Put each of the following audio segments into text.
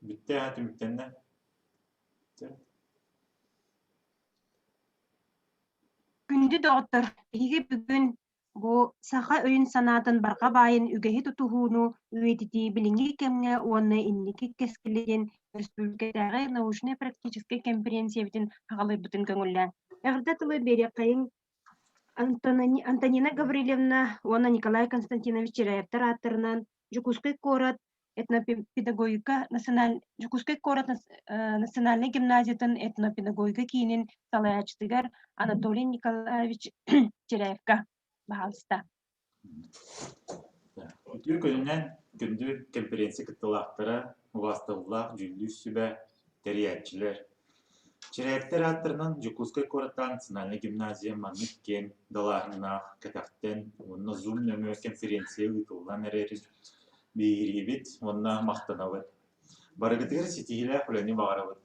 Bitti hayatım bittiğinde. Gündü доҕотtor, иһиги бүгүн бу саха өйүн санаатын барга байын үгэһи тутуһууну үөтити билиҥҥи кэмҥэ уонна инники кэскилиин республикатагы научно-практический конференциябытын хаҕалыйбытын көҥүллээн. Эгерде тылы бериэккайыҥ Антонина Гаврилевна уонна Николай Константинович Чераевтар ааттарынан Жукускай корот национальный гимназиятын этнопедагогика киинин салаячтыгар Анатолий Николаевич Чераевка баһалыста. Ütür könünden gündü konferansı kıtılaqtara uvastığılaq cüllü sübə teriyatçılar. Çirayevtar attırının Jukuskay Korot'tan Naциональный gimnaziya mannik ken dalarına katakten onunla Zoom nömö konferansiya ıtılan ererir. Biribit onunla maqtanavit. Barıgıtır sitiyle kuleni bağıravit.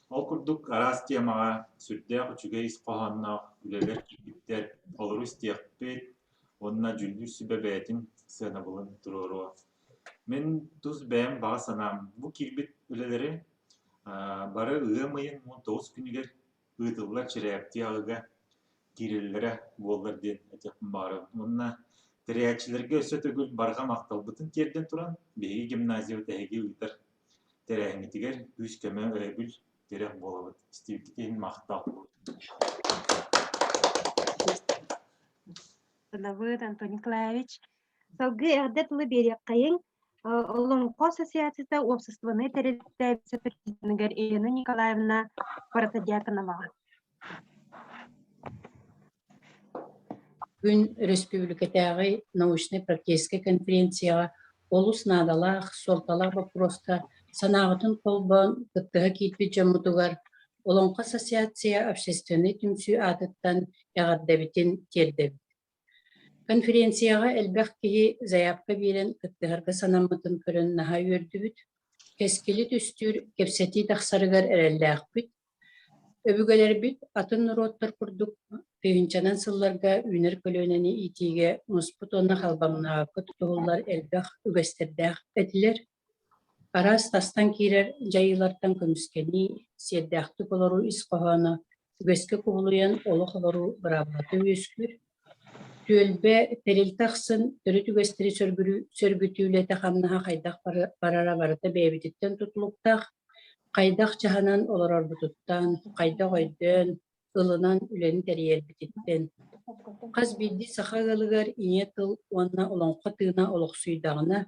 Ol kurduk aras tiyamağa sürdüğü küçüge ispahanna üleler kibitler olur istiyakbet onunla cüllü sübə bəyətin sığınabılın dururu. Men tuz bəyəm bağa sanam bu kirbit üleleri Bara ığamayın 19 günüger ıtıllar çirayapti ağıga girillere bollar diyen etiyapın bağırı. Onunla tereyatçilerge ösöt ögül barga maqtalbıtın terden turan beyi gimnaziya ötehegi ıtar tereyangitiger üç keme ögül terek bolabıt. İstiyiptikeyin maqtal. Сылабыт Антон Николаевич. Салгы эгдет тылы бериэккайыҥ Олонко ассоциацияда обществоны территориальный председатель Елена Николаевна Паратодяконова. Gün республикатагы научно-практический конференцияга олус надалах, солталах вопроста санагытын колбон кыттыга китби жамутугар Олонко ассоциация общественный түмсү атыттан ягардабитин тердебит. Конференцияга элбэх киһи заявка биирен кыттыгарга санаммытын көрөн наһа үөрдүбүт, кескили түстүүр кепсети тахсарыгар эрэллээхпит, өбүгөлербит атын нуруоттор курдук тыйынчанан сылларга үүнер көлөөнени итиге муспут онна халбамнаакка тутуулар элбэх үгэстердээх этилер, арас тастан киирер жайылартан көмүскени сиэрдээхтү олору ис-кохооно үгэске кубулуян олох олору бырабылаты үөскүр, Түөлбе терилтахсын төрү түгестери сөргүтүүлете хамнаха хайдах барара барыта бэбититтен тутулуктах, хайдах жаһанан олорорбутуттан, хайдах ойдөн, ылынан үлени териэлбититтен. Хас бидди сахагалыгар ине тыл уанна олонко тыына олохсуйдагына,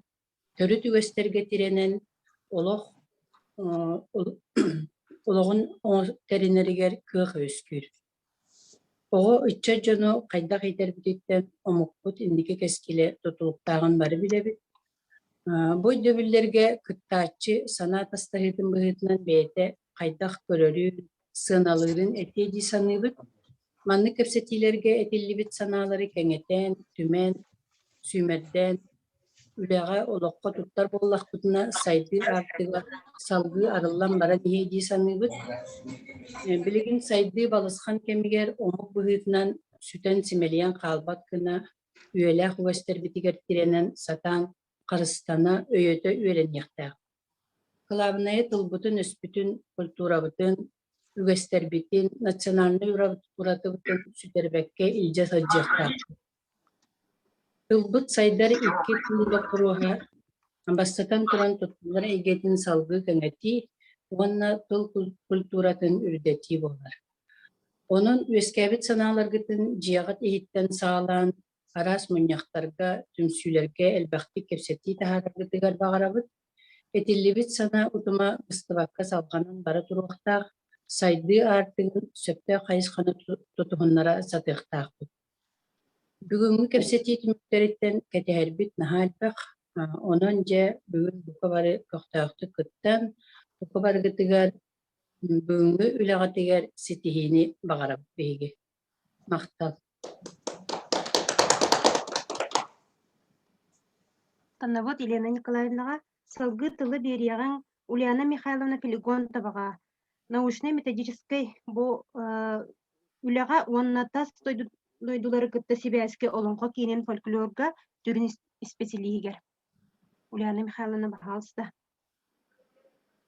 төрү түгестерге тиренен ологун теринеригер кыах өскүр. Оҕо ычча дьону хайдах итербититтен омукпут инники кескиле тутулуктаагын бары билебит. Бу дөбүллерге кыттааччы санаа тастарыытын быһыытынан бэйэтэ хайдах көрөрүүн, сыаналыырын этиэди саныыбыт. Манны кэпсэтиилерге этиллибит санаалары кэҥэтэн, түмэн, сүүмэрдэн, үлэҕэ олоххо туттар боллахпытына сайды аартыга салгыы арыллан бара диэди саныыбыт. Билигин сайды балысхан кемигер омук быһыытынан сүтэн симэлийэн хаалбат кына үөлээх уэстербитигер тиренен сатаан харыстана өйөтө үөрэнньэхтээх. Кылаабынайы тылбутун өспүтүн культурабытын үгестербитин национальный уратыбытын сүтербекке илже саджыктар. Тылбыт сайдар 2 тылда куруга амбастатан туран туттулар эгетин салгы кеңети уонна тыл культуратын үрдети болар. Onun üskebit sanalargıtın ciğat ehitten sağlan aras munyaqtarga tümsülerge elbaqti kepseti taharagıtıgar bağarabıt. Etillibit sana utuma ıstıvakka salqanın bara turuqtaq, saydı artın söpte qayısqanı tutuhunlara satıqtaqbıt. Бүгүнгү кепсети тümükteritten keteherbit nahalbaq, ononca бүгүн buka bari koqtaqtı kıttan, buka bargıtıgar бүгүнгү үлэгатыгар ситихини багарап биги. Мактал. Таннавот Елена Николаевнаға салгы тылы берияған Ульяна Михайловна Филигонтоваға научно-методической бу үлэға уаннатас дойдулары кытта сибиаске олонқо кейнен фольклорга түрін специалигер. Ульяна Михайловна бахалста.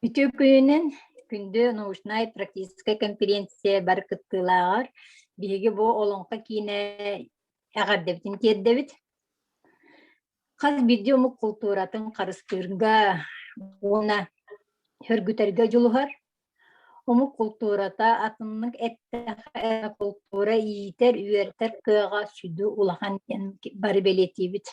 Үтөкүйүнен күндө научная практическая конференция бар кыттылаар биги бу олонка кийне агардебитин тиердебит. Каз бидде умук культуратын карыстырга уна хөргүтерге жулугар. Умук культурата атыннык этте культура иитер үертер кыга сүдү улахан бары белетибит.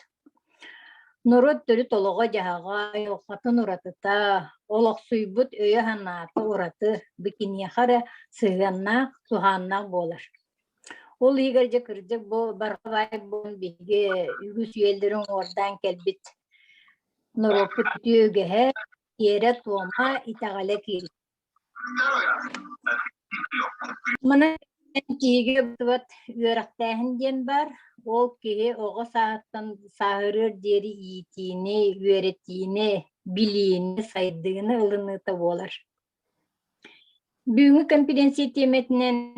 Норот төрү толого жаһага йолхатын уратыта, олохсуйбут өйө ханнааты ураты бикинияхара сыганнак, туханнак болар. Ол игерже кырдык бу барбай бун биге үгүс үйелдерин ордан келбит. Норопут түйөгеhe ере тома итагале кир. Мына киге бут үөрактаһын ден бар. Ол кеhe оға сааттан сағырыр дери иетине, үөретине, билине, сайдыгыны ылыныта болар. Бүгінгі конференция теметінен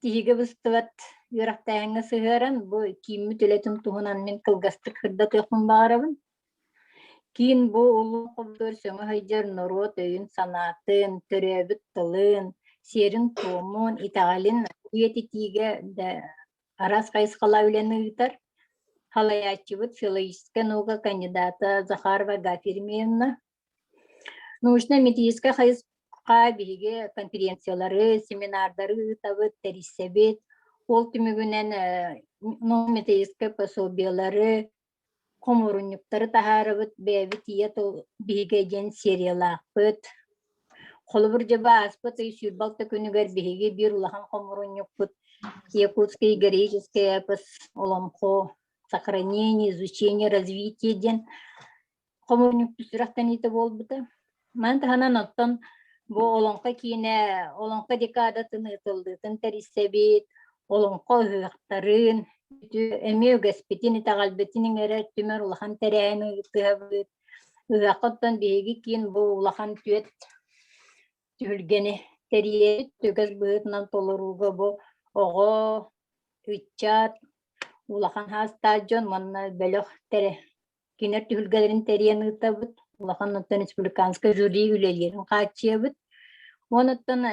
тиге бұстыват үөрақтайыңы сығыран, бұл киімі төлетім туғынан мен кылгастық хырда тұйқын бағарабын. Кейін бұл ұлы қобдыр сөңі хайжар нұрот өйін санатын, төребіт тылын, серін томын, итағалин үйеті тиге Арас Кайскала үлені ұйтар. Халаячыбыт филологическая наука кандидата Захарова Гафирмиевна. Научно-методическая хайысқа биге конференциялары, семинардары ұйтабыт, тәрісебет. Ол түмігінен методическая пособиялары, комурунюктары тахарыбыт, бәбіт иет биге ден сериялақпыт. Қолыбыр жаба аспыт үйсүрбалты күнігер биге бір улахан комурунюкпыт. Якутский героический эпос Оломхо, сохранение, изучение, развитие ден коммуник пүсүрахтаниты болбута. Мен таханан оттон бу олонко кийне олонко декадатын ытылдытын терисебит, олонко ыактарын, эме үгеспетин итагалбетинин эрер түмөр улахан терээни ытыабыт. Ыакоттон биги кийин бу улахан түет түлгени терие түгөс быытынан толоруга бу Ого, үтчат, улахан хастаджон, манна бөлөх тере. Кинер түхілгелерін терен ұтабыт, улахан оттан республиканская жюри үлелерін қачиябыт. Оныттан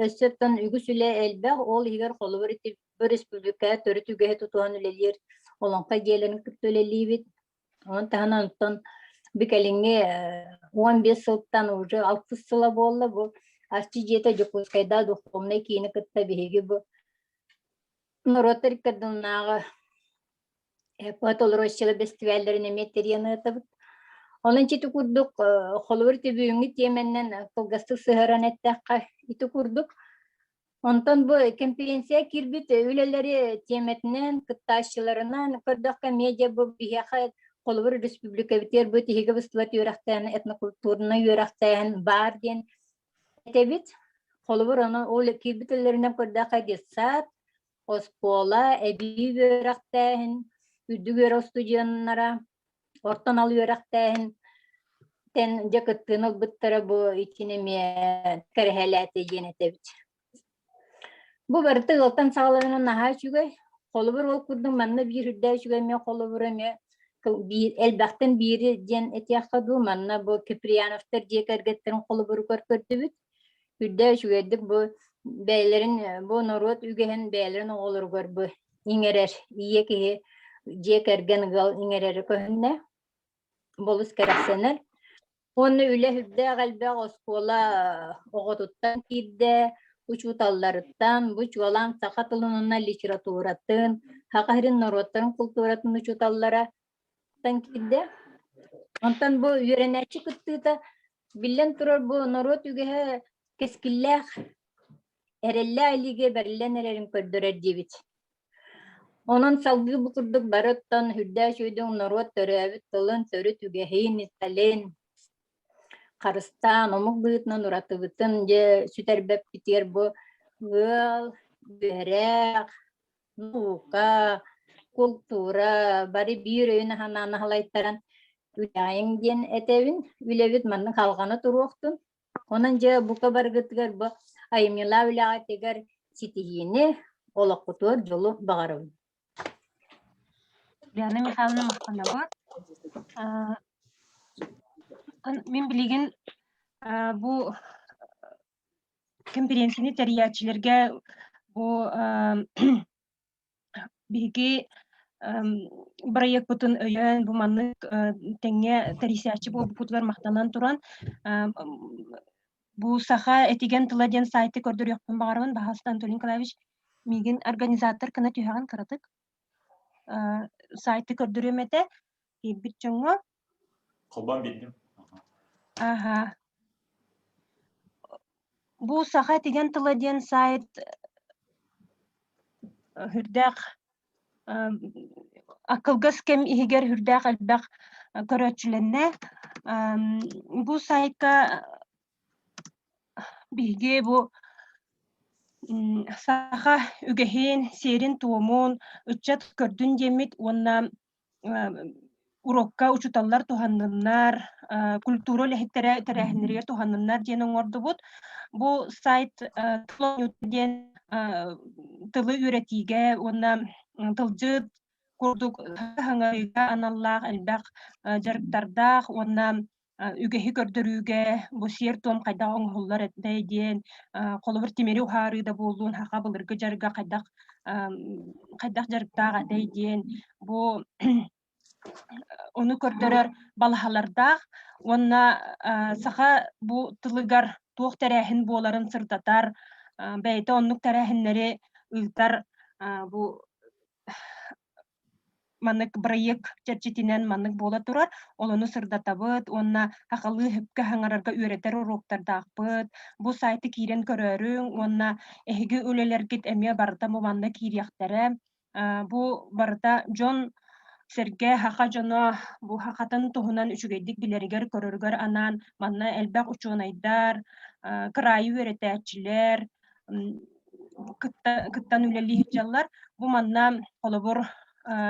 өссеттен үгіс үле әлбәқ, ол егер қолы бір республика төрі түгеhe тұтуған үлелер, оланқа желерін күтті үлелейбіт. Онтан оттан бікәліңе 15 сылттан уже 60 сыла болы, бұл асчы жета Жокускайда духовный кейіні күтті бігеге бұл. Норотер кадыннағы патолорощылы фестивальдеріне меттерияны атабыт. Onun için kurduk, kolur tebüğünü temenden kılgastı sıhharan ettaqqa iti kurduk. Ondan bu konferansiya kirbit öyleleri temetinden, kıttaşçılarından kırdakka media bu bihaqa kolur respublika biter bu tihiga bıstıvat yöraqtayan, etnokulturuna yöraqtayan bar den etebit. Kolur onu o kirbitelerinden kırdakka desat, ospola, ebi yöraqtayan, üddü yöraqtujanlara, ortan al yöraqtayan, ten jakıttığını bıttara bu içine mi kerhelete jenetebit. Bu barıtı gıltan sağlarına naha şügay, kolubur ol kurdum manna bir hüdde şügay me kolubura me elbaqtan biri jen etiyaqadu manna bu Kipriyanovtar jekergetlerin koluburu körkördübüt. Hüdde şüyeddik bu beylerin bu norot ügehen beylerin olur gör bu iňerer iýe ki jek ergen gal iňerer köhünne bolus keraksener. Onu üle hüdde galbe oskola oğututtan kidde uçutallarıttan bu çuvalan sakatılınına literaturatın hakarin norotların kulturatın uçutallara tankidde. Ondan bu yörenetçi kıttıda bilen turur bu norot ügehe keskillah erelle alige berilen ererin kördörer dibit. Onun salgı bu kurduk barıttan hüdde şöydün norot törevit tılın törü tügeheyin istalen karıstan omuk büyütünün uratıbıtın je süterbep bitiyer bu gıl, börek, nuka, kultura, bari bir öğüne hanana halaytaran ülayın diyen etevin, ülevit manın kalganı turuktun. Onun je buka bargıtgar bu ayımyla ülağa tegar sitihini olak kutur jolu bağırın. Yani Mihайловна мақтана бар. Мен билеген bu конференцияны тәрбиячилерге bu биги проект бутун өйөн бу манны теңе тәрисячи бу бутлар мактанан туран бу саха этиген тыладен сайты көрдөр якпын багарабын Бахастан Толин Николаевич миген организатор кына түйһаган кырытык сайты көрдөрөмете бир чоңго Kolban bildim. Ага. Бу саха тиген тыладен сайт хүрдәк акылгас кем игер хүрдәк албак көрөчүлөнне бу сайтка биге бу саха үгехин серин туомун үччат көрдүн демит онна урокка учуталлар туханнар культура лехиттере терехнерге туханнар денен ордубут бу сайт тылын тылы үретиге онна тылжы курдук хаңайга аналлах элбак жарыктардах онна үгехи көрдөрүүгө бу сер том кайда оңхоллар этдейден колобур тимери ухары да болуун хака былыргы жарга кайдак жарыктаага дейден бу onu көрдөрөр балахалардах онна саха бу тылыгар туох терехин боларын сырдатар бейте оннук терехиннери ылтар бу маннык проект чечитинен маннык бола турар олону сырдатабыт онна хакалы хөпкө хаңарарга үйрөтер уроктардаакпыт бу сайты кирен көрөрүң онна эһиги үлелергит эмие барда бу манна кирияктере бу барда Джон Серге хака жоно бу хакатын туһунан үчүгейдик билеригер көрөргөр анан манна элбак учуунайдар кырайы үөретээчилер кыттан үлели жаллар бу манна колобур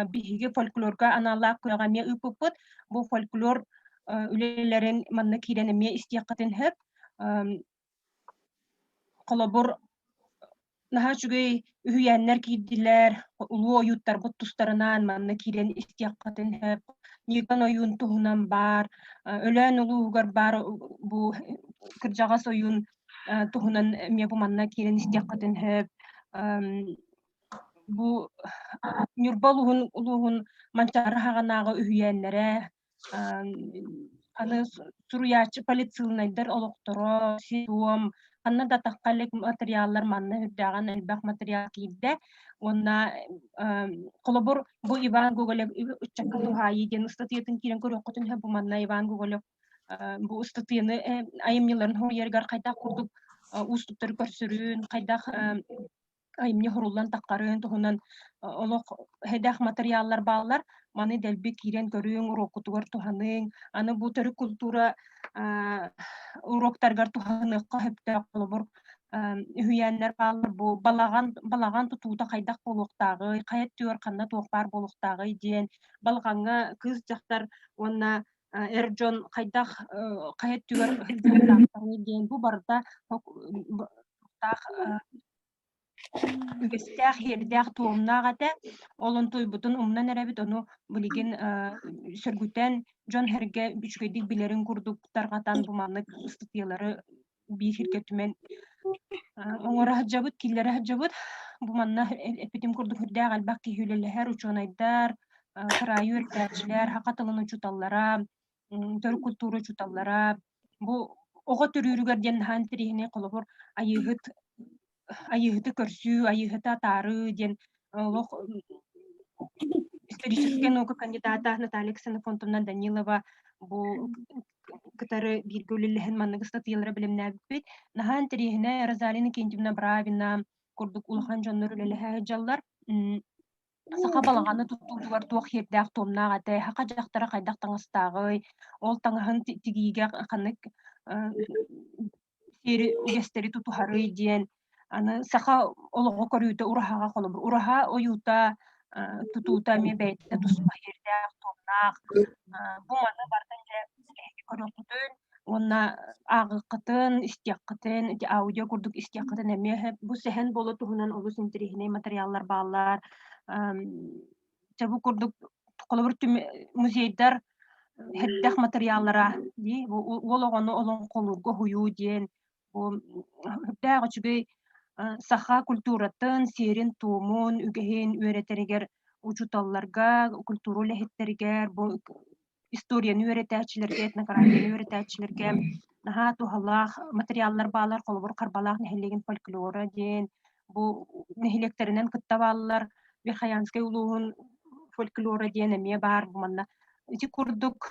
биһиги фольклорга аналаак куягамия ыппыппыт бу фольклор үлелерин манна киренемие истияккатын хөп колобур наха чүгей үһүйэннер киирдилер улуу оюуттар бут тустарынан манна кирен истияккатын хөп ниган оюун туһунан бар өлөөн улуугар бар бу кырдьаҕас оюун туһунан эмиэ бу манна кирен истияккатын хөп бу нюрбал улуһун манчаары хаганаага үһүйэннере аны суруяачы полицийнайдар олокторо сиуом анна да таккалек материаллар манна хүрдаган элбак материал киирде онна колобур бу Иван Гоголев учакка тухайы ден статьятын кирен көрөккөтүн бу манна Иван Гоголев бу статьяны айымныларын хоергар кайда курдук устуктар көрсөрүн кайда айымны хоруллан таккарын туһунан олох хедах материаллар баалар маны делби кирен көрүң урокутугар туханың аны бу төрү культура уроктаргар туханыкка хөптө колобур үһүйэннер баалар бу балаган тутуута кайдак болуктагы каят түөр канна туокпар болуктагы диэн балгаңа кыз жактар онна эржон кайдак каят түөр диэн бу барда үгестәх хердәх туомнагата олон туйбутун умнан эребит ону билигин сөргүтен Джон Херге бүчгөйдик билерин курдуктаргатан бу маннык статьялары bir şirketimen oňora hajabıt, killere hajabıt. Bu manna epitim kurduk hürdäg albaq hüleler uçonaydar, kırayı öğretmenler, hakatılın uçutallara, tör kulturu uçutallara. Bu oğa törürüger den han tirihine kolobor ayıhıtı körsü, ayıhıtı atarı den олох историческая наука кандидата Наталья Ксенофонтовна Данилова бу кытары биргөлеллехен манныгы статьялары билимнәбит. Нахан терихне Розалина Кентьевна Бравина курдук улахан жоннор үлелеһе жаллар. Саха балаганы туттугар туох хердәк томнага тә хака жактара кайдак таңыстагы ол таңаһын тигиге канык сери угестери тутухары диен аны саха олого көрүтө урахага колобур ураха оюта тутуута ме бәйтте туспа хердәк томнак бу маны бартан же көрөкүтөн онна агыкытын истиякытын аудио курдук истиякытын эме бу сехен боло туһунан олус интерихне материаллар баалар чабу курдук колобур музейдар хеддах материаллара ди ол огону олон колурго хуюу диен бу дагы чугай саха культуратын серин туумун үгехин үөретеригер учуталларга культуру лехеттеригер бу историяны үөретээчилерге этнографияны үөретээчилерге наха тухаллах материаллар баалар колобур карбалаах нехилеген фольклора диен бу нехилектеринен кыттабааллар Верхоянской улуун фольклора диен эме бар буманна ити курдук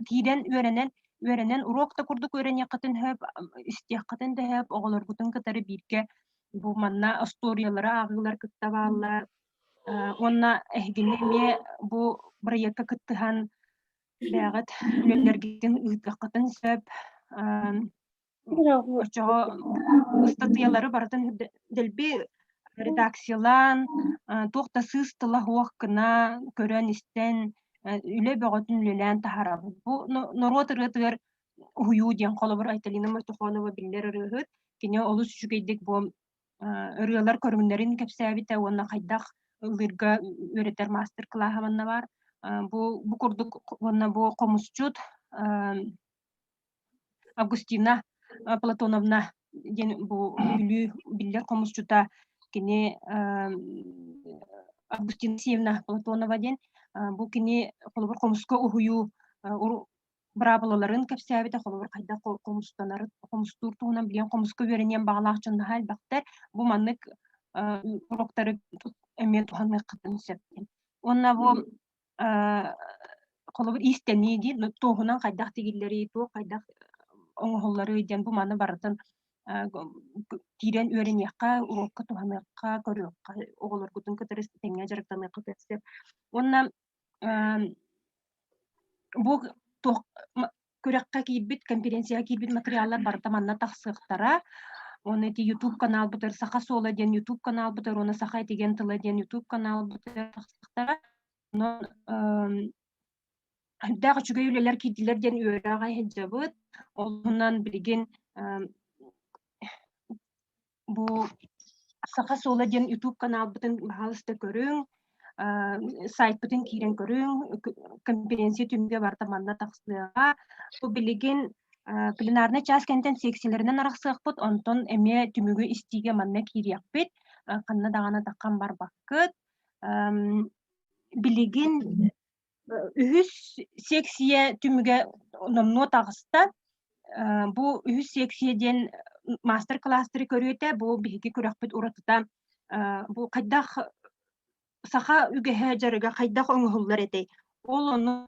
тииден үөренен урокта курдук үөреньякатын хөп истиякатын да хөп оголоргутун кытары бирге бу манна историялары агылар кыттабааллар онна эхгинеме бу проектка кыттыхан бягат үлелергин ыытгакатын сөп очого статьялары бартын делби редакциялан туохта сыстыла хуох кына көрөн истен үле бөгөтүн үлелен тахара бу норот ырытыр уюу диен колобур Айталина Мартухонова биллер ырыгыт кине олус жүгейдик бу ырыалар көрүннөрүн кепсәбите онна хайдах ылырга үөретер мастер классы бар бу курдук онна бу комусчут Августина Платоновна ден бу үлү биллер комусчута кине Августина Севна Платонова ден бу кине колобур комуска уюу брабаларын кепсәбите колобур кайда комустур туунан билген комуска беренен багалаачын хал бактар бу маннык уроктары эме туханны кытын септен онна бу колобур истени ди тоогунан кайдак тигиллери тоо кайдак оңголлары ден бу маны бартын тирен үөреньякка урокка туханыкка көрөкка оголоргутун кытырыс теңе жарыктаны кытырсып онна бу көрөкка кийбит конференцияга кийбит материаллар барта манна тахсыктара оны ти YouTube канал бутер саха сола ден YouTube канал бутер оны саха деген тылы ден YouTube канал бутер тахсыктара но дагы чугай үлелер кийдилер ден үөрага хеджабыт олунан билген бу саха сола ден YouTube канал бутен баалыста көрүң сайт бутен кирен көрүң конференция түмге барта манна тахсыга бу билген пленарный час кентен секцияларынан араксыакпыт онтон эме түмүгү истиге манна кириякпит канна дагана таккан бар баккыт билеген үһүс секция түмүгө номно тагыста бу үһүс секцияден мастер класстары көрүөтэ бу биһиги көрөкпүт уратыта бу кайдах саха үгэһэ жарыга кайдах оңголлар этей ол ону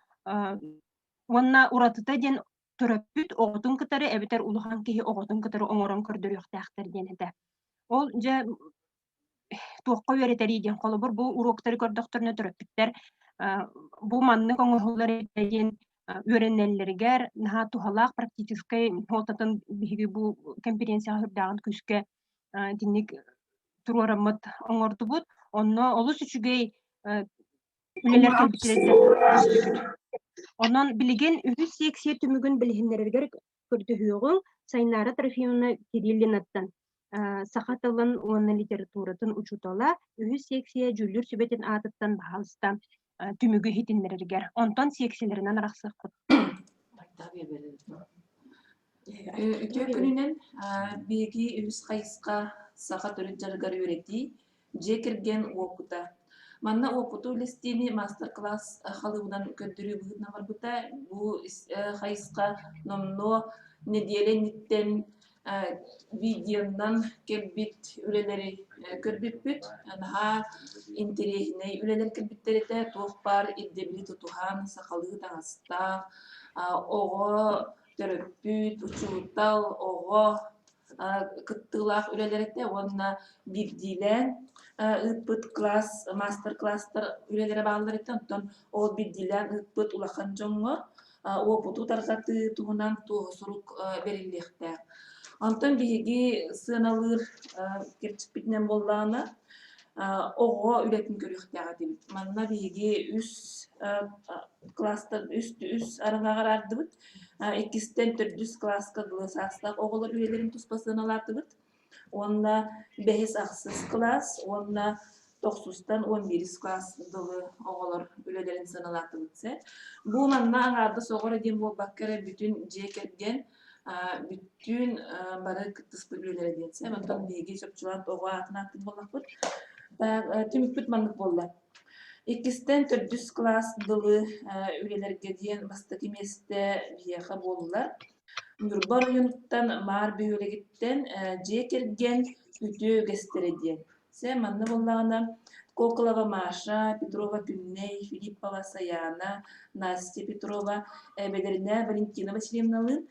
онна уратыта ден төрөппүт оготун кытары эбитер улухан киһи оготун кытары оңорон көрдөрүөхтээхтер диэнете ол же туокко үөретери диэн колобур бу уроктары көрдөхтөрүнө төрөппүттер бу маннык оңголлар этейин үөреннеллергер наха тухалаах практической холтатын биһиги бу конференцияга хүрдаагын күскө динник туруараммыт оңордубут онно олус үчүгей үлелер кэлбитилер онон билеген үһүс секция түмүгүн билихиннерергер көрдөһүөгүң Сайнара Трофимовна Кириллинаттан сахаталын уонна литературатын учутала үһүс секция жүлүр сүбетин аатыттан баалыста түмүгү хитиннерергер онтон секциялеринен араксыакпыт Ütü gününen begi üs kayıska sağa törü jargar öğreti, jekirgen okuta. Manna okutu listini master class halıbından kötürü bıhıtna var buta. Bu kayıska nomno nediyele nitten videondan kelbit üreleri körbüpüt. Naha interehine üreler kelbitleri de tohbar iddebili tutuhan sakalığı tanasta. Oğo töröpпүт, учуутал, оҕо, кыттыылаах үлэлэрэтэ уонна бирдиилэн ыыппыт класс, мастер класстар үлэлэрэ баалларытэ онтон ол бирдиилэн ыыппыт улахан дьоҥҥо уопуту таргаты туһунан туохосурук бериллиэхтээх. Онтон биһиги сыаналыыр кирчиппитинэн боллаана оҕо үлэтин көрүөхтээҕэ дибит. Манна биһиги үс класстар үс арыҥаҕар аардыбыт. Иккистен төрдүс класска гылысаастаах оҕолор үелерин туспасыын алаатыбыт. Онна бэһис ахсыс класс, онна тохсустан 11 класс дылы оҕолор үлелерин сыналаатыбыт се. Бу манна аҥаарды соҕор эдиэн буолбаккара бүтүн дьиэкэрген бүттүүн бары кыттыспыт үлелер эдиэн се. Онтон биһиги сөпчулаан оҕо аатынааттын боллахпыт. Түмүппүт маннык болла. Иккистен төрдүс класс дылы үлелерге диэн бастакы месте биэха боллар. Нурбар ойонуттан маар бүйөлегиттен жекерген үтүө гестере диэн. Се манны боллаана Коколова Маша, Петрова Күнней, Филиппова Саяна, Настя Петрова, Бедерина Валентина Васильевналын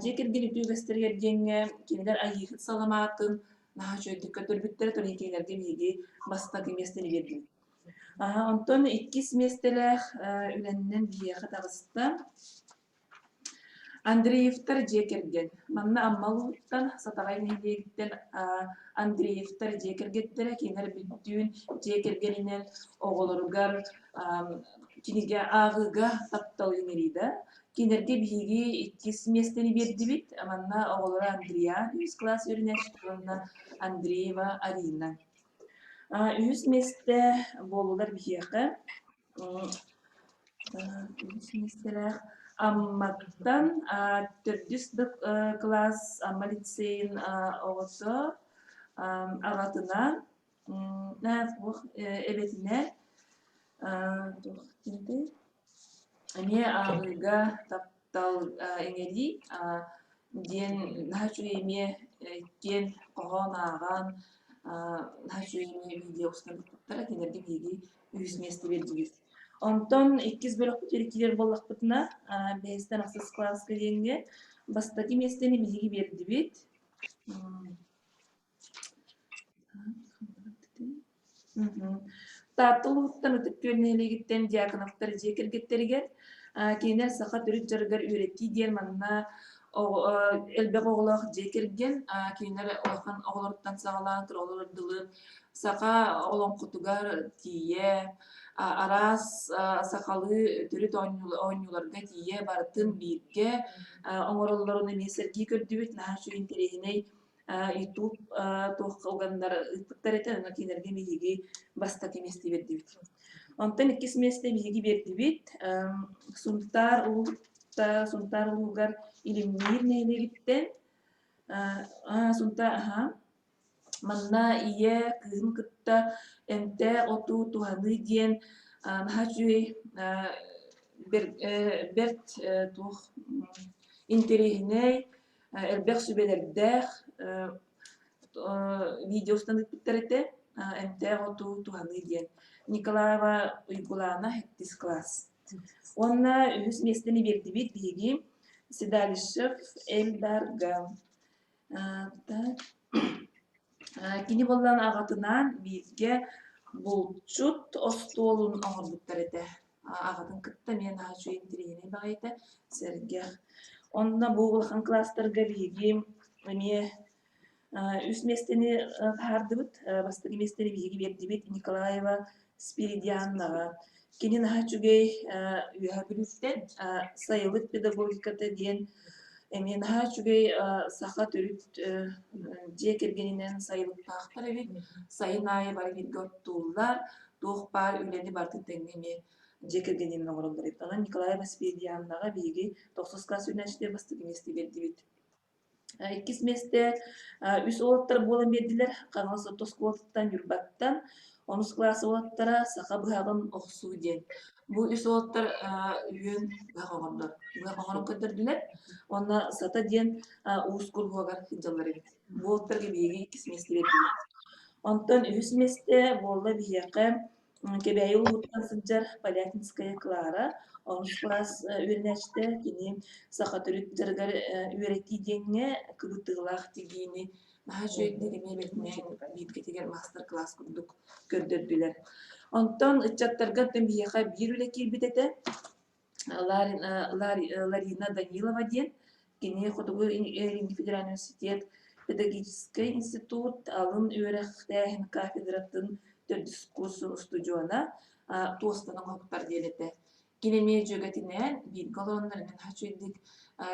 жекерген үтүө гестерге диэнге кинилер айыхыт саламаатын наха чөйдүккө төрбүттер төрүнкейлерге биги бастакы местени берди. Онтон иккис местелэх үленнен биэха тагыста Андреевтар жекерген. Манна аммалуттан сатагай нехилегиттен Андреевтар жекергеттере кинер бүттүүн жекергенинен оголоругар киниге агыга таптал инерида. Кинерге биһиги иккис местени бердибит. Манна оголору Андрея, үс класс өрүнэштугунна Андреева Арина. Үс месте болулар биһиэхэ. Үс местелэх Амматтан төрдүс класс амма лицейин оҕото аҕатына эбетине эме агыга таптал эҥери диэн наһачу эме кен коҕон ааҕан наһачу эме видеосын туттара кинерге биги үс месте бердибит. Онтон иккис бөлөк бүтүрүккилер боллахпытына бэстен ахсыс класска диэнге бастаки местени биһиги бердибит. Тааттылууттан ытык күөннээлигиттен диаконовтар жекергеттеригер кинер саха түрүт жаргар үөретти диэн манна элбек оголох жекерген кинер улахан оголоруттан сагалаан оголор дылы саха олоңкутугар тие арас сахалы түрүт оонньуларга тие бартын биирге оҥороллорун эмиэсерги көрдүбүт наһачу интерехиней YouTube туохха угандар ыппыттар этен ана кинерге биһиги бастаки месте бердибит. Онтон иккис месте биһиги бердибит. Сунтар улуугар илиммиир нээлегиттен сунта манна ие кыым кытта эмте оту туханы диэн наһачуй берт тух интерехиней элбек сүбелердэх видеостан ыппыттарыте эмте оту туханы диэн Николаева Уйгулана хеттис класс. Онна үс местени бердибит биги Седалишев Эльдарга. Кини боллан агатынан бирге булчут остуолун оңорбуттар эте. Агатын кытта мен ачу интерине багайта серге. Онна бугулхан класстарга биги эме үс местени хардыбыт, бастыгы местени биги бердибит Николаева Спиридианнага. Кини нахачугей үһәбүлүттен сайылык педагогиката диэн эме нахачугей саха төрүт жекергенинен сайылыктаахтар эбит сайын айы бар бирге оттуулар туох бар үлени бартын теңеме жекергенинен оңороллар эбит. Онан Николаева Спиридианнага биги 9 класс үнәштер бастыгы месте бердибит. Иккис месте үс олаттар болан бердилер, қаңылыс отос колоттан юрбаттан, онус классы олаттара сақа бұғағын оқсу ден. Бұл үс олаттар үйен бұғақ оғырдар. Бұғақ оғырын көдірділер, онна сата ден уыз курғуағар хиджалар еді. Бұл олаттарға бейге иккис месте берділер. Онтон үс месте болла бияқы кебәйі ұлғыттан сылжар Полятинская Клара, онус класс үйренәшті кені сақа түрік жаргар үйреті денге кыбытығылақ тегейіні наға жүйетіне мебетінен бейткетеген мастер-класс күрдік көрдірділер. Онтон үтчаттарға тәмбияға бір үлі келбететі Ларина Данилова ден, кені Хотугу Федеральный университет, педагогический институт, алын үйрәқтәйін кафедратын төрдіс курсын студиона тостаның хоқтар делеті. Кинеме жөгетинен бир колоннарын хачуйдик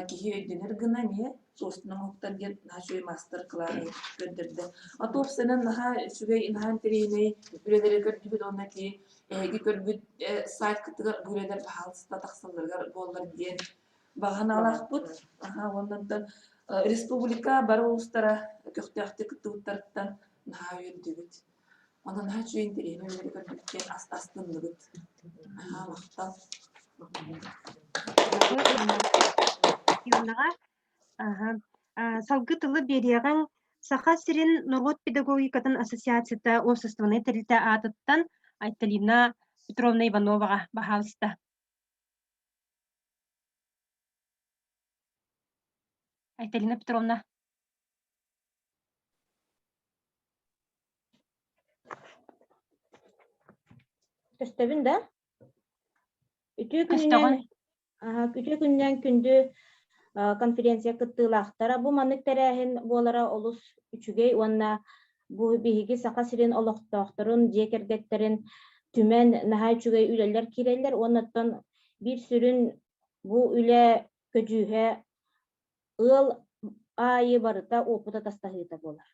кихи өйдөнөр гына не тостунун хоқтар ден хачуй мастер класс көрдөрдү. Атопсынан наха шугай инхан терейне бүрелери көрдүбүт оннати эги көрбүт сайт кытыгар бүрелер халста таксалдыргар боллар ден баганалакпыт. Ондан республика бар улустара көктөктө кытыуттардан наха өйдүбүт. Ондан хачуй терейне бүрелери көрдүбүт астындыбыт. Мактал. Салгы тылы берияған саха сирин Нургут педагогикатын ассоциацията осыстваны тәрілті атыттан Айталина Петровна Ивановаға бағалысты. Айталина Петровна. Көстөбүн да? Үтүү күннен күндү конференция кыттылақтара. Бу манык тәрәхин болара олус үчүгей, онна бу биһиги сақа сирин олоқтоқтырын, жекергеттерин түмен нахай үчүгей үлелер кирелер. Оннаттан бир сүрүн бу үле көжүхе ыл айы барыта опута тастахыта болар.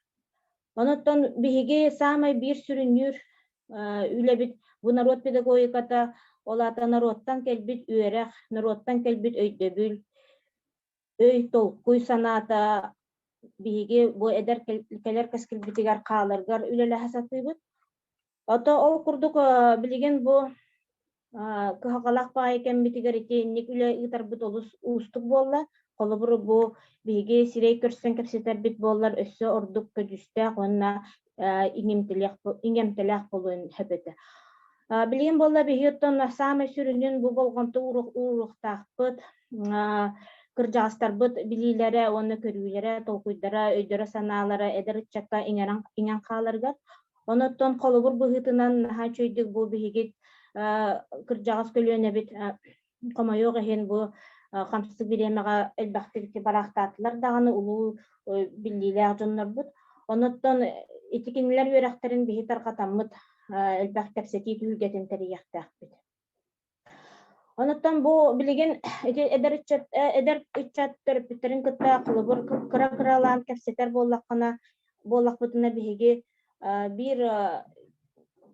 Оннаттан биһиги самай бир сүрүнүр үлебит бу народ педагогиката олата народтан келбит үөрэх, народтан келбит өйдөбүл, өй толкуй санаата биһиги бу эдер келер кескилбитигер кааларгар үлеле хасатыбыт. Ото ол курдук билген бу кыхакалак баа экен битигер итенник үле ытарбыт олус устук болла. Колобуру бу биһиги сирей көрсөн кепсетер бит боллар өссө ордук көдүстэ онна иңемтелек болуын хөбөтө. Билген болла биһиоттон самай сүрүнүн бу болгонту уруктаакпыт, кыржаастарбыт билилере, оны көрүүлере, толкуйдара, өйдөрө санаалара, эдер чакка иңен кааларгар. Оноттон колобур быһытынан наха чөйдүк бу биһигит кыржагас көлүөнө бит комойок эхен бу камсыздык биремега элбактыгы барактаатылар даганы улуу биллилер жоннорбут. Оноттон итикинилер үөректерин биһи таркатаммыт элбак кепсети түлгетин терияктаакпыт. Оноттон бу билеген эдер үччат төрөпүттерин кытта кылыбыр кыра-кыралаан кепсетер боллакпытына биһиги бир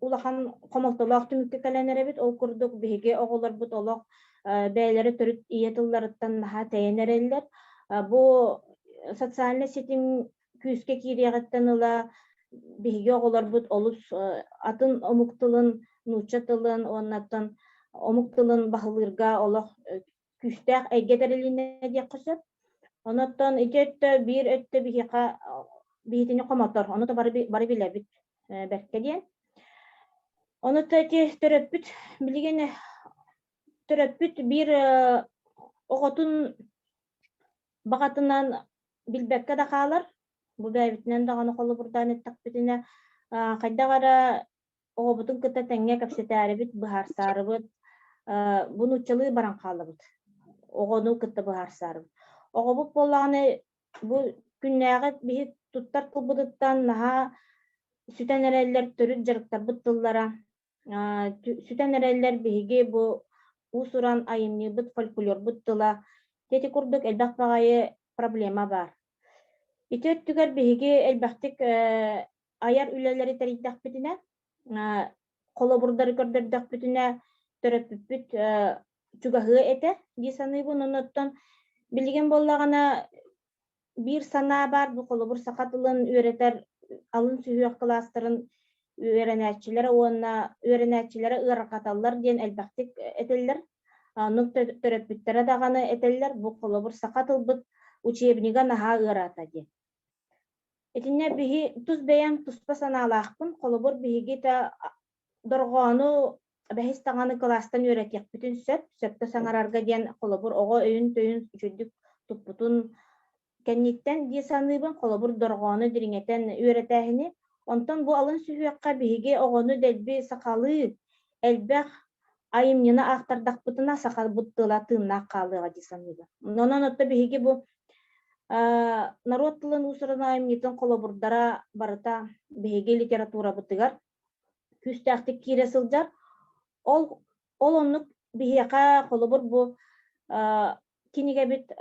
улахан комолтолоох түмүккө кэленеребит, ол курдук биһиги оголорбут олох бээлери төрүт иетылларыттан наха тэйенереллер. Бу социальный сетим күүскө кириягаттан ыла биһиги оголорбут олус атын омуктылын, нуучатылын, оннаттан омуктылын бахылырга олох күстәк әйгетерилине диэк көсөп. Оноттон итөттө бир өттө биһига биһитини комотор, онута бары билебит берке диэн. Онута төрөппүт билген төрөппүт бир оготун багатынан билбекке да каалар. Бу бәйбитинен даганы колу бурдан еттакпитине кайдагара огобутун кыта теңге кепсетээрибит быһарсаарыбыт. Буну чылы баран каалыбыт. Огону кыта быһарсаарыбыт. Огобут боллаганы бу күннәгы биһи туттар кылбыдыттан наха сүтәнереллер төрүт жарыктарбыт тыллара. Сүтәнереллер биһиги бу усуран айымныбыт фольклорбыт тыла. Тети курдук элбак багайы проблема бар. Итөттүгер биһиги элбактык аяр үлелери териддакпитине, колобурдары көрдөрдакпитине төрөппүт чугахы эте дисаныбын. Оноттон билген боллагана bir sana бар bu kolobur sakatılın üreter alın sühüyak klastırın öğrenetçilere ona öğrenetçilere ırakallar diyen elbaktik eteller. Nukta töröpüttere dağını eteller bu kolobur sakatılbıt uçebiniga naha ırata diyen. Etinne bihi tuz beyan tuzpa sanalaqpın kolobur bihigi ta dorgonu behis tağını klastan öğretiyek bütün söpte sanararga diyen kolobur oğa öyün töyün üçüldük tupputun kennitten diye sanıybın kolobur dorgonu diringeten öğretehini ondan bu alın sühüyakka bihigi oğunu delbi sakalı elbek ayımyını aktardakpıtına sakal buttıla tığına kalığa diye sanıybın. Ondan otta bihigi bu народ тылын усурана айымнитин колобурдара барыта беге литература бытыгар күстәхтик кире сылжар ол оннук бихека колобур бу киниге бит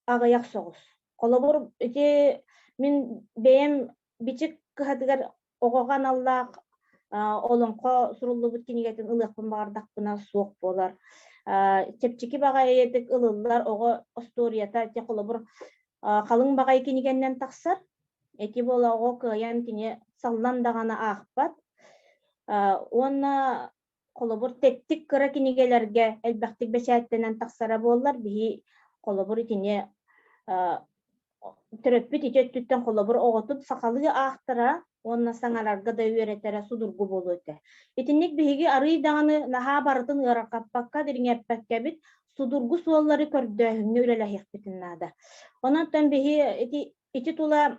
агаяк соғус колобур ити мин бейем бичик кыхатыгар огоган аллах олонко суруллубут кинигетин ылыкпын бардакпына суок болар Чепчики багай едик ылылар ого осторията те колобур калың багай кинигеннен таксар эти бола ого кыян кине саллан дагана акпат онна колобур теттик кыра кинигелерге элбактик бешәттенен таксара боллар бии колобур кине төрөппүт итеттүттен колобур оготуп сакалы ахтара онна саңарарга да үйретере судургу болуйты. Итинник биһиги арый даганы наха барытын ыракаппакка дириңеппекке бит судургу суоллары көрдөһүңнү үлелехиппитин нада. Онтон биһи ити тула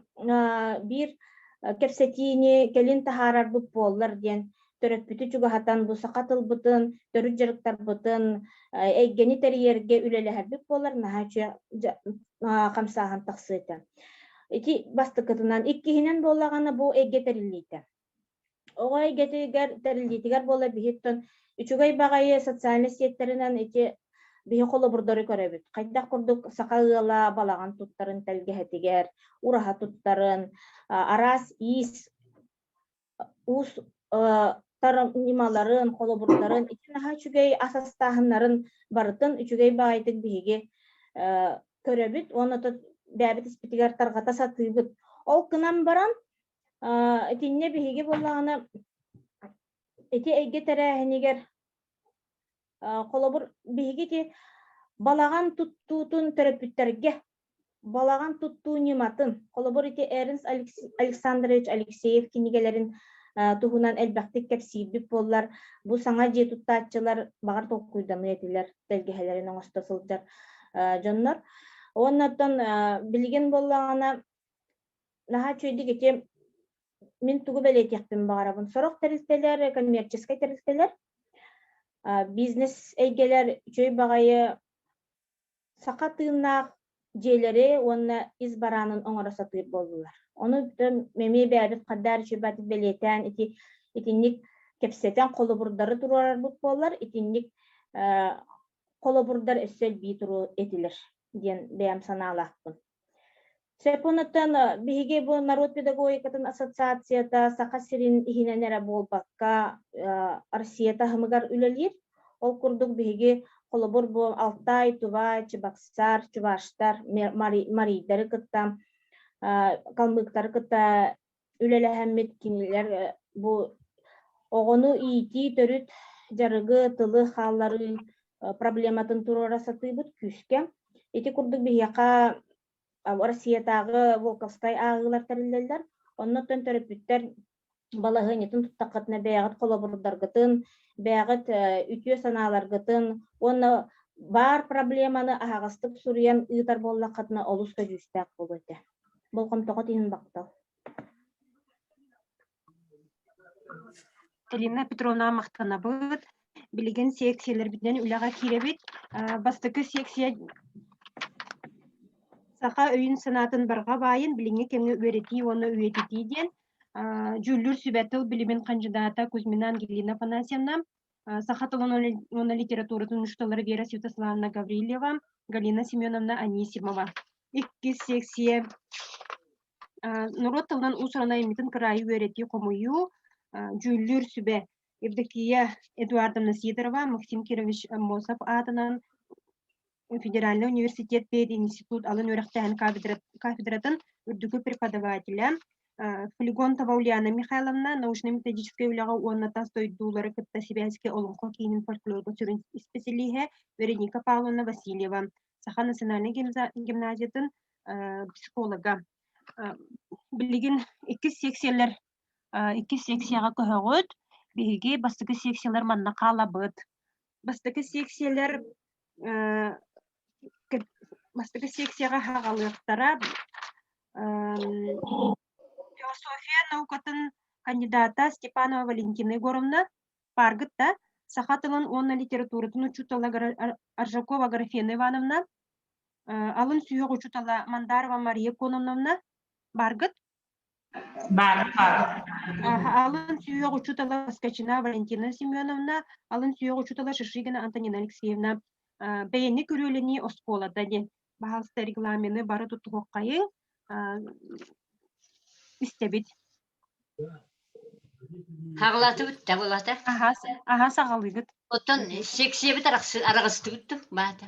бир кепсетини келин тахарар бут боллар диен төрөппүтү чугахатан бу сакатылбытын төрү жарыктарбытын эйгени терьерге үлелехербик боллар наха камсахан таксыйты. Ити бастыкытынан иккиһинен боллаганы бу эйге терилийте. Ого эйге терилийтигер болла биһиттон үчүгай багайы социальный сеттеринен ити биһи колобурдары көрөбүт. Кайдак курдук сакалыла балаган туттарын телгеһетигер, ураха туттарын, арас ис ус тарымаларын, колобурдарын ити наха үчүгай асастаһыннарын барытын үчүгай багайтык биһиги көрөбүт. Оното бәбит испитигер таргата сатыбыт. Ол кынан баран этинне биһиги боллаганы эти эйге терәһинигер колобур биһиги ти балаган туттуутун төрөпүттерге балаган туттууниматын колобур ити Эрнст Александрович Алексеев кинигелерин туһунан элбактик кепсийбик боллар. Бу саңа же туттаачылар багар толкуйданы этилер телгеһелерин оңостосулдар жоннор. Оннаттан билген боллагана наха чөйдик эти мин тугу белетекпин багарабын. Сорок терилтелер, коммерческий терилтелер, бизнес эйгелер чөй багайы сакатыыннаах жээлери онна избаранын оңоросатыр болдулар. Onu memi bäbit qaddar çöbati beleten itinnik kepseten koloburdары turar bu bollar itinnik koloburdar össel bi turu etilir diyen beyam sanalaqpın. Seponatan bihige bu narod pedagogikатын ассоциацията сакасирин ihиненере болбакка Россията хымыгар үлелир. Ол курдук бихиге kolobur bu Alтай, Tuvay, Чебоксар, Чуваштар, Марийдары кыттам kalmıkları kıta ülelehemmet kiniler bu oğunu iti törüt jarıgı tılı halları problematın turora satıybıt küske. Eti kurduk bir yaka Россиядағы Волковскай ağılar terilleler. Ondan törüpütler balahın etin tuttakatına beyağıt kolabırdargıtın, beyağıt ütüye sanalargıtın, onu бар проблеманы ağastık suriyan ıtar bollakatına oluska cüstak boluydu. Болком тоҕот иһин бактал. Элина Петровна мактанабыт, билеген секциялар биден үлага киребит, бастыкы секция саха өйүн санатын барга байын билиңе кемге үөрети, оны үөтити диен, жүллүр сүбәтыл билимен кандидата Кузьмина Ангелина Афанасьевна, сахатылын оны литературатын ушталары Вера Святославовна Гаврилева, Галина Семеновна Анисимова. Икки секция народ тылынан усурана эмитин кырайы үөрети комуyu, жүллүр сүбе Евдокия Эдуардовна Сидорова, Максим Кирович Мосов атынан Федеральный университет бейт институт алын өрәхтәһен кафедратын үрдүгү преподавателя Флегонтова Ульяна Михайловна, научно-методическая уляга уонната стойдуулары кытта Себянский олонко кейнин фольклорго сүрүн специалиһе Вероника Павловна Васильева, Саха национальный гимназиятын психолога. Билигин икки секциялар икки секцияга көһөгөт, биһиги бастыкы секциялар манна калабыт. Бастыкы секциялар бастыкы секцияга хагалыктара философия наукатын кандидата Степанова Валентина Егоровна Паргытта, Сахатылын онна литературатын учутала Аржакова Графена Ивановна, алын сүйөг учутала Мандарова Мария Коновна Баргыт, алын сүйөг учутала Скачина Валентина Семеновна, алын сүйөг учутала Шишигина Антонина Алексеевна. Бәйәнне көрөлени осколада де баһалста регламенты бары тутугаккайы истебит. Хаглатыбыт да булата. Аха сагалыгыт. Оттон секциябыт арагыстыбыт баата.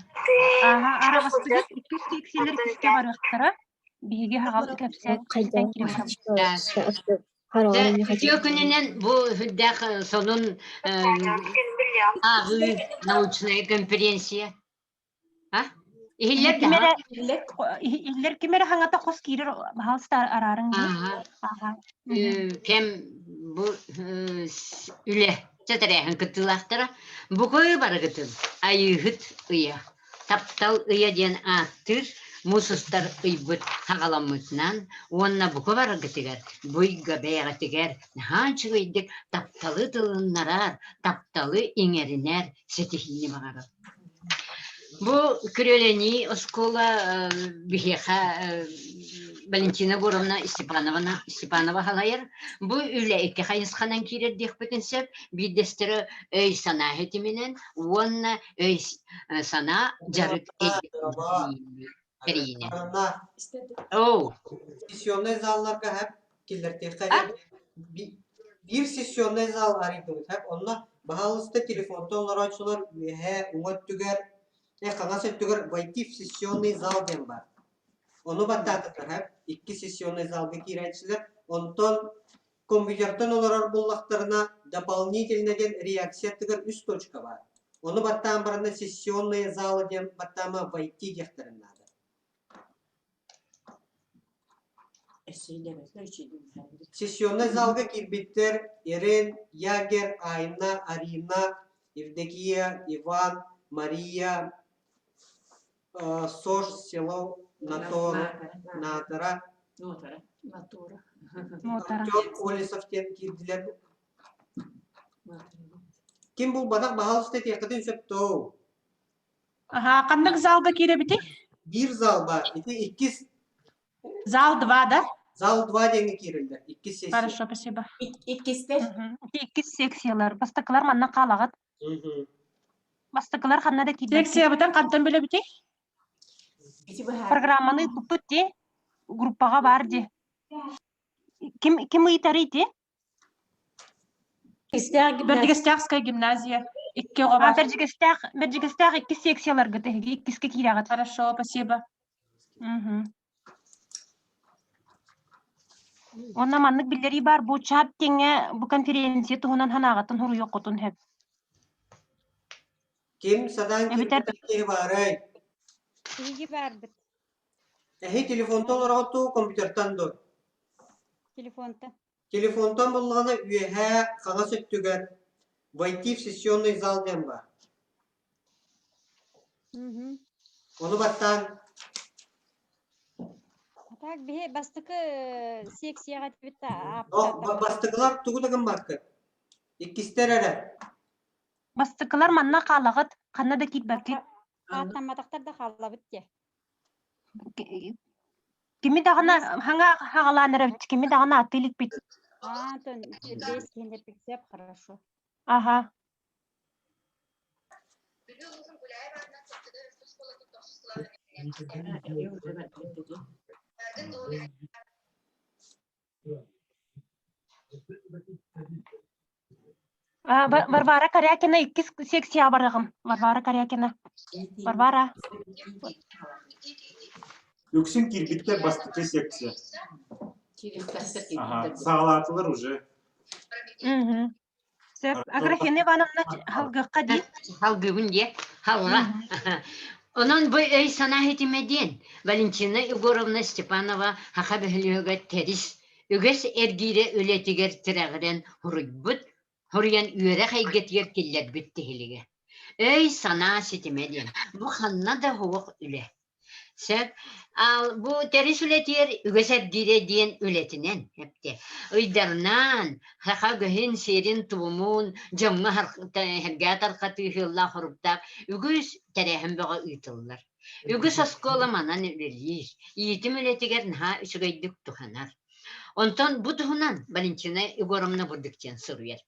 Арагыстыгыт икки секциялар киске барыктара биге хагал кепсет кайдан Жокуненен бу хүддак сонун агы научная конференция. Иллер кимере хангата хос кирер баһалста арарын. Кем бу үле чатаряхан кытылактара букой барыгытын айыгыт ыя. Таптал ыя ден аттыр мусустар ыйбыт хагаламытынан онна буко барыгытыгар буйга бәягатыгар наханчыгыйдык тапталы тылыннарар тапталы иңеринер сетихини багарып. Бу күрөлени оскола бихеха Валентина Горовна Степанова халайыр. Бу үле икки хайысханан кирер дехпетенсеп бидестері өй сана хетименен онна өй сана жарык керейіне. Оу. Сессионный залларга хәп килдертек. Bir sessionный зал арыйдыгыт хәп онна баһалыста телефонтон ларачылар хә уңат түгәр каңа сөттүгөр войти в сессионный зал дем бар. Onu battатыктар хәп икки сессионный залга кирәчләр. Онтон компьютертан олар буллактарына дополнительно ден реакция тыгыр үз точка бар. Onu баттан барына сессионный зал дем баттама войти дехтерин надо. Сессионный залга кирбиттер Ирен, Ягер, Айна, Арина, Евдокия, Иван, Мария, Сош, Село, Натора, Олесовтен кирдилер. Ким бул бадак баһалысты текатын сөптөө? Кандык залга киребити? Bir zal бар. Икки Зал 2 да? Зал 2 денге кирилди. Икки сессия. Хорошо, спасибо. Икки секциялар. Бастыкылар манна калагат. Бастыкылар ханнада кирди. Секция бутан кантан билебити? Программаны туппутти группага барды. Ким ыйтарыйти? Бердигестягская гимназия. Бердигестяг икки секциялар гытыги, иккиске кирагат. Хорошо, спасибо. Онна маннык билдери бар, бу чат теңе бу конференция туһунан ханагатын хуру йоккутун хеп. Ким садан кирбитер барай? Иги бардык. Телефонтон ороту компьютертан до. Телефонтон булганы үйе каңа сөттүгөр войти в сессионный зал дем бар. Onu баттан Так бе бастыкы секцияга тибитта. Бастыклар тугудаган баркы. Иккистер эре. Бастыкылар манна калагыт, канада китбакит. Атаматактар да халлабыт те. Кими дагына ханга хагаланыр, кими дагына атылык бит. Тон бес кенде пиксеп хорошо. Ага. Варвара Корякина иккис секция барыгым. Варвара Корякина. Варвара. Үксүн кирбиттер бастыкы секция. Ага, сағалатылар уже. Сөп Аграхина Ивановна халгыкка ди. Халгыбын де, халга. Онон бу эй сана хетимеден. Валентина Егоровна Степанова хаха бөхлüөгө терис. Үгес эргире үлетигер тирагырен хуруйбут. Хурян үйрэ хайгетигер киллер биттихилиге. Эй сана сетимеден. Бу ханна да хуок үле. Сөп, ал бу терис үлетигер үгес эргире диен үлетинен. Хепте. Ыйдарнан хаха гөһин серин туумун жамма хергатар катыхылла хуруптак үгүс терехин бага ыйтыллар. Үгүс оскола манан үлелир. Иитим үлетигер наха үсүгөйдүк туханар. Онтон бу тухунан Валентина Егоровна бурдуктен сыруяр.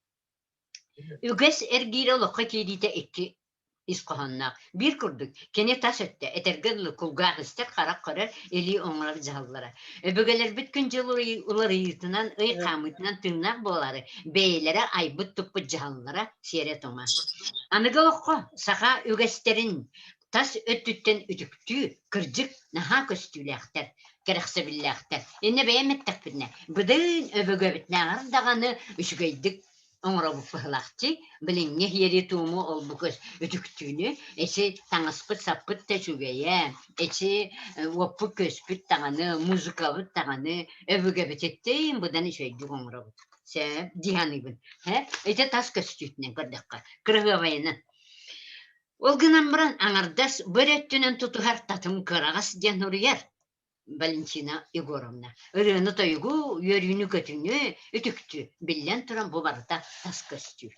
Үгүс эргире локка кирите экки искоханнак. Бир курдук. Кене тас өттө. Этергел кулгагыстер карак көрөр эли оңлар жаллара. Өбөгөлөр бүткүн жылы улар ыйтынан, ый камытынан тыңнак болары. Бейлere айбыт туппу жаллара сере тома. Аныгылыкко саха үгестерин тас өттүттен үтүктүү кыржык наха көстүлэхтер. Керексебиллэхтер. Эне бейметтек бирне. Быдын өбөгөбүтнагар даганы үшүгөйдүк. Оңрабы пыхлахчы, біліңе хері туымы ол бұқыз үтіктүйіні, әсі таңыспыт саппыт тәсугея, әсі оппы көспіт тағаны, музыкабыт тағаны, өбіге бітеттейін бұдан үшейдік оңрабы. Сәп, диханыбын. Әйті тас көстүйтінен көрдіққа, кырығы байынан. Ол гынан бұран аңардас бір өттінен тұтығар татым кырағас ден ұрияр. Валентина Егоровна. Өрөні тойгу, өріні көтіні, үтікті, білен тұран бұл барыта тас көстүү.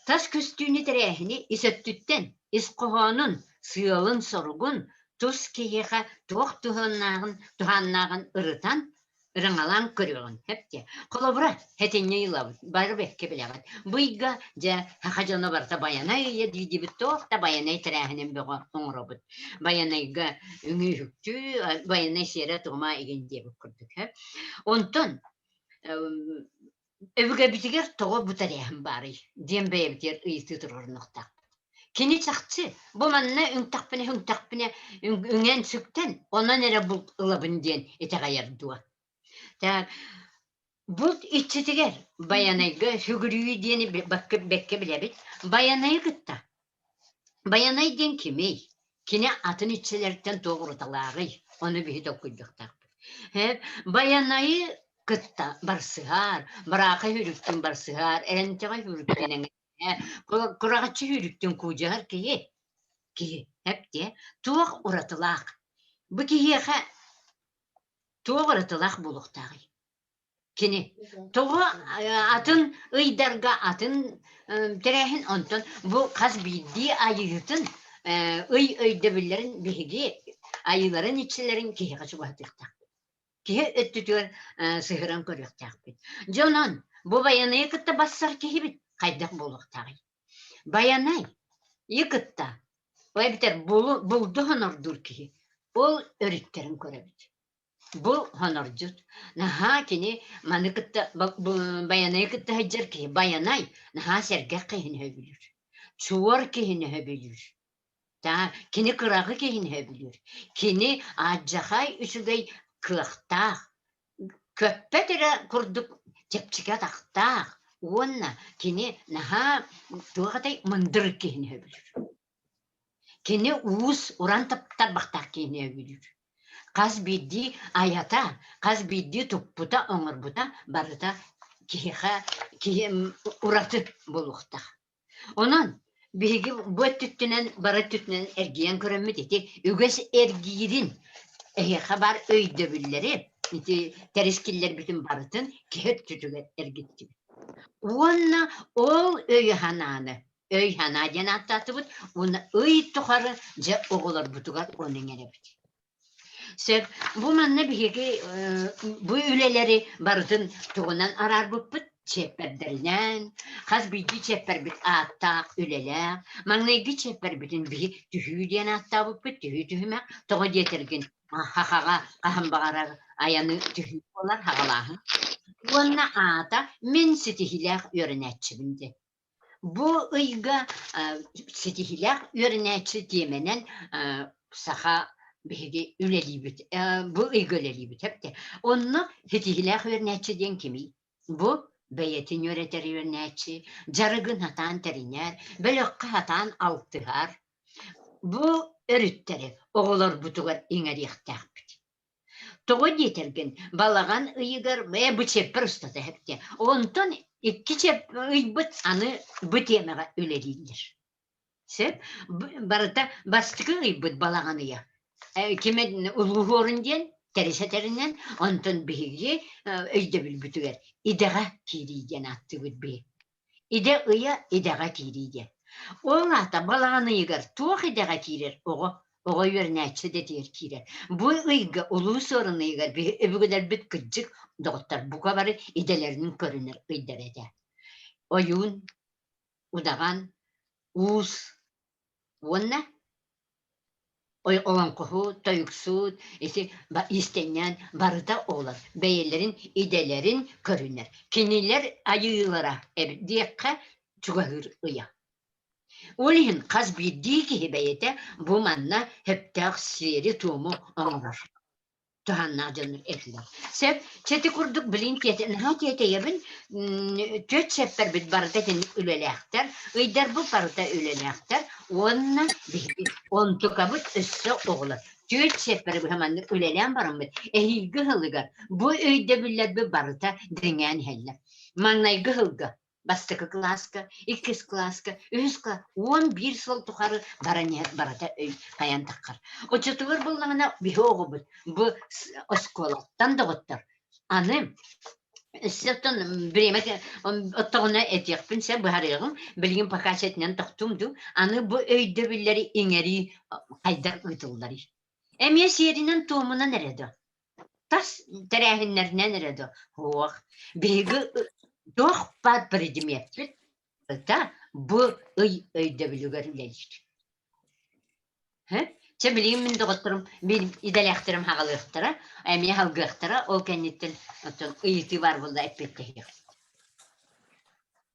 Тас көстүүні тәрәхіні исөттүттен, исқоғанын, сыялын соргун, тұс кейеға тоқ туханнағын ырытан, ырыңалан көрігін. Хепте. Қолабыра, хәтенне илабыд, бары бәкке біләғад. Бұйға, жа, хақажаны барта баянай ие дейдебіт тоқта баянай тәрәхінен бөға оңырабыд. Баянайға үңі хүкті, баянай сері тұғыма еген дебі күрдік. Онтон, өбіге бітігер тоғы бұ тәрәхін бары. Дем бәйбітер ұйты тұрғырнықтақ. Кені чақчы, бұл манна үңтақпіне, үңен сүктен, онан әрі бұл ылабын ден етеғайардуа. Бұл итчетігер баянайға сүгірүйі дені бәкке біләбіт. Баянай күтті. Баянай ден кемей. Кені атын итчелерден тоғырталағы. Оны бейді оқыдықтақ. Баянайы күтті барсығар. Барақы хүріктен барсығар. Әрентеға хүріктен Құрағатшы хүріктен көжағар кeye. Әпте тоқ ұратылақ. Бұл кейеға тоқ ұратылақ болуқтағы. Кені, тоғы атын ұйдарға атын тәрәхін онтын бұл қаз бейді айығытын ұй-ұйды білерін бейге айыларын итшілерін кейеға жұбатықтақ. Кeye өттүтөр сыгыран көрүктак бит. Жонон бу баянай кытта бассар кехибит кайдак болуктагы. Баянай икытта ой битер булду хонордур ки. Ол өрүттерин көрөбүт. Бул хоноржут. Наха кини маны кытта баянай кытта хаджар ки. Баянай наха серге кыйын хөбүлүр. Чуар кыйын хөбүлүр. Та кини кырагы кыйын хөбүлүр. Кини аджахай үчүгөй кылақтақ, көппетірі күрдік тепчіге тақтақ, онна кені наға туғатай мұндыр кейіне өбілір. Кені уыз уран таптар бақтақ кейіне өбілір. Қаз бейді аята, қаз бейді тұппыта, оңырбыта, барыта кейі ураты болуқтақ. Онан, бейгі бұт түттінен, бары түттінен әргейен көріммет еті, үгес әргейрін хабар өйді білдері, тәрескелер бүтін барытын кет түтіге әргетті. Онна ол өй хананы, өй хана ден аттаты бұд, оны өй тұқары жа оғылар бұтығар оның әрі бұд. Сөп, бұл манны бігі бұл үлелері барытын тұғынан арар бұд бұд, чеппердерінен, қаз бейді чеппер біт аттақ үлелер, маңнайғы чеппер бітін бігі түхүйден атта бұд бұд, түхі-түхімәк тұғы детерген. Хақаға қағымбағарар аяны түхі олар хағалағын. Онна ата мен сетихилер өрінәтші бінде. bu ıyga sitihilak yörenetçi diyemenen saha bihigi ülelibit. Bu ıyga ülelibit hep de. Onu sitihilak yörenetçi diyen kimi? Bu beyetin yöreteri yörenetçi, jarıgın hatan teriner, belokka hatan altıhar. Bu örütteri, oğullar butugar iňeriyektäkbit. Togo yetergen balagan ıyıgar ve bu çepper ustada hep de. Ondan iki çep ıybıt anı bu temega ülelidir. Sep barata bastıkı ıybıt balagan ıya. Kime uluğurun diyen tereseterinden ondan bihigi öyde bilbütüger. İdaga kiriyden attı bir. İde ıya idaga kiriyden. Ona da balagan ıйгар tuğ idaga kirir. Oğa yörnäçi de diyer kirer. Bu ıйга ulu sorun ıйгар bir kadar bit kıcık doktor bu kadar idelerinin körünür ıйдерede. Oyun, udagan, uz, wonna olan kohu, toyuksud, istenyen barıda olur. Beylerin, idelerin körünür. Kiniler ayılara diyekka çugahır ıya. Olihin kaz bildiği ki hibeyete bu manna hep taksiri tuğmu anlar. Tuhanna canır etler. Sep çeti kurduk bilint yeten hat yeteyebin töt sepper bit barıdaten ülelekter. Iydar bu barıda ülelekter. Onna bihdi. On tukabıt üssü oğlar. Töt sepper bu hemen ülelen barın bit. Ehilgi hılıgar. Bu öyde biller bir barıda dingen heller. Mannaygı hılgı. Bastıkı klaska, ikiz klaska, üz klaska, 11 sol tukarı barata kayan takar. O çatıvır bulduğuna bir hoğu bu oskolattan da ottar. Anım, Sırtın birime ottağına et yapın sen bu harayağım bilgin pakasetinden taktumdu. Anı bu öyde billeri ineri kaydar ıtılları. Emiyes yerinden tohumuna nerede? Tas terehinlerine nerede? Hoğ, bilgi Doch pat predimiyet da bu öyde bilüger ülelik. He? Çe bileyim min doktorum benim idelektirim hagalıktara, emi halgıktara o kennetin oton itibar bulda epette.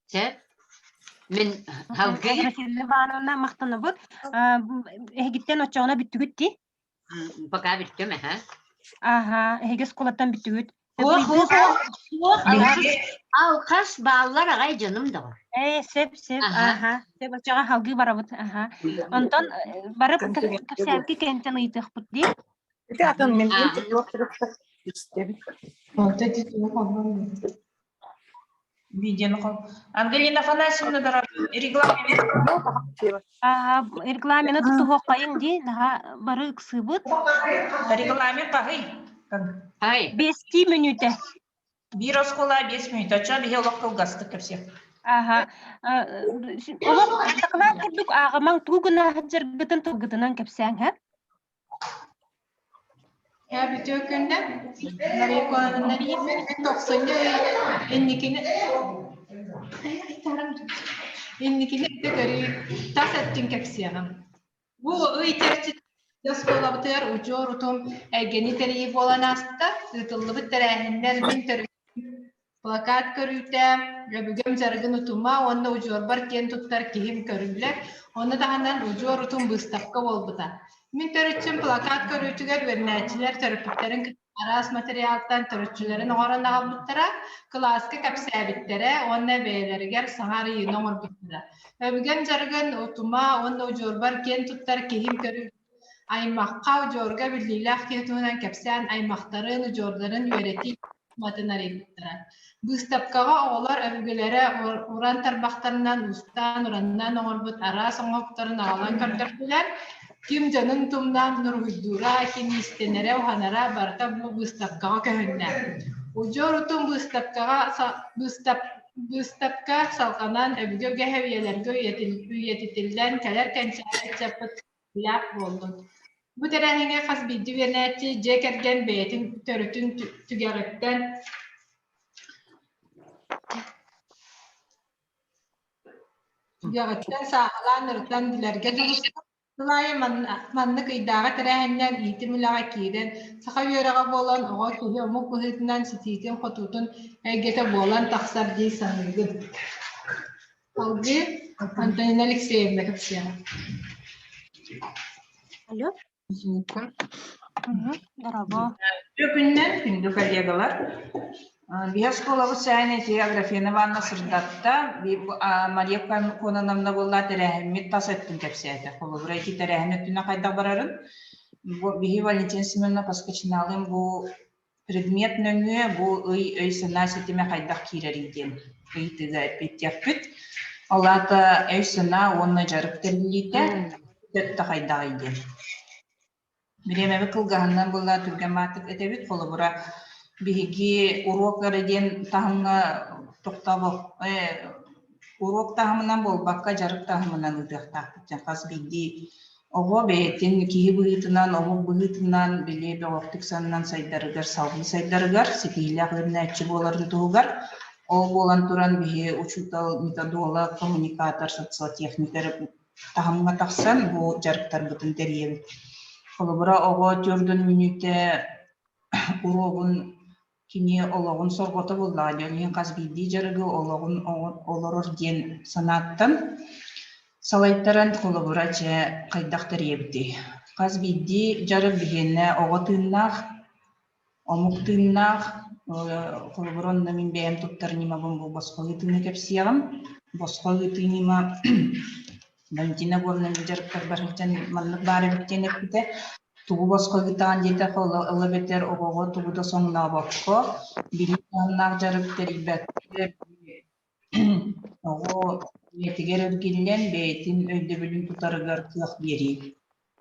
Çe min halgı Agresivli bağlamına maqtana bu. Egitten oçağına bittügütti. baka bitti mi ha? Aha, eges kolatan bittügüt. Alkas bağlar ağay canım da var. Sep. Aha. Sep oçağa halgı barabıt. Aha. Ondan barıp kapsayki kenten ıytık butdi. Ангелина Афанасьевна, регламент. Aha, reglamenti tutuq qayın di, daha barı kısıbıt. Регламент қағи. Hay. 5 minüte. Bir oskola 5 minut açar, bir yolak kılgastı kepse. Aha. Ola taklar kurduk ağaman tuğuna hacer gıtın tuğgıtınan kepsen ha? Ya bir tökünde nereye koyduğunda değil mi? 90'da indikini de göre tas ettin kepsiyanım. Bu iterçi yaskola biter ucu rutum geniteri falan hasta ıtıllı biterehinler binter plakat körüte bugün zargın utuma onda ucu barken tuttar kihim körüler onda da hanan ucu rutum bıstapka olduta. Minter için plakat körütüger vernetçiler terapistlerin aras materyaldan törüçülerin oranda aldıkları klaska kapsaybitlere onne beylerger sahari yinor bittiler. Bugün jargın otuma onda ujurbar ken tuttar kihim körü ay makkav jorga billilah ketunan kapsayan ay maktarın ujurların yöreti matınlar bittiler. Bu stapkaga oğlar övgülere oran tarbaktarından ustan orandan orbut aras oğuptarın ağlan kardırdılar. Kim canın tumdan nur huddura kim istenere ohanara barta bu stapkaga köhünne. Ujorutum bu stapka salkanan övgü geheviyelergö yetitilden keler kençayet çapıt lap oldu. Bu terehine has bildi vernetçi cekergen beyetin törütün tügeretten sağlanırdan dilerge duruştu. Sılay manlık idağa terehenden itimulağa kiren, sağa yöreğe bolan oğa kuhi omuk kuhitinden sititin kotutun egete bolan taksar diye sanırdı. Алгы Антонина Алексеевна Капсиана. Алло. Здорово. Бүгүннен күндү коллегалар. Бияс колабы сәйне географияны ванна сырдатта Мария Конановна болла терәһиммит тасеттин кепсәйді. Қолы бұрай ки терәһимметтіне қайда барарын. Биһи Валентина Семеновна Паскачиналым бұл предмет нөңе бұл өй сына сетіме қайдақ кирер иден. Өй тігі әппеттеппіт. Алата өй сына онны жарып тәрілейді. Төтті қайдақ иден. Биремеби кылгаһыннан болла түрген матык этебит қолы бұра биһиги урок ден тахыңа тоқтабы урок тахымынан болбакка жарык тахымынан ыдыктак кас бидди ого бетин кии быытынан ому быытынан биле беоктик санынан сайдарыгар салгы сайдарыгар сипилак өрнәчи боларын тугар ол болан туран биһи учутал методолог коммуникатор социотехникер тахымга таксан бу жарыктар бутун терьебит колубура ого төрдөн мүнүтте урогун кини ологун соргото булла дөнүн казбиди жарыгы ологун олорор ген санаттан салайттаран колубура че кайдактар ебди казбиди жарык дегенне ого тыыннах омук тыыннах колубуронна мин бэм туттар нима бу босхоги тыыны кепсиягам босхоги тыынима Валентина Горна жарыктар барыктан маннык бары биттен эппите тугу боско гитан дете холо элебетер огого тугуда соңна бакко билиннак жарык терибет ого метигер өргилен бейтин өйдөбүлүн тутарыгар кылак бери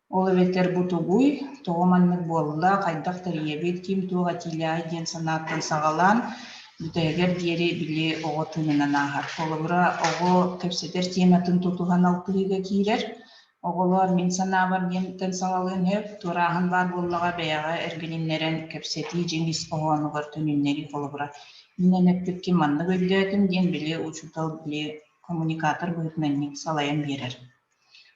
ол эбетер бу тугуй того маннык болла кайдак терибет ким туга тилай ден санаттан сагалан бүтегер диери били ого тынынан ахар колубура ого кепседер тематын тутуган алтыга кирер оголор мен санабар генттен сагалын хеп турахан бар боллага бияга эргениннерен кепсети жеңис огонугар түнүннери колубура минен эппекки манны көйдөтүм ден били учутал били коммуникатор быытменник салайын берер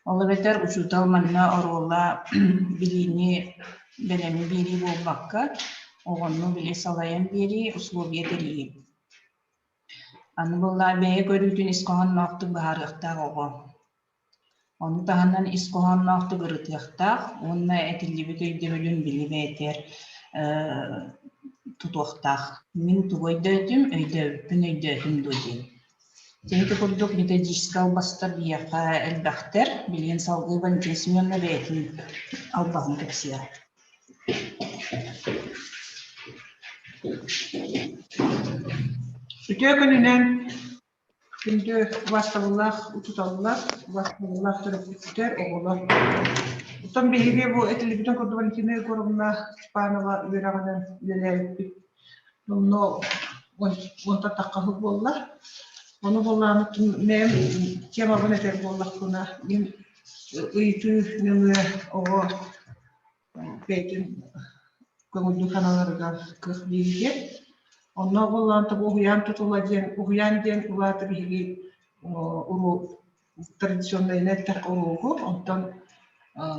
ол бетер учутал манна орола билини белеми бири болбакка огонну били салайын бери условия терии аны болла бее көрүтүн искохан нокту баарыктак ого Onu tahandan iskohan nahtu gırıtıqtaq, onunla etillibi köydübülün bilibeyter tutuqtaq. Min tuğoydötüm, öydöpün öydötüm duydu. Çünkü kurduk metodическal bastar biyaqa elbaqtar, bilgen salgı Valentina Semyonovna beytin albağın kapsiya. Ütö gününen Gündü vastavullah, ututallah, vastavullah tarafıkter oğullar. Utan bihibi bu etili bütün kurdu Valentina Gorumna Spanova üyerağının üyeleripik. Onu onta takkahı bollar. Onu bollarını nem tema böneter bollar kuna. Nim ıytı nümü oğu beytin kömüldü kanalarıga kıh bilgi. Ondan bollarını uhuyan tutulajen, uhuyan den ulatı bihi uru tradisyonel nettek urugu. Ondan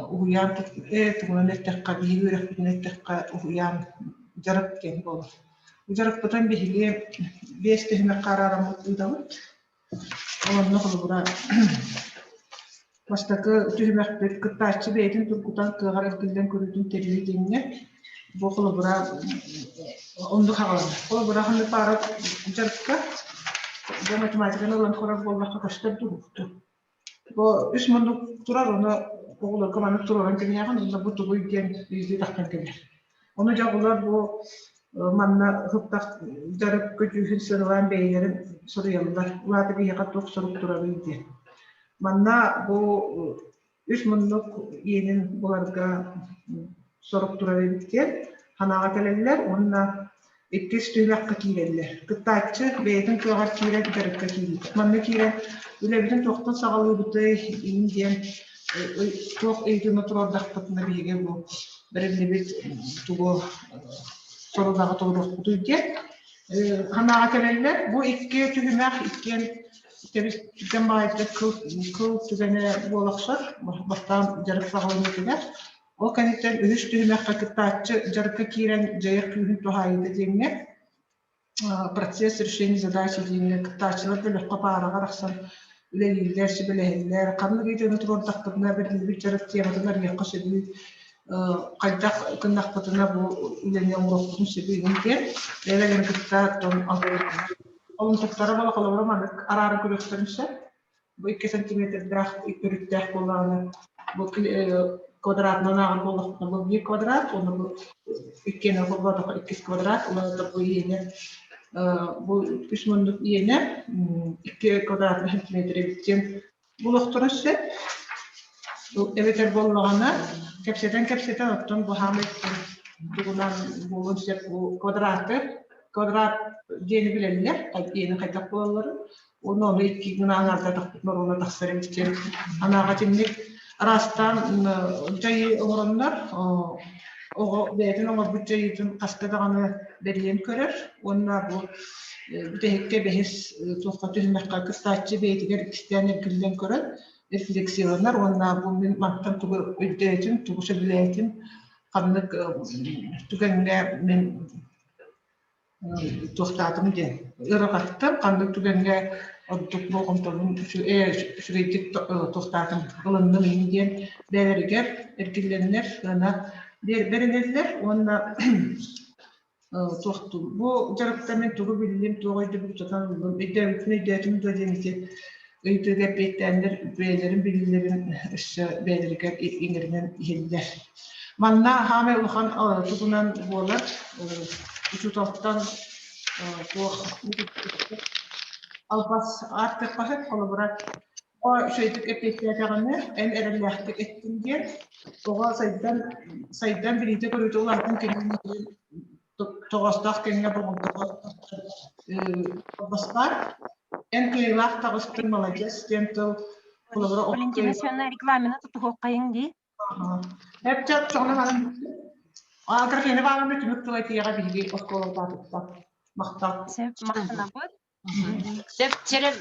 uhuyan tutuna nettek bihi üyerek nettek uhuyan jarık gen bollar. Jarık butan bihi beş tehme karara mutluydamıt. Ondan kolubura baştaki tühmek bet kıtaççı beytin turkutan kığar erkilden körüdün terili denine. Bu kolubura ondu havalı. Kolubura hanı para jarıkka bu matematikan olan korar bolmakka kaçta duruktu. Bu üç munduk turar onu oğulur kamanık turar kenyakan onda bu tuğuy gen yüzde takkan keler. Onu jağılar bu manna hıptak jarık kötühün sırılan beylerin soruyorlar. Ulatı bir yakat yok sorup durabilir diye. Manna bu üç munduk yenin bularga sorup durabilir diye. Hanağa gelirler, onunla etkisi tüylakka kilerler. Kıttaççı beytin kığar kirer jarıkka kirer. Manna kirer, öyle bütün toktun sağlığı bıtay indiyen çok eğitimi turardaktatına birge bu. Birinde bir tuğu sorudağı tuğruk butu diye. Hanağa gelirler, bu iki tühümek, iki biz tüken bağırda kıl tügene bolakşar, baştan jarık sağlığını tüger. O kanitten üç tühümek kıttaççı jarıkka kiren jayık tühün tuhaydı denge. Процесс решения задачи дenge kıttaççılar böyle kapağıra qaraqsan үлелилер, сибелехиллер, канны гейтен турдактырна бер жарык тематынар якышыды. Кайдак кыннакпытына бу үлене урокун сибигинде, элеген кытта тон Onun tutarı bana kalabalamadık. Ararı kulüptürmüşler. Bu 2 santimetre daha ipürükte kullanı. Bu kvadratına nağın bollukta bu 1 kvadrat. Onu bu 2 2 kvadrat. Onu da bu yeni. Bu 3 munduk yeni. 2 kvadrat santimetre bitken bollukturmuşlar. Bu evet bollağına kepseten attım. Bu hamet durulan bu kvadratı. Kvadrat diyeni bilenler, yeni kaydak bulaları. Onu iki gün anarda taktıklar, onu taksarım için. Anağa timlik arastan cayı oranlar, o beytin ama bu cayıtın kaskadağını beriyen körür. Onlar bu tehekke behis tohka tüzmekka kıstatçı beytiger isteyen erkilden körür. Refleksiyonlar, onlar bu mantık tuğu ödeyetim, tuğu söyleyeyim. Kanlık tükenler toxtadım de. Iraqattan kandık tügenge odduk boğumtalım sürekli toxtadım. Kılındım indiyen beleriger erkillenler yana berenezler ona toxtum. Bu jarıkta men tuğu bilim tuğuydu bir tutan buldum. Edemkine dedim de denizde öydüge beklenler beylerin bilimlerin beleriger ingerinden ihiller. Manna hame ulhan tutunan bolar Uçutoftan bu alpas artık hep kolaborat. O şeydik epeylerine en erlehtik ettim diye. O sayıdan birlikte görüldü olanın kendini toğustak kendine bastar. En kıyılar tağıştırmalacağız. Dental kolaborat. Valentina Sönna reklamını tutuğu kayın diye. Hep çok çoğuna hanım. Agar yeni var mı tümük tuvalet yaga bilgi okulda tutsak. Maktat. Sep maktana bu. Sep çere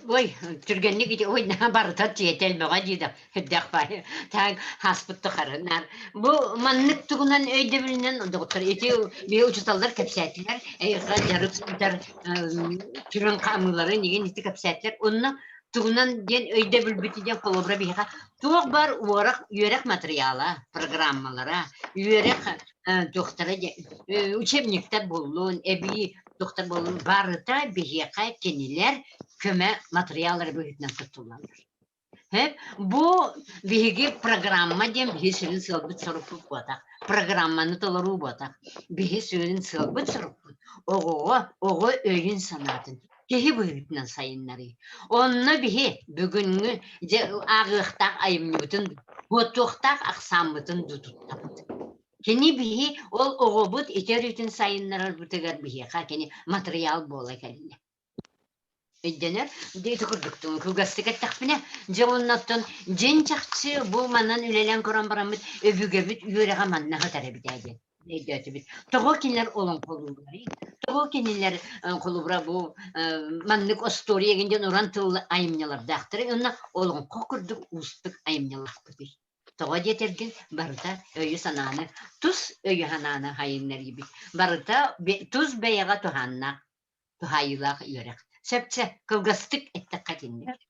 oy türgenlik iti oy na barıtat yetel meğa diydi. Hıddak bay. Tag haspıttı karınar. Bu manlık tuğunan öyde bilinen doktor iti bir uçutallar kapsayetler. Jarıp santar türün kamıları nigen iti kapsayetler. Onunla tuğunan den öyde bilbiti den kolobra biha. Tuğuk bar uğrak yörek materyala, programmalara, yörek doktora uçebnikte bulun, ebi doktor bulun barıta bihiyaka keniler köme materyalları büyütünden tutulurlar. Hep bu bihigi programma dem bihisinin sılbıt sorup botak. Programmanı tolaru botak. Bihisinin sılbıt sorup. Oğu öğün sanatın. Kehi büyütünden sayınları. Onunla bihi bugünkü ağıqtaq ayımnıbıtın, botuqtaq aksamıtın tututtabıt. Keni bihi ol oğubut iterütün sayınları bütegar bihi. Keni materyal bola keline. Eddener, deydi kurduktum. Kugastıkat takpine, cevunnattan jen çakçı bu manan ülelen koran baramıt, öbügebit yüreğe manna hatara bidaydı. Toğu kinler olan kolubları, toğu kinler kolubra bu manlık o story'e ginden oran tığlı ayımnyalar dağıtırı, ona olan kokurduk ustuk ayımnyalar kudur. Toğu yetergin barıta öyü sananı, tuz öyü hananı hayınlar gibi. Barıta tuz beyağa tuhanna, tuhayılaq yörek. Sepçe kılgastık ettik kadinler.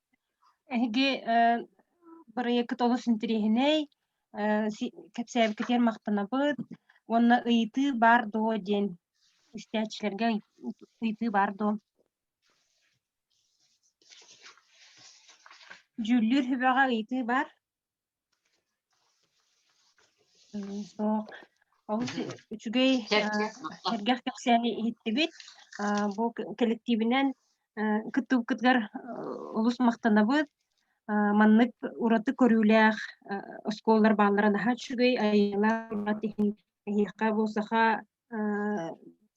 Ege proyekt olus intirihine kapsayıp keter maqtanabıt. Ona ıyti bar do den isteçlerge ıyti bar do. Jüllür hübaga ıyti bar. So, üçügey ergah kapsayani hittibit. Bu kollektivinden kıtıp kıtgar ulus maqtanabıt. Manlık uratı körüylək oskolar bağlara daha çügey ayılar uratı hiyaka bolsaha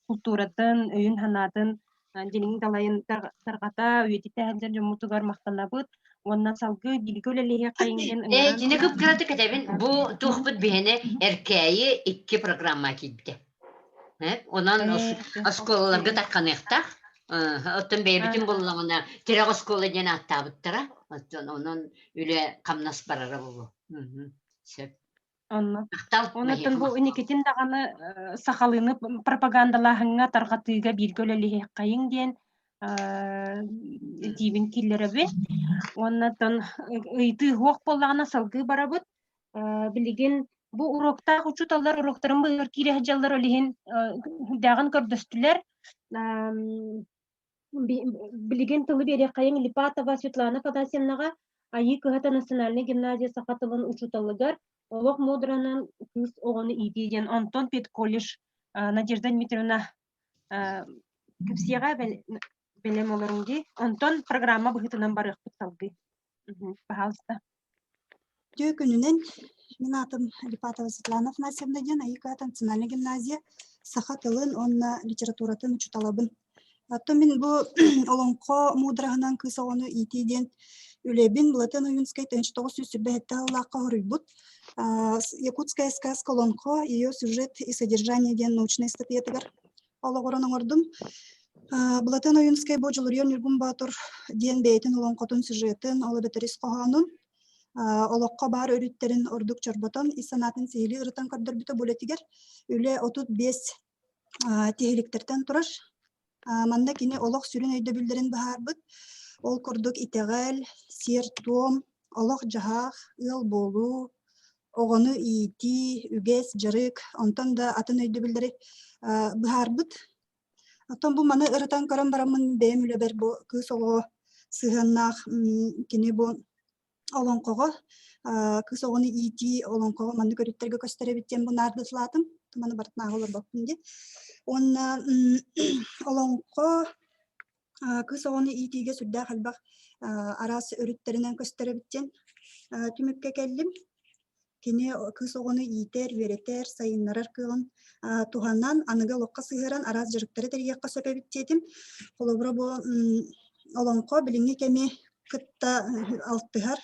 kulturatın, öyün hanatın jeningin dalayın targata üyetite həlder jomutugar maqtanabıt. Ondan salgı bilgi öleliğe kayıngen Jine kıp kıratı kadebin bu tuhbut bihine erkeği 2 programma kilbide. Ondan oskolalarga takkanıqtaq. Ottun beybitin bulunağına tira oskola jene attabıttıra. Onun öyle kamnas barara bu. Ondan bu uniketin dağını sakalını propagandalahınga tarqatıyga bilgi öleliğe kayıngen тибин киллеребин. Оннан ыйты хуак боллагана салгы барабыт. Билигин бу уроктах учуталар уроктарын быгыр кире жаллар олиһин дагын көрдөстүлөр. Билигин тылы бере кайын Липатова Светлана Фадасьевнага айы кыһата национальный гимназия сахатылын учуталыгар олох мудранан кыз оғаны идеян Антон Петколиш Надежда Дмитриевна кепсияга белем олорунги Антон программа быһытынан барых салгы. Пожалуйста. Түү күнүнен мен атым Липатова Светлана Афанасьевна ден Айыка национальный гимназия сахатылын онна литературатын учуталабын. Аттан мен бу олонко мудраһынан кыз оғаны идеян үлебин Блатен Уюнскай 1900 лақа хорыйбут. Якутская сказка Лонко, ее сюжет и содержание ден научной статьи тагар. Олагорон ордум. Блатен Уюнскай боджулурьон Нюргун Батур ден бейтин Лонкотун сюжетин олабетерис коханун. Олокко бар өрүттерин ордук чорботон и санатын сихили ырытан көрдөрбүтө булетигер. Үле 35 тихиликтерден тураш. Манда кини олок сүрүн өйдө билдерин баарбыт. Ол курдук итегел, сер том, олох жахах, ыл болу, оғыны ити, үгес, жарык, онтан да атын өйді білдері бұхарбыт. Аттан бұл маны ырытан көрін барамын бәйім үлебер бұл кыз оғы сығаннақ кені бұл олонқоғы, кыз оғыны ити, олонқоғы манды көріттерге көстері біттен бұл нардысылатым. Маны бартына ағылыр бақпынде. Онна олонқо кыз оғыны итиге сүрдә қалбақ арасы өріттерінен көстері біттен түмікке кәлдім. Кені кыз оғыны ийтер, веретер, сайынларар кығын туғаннан аныға лоққа сығыран араз жырықтары тәргеққа сөпе біттетім. Қолыбыра бұл олонқо біліңі кәме күтті алттығар.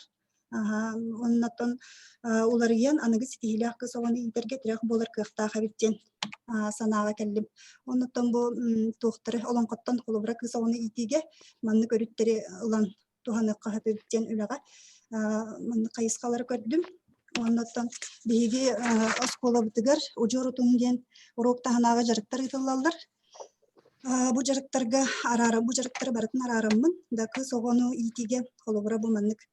Оннаттан уларыян аныгы сетихилях кыз оғыны итерге тірек болар кықтаға біттен санаға кәлдім. Оннаттан бұл туқтыры олонқоттан қолыбыра кыз оғыны итиге манны көріттері ұлан туғаныққа хөпе біттен үліға манны қайысқалары көрдім. Оннаттан биһиги оскола бытыгар ужору тунген урок таханага жарыктар ытылалар. Бу жарыктарга бу жарыктар барытын арараммын. Да кыз огону итиге холобура бу маннык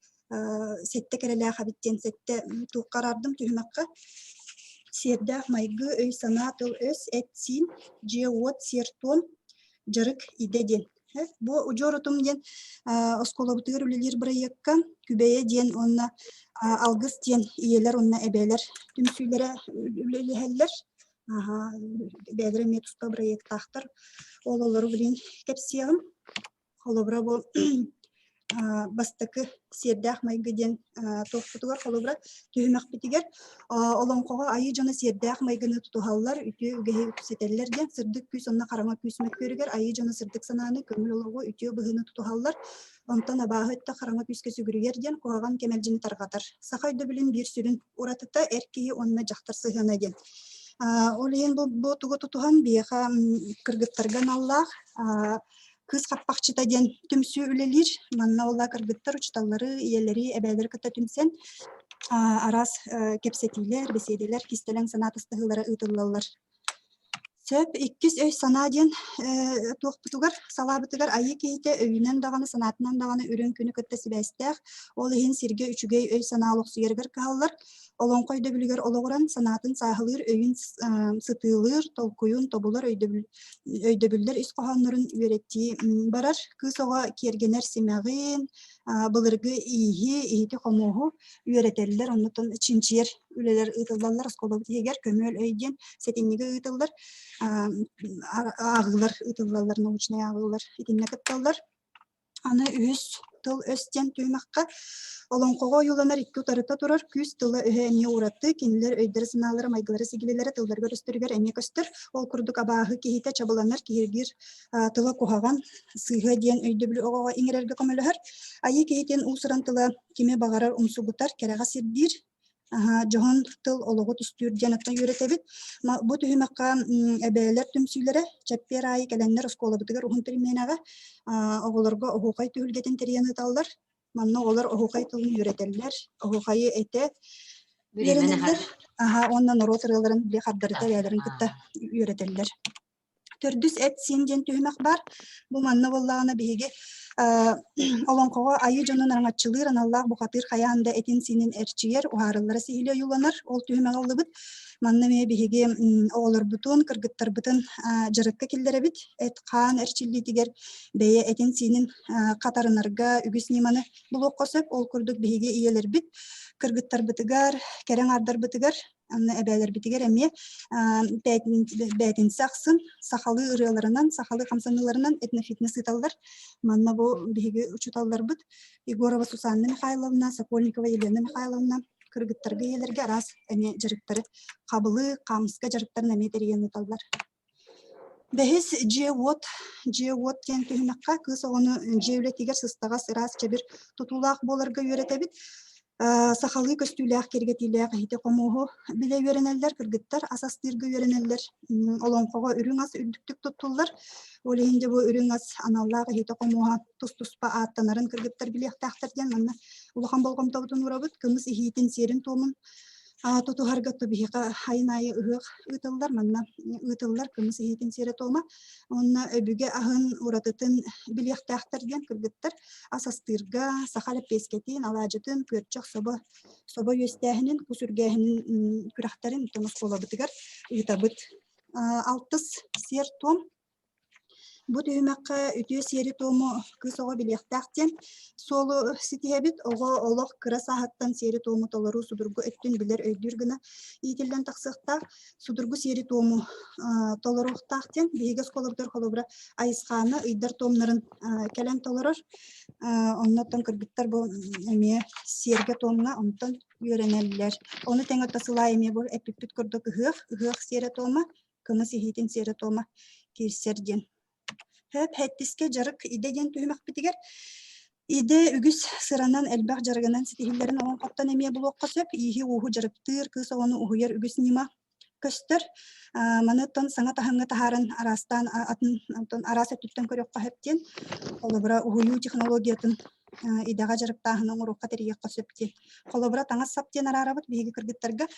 сетте кереле хабиттен сетте туқарардым түһмәккә. Сердә майгы өй санатыл өс этсин жеот сертон жарык идеден. Бу ужору тунген оскола бытыгар үлелер проектка күбәе ден онна алгыс тен иелер онна эбелер түмсүйләре үлеләһәлләр. Бәдре метуста проекттахтар. Ололору билин кепсиягым. Холобра бу бастакы сердах майгыден тоқтутугар холобра түһмәк битигер. Олонкога айы жана сердах майгыны тутухаллар үтү үгеһи сетеллер ден сырдык күс онна карама күсмәк көрүгер айы жана сырдык сананы көмүл олого үтү быгыны тутухаллар. Онтан абаһытта карама күскө сүгүрүгер ден куаган кемелжини таргатар. Сахайда билин бир сүрүн уратыта эркии онна жактар сыгана ден. Олен бу тугу тутуган бияха кыргыттарган Аллах кыз каппакчыта ден түмсү үлелир манна олла кыргыттар учталлары иелери эбелер кытта түмсен арас кепсетилер беседелер кистелен санатыстыгылары ытыллалар. Сөп 200 өй сана ден тугпутугар салабытыгар айы кейте өйүнен даганы санатынан даганы үрөн күнү кытта сибэстэх ол ихин сирге үчүгей өй санаалык суергер каллар. Олонкойда билгер ологоран санатын сахылыр өйүн сытылыр толкуюн тобулар өйдөбүлдер ис коханнарын үйретти барар. Кыз ого кергенер семагын былыргы ихи комогу үйретелдер оннотон чинчиер үлелер ытылдалар сколобут егер көмөл өйден сетинниге ытылдар агылар ытылдалар научный агылар итинне кытталдар аны үс тыл өстен түймакка олонкого юланар икки утарыта турар күз тылы өһөне уратты кинилер өйдер сыналары майгылары сигилелери тылдарга өстөргөр эме көстөр ол курдук абаахы кихите чабыланар киргир тыла кухаган сыйга диен өйдөбүл ого иңерерге көмөлөһөр айы кихитен усуран тыла киме багарар умсугутар керега сирдир жохон тыл ологот үстүрден аттан үйретебит. Бу түһүмәккә эбелер түмсүләре чаппер ай календар школа битгәр ухунтыр менага оголорго огукай түлгетен терияны таллар. Манна олар огукай тылын үйретелләр. Огукайы эте беренеләр. Оннан ротерларын бе хаддарыта яларын кытта үйретелләр. Төрдүс эт син ден түймәк бар. Бу манна боллагына биһиги олонкого айы жонун араңачылыр аналлах бухатыр хаянда этин синин эрчигер уарыллары сихиле юланар. Ол түймәк алыбыт. Манна ме биһиги оолор бутун кыргыттар бутун жарыкка килдеребит. Эт каан эрчиллитигер бeye этин синин катарынарга үгүс ниманы булук косып ол курдук биһиги иелер бит. Кыргыттар бытыгар, керең ардар бытыгар, анна эбәлер битигер эме бәйтин саксын, сахалы ырыаларынан, сахалы камсаныларынан этнофитнес ыталлар. Манна бу биһиги учуталлар быт. Егорова Сусанна Михайловна, Сокольникова Елена Михайловна, кыргыттарга иелерге арас эме жарыктары кабылы, камыска жарыктарын эме терген ыталлар. Бәһис жеот кен түймәккә кыз оны жеүлетигер сыстагас ирас чебир тутулак боларга үйрәтәбит. Сахалы көстүләк кергетиләк хите комого биле үйрәнәләр кыргыттар асастырга үйрәнәләр. Олонкого үрүң ас үдүктүк туттулар. Ол инде бу үрүң ас аналлага хите комого тус-туспа аттанарын кыргыттар билек тахтырдан манна улахан болгом табытын урабыт кымыз ихитин серин томун тутуһарга тубиһига хайнайы ыһык ытыллар манна ытыллар кымыс ихитин сере тома онна өбүге аһын уратытын билиэхтээхтэрдиэн кыргыттар асастырга сахалып пескетин алаажытын көрчөх соба үөстээһинин кусүргээһинин күрэхтерин тонус колобытыгар ыытабыт алтыс сер том. Бу түймәккә үтүө сери тому кыз ого билиэхтээхтен солу ситиһэбит ого олох кыра саһаттан сери тому толору судургу өттүн билер өйдүр гына иитиллен таксыхта судургу сери тому толоруохтаахтен биһигес колобдор холобура айысхааны ыйдар томнарын келен толорор оннотон кыргыттар бу эме серге томна онтон үйренеллер. Оны тең оттасыла эме бу эпиппит көрдөк ыһык сере тома кымыс ихитин сере тома кирсерден. Хөп хэттиске жарык идеген түймәк битигер. Иде үгүс сыранан элбах жарыганан ситихиллерин оон коттан эмие булуок косып, ихи уху жарыктыр, кыз оonu ухуяр үгүс нима көстөр. Манаттан саңа таханга тахарын арастан атын арас өттүттөн көрөк кахептен. Колобура ухую технологиятын идега жарыктаахынын урукка терие косыптен. Колобура таңа саптен арарабыт биһиги кыргыттарга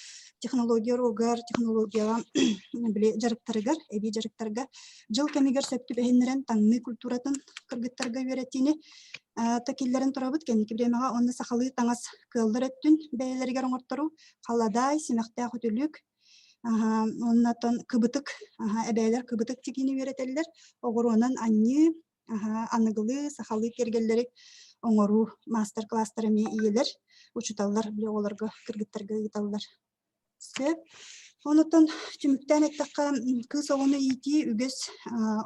технология рогар, технологияга биле жарыктарыгар, эби жарыктарга жыл кемигер сөптүп эхиннерен таңны культуратын кыргыттарга үйрәтини. Такиллерин турабыт кенники бремага онны сахалы таңас кылдыр өттүн бәйлергер оңортору, каладай, симехтää хөтүлүк, оннатан кыбытык, эбәйлер кыбытык тигини үйрәтеллер, огоронан анны, аныгылы, сахалы кергеллери оңору мастер-класстары ме иелер, учуталлар биле оларга кыргыттарга ыйталлар. Сөп, онутан түмүктен эттакка кыз оғыны ити үгөс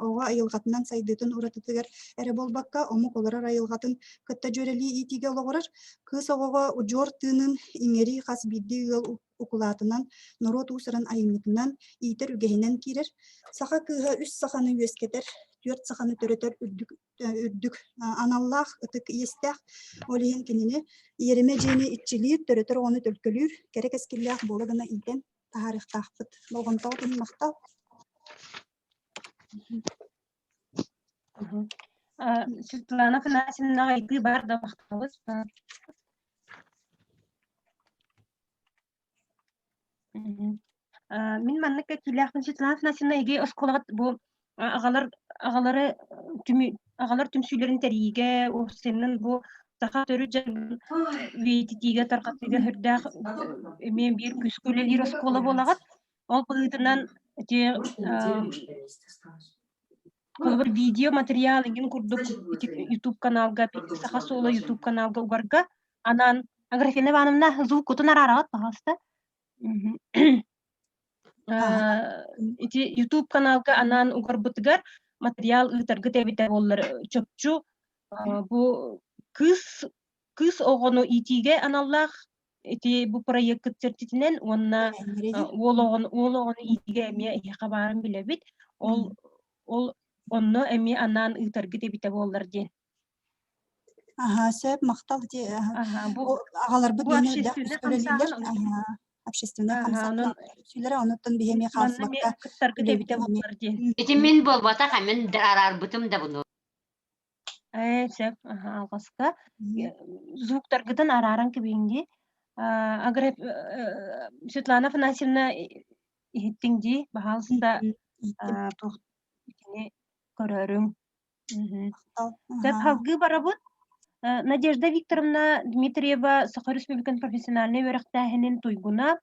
оға айылғатынан сайдытын уратытыгар әрі болбакка омук оларар айылғатын кытта жөрели итиге олағырар. Кыз оғыға ұжор тыынын иңери қас бидді ыл укулатынан, норот усырын айымнытынан итер үгейінен кирер. Саха кыға үс саханы үескетер, түрт саханы төрөтөр үрдүк аналлах ытык иестях олиһин кинини ереме жени итчилиир төрөтөр оны төлкөлүр керек эскиллях боло гына итен таарыхтаахпыт болгонтоо тин мактал. Светлана Афанасьевна айгы бар да мактабыз. Мин маннык киләхмин Светлана Афанасьевна айгы осколагат бу агалары түмсүйлерин териге усеннен бу таха төрү жан вититиге таркатыга хырдах мен бир күскөлелер оскола болагат ол быытынан те колбар видео материал ingen курдук YouTube каналга саха соло YouTube каналга угарга анан Аграфена Ивановна звук кутун арарат пожалуйста. Эти YouTube каналга анан угарбытыгар материал ытаргы тебите боллар чөпчү бу кыз огону итиге аналлах эти бу проект сертитинен онна ол итиге эме хабарын билебит ол онно эме анан ытаргы тебите боллар ден. Сөп мактал ди. Агалар бу дене да сөйлөлөр. Общественный хамсат сүйләре онуттан бихеме хасбакка кыттаргы тебите боллар ден. Эти мен болбата хамен арар бутым да буну. Сөп алгаска звуктаргыдан араран кебинги агар Светлана Афанасьевна иттиңди баһалсында көрөрүң. Деп халгы барабыт. Надежда Викторовна Дмитриева Саха Республикан профессиональный өрөктәһенин туйгуна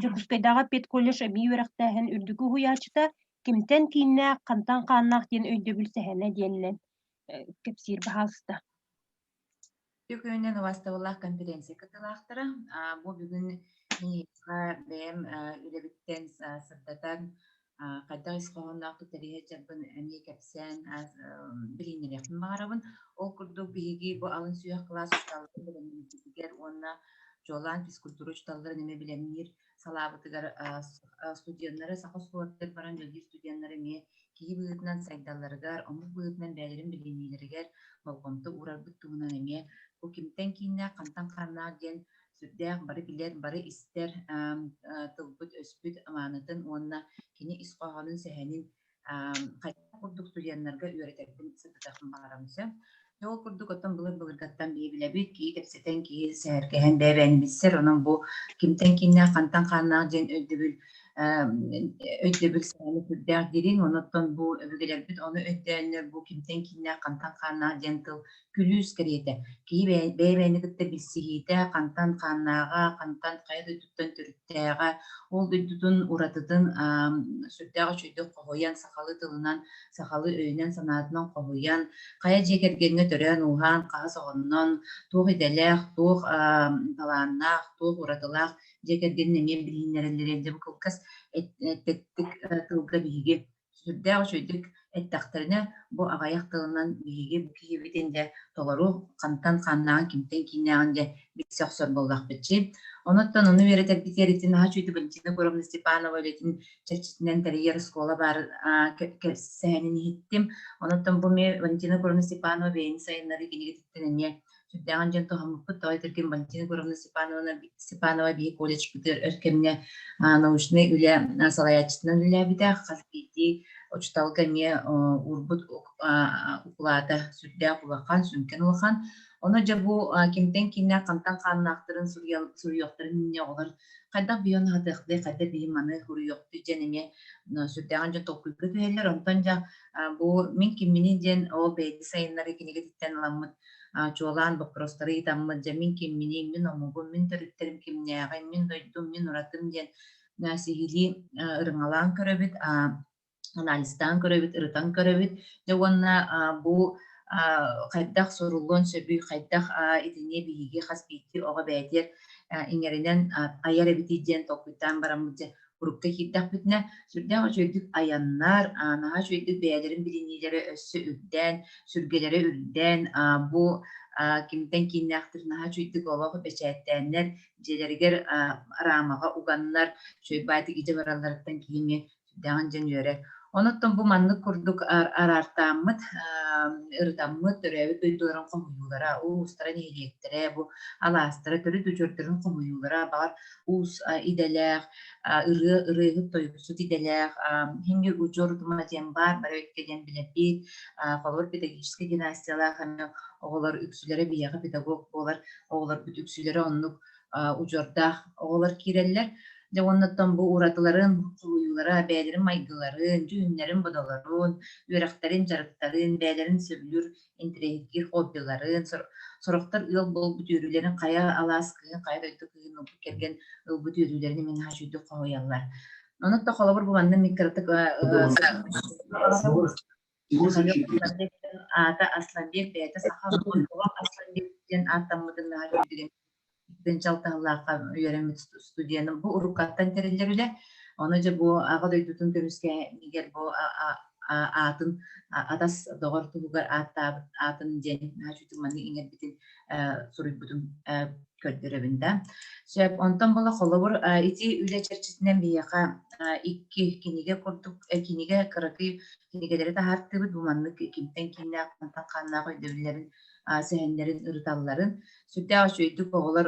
Жокускайдага пет колледж аби өрөктәһен үрдүгү хуячыта кимтен кинне кантан каннак ден өйдөбүл сәһәне диенлен кепсир баһалыста. Бүгүнен вастабылах конференция кытылахтара. Бу бүгүн миниха бэм үлебиттен сырдатан кайда исхооннаахты терие жабын эми кепсен билинерехин баарабын. Ол курдук биги бу алын сүйөх класс усталыгы билинер онна жолан физкультура усталлары неме билемир салабытыгар студенттары сахосколаттар баран жолги студенттары ме кии быытынан сайдаларыгар омук быытынан бээлерин билинилеригер болгонто урарбыт тугунан эме бу кимтен кинне кантан каннаа ген сүрдэх бары билер бары истер тылбыт өспүт аманытын онна кини исқоғанын сэхэнин кайта курдук студенттарга үйрөтөбүн сытытахын баарымсы. Ол курдук оттон былыр-былыргаттан биибилебит кии кепсетен кии сээркэһэн бэбэни биссер онон бу кимтен кинне кантан каннаа ден өйдөбүл сээни сүрдээх дирин оноттон бу өбүгелербит ону өйдөөннөр бу кимтен кинне кантан каннаа ден тыл күлүүс кериете кии бэбэни кытта билсиһиите кантан каннаага кантан кая дойдуттан төрүттээга ол дойдутун уратытын сүрдээх чүйдүк кохуян сахалы тылынан сахалы өйүнен санаатынан кохуян кая жекергенге төрөн ухан каас оҕоннон туох иделэх туох талааннаах туох уратылаах жекерген эме билиннерелерде бу кылкас эттеттик тылга биһиги сүрдээх чүйдүк эттахтарына бу агаях тылынан биһиги бу киһибитинде толору кантан каннааган кимтен киннааган биксөхсөр боллахпытчы. Оноттон ону беретер битеритин аха чүйдү Валентина Гуровна Степанова летин чечитинен терьер школа бар сэхэнин иттим. Оноттон бу ме Валентина Гуровна Степанова бейин сайыннары кинигититтенене сүрдээган жан тохаммыкпыт тоойтерген Валентина Гуровна Степанова бии колледж битер өркемне научный үле салаячытынан үлэбитэх хаспити очталга ме урбут укулата сүрдээх улахан сүнкен улахан. Оны жабу кимтен кинне кантан каннаактырын сурьёктарын минне олар кайда бион хатыхты кайда бии маны хуруйокты женеме сүрдээган жан толкуйга түһэллер онтон жа бу мин киммини ден ол бейди сайыннары кинигетиттен аламмыт чуолаан вопростары итаммыт жа мин киммини мин омугум мин төрүттерим кимнеагын мин дойдум мин уратым ден сигили ырыңалаан көрөбүт анализтан көрөбүт ырытан көрөбүт жа уонна бу кайдах сорулгон сөбү кайдах итине биһиги хаспити ого бээтер иңеринен аяр эбити диэн толкуйтаан бараммыт же урукка хиддах бүтүнэ сүрдээх чөйдүк аяннар наха чөйдүк бээлерин билинилери өссө үрдэн сүргелери үрдэн бу кимтен киннэахтыр наха чөйдүк олого бэчээттээннер дьиэлэригер араамага уганнар чөйбаатык ije баралларыттан кийиме сүрдээган дьэн үөрэ. Оноттон бу маннык курдук арартааммыт ырытаммыт төрөбүт дойдуларын комуюлара уустара нээлиектере бу алаастара төрү дүчөрдөрүн комуюлара бар уус иделээх ырыыгыт тойгусут иделээх хинги учор туматиен бар өткеден билепит холор педагогический династиялаах оголор үксүлere бияга педагог болар оголор бүт үксүлere оннук учордаах оголор киреллер. Оннаттан бу уратыларын кулуюлара бээлерин майгыларын, жүннерин бодолорун, үөрактарын жарыктарын, бээлерин сөбүлүр, интерегир хоббиларын, сороктор ыл бол бүтүрүлерин кая аласкыгын, кая дойдукыгын керген ыл бүтүрүлерин мен хажүйдү коялар. Онотта холобур бу мандан микротык ата Асланбек бээте сахал Асланбек ден аттаммытын хажүйдүген дынчалтааллаакка үйөрөмүт студияны бу уруккаттан терелер үле оны же бу ага дойдутун көрүскө эгер бу атын атас догор тугугар атын ден хажутуманы иңербитин суруйбутун көрдөрөбүн да сөп онтон бола холобур ити үле черчисинен бияка икки киниге курдук киниге кыракы кинигелери тахартыбыт бу маннык кимтен кинне кантан каннаа койдөбүлерин сэхендерин ырыталларын сүрдээх чөйдүк оголор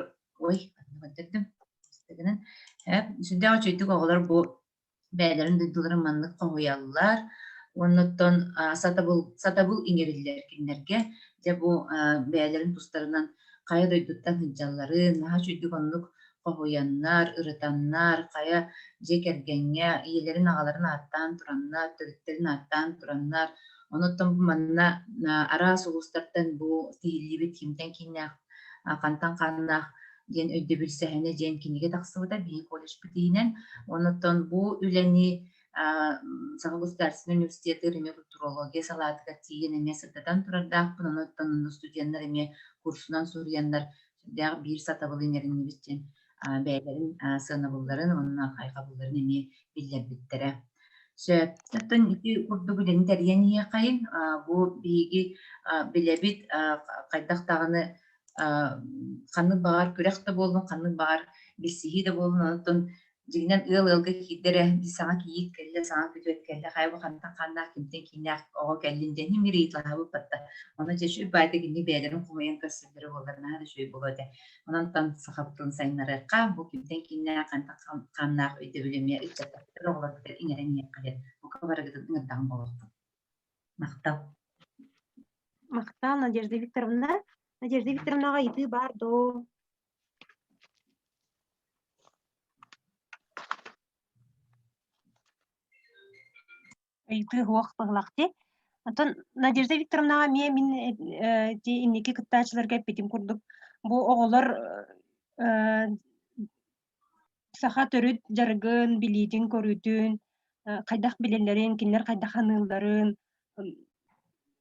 сүрдээх чөйдүк оголор бу бээлерин дойдуларын маннык когуяллар онноттон сатабыл иңериллер киннерге же бу бээлерин тустарынан кая дойдуттан хыджалларын наха чөйдүк оннук qohuyanlar, ırıtanlar, kaya jekергenge, iyelerin ağaların attan turanlar, törüklerin attan turanlar. Onuttan bu manna ara soğustartan bu tihillibit kimden kinyak, kantan kannak, jen ödde bilsehene jen kinige taksıvı da bir kolej bitinen. Onuttan bu üleni Sağlık Dersi Üniversitesi Rime Kulturologiya salatıga tiyene sırtadan turardak. Onuttan studiyanlar eme kursundan soruyanlar bir satabılın yerini bitken beylerin sınavların onunla kaygabılların eme bilirdiklere. Zaten iki kurdu bilen teriyen niye kayın bu bilgi bilebit kaydak dağını kanlı bağır kürekte bolun kanlı bağır bilsihi de bolun onuttan Jignan ılgı hidere bir sana kiyik kelle sana kötü kelle kayba kantan kandak kimden kinyak o kellinden him iri itla bu patta ona jeşü bayda gini beylerin kumayan kasırları olarına hadi şöyle buladı onun tan sakaptın sayınları bu kimden kinyak kantak kandak öde bilemiyor içetakları olabilir ineren yakılır bu kadar gidip ngırdan boldu maktal Надежда Викторовна ити бардо. Ити хуактыглакте. Антон Надежда Викторовна мен те иннеки кыттачыларга петим курдук. Бу оголор саха төрүт жаргын билитин көрүтүн, кайдак билелерин, кинлер кайдак анылларын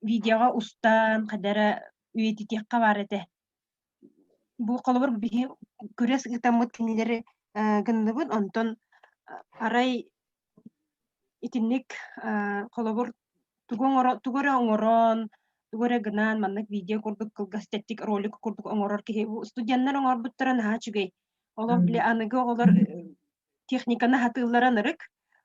видеога устан кадара үйетитекка бар эте. Бу колобор бии көрөс гытамыт кинлери гындыбын, онтон арай итинник колобор тугора оңорон, тугора гынан маннык видео курдук кылгастеттик ролик курдук оңорор ки студенттер оңор буттаран хачугай. Олор биле аныгы олор техниканы хатылларан ырык.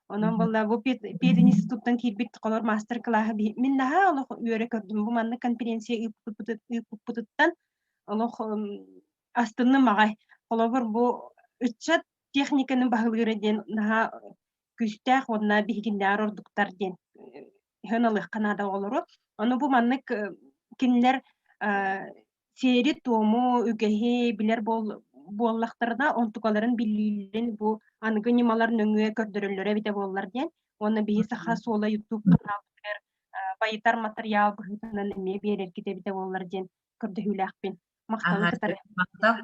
Онон болла бу Педин институттан кирбит колор мастер-классы мен наха олох үйөрө көрдүм. Бу маннык конференция ыппутуттан олох астынны магай. Колобор бу үчат техниканы багылгыры ден наха күстәк онна бигиндер ордуктар ден. Хыналык Канада олору. Оны бу маннык кинлер сери тому үгеһи билер боллактарына онтугаларын билилен бу аныгы нималарын өңүө көрдөрөллөрө бите боллар ден. Оны бии саха сола YouTube каналдыр байытар материал быһытынан эме берер ките бите боллар ден көрдөһүлэхпин. Макталы кытары. Мактал,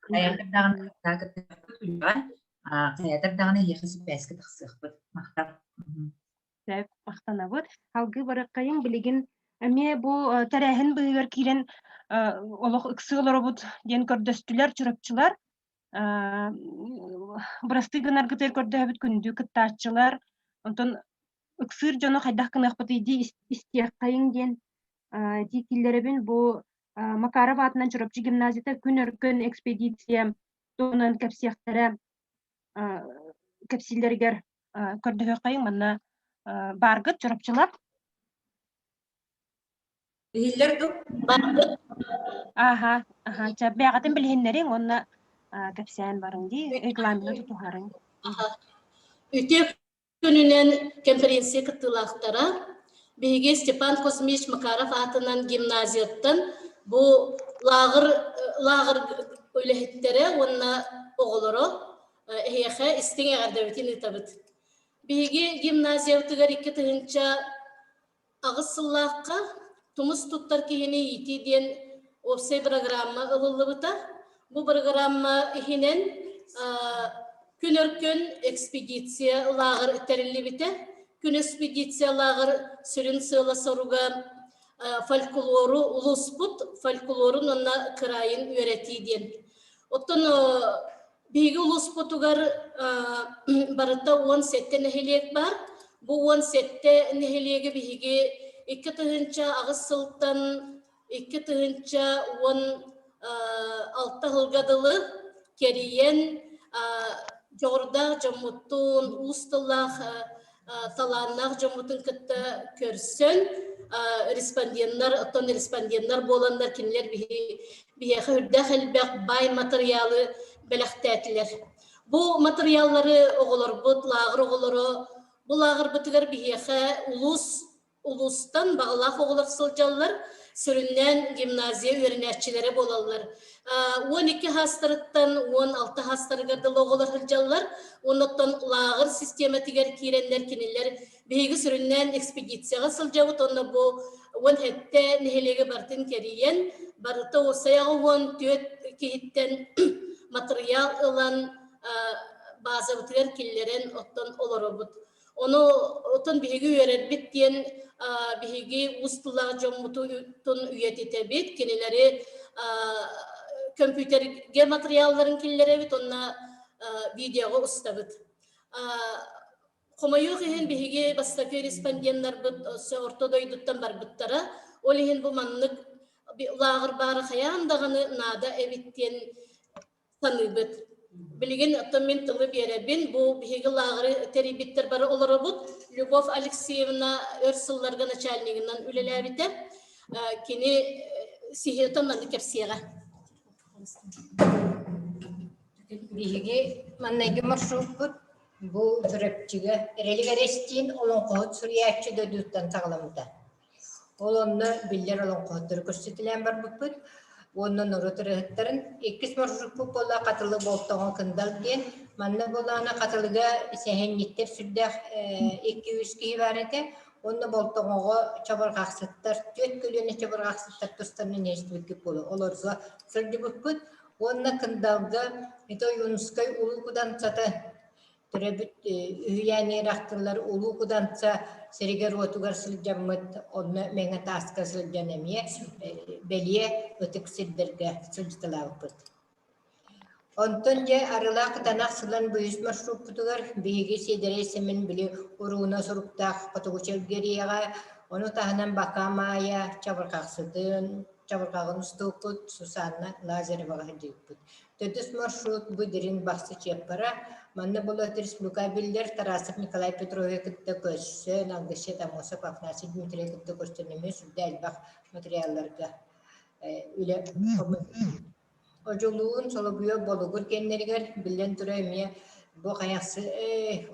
Каятыр даганы каятыр даганы ехиси бәске тахсыхпыт. Мактал. Сәп мактанабыт. Алгы баракайын билигин эме бу тарахын быгыр кирен олох ыксыылоробут ден көрдөстүлөр чурапчылар. Бурасты гынар гытыр көрдөбүт күндү кыттаачылар. Онтон ыксыр жоно хайдах кынахпыт иди истияккайын ден тикиллеребин бу Макаров атынан чурапчы гимназияда күн өркөн экспедиция тонан кепсияктара кепсилергер көрдөһөкайын манна баргыт чурапчылар. Аха, чаббягатын билһиннерин онна кепсиян барын ди, регламенту тутухарын. Үтек күнүнен конференция кыттылактара биге Степан Космич Макаров атынан гимназияттан бу лагыр өлехеттере онна оголоро эхе истиңе гардабитин итабыт. Биге гимназия үтүгөр 2 тыгынча агысыллакка тумус туттар кийини ити ден опсай программа ылылыбыта. Бу программа ихинен күн өркөн экспедиция лагыр терилибите. Күн экспедиция лагыр сүрүн сыла соруга фольклору улуспут, фольклорун онна кырайын үйрөти ден. Оттон биги улуспутугар барыта 17 нехилек бар. Бу 17 нехилеги биги 2 тыгынча агысылтан 2 тыгынча 16 хылгадылы кериен жорда жомуттун усталах таланнах жомутун кытта көрсөн респонденттар, оттон респонденттар боландар кинилер бие хүрдәхелбәк бай материалы беләхтәтләр. Бу материаллары оголор бут лагыр оголоро, бу лагыр бутыгар биеха улустан баглах оголор сылжаллар sürünen gimnaziya öğrenicileri bolallar. 12 hastırıttan 16 hastırıgarda logolar hılcalılar. Ondan lağır sistematiger kirenler kiniler beygi sürünen ekspedisiyaga sılcavut. Onda bu on hette nehelege bartın keriyen barıta o sayağı on tüet kihitten materyal olan bazı bitiler killerin ottan olorobut. Onu otun bihigi öğretbit diyen bihigi ustalar jomutun üyetitebit kinileri kompüterge materyalların killeri bit onna videoga ustabit. Komayu gehen bihigi bastaki respondenler bit ortodoyduttan barbittara olihin bu manlık lağır barı hayandağını nada evittiyen sanıbit. Bilgin atamin tılı birebin bu bihigi lağırı teribittir barı olarabut. Любовь Алексеевна örsüllarga начальнигинен ülelebite kini sihiyotan mandı kepsiyega. Bihigi mannagi marşrut bu türepçige religerestin olan kohut suriyatçı dödütten tağlamda. Olanda biller olan kohutları körsetilen var bu. Onun orotırıhtırın ikis marşrut bu bolla katılı boltağın kındal diyen manna bollana katılıga sehennitter sürdek 200 kişi var ete. Onu boltağıga çabar qaksıttar, töt kölüne çabar qaksıttar dostlarının eşitlikip bolu. Olursa sırdı bu. Onun kındalda ito Yunuskay ulukudan çata türebit üyani raktırlar ulukudan çata seriger otugar sılcamıt onu menge taska sılcanemiye beliye ötük sildirge sılcıtılavıpıt. Ontonca arılaq tanak sılan büyüs marşruputugar bihigi sidere semin bili uruğuna soruktaq kotuğuçel geriyaga onu tahanan bakamaya çabarqaqsıdın çabarqağın üstüput Susanna Lazarevaga hıcıpıt. Tödüs marşrut bu dirin baksı çepara manna bolat respublika biller Tarasov Nikolay Petrovich kıtta köşsön algışı Tamosov Afnasi Dmitriy kıtta köştönemi sürdü elbaq materyallarga üle Ojoluğun soluguya bolugur kenleriger bilen türemiye bu kayaksı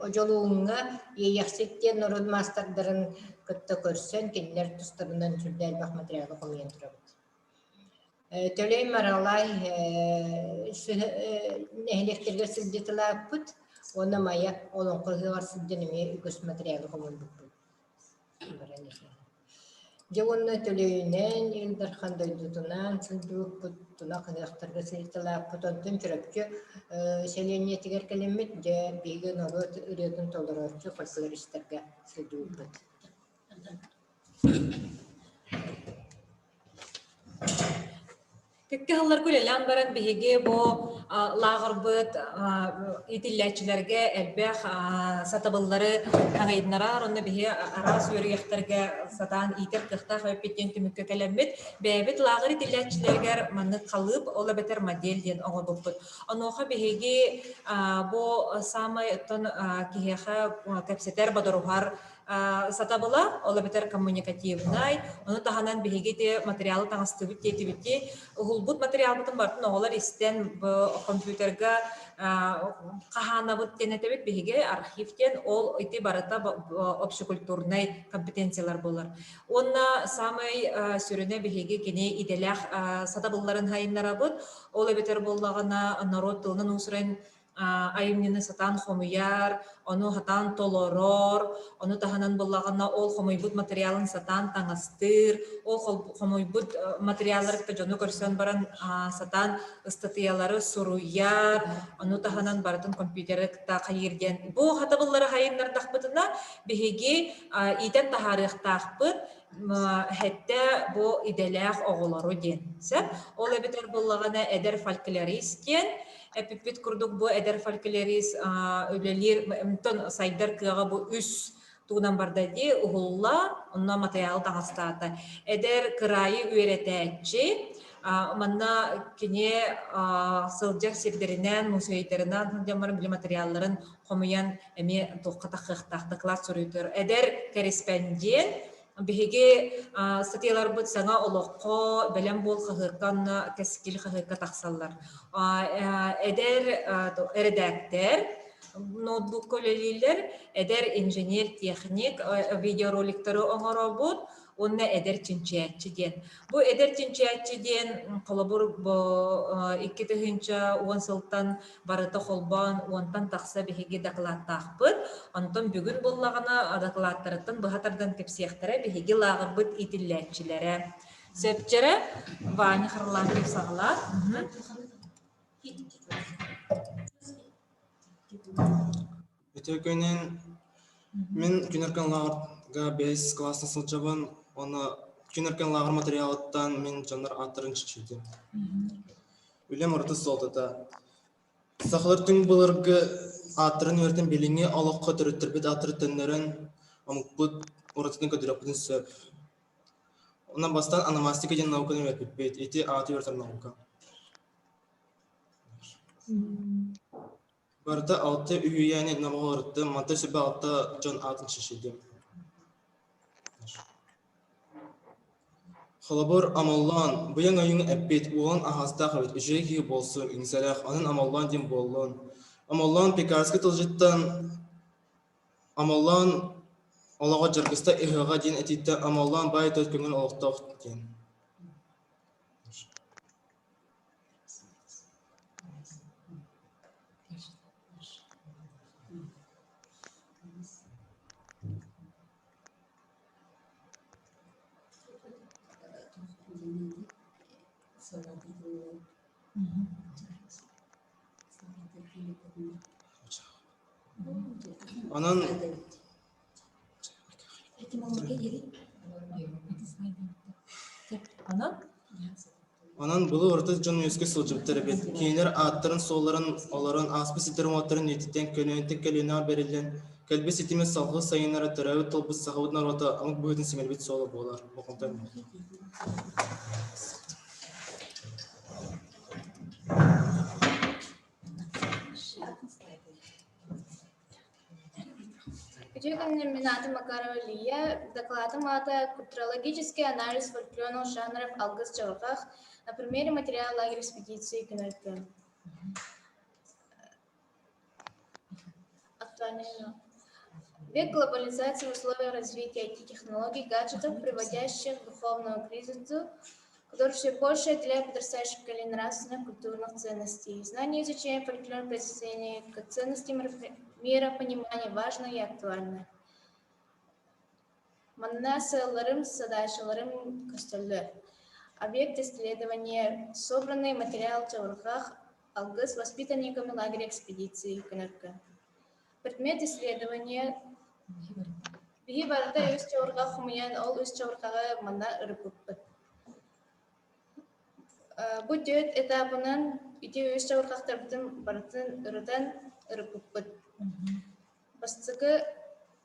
ojoluğuna yeyaksetken norod masterların kıtta köşsön kenler tustlarından sürdü elbaq materyalga komiyen türabıt. Töley maralay nehlekterge silditıla put, ona maya olan kılgı var sildenime ügüs materyali komun bukput. Javunna töleyinen ildarhan doydutunan sildik putuna kılgıqtırgı silditıla put ontun çüröpçü seleniyetiger kelimet je bilgi norot üredin tolerorçu folkloristlerge sildik put. Kekkehallar kulellan baran bihige bu lağırbıt itilläçilerge elbэх satabılları ağaydnarar onu bihi aras yörüyekterge satan iter kıhta höpetyen tümükke kelemmet bebet lağır itilläçilerge manı kalıp ola beter model diyen oğa buput. Onoha bihige bu samay ton kiheha kapseter badoruhar satabıla ola beter kommunikativnay onu tahanan bihige materialı tanıstыбыт tetibiti hulbut material butun bartın oğlar isten bu kompüterga kahanabıt denetebit bihige arxivten ol iti barata общекультурнай компетенциялар болар. Onna samay sürüne bihige kene idelах satabılların hayınlarabıt ola beter bollağına narod tılının usren ayımnını satan xomuyar, onu hatan toloror, onu tahanan bollağına ol xomuybut materialın satan tanastır, ol xomuybut materialları da jonu körsen baran satan ıstatıyaları suruyar, onu tahanan baratın kompüteri ta kayırgen. Bu hatabılları hayınlar daqbıtına bihigi iten taharık daqbıt, hatta bu idelах oğulları den. Ola beter bollağına eder folkloristken, Epipit kurduk bu eder folklorist ölelir ton saydar kığa bu üs tuğdan bardadi uhulla onna materyal tanıstata. Eder kırayı üreteci manna kine sılcak sirlerinden musayidlerinden jamar bile materyalların komuyan emi toqata xıqtaqtıklar sürütür. Eder korrespondent bihige statiyalar bud sana oloqo belem bol xıqkan keskil xıqqa taqsallar. Eder redaktor notebook koleliler eder inженер техник videorolikleri oңorobut Onunla eder cinçiyetçi diyen. Bu eder cinçiyetçi diyen kolabur bu iki tühünce 10 sıltan barıta kolban, ondan taksa bihigi dakılattağıpıt. Ondan bugün bollağına dakılattarıttan bıhatardan tepsiyektere bihigi lağırbıt itilletçilere. Söpçere vani hırlan kep sağlar. Ötөкөнен мен күнеркен лағырға 5 классны сылжабын, оны күнеркен лағыр материалыттан мен жанар аттырын шешеді. Үлем ұрты солтыда. Сақылыр түң бұлырғы аттырын өртін беліңе алыққа түріттірбет аттырыттынларын амықпыт ұрытын көдіріппін сөп. Онан бастан аномастика ден науканы өрпіппет, еті аты өртір наука. Барда 6 үйяне намағырды, мантар сөбі 6 жон атын шешеді. Халабыр амаллан, бұян ойын әппет, оған ағаста қабет, үшегі болсы, үңсәләқ, анын амаллан дем болуын. Амаллан пекарскі тылжыттан, амаллан олаға жарғыста иғаға ден әтетті, амаллан бай төт көңін олықтақ ден. Анан бұлы ұрты жон өскі сылжыптыры бет. Кейінер аттырын соларын, оларын аспы сетірім аттырын ететтен көненті көліне берілген. Кәлбі сетімес салғы сайынары түрәуі тұлбыз сағауыдын арвата амық бұйдың семелбет солы болар. Бұқымтай мұл. Мината Макарова Лия, докладом ата культурологический анализ фольклорных жанров Алгыс Чаврках на примере материала лагеря экспедиции Кенеркен. Век глобализации в условиях развития IT-технологий, гаджетов, приводящих к духовному кризису, который все больше отделяет подрастающих поколение нравственных культурных ценностей. Знание и изучение фольклорных произведений как ценности миропонимания важно и актуально. Манна сылларым, садашаларым костюллер. Объект исследования, собранный материал в Чаврках, Алгыс воспитанниками лагеря экспедиции Кенеркен. Предмет исследования Биги барда өз Чаврках хумиян, ол өз Чавркага манна ырыпыппыт. Бұл дөт этабынан үте өз Чавркахтарбытын барытын ырытан ырыпыппыт. Бастығы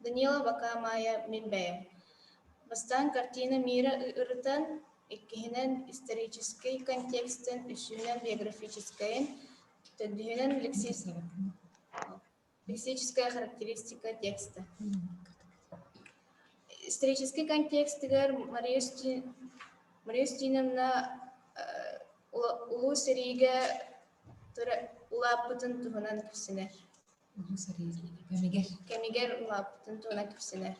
Данила Бакамая Минбэем. Бастан картина мира ырытан, иккихинен исторический контекстен, үшінен биографический, төндігінен лексическая характеристика текста. Исторический контекст тигер Мария Стиновна улу сериге улапытын туғынан кіпсінер. Кемигер улапытын туғынан кіпсінер.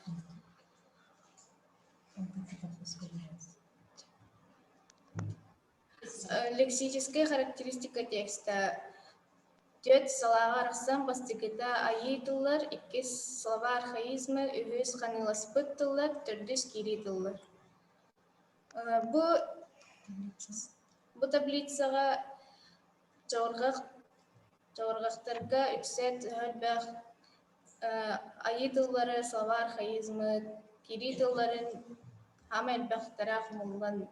Лексическая характеристика текста. Төт салаға арқсан бастығыда айы тұллар, икки слова архаизмы, үхіз қаныласпыт тұллар, түрдіс кири тұллар. Бұл таблицаға жауырғақтарға үксет хөлбәқ айы тұллары, слова архаизмы, кири тұлларын хама әлбәқтара құмылған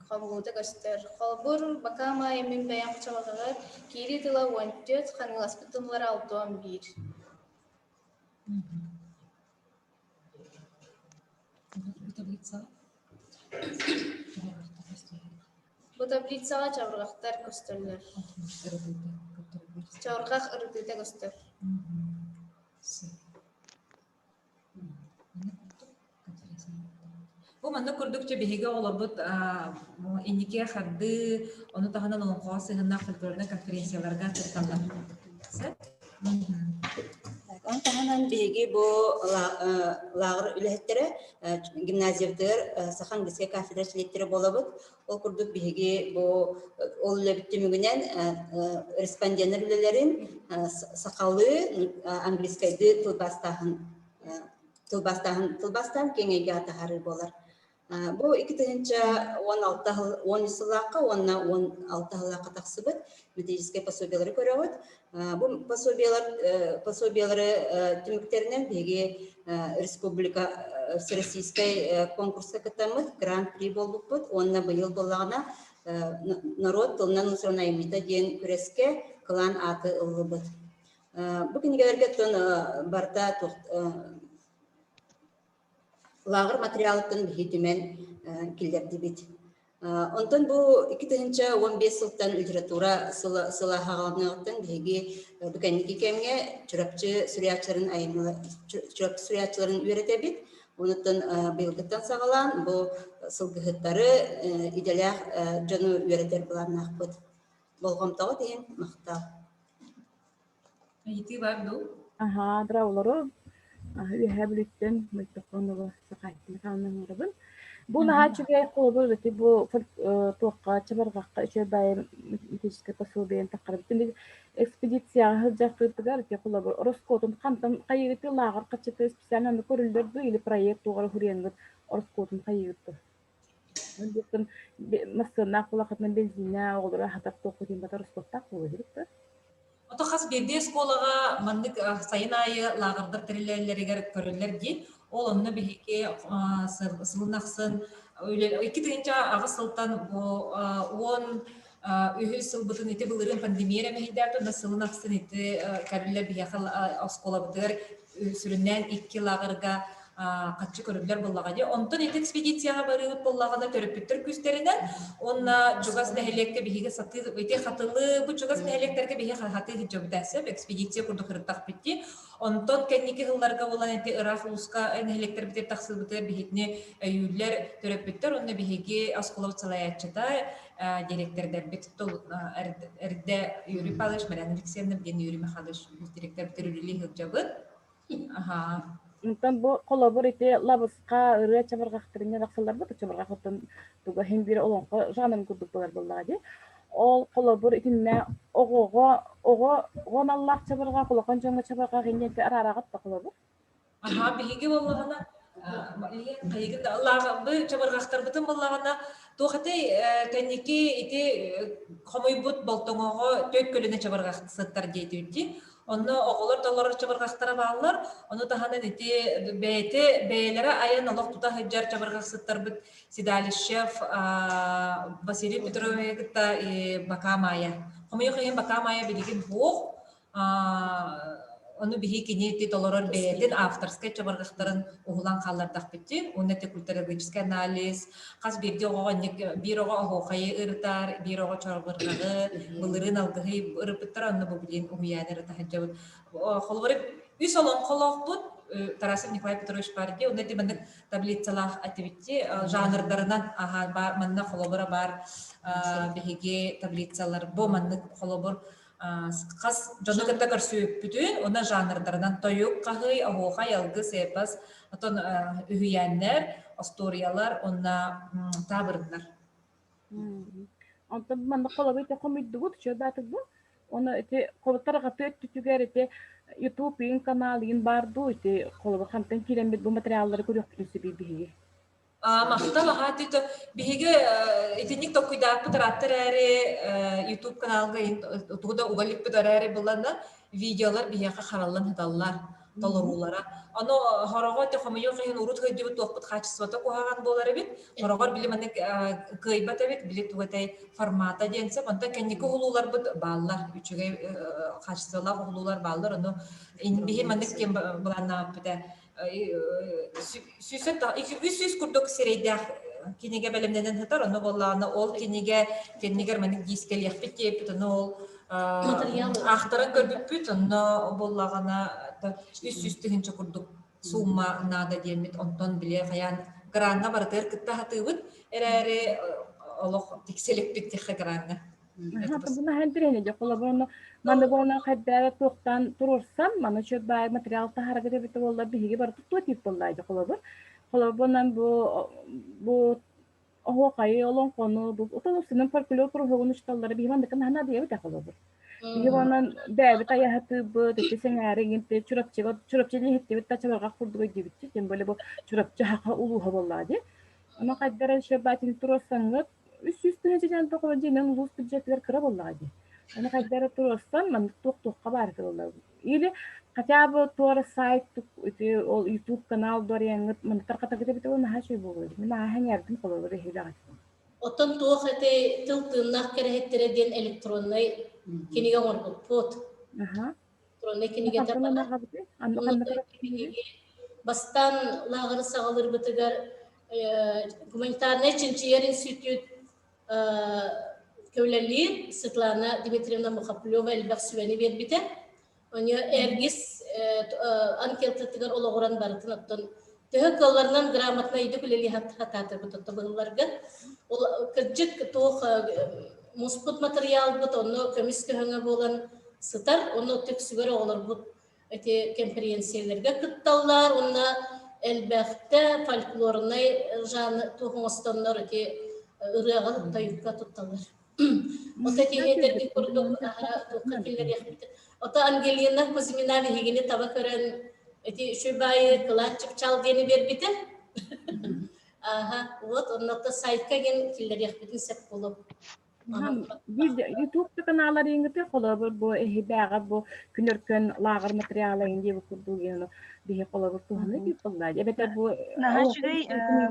Қабылуды көстер. Қолбұр бақама емін бәян құчалағығы кейлі тұла 14, қаныласпы тұллары 6-11. Бұл таблицаға чавырғақтар көстерлер. Чавырғақ ұрытыда көстер. Бу манна курдукча биһиге олорбут иннике харды ону таханан олонхоа сыһыннаах фольклорный конференцияларга тырталлар. таһанан биһиги бу лагыр үлэхтере гимназиятер сахан гиске кафедра слеттери болобут. Ол курдук биһиги бу ол лебиттимигинен респондентер үлелерин сакалы английскайды тылбастан кеңейге атахары болар. Бу 2016 сылакка, онна 16 сылакка таксыбыт методический пособиялары көрөбүт. Бу пособиялары түмүктеринен биги республика всероссийской конкурска кытамыт, гран-при болбуппут. Онна быйыл боллагана народ тылынан усранаймита ден күреске кылан аты ылыбыт. Бу кинигелерге тон барта лагыр материалытын бихитимен килдерди бит. Онтон бу 2015 сылтан литература сылахаганыгытын биги дүкенники кемге чурапчы сүрячыларын үйрете бит. Онутын быйылгыттан сагалан бу сылгыхыттары иделях жону үйретер буларнах бут. Болгомтого дейин мактал. Айти барду? Ага, драулары üyebilitten mikrofonu sakaytını kalmanın rabın. Bu daha çünkü kolabor ki bu toqqa çabargaqqa üçe bayım metodическое пособие taqrib ekspedisiya hıcaqırtıgar ki kolabor Roskotun qantam qayıgıtı lağır qaçıtı spesialni körüldür böyle proyekt toğar huriyengit Roskotun qayıgıtı. Ondan mesela kulaqatın benzina oğulları hatap toqutun bata Roskot'ta qoyuldu. Ото хас бирде сколага мандык сайын айы лагырдыр тирелерлеригер көрүлөр ди. Ол онны бихике сылнаксын iki тыгынча агы сылтан бу 10 үһү сылбытын ити былырын пандемия мехидерде да сылнаксын ити көрүлөр бихахал сколабытыр сүрүннен 2 лагырга качы көрүлөр буллага. Онтон ити экспедицияга барып буллагада төрөпүттөр күстеринен онна жугас нехелекке биһиге саты ити хатылы бу жугас нехелектерге биһи хаты жобдасы экспедиция курдук кыртак битти. Онтон кенники хылларга болан ити ыраф улуска нехелектер битеп таксыбыты биһитне үйүллер төрөпүттөр онна биһиге асколов салаячыта директордер биттол эрде Юрий Павлович Марьяна Алексеевна бен Юрий Михайлович директор төрүлүлү хылжабыт. Ага. Ondan bu kolabor eti labıska ırı çabargaqtırına raqsallar bu çabargaqtın tuga hem bir olonqa janım kurduk bolar bolladı. Ol kolabor etinne oğo Allah çabarga qolaqan janga çabarga genge araraqat da kolabor. Aha bihigi bollagana qayıgında Allah bu çabargaqtar butun bollagana toxatay kenniki iti xomoybut boltoңого төт көлүнө çabargaqtır deydi. Onu oğullar dolar çabargaqtara bağlar. Onu tahanan iti beylere ayın Allah tuta hıccar çabargaqsıttar bit Sidalişev Vasiliy Petrov'da bakamaya. Ama yok ayın bakamaya bilgin bu. Onu bihi kini iti dolar beydin avtorska çabargaqtarın oğulan qallardaq bitti. Onu te kulturologisk analiz. Qas birdi oğannik bir oğa oğayı ırtar, bir oğa çabargağı, bulırın algıhı ırpıttar onu bu bilin uyanır tahajjud. Xolları üs olan qoloq bud Tarasov Nikolay Petrovich bardi. Onu te mandık tablitsalah ativitti janrlarından bar manna xolları bar bihigi tablitsalar bu mandık xolları Qas jonu kata karsuyup bütün ona janrlarından toyuk qahıy ahoqa yalgı sepas aton ühüyenler astoriyalar ona tabırlar. Ondan man kolabor eti komiddugut çöbatı bu. Onu eti kolotara qatı tütüger eti YouTube'in kanalın bardu eti kolabor qantan kilemit bu materialları görüyorsunuz bihi. Мақтала хатыты биһиге итинник токуйдаап бутараттар әрі YouTube каналга тугуда угалип бутар әрі буллана видеолар биһига хараллан хадаллар толорулара. Аны хорого те хомойо кыйын урут хөйдү токпут качеството кугаган болар бит. Хорогор билиманык кыйбата бит билет тугатай формата денсе онта кенники хулулар бут баллар үчүгө качестволар хулулар баллар аны биһи манык кем булана бите Süset da üs kurduk sereyde kinige belemden hatar onu bollana ol kinige manik diskel yapıp yapıp ol ahtaran görbüp onu bollagana üs tühünçe kurduk summa nada diyemit ondan bile kayan granga barter kıtta hatıbıt erere Allah tikselip bitti granga Buna hendirene de kolabonu manda bona kaddara toqtan turursam mana şu bay material taharaga de bitti bolla bihigi bar tuttu tip bollaydı kolabor. Kolabondan bu oho kayı olan konu bu otobüsünün parkülü oturuğun iştalları bir mandıkın hana diye bir kolabor. Bihi bonan davet ayahatı bu de senare ginte çurapçı lihitti bitti çabarga kurdu gibi bitti. Böyle bu çurapçı haqa uluha bollaydı. Ama kaddara şebatin turursanız üstüne çeken tokolojinin ulus büdjetler kıra bollaydı. Ana kaddara turursan man toqqa bar kıllar. İle хотя бы тор сайт ol YouTube kanal doriyanıt man tarqata gidip ona her şey bolur. Mina hanyardım kolor hidat. Otan tuğ ete tıltığına kerehettere den elektronay kiniga pot. Aha. Elektronay kiniga tapana. Bastan lağırı sağılır bıtıgar Гуманитарный Чинчиер институт Көвләлир Светлана Дмитриевна Мухаплёва элбәк сүвәне бербите. Оны эргис анкета тигәр ологоран бартын оттон. Төһө кылларынан грамотна иде күлели хататыр бутотта булларга. Ол кырҗык тох муспут материал бут, оны комиссия хөңө болган сытар, оны тексүгөр олар бут. Эти конференцияларга кытталлар, оны Elbette folklorunay janı tohumstanlar ki ırığa tayıkka tuttanlar. Ota ki heterki kurduk ahara tohumkiler yakbit. Ota Angelina Kuzmina vehigini tabakören eti şubayı kılaçıp çal diyeni berbite. Aha, вот onunla da saytka gen killer yakbitin sep bulup. YouTube kanalları ingete kolabor bu ehibaga bu günörkön lağır materyallar indi bu kurdu yani bir kolabor tuhane bir kollar. Evet bu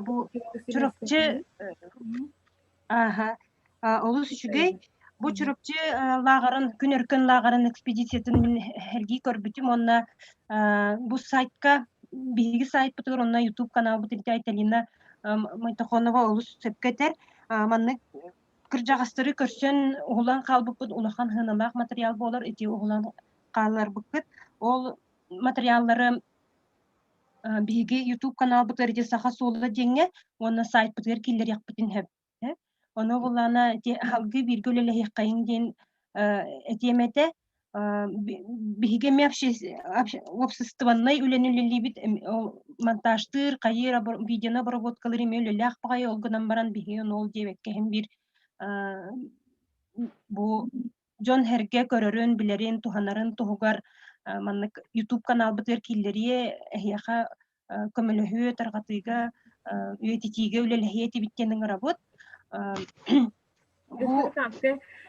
bu çurupçu olus üçügey bu çurupçu lağırın günörkön lağırın ekspedisiyatının helgi körbütüm onna bu saytka bilgi sayt butur onna YouTube kanalı butur italina Maytaxonova olus sepketer manne Kırjağastırı körsön oğlan kalbıpıt ulahan hınamak materyal bolar eti oğlan kallar bıkıt. Ol materyalları bigi YouTube kanal bıtır eti saha soğula denge ona sayt bıtır killer yakbıtın hep. Onu bulana eti halgı bir gölele hikayın den etiyemete bigi mevşi обществоной ülenüleli bit montajtır kayır videona обработкалары mölele akbağay olgunan baran bigi ol devekke hem bir bu John Herge görörün bilerin tuhanların tuhugar manlık YouTube kanal bıtır killeri ehyaha kömülühü targatıga üyetitige ülelehiyeti bitkenin arabut bu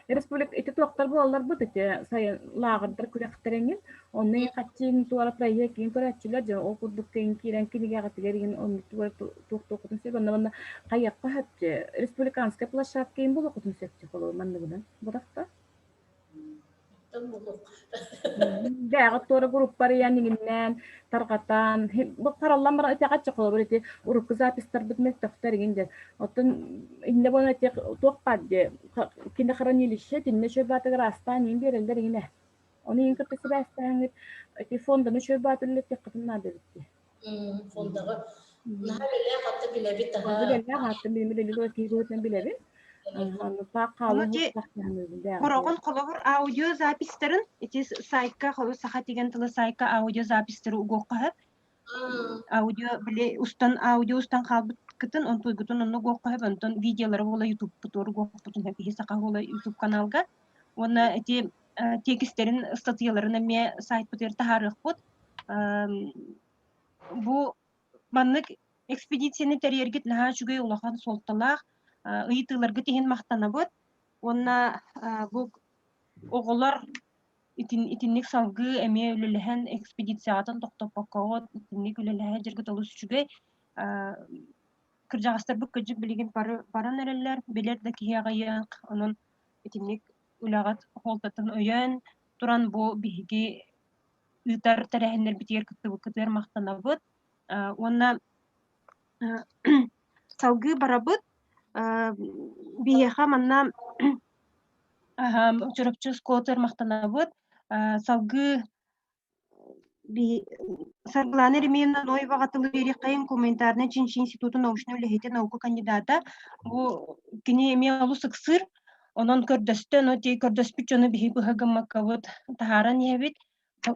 Respublik eti toqtar bolar bu tete sayın lağırdır kürekterengin onu kaçın tuara proyek in köretçiler ja o kurduk keyin kiren kiniga gatgerin onu tuara toqtokutun se bana kayakka hepçe Respublikanska plaşat keyin bulu kutun sekçe kolu manlıgından burakta Dağıt tora gruplar yanıginden tarqatan bu qarallamar ete qolu bireti uruk zapistar bitmek taqtariginde otun inde bona tek toqqadde kinde qaranilişe dinne şöbata grastan inberelder yine onu inkirtesi bastan ete fonda şöbata tek bitti fonda nahale hatta bile bitaha bile Корогон колобор аудио запистерин эти сайтка холу сахат деген тылы сайтка аудио запистери угоққахып аудио биле устан аудио устан қалбыт кытын он туйгутун онну угоққахып онтон видеолары бола YouTube бутор угоққутун хеп хисака бола YouTube каналга оны эти тексттерин статьяларын ме сайт бутер тахарык бу маннык экспедицияны терьергит лаха чугай улахан солталах ыйтыларга тиһин мактанабыт онна бу оголор итинник салгы эме үлелэхэн экспедициятын токтопоккоот итинник үлелэхэ жерге толус үчүгэй кыржагастар бу көжүк билигин баран эреллер билер да киягайык онун итинник улагат холтатын өйөн туран бу биги ытар терехинер битер кытыр мактанабыт онна салгы барабыт биеха манна чурапчы скотер мактанабыт салгы Светлана Ремеевна Ноева гатылы берекайын гуманитарный Чинчи институту научной үлэхите наука кандидата бу кини эме алу сыксыр Онон көрдөстөн оти көрдөспүт жону биһи быһагыммаккабыт таһааран иһэбит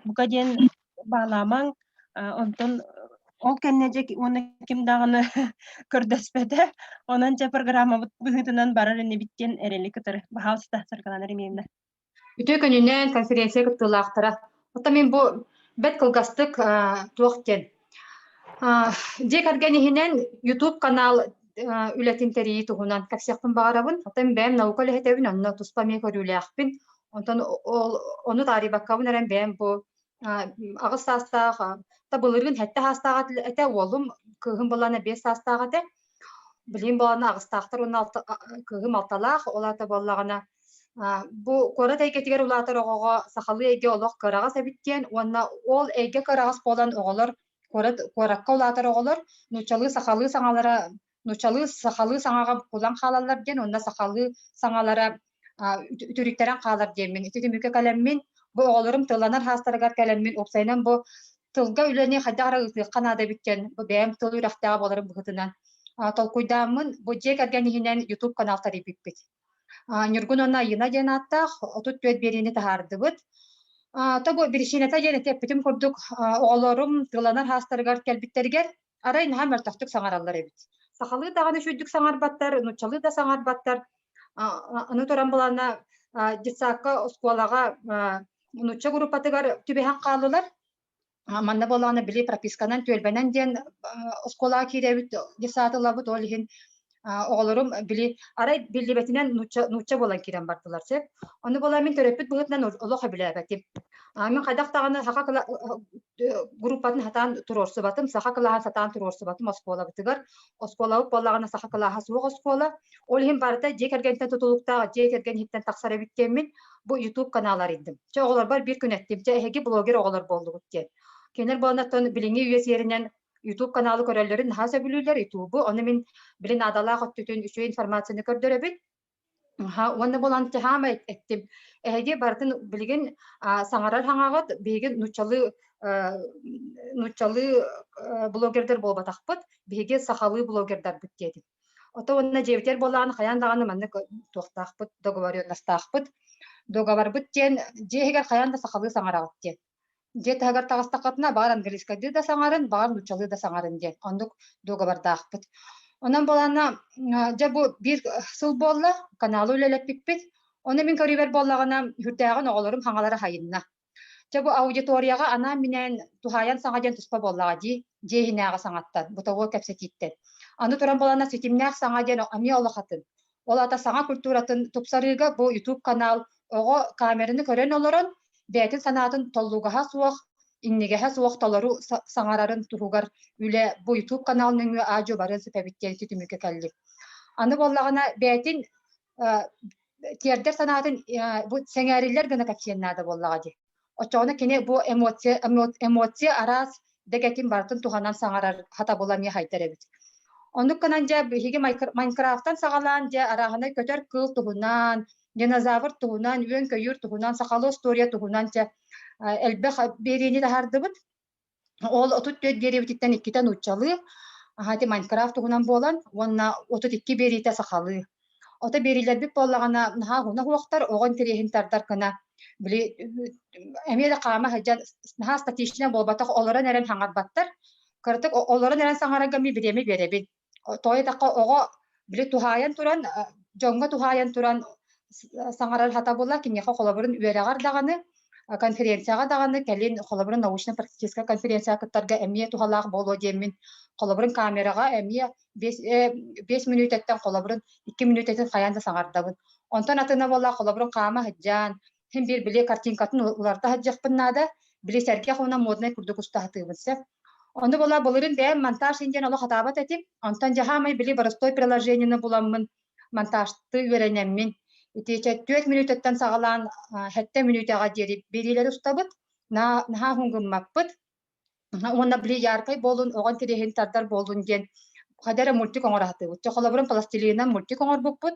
бука диэн бааламаң онтон ол кэннэжек уонна ким даганы көрдөспөтө ононча программа быһытынан барар энебиттен эрели кытары баһаалста саркананар эмиэмне. Үтө көнүнен конференция кыттылаахтара. Ота мен бу бет кылгастык туохтен. Дек арганихинен YouTube канал үлетин терии тугунан капсяхпын багарабын. Отан бэм наука лехетебин онно туспами көрүлэхпин. Онтон ону тарибаккабын эрен бэм бу агыс састаах та былыргын хетте хастагат эте олум кыгын балана 5 састагат э. Билим балана агыстаактар онна кыгым алталаах олата баллагана бу кора тайкетигер улатар огого сахалы эге олох карагас эбиттен онна ол эге карагас болан оголор коракка улатар оголор нучалы сахалы саңалара нучалы сахалы саңага кулан халалар ден онна сахалы саңалара үтүрүктерен калар демин итүмүкө калеммин бу оголорум тыланар хастаргар калеммин опсайнан бу тылга үлени хадара канада биттен бу бэм тылы рахтага болорум быгытынан толкуйдамын бу жек арганихинен YouTube канал тарипиппит. Нюргун онна йына денаттах отут төт берини тахардыбыт. Табу биришинете женете питим курдук оголорум тыланар хастаргар келбиттергер арай хамер тахтык саңараллар эбит. Сахалы даганы шүддүк саңарбаттар, нучалы да саңарбаттар. Аны торан булана детсакка осколага нуча группатыгар түбехан калылар. Манна боланы били прописканан төлбенен ден осколага киребит детсатылабыт олихин оголорум били арай билдибетинен нуча болан кирен бардылар сеп. Аны бола мен төрөпүт быгытнан олоха билебетим. Мен кайдактаганы хака группатын хатан турорсу батым, саха кылахан сатан турорсу батым оскола бытыгар. Оскола боллагана саха кылаха суок оскола. Олихин барда жекергентен тутулукта жекерген хиттен таксара биткенмин бу YouTube каналлар идим. Че оголор бар бир күн эттим. Че эги блогер оголор болду гутте. Кенер болнаттан билинги үес еринен YouTube каналы көрөллөрүн хаса билүүлөр YouTube оны мен билин адалаа көттүтүн үчө информацияны көрдөрөбүт. Оны болан техама эттим. Эге бартын билген саңарар хаңагат беген нучалы блогердер болбатакпыт, беге сахалы блогердер бүттеди. Ото онна жебитер болан хаяндаганы манны токтакпыт, договорённастакпыт. Договор бүттен жегер хаянда сахалы саңарагат ден. Же тагар тагыстакатына бар английскайды да саңарын, бар нучалы да саңарын ден. Ондук договордакпыт. Онан болана жа бу бир сыл болла каналы үлелеппикпит. Оны мен көрүбер боллагана хүрдөгөн оголорум хаңалары хайынна. Жа бу аудиторияга ана менен тухаян саңаден туспа боллага ди, жехинага саңаттан, бутого кепсетиттен. Аны туран болана сетимнак саңаден ами олохатын. Ол ата саңа культуратын тупсарыга бу YouTube канал ого камераны көрөн олорон бәтин санатын толлугаха суох иннегеһе суохталару саңарарын туһугар үле бу YouTube каналының ажо барын сепебиттен титүмүкө келди. Аны боллагана бәтин тиердер санатын бу сеңәриллер гына капсиеннада боллагади. Очоны кине бу эмоция арас дегетин бартын туханан саңарар хата боламия хайтеребит. Онукканан жа биги Майнкрафттан сагалан жа арагына көтөр кыл туһунан динозавр туһунан, үөн көйүр туһунан, сахалы история туһунан жа элбе берени тахардыбыт. Ол отут төт беребиттен иккитен учалы. Хати Майнкрафт туһунан болан, онна отут икки берите сахалы. Ота берилер бит боллагана наха хуна хуактар огон терехин тардар кына. Били эмеде кама хаҗа наха статична болбатак олоран эрен хаңарбаттар. Кыртык олоран эрен саңарага ми береми беребит. Той такка ого били тухаян туран, жонга тухаян туран саңарар хата болла кинеха холобурун үерагар даганы конференцияга даганы келин холобурун научно-практическая конференция кыттарга эмие тухалак боло демин холобурун камерага эмие 5 минуттан холобурун 2 минуттан хаянда саңардабын. Онтон атына болла холобурун кама хаҗан hem bir bile kартинкатын уларда хаҗакпыннада били серге хона модный курдук устатыбызса. Онда болла болырын бе монтаж инден ала хатабат этип, онтан жахамай били барыстой приложениены буламмын монтажты веренеммин. Итече 4 минуттан сагалан 7 минуттага дери берилер устабыт, наха хунгыммаппыт. Онда били яркай болун, огон терехин тардар болун ген. Хадара мультик оңораты. Чохолобурун пластилинан мультик оңорбуппут.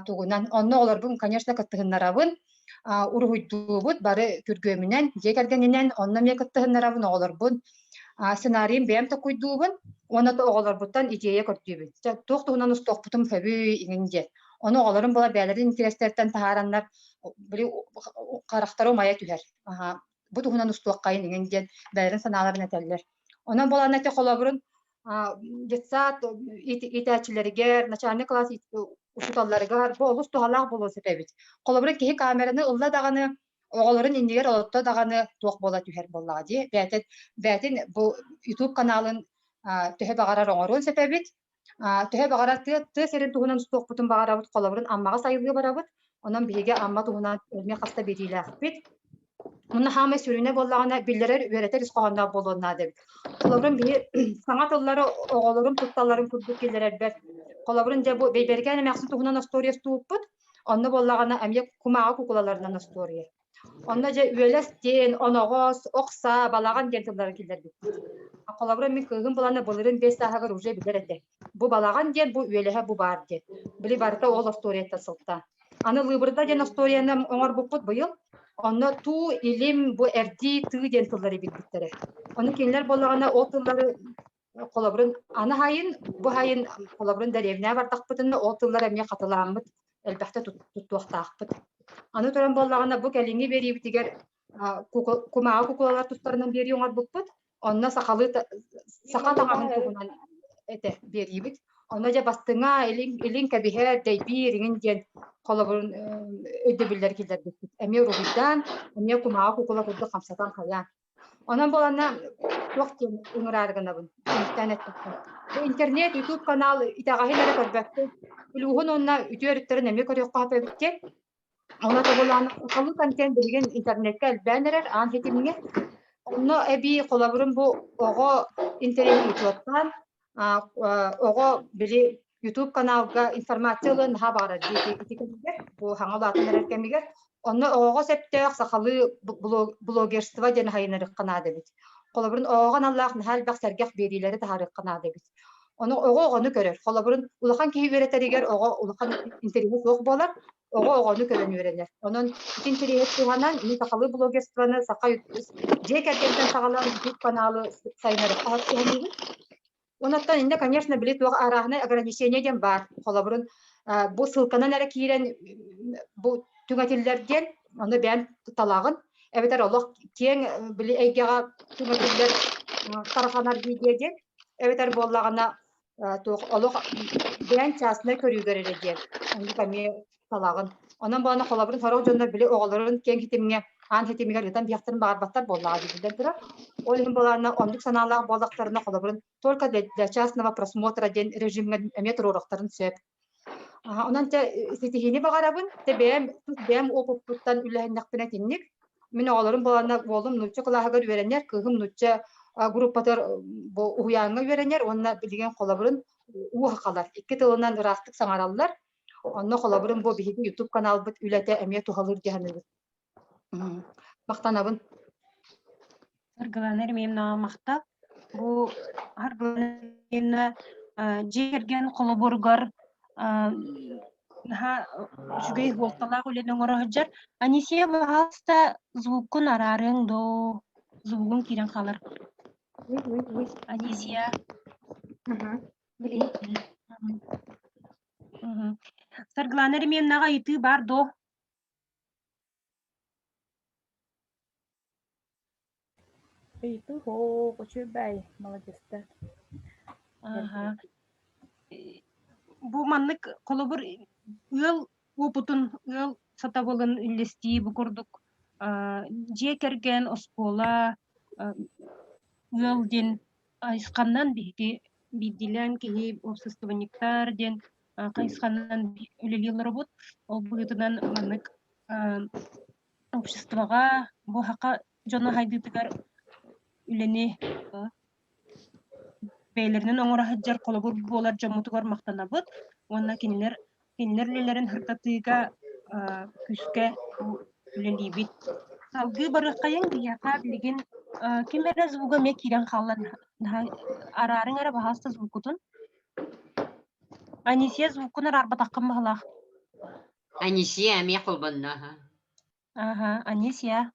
Тугунан онно олорбун, конечно, кыттыгыннарабын. Урухуйдубут бары күргөмүнен, жекергенинен онно ме кыттыгыннарабын оголорбун. Сценарийин бэм такуйдубун, оны да оголорбуттан идея көрдүбүт. Токтугунан устокпутум фөбү иңинде. Onu oğların bula bәлерин интерестерден таһараннар били карактары мая түһәр. Бу туһунан устуаккайын иген ден бәлерин санааларын этәлләр. Онан болан әте холобурун детсат итәчиләргә, начальник класс ушуталларга бу олус тухалак болу себебит. Холобурун кеһи камераны улла даганы оголорун индигер олотто даганы туак бола түһәр боллага ди. Бәтин бу YouTube каналын төһә багарар оңорун себебит. Төһә багарар ты серин туһунан устуак бутун багарабыт холобурун аммага сайылы барабыт. Онан биһиге амма туһунан ölme хаста бериләр бит. Муна хамы сүрүнө боллагана биллерер үөретер исхоганда болуна деп. Колобрун би саңатыллары оголорун тутталарын күрдүк келерер бер. Колобрун же бу бейберген максат тугунан история стууппут. Онно боллагана эмне кумага кукулаларынан история. Онно же үөлес ден оногос окса балаган дентилер келер бит. Колобрун ми кыгын буланы булырын 5 сагыр уже билерете. Бу балаган ден бу үөлеhe бу бар ден. Били барта ол история тасылта. Аны лыбырда ден историяны оңор буппут быйыл. Онно ту илим бу эрди тыгы ден тыллары билбиттере. Оны кинлер боллагана ол тыллары колобрун аны хайын бу хайын колобрун деревне бардакпытын ол тыллар эмне катыламыт элбәхтә туттуактакпыт. Аны төрөн боллагана бу келинги берибит дигер кумага кукулалар туттарынан бери оңор буппут. Онно сакалы сака тагамын тугунан эте берибит. Онно же бастыңа илин кабиһе дейби риңин ден колобрун өдөбүллер килдер бит. Эме рубидан, эме кумага кукула курду камсатан кая. Онан болана токтен уңраргана бу. Интернет, YouTube канал итагахилер көрбөттү. Улугун онна үтөрүттөрүн эме көрөк капебитке. Она да болана калу контент деген интернетке элбәнерер ан хетимге. Онно эби колобрун бу ого интернет ютуптан ого били YouTube каналга информациялын хабары дитикелер бу хаңалатын эркемигер онно ого септек сахалы блогерство ден хайнырык кана дебит. Колобрун оган Аллах хал бак сергек берилери тарык кана дебит. Оны огону көрөр. Колобрун улахан кии беретеригер ого улахан интернет ок болар. Огону көрөн берелер. Онун интернет туганан ини сахалы блогерствоны сака жекерден сагалан YouTube каналы сайнырык катыгы. Онаттан инде, конечно, билет арахны ограничение ден бар. Холобрун бу ссылканан эре кирен бу түгәтилләрдән аны бән талагын. Эбетер Аллах кең били әйгәгә түгәтилләр тараханар дигән. Эбетер боллагына Аллах бән часны көрүгәр дигән. Аны каме талагын. Анан бана холобрун сарык жоннор били оголорун кең хитимгә ан хитимгә гытан бияктын бар баттар боллага дигән тура. Олин боларына ондук саналар болдактарына холобрун только для частного просмотра ден режимге метророхтарын сөп. Онан те сетихини багарабын, те бәм опуптан үләһеннәкпенә тинник. Мен оголорун боларына болдум нучча клаһагыр веренер, кыгым нучча группатар бу уянга веренер, онна билген холобрун уха калар. Икки тылынан растык саңараллар. Онна холобрун бу биһиги YouTube канал бит үләтә әмия тухалыр дигәнне. Мактанабын. Аргаланер мемна мақта. Бу аргаланерна жерген колоборгар жүгей волталак үленен орахыджар. Анисия бахаста звукун арарың до звукун кирен қалар. Анисия. Саргаланер мемнага ити бар до. Itu ho koçubay молодецтер. Бу маннык колобур ыл опутун ыл сатабылын үлести бу курдук. Жекерген оскола ыл ден айсканнан биги бидилен ки обществониктар ден кайсканнан үлелилер работ. Ол буйтунан маннык обществога бу хака жона хайдытыгар үлени бейлеринен оңора хаджар колобур болар жомутугар мактанабыт. Онна кинилерин хыртатыга күскә үлелибит. Салгы барыккайын бияка билген кимере звуга ме кирен халлан арарың ара баһаста звукутун. Анисия звукунар арбатаккан махла. Анисия ме кулбанна. Анисия.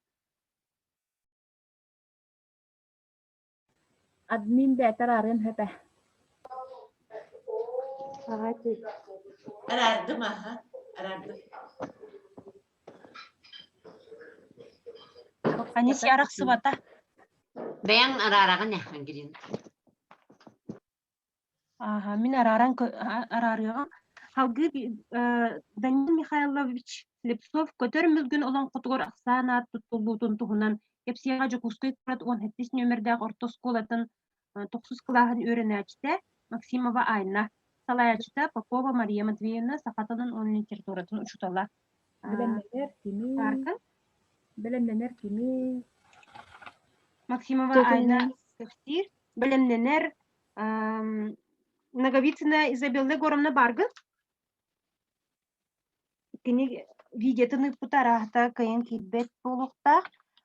Admin better aren hebe. Arardım aha. Arardım. Анис ярах сыбата. Бәяң арарағын яқын келін. Ага, мен арарыгам. Халгы Данил Михайлович Лепсов көтөр мүлгүн олон кутугор Оксана туттулбутун туһунан кепсияга жокускай курат 17 нөмердәг орто школатын 9 клаһын өйрәнәчтә Максимова Айна. Салаячта Попова Мария Матвеевна Сахатанын onun литературатын учутала. Белемнелер кими? Паркын? Белемнелер кими? Максимова Айна Кефтир. Белемненер Наговицына Изабелла Егоровна Баргы. Кини видетыны путарахта кайын китбет болукта.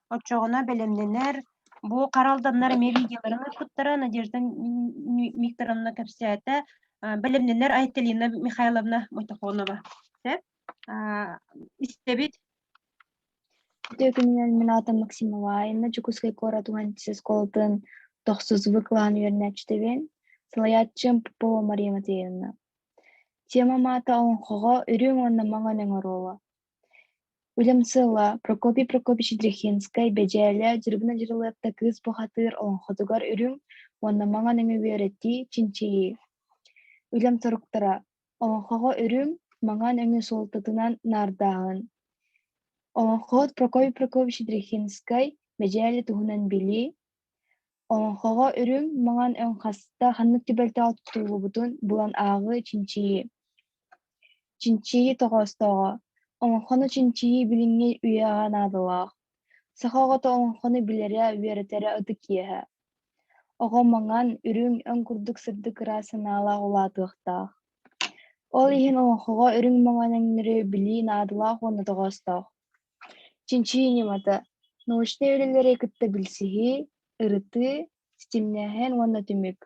Очоғына белемненер. Бу қаралданнар ме видеоларына путтара Надежда Викторовна Капсията. Белемненер Айталина Михайловна Мойтахонова. Истебит. Төкүнен Мината Максимова Айна Чукускай кора тугантисес колтын 9 выклан вернячтевен. Салаятчым Попова Мария Матвеевна. Тема мата онхого үрүң онна маңанын орола. Үлемсыла Прокопий Прокопич Дрехинскай бежәле жырбына жырылыпта кыз бохатыр онходугар үрүң онна маңанын өйрәтти чинчии. Үлем соруктара онхого үрүң маңан өңү солтатынан нардагын. Онход Прокопий Прокопич Дрехинскай бежәле туһунан били. Онхого үрүң маңан өң хаста ханнык түбәлтә аттуулубутун булан агы чинчии. Чинчии тоғостоға. Онхону чинчии билинге үйаған адылақ. Сақағыта онхону билере үйеретере ыды киеhe. Оға маңан үрүң өң күрдік сырдық расынала оладықтақ. Ол ихин онхоға үрүң маңан өңнірі били надылақ оны тоғостақ. Чинчии нематы. Научный өлелері кітті білсігі, ырыты, стимнәхен оны түмік.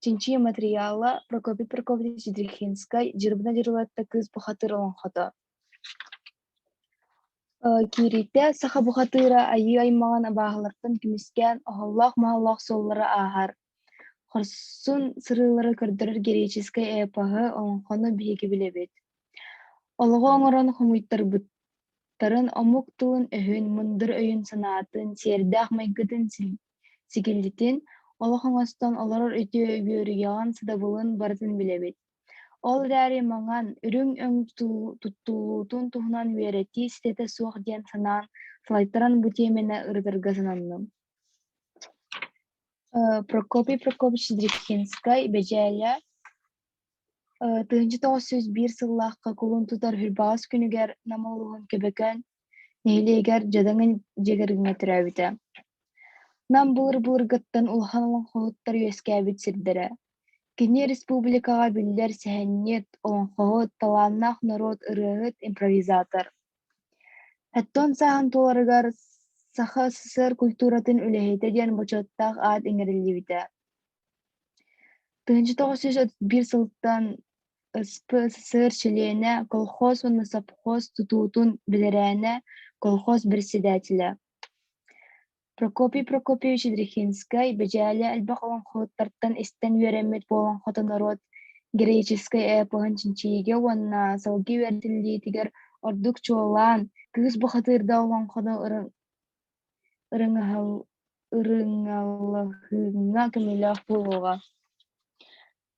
Чинчии материала Прокопий Прокопич Дрехинскай жырбына жырылатта кыз бухатыр онхото. Кирите саха бухатыра айы аймаган абағылардан кимискен охоллах-махаллах соллары ахар. Хорсун сырылары көрдөрөр героической эпохы онхону биһиги билебит. Олого оңорон хомуйттар буттарын омук тылын өһүн мындыр өйүн санаатын сердах майгытын сигилдитин олохоңостон олорор өтө үйөрүгаған сыдабылын бартын билебит. Ол дәри маңан үрүң өң туттулуутун туһунан үйерети ситете суох диэн санаан салайттаран бу темени ырдырга сананным. Прокопий Прокопич Дрехинскай бежәле 1901 сыллааққа кулун тутар хүрбаас күнүгер намалуһун көбөкөн нейлегер жадаңын жегергиңе түрәбите. Нам булыр-булыргыттан улхан хоуттар үескәбит сирдере. Кини республикага биллер сәһәннет олонхоот талааннаах народ ырыгыт импровизатор. Хәттон сахан толарыгар саха СССР культуратын үлэһите диэн бочоттаах аат иңерилибите. 1931 сылтан СССР члене колхоз уонна совхоз тутуутун билерээне колхоз председателя. Прокопий Прокопьевич Дрехинскай бежәле әлбақ олонхоттартан истен үйрәмет болан хоты народ героической эпохын чинчиге уанна салги вердилли тигер ордук чуолан кыз бухатырда олонхоны ырыңалыхыңа көмелах болуға.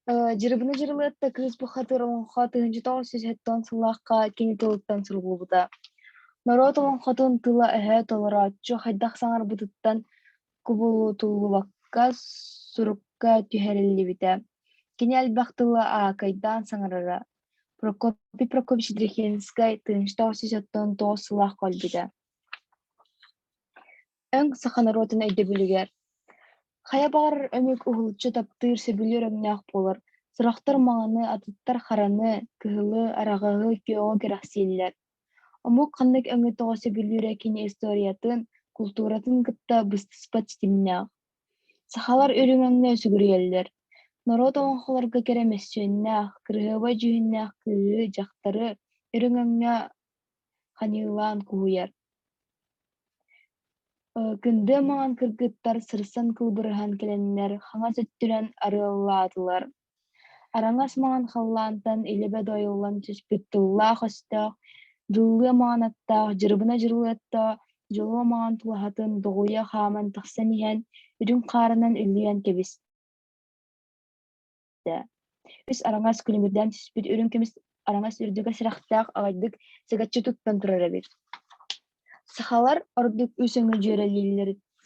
Жырбыны жырылытта кыз бухатыр олонхо 1970 сыллаққа кені тылыттан сылғубыда. Народ олонхотун тыла эһэ толорааччу хайдах саңар бутуттан кубулутулубакка сурукка түһэриллибите. Кини албах тыла аакайдаан саңарара. Прокопий Прокопич Дрехинскай 1979 сылах колбите. Өң саха народын өйдө бүлүгер. Хая бар өмүк уһулчу таптыыр сөбүлүр өңнәах болар. Сырахтар маңаны, атыттар хараны, кыһылы, арағығы күйоға керахсииллер. Омук ханнык өңі тоғасы бүлүрэ кини историятын, культуратын кытта быстыспат стимнях. Сахалар өрүңөңнө сүгүрүеллер. Народ оңхолорга керемесчүннях, кырыһыба жүүннях кыыһы жактары өрүңөңнө ханылаан кууяр. Кынды маңан кыргыттар сырсан кылбырыхан келеннер, хаңа сөттүрен арыылаатылар. Араңас маған халлаантан илебе дойылан түспүттуллаах өстөөх, жыллы маған аттаах, жырбына жырлыаттаа, жолуа маған тулахатын доҕуя хааман тахсан иһэн, үрүң хаарынан үллүйэн кэбистэ. Үс араңас күлүмүрдэн түспүт үрүң кемис араңас үрдүгө сырахтаах аҕайдык сыгаччы туттан турар эбит. Сахалар ордук үс өҥө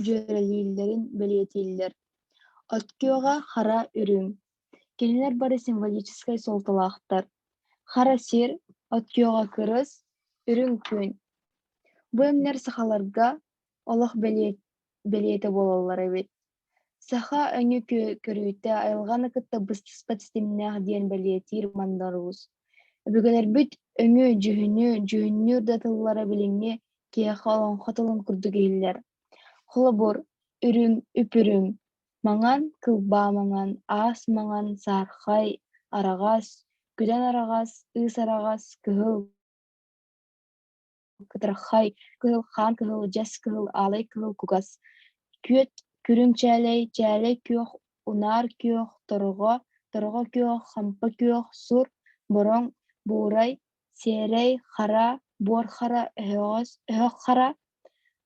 жүөрэлииллэрин белиэтииллэр. Откуоҕа хара үрүң. Кинилэр бары символической солталаахтар. Хара сир, откуоҕа кырыс, үрүң күн. Бу эмнер сахаларга олох белиэте буолаллар эбит. Саха өҥү көрүүтэ айылҕаны кытта быстыспат стимнээх диэн белиэтиир мандаруус. Өбүгэлэрбит өҥү жүһүннүүр да тыллара билиҥҥи киэхэ олонхо тылын курдук иһиллэр. Холобур, үрүң, үпүрүң, маҥан, кылбаа маҥан, аас маҥан, саархай, арағас, күдэн арағас, ыыс арағас, кыһыл, кытыраххай, кыһыл хаан кыһыл, дьэс кыһыл, аалай кыһыл кугас, күөт, күрүң чээлэй күөх, унаар күөх, торҕо күөх, хампа күөх, сур, бороҥ, буурай, сиэрэй, хара, буор хара, өһөх хара,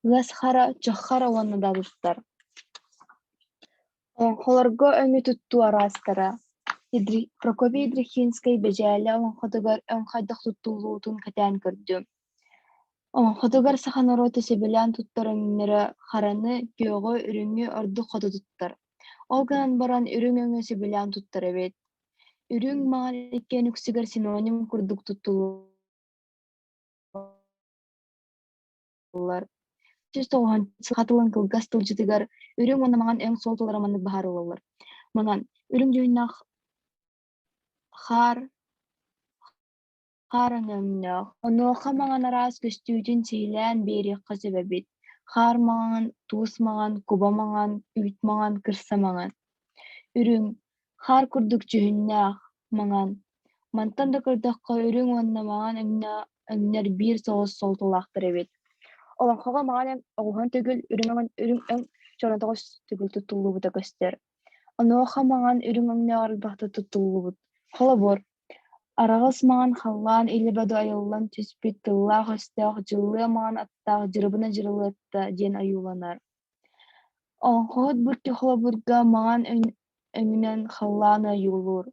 ыас хара, чох хара уонна даатыттар. Олонхолорго өҥү туттуу араастара. Прокопий Дрехинскай бэжээлэ олонходугар өҥ хайдах туттуулуутун кэтээн көрдү. Олонходугар саханароо төсөбүлээн туттар өҥнөрө хараны, күөгө, үрүҥҥү ордук хоту туттар. Ол гынан баран үрүҥ өҥө сөбүлээн туттар эбит. Үрүҥ маҕан иккиэн үксүгэр синоним курдук туттуллар. Хатылын кылгас тылдьытыгар үрүҥ уонна маҥан өҥ суол тулара маннык баһаар ылаллар. Маҥан үрүҥ дьүһүннээх хаар өҥөмнөөх. Онуоха маҥан араас көстүүтүн сиһилээн биэриэххэ сөбөбүт. Хаар маҥан, туус маҥан, куба маҥан, үүт маҥан, кырса маҥан. Үрүҥ хаар курдук дьүһүннээх маҥан. Мантан да көрдөххө үрүҥ уонна маҥан өҥнөр биир соҕус солтулаахтар эбит. Олонхоҕо маҕан оҕуһун түгүл үрүҥ өҥ чоротоҕус түгүл туттуллубута көстөр. Онуоха маҕан үрүҥ өҥнөҕөр бахта туттуллубут. Холобур, араҕас маҕан халлаан илибэду айыллан түспүт тыллаах өстөөх, дьыллыа маҕан аттаах, жырбына жырылыатта диэн аюуланар. Олонхоһут бурки холобурга маҕан өҥүнэн халлаан аюулуур.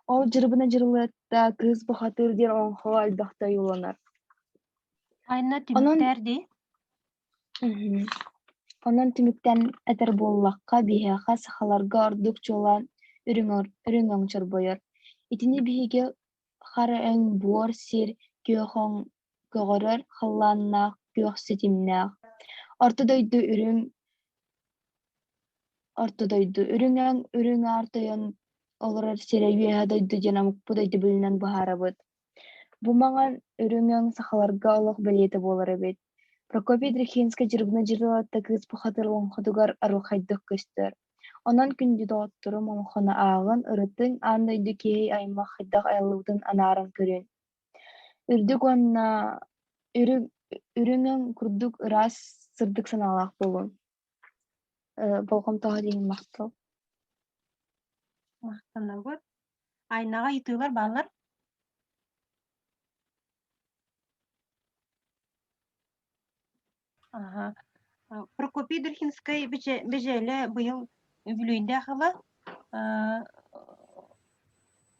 Ол жырбына жырылыатта кыыс бахатыыр диэн олонхоҕо элбэхтэ аюуланар. Айна түмүктээрди. Онон түмүктэн этэр буоллахха биһиэхэ сахаларга ордук чуолаан үрүҥ өҥ чорбойор. Итини биһиги хара өҥ буор сир күөхөҥ көҕөрөр халлааннаах күөх ситимнээх. Орто дойду үрүҥ өҥ үрүҥ аар тойон олорор сирэйүөһэ дойду диэн амукпу дойду билинэн баһаарабыт. Бу маҥан үрүҥ өҥ сахаларга олох белиэте буолар эбит. Прокопий Дрехинскай жырбына жырылыатта кыыс бухатыр олонходугар арыахайдык көстөр. Онон күндү доҕотторум олонхоно ааҕын, ырытыҥ, аан дойду киһи аймах хайдах айыллыбытын анаарын көрүөн. Үрдүк уонна үрүҥ өҥ курдук ыраас сырдык санаалаах болуун. Болгом тоҕо диин мактал. Мактанабыт. Айнаға итыылар баалар. Прокопий Дрехинскай бежеле быйыл бүлүйүндэ ахала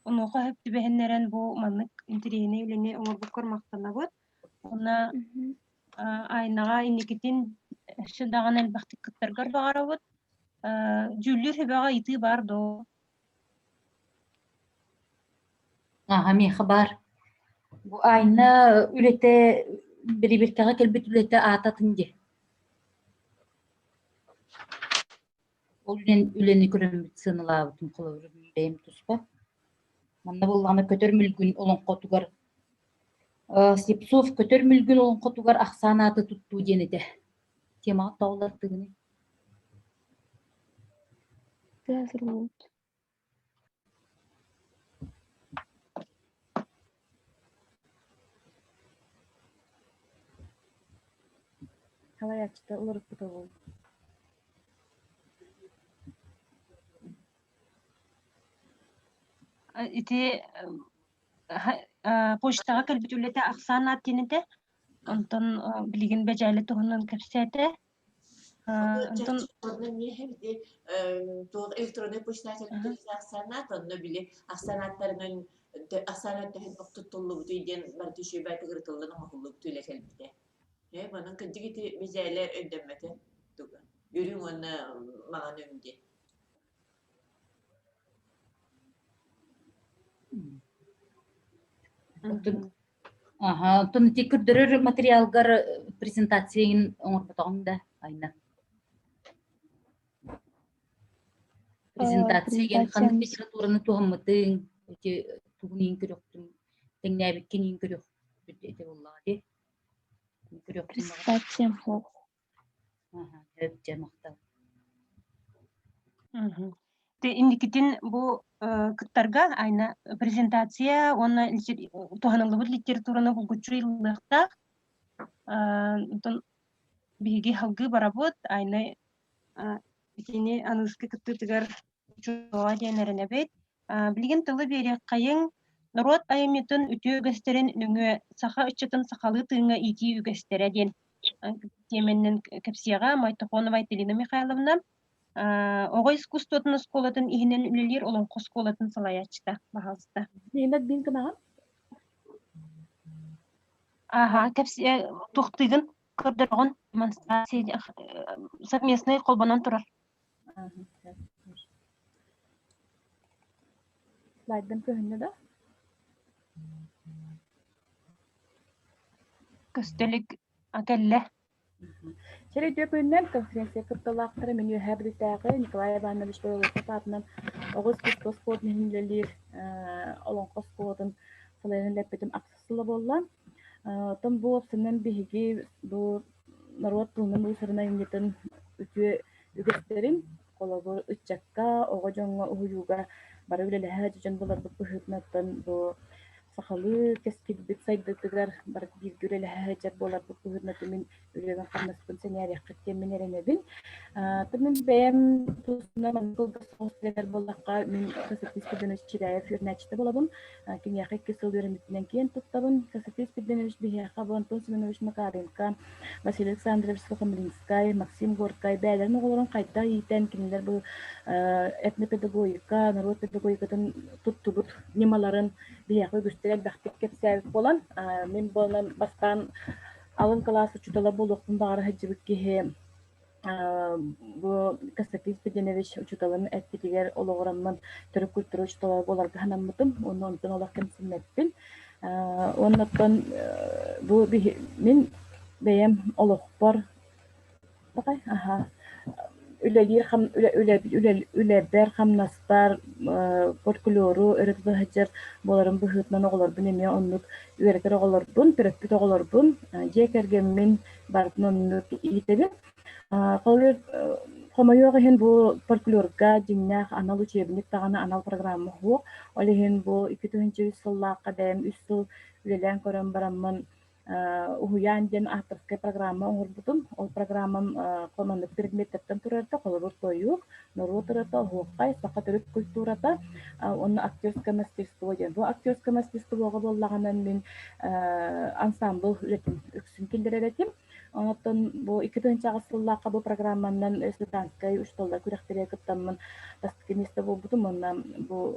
онуоха хөп түбэһэннэрэн бу маннык интериэне үлэҥи оҥорбуккор мактанабыт. Уна айнаға инникитин шыдаган элбахтыккыттаргар баҕарабыт. Жүллүр хөбөҕө итыы бар доо. Меха бар. Бу айна үлете бирибиртага келбит үлете аататын ди. Ол үлени көрөмүт сыналаабытын колорун бэйим туспа. Манна булланы көтөрмүлгүн олонкотугар Слепцов көтөрмүлгүн олонкотугар ахсанааты туттуу денете. Тема таулаттыгыны. Халаячта уларык бутабыл. ити почтаға кэлбит үлете Оксана аттините, онтон билигин бежайлы туһунан кэпсээте. Онтон электронный почта Оксанат, онно били Оксанаттарынан Оксанат тахын октуттуллу бутуйден бартышүй байтыгыртыллын махуллук түйле келбите. Манын кыддыгити бежайлы өндөммөтө туга. Үрүң онна маған өңде. Оттон тикүрдөрөр материалгар презентацияын оңорботоңда айна. Презентациян ханны литератураны тугаммытың, тугунин көрөктүн, теңнәбиккенин көрөк эте боллады. Презентация хо. Те индикитин бу кыттарга айна презентация, онна туханалыбыт литератураны булгучу ыллыктак. Онтон биги халгы барабыт айна битини аныскы кыттыгар чуга денеренебет. Билген тылы берек кайын народ айымытын үтө өгөстерин нүңө саха ычытын сакалы тыыңа ити үгөстере ден теменнен кепсияга Майтохонова Екатерина Михайловна ого искусствотын сколатын ихинен үлелер олон косколатын салаячта бахалста. Неймет бин кынаган? Кепсия тухтыгын көрдөргөн демонстрация совместный колбанан турар. Слайддан көһүннө да? Көстөлүк акелле. Через дökünden конференция кыттылактары мен үһәбилтәгы Николай Иванович Бойлыков атынан Огуст Костов нехинлелер олон коскодын салайын лепетим аксысылы боллан. Том бу сенен биһиги бу народ тылнын усарына индетен үтү үгөстерин колобу ычакка ого жоңго уюга бары биле хаҗын булар бу хытнаттан бу сахалы кескилбит сайдыгар бар бир göreli хаҗат болар бу хытнаты мен үлеген камаспын сенерия кыттем мен эренебин. Тымын бем тусна мангыл сослер боллакка мен касатис биден чирая фирначта болабын. Кине якы кесел бермитнен кийин туттабын. Касатис биден бихе хабан Тонсинович Макаренко, Василий Александрович Сухомлинский, Максим Горкай бәләрен оголорун кайта итен кинелер бу этнопедагогика, народ педагогикатын туттубут немаларын бияқы күстелек бақтық кепсәбік болан. Мен болан бастан алын классы чутала болуқтың бағары хәджібік кеге bu Kasakis Pedinevich çutaların ettiler oloğramın Türk kültürü çutalar bolar hanamıdım ondan olaq kimsinmetpin ondan bu min beyem oloqbar bakay ülelir ham üleber hamnastar folkloru öğretmen hacer boların bu hıtman oğlar binemiyor onluk üreker oğlar bun türkpüt oğlar bun jekergen min bartın onluk iyitebin Қалыр қомайуға хен бұл фольклорға жиннақ анал учебник тағаны анал программы хуқ. Олы хен бұл 2000 сыллаққа дәйім 3 сыл үлелен көрін барамын ұхуян ден авторскай программа оңыр бұдым. Ол программам қолмандық предметтептен тұрарда қолыр тойуқ, нұру тұрарда ұхуққай, сақа түрік культурата, оны актерское мастерство ден. Бұл актерское мастерствоға боллағанан мен ансамбл үлетім, үксін келдер Онотон бу 2000 агысыллакка бу программанан Светанскай уштолда күрәхтере кыттаммын тастыкенисте болбутум оннан бу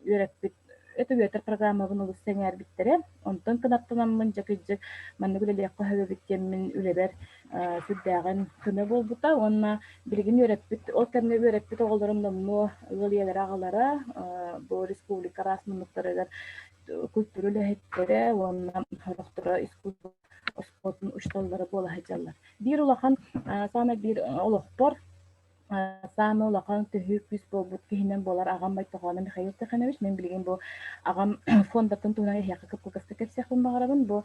үйрәтпит өтөбөтөр программа буну сеңер биттере онтон кынаптанаммын жакыжык манны күлелек кохабебиттеммин үлебер сүддәгән көмө болбута онна билгин үйрәтпит ол кемне үйрәтпит оголорумдамны ылыялар агалара бу республика расмынлыктарыгар культуралы хеттере онна хорохтора искусство Оскотун ушталлары бола хаҗаллар. Бир улахан саны бир олохпор саны улахан төһү күз болбут киһинен болар агам Майтохонова Михаил Тихонович мен билген бу агам фондатын туна яка кыпкыста кепсехун багарабын бу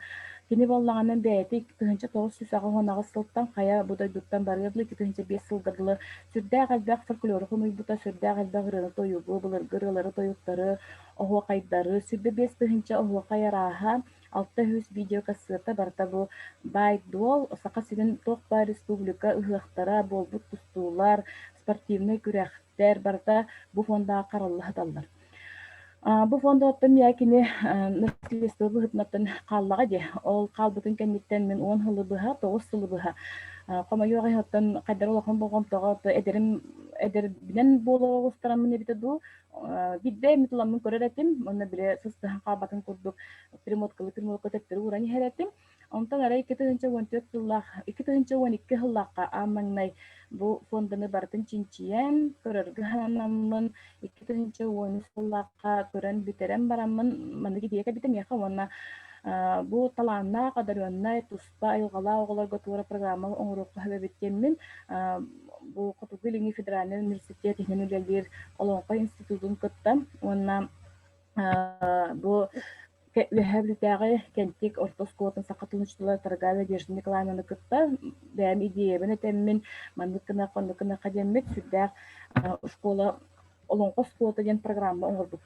кини боллаганын бәйти 1900 агы сылттан кая будай дуттан барырлы 2005 сылдырлы сүрдә галбак фольклор хумуй бута сүрдә галбак рыны тою булыр гырылары тоюктары ого кайдары сүрдә 5 ого кайраха 600 видео кассета барта бу байдол сака сиден токпа республика ыхтара болбут тустуулар спортивный күрәхтер барта бу фонда караллы хаталлар. Бу фондоттон якини наследство быхытнаттан қаллаға де. Ол қалбытын кәнниттен мен 10 хылы быха, 9 сылы быха. Қомайуға хаттан қайдар олақын болған тоға эдер билен болу остарамын эбите ду. Бидде митламын көрәретим. Онна биле сыстыхан қалбатын курдук перемоткалы теттері урани хәретим. Онтан арай 2012 хыллаққа амаңнай бу фондыны бартын чинчиен көрөргө ханамын 2013 хыллаққа көрөн битерен барамын маныги диэка битем яха онна бу талаанна кадарыанна туспа айылгала оголорго туора программа оңорукка хөбөбүттеммин бу Котугулинги федеральный университет технологиялер олонко институтун кыттам онна бу Реабилитация кентик ортоскопын сақатылышчылар торговля Надежда Николаевна кытта бәм идеябын этеммин мандыкына кондыкына кадеммит сүддәк школа олонко скота ден программа оңорбут.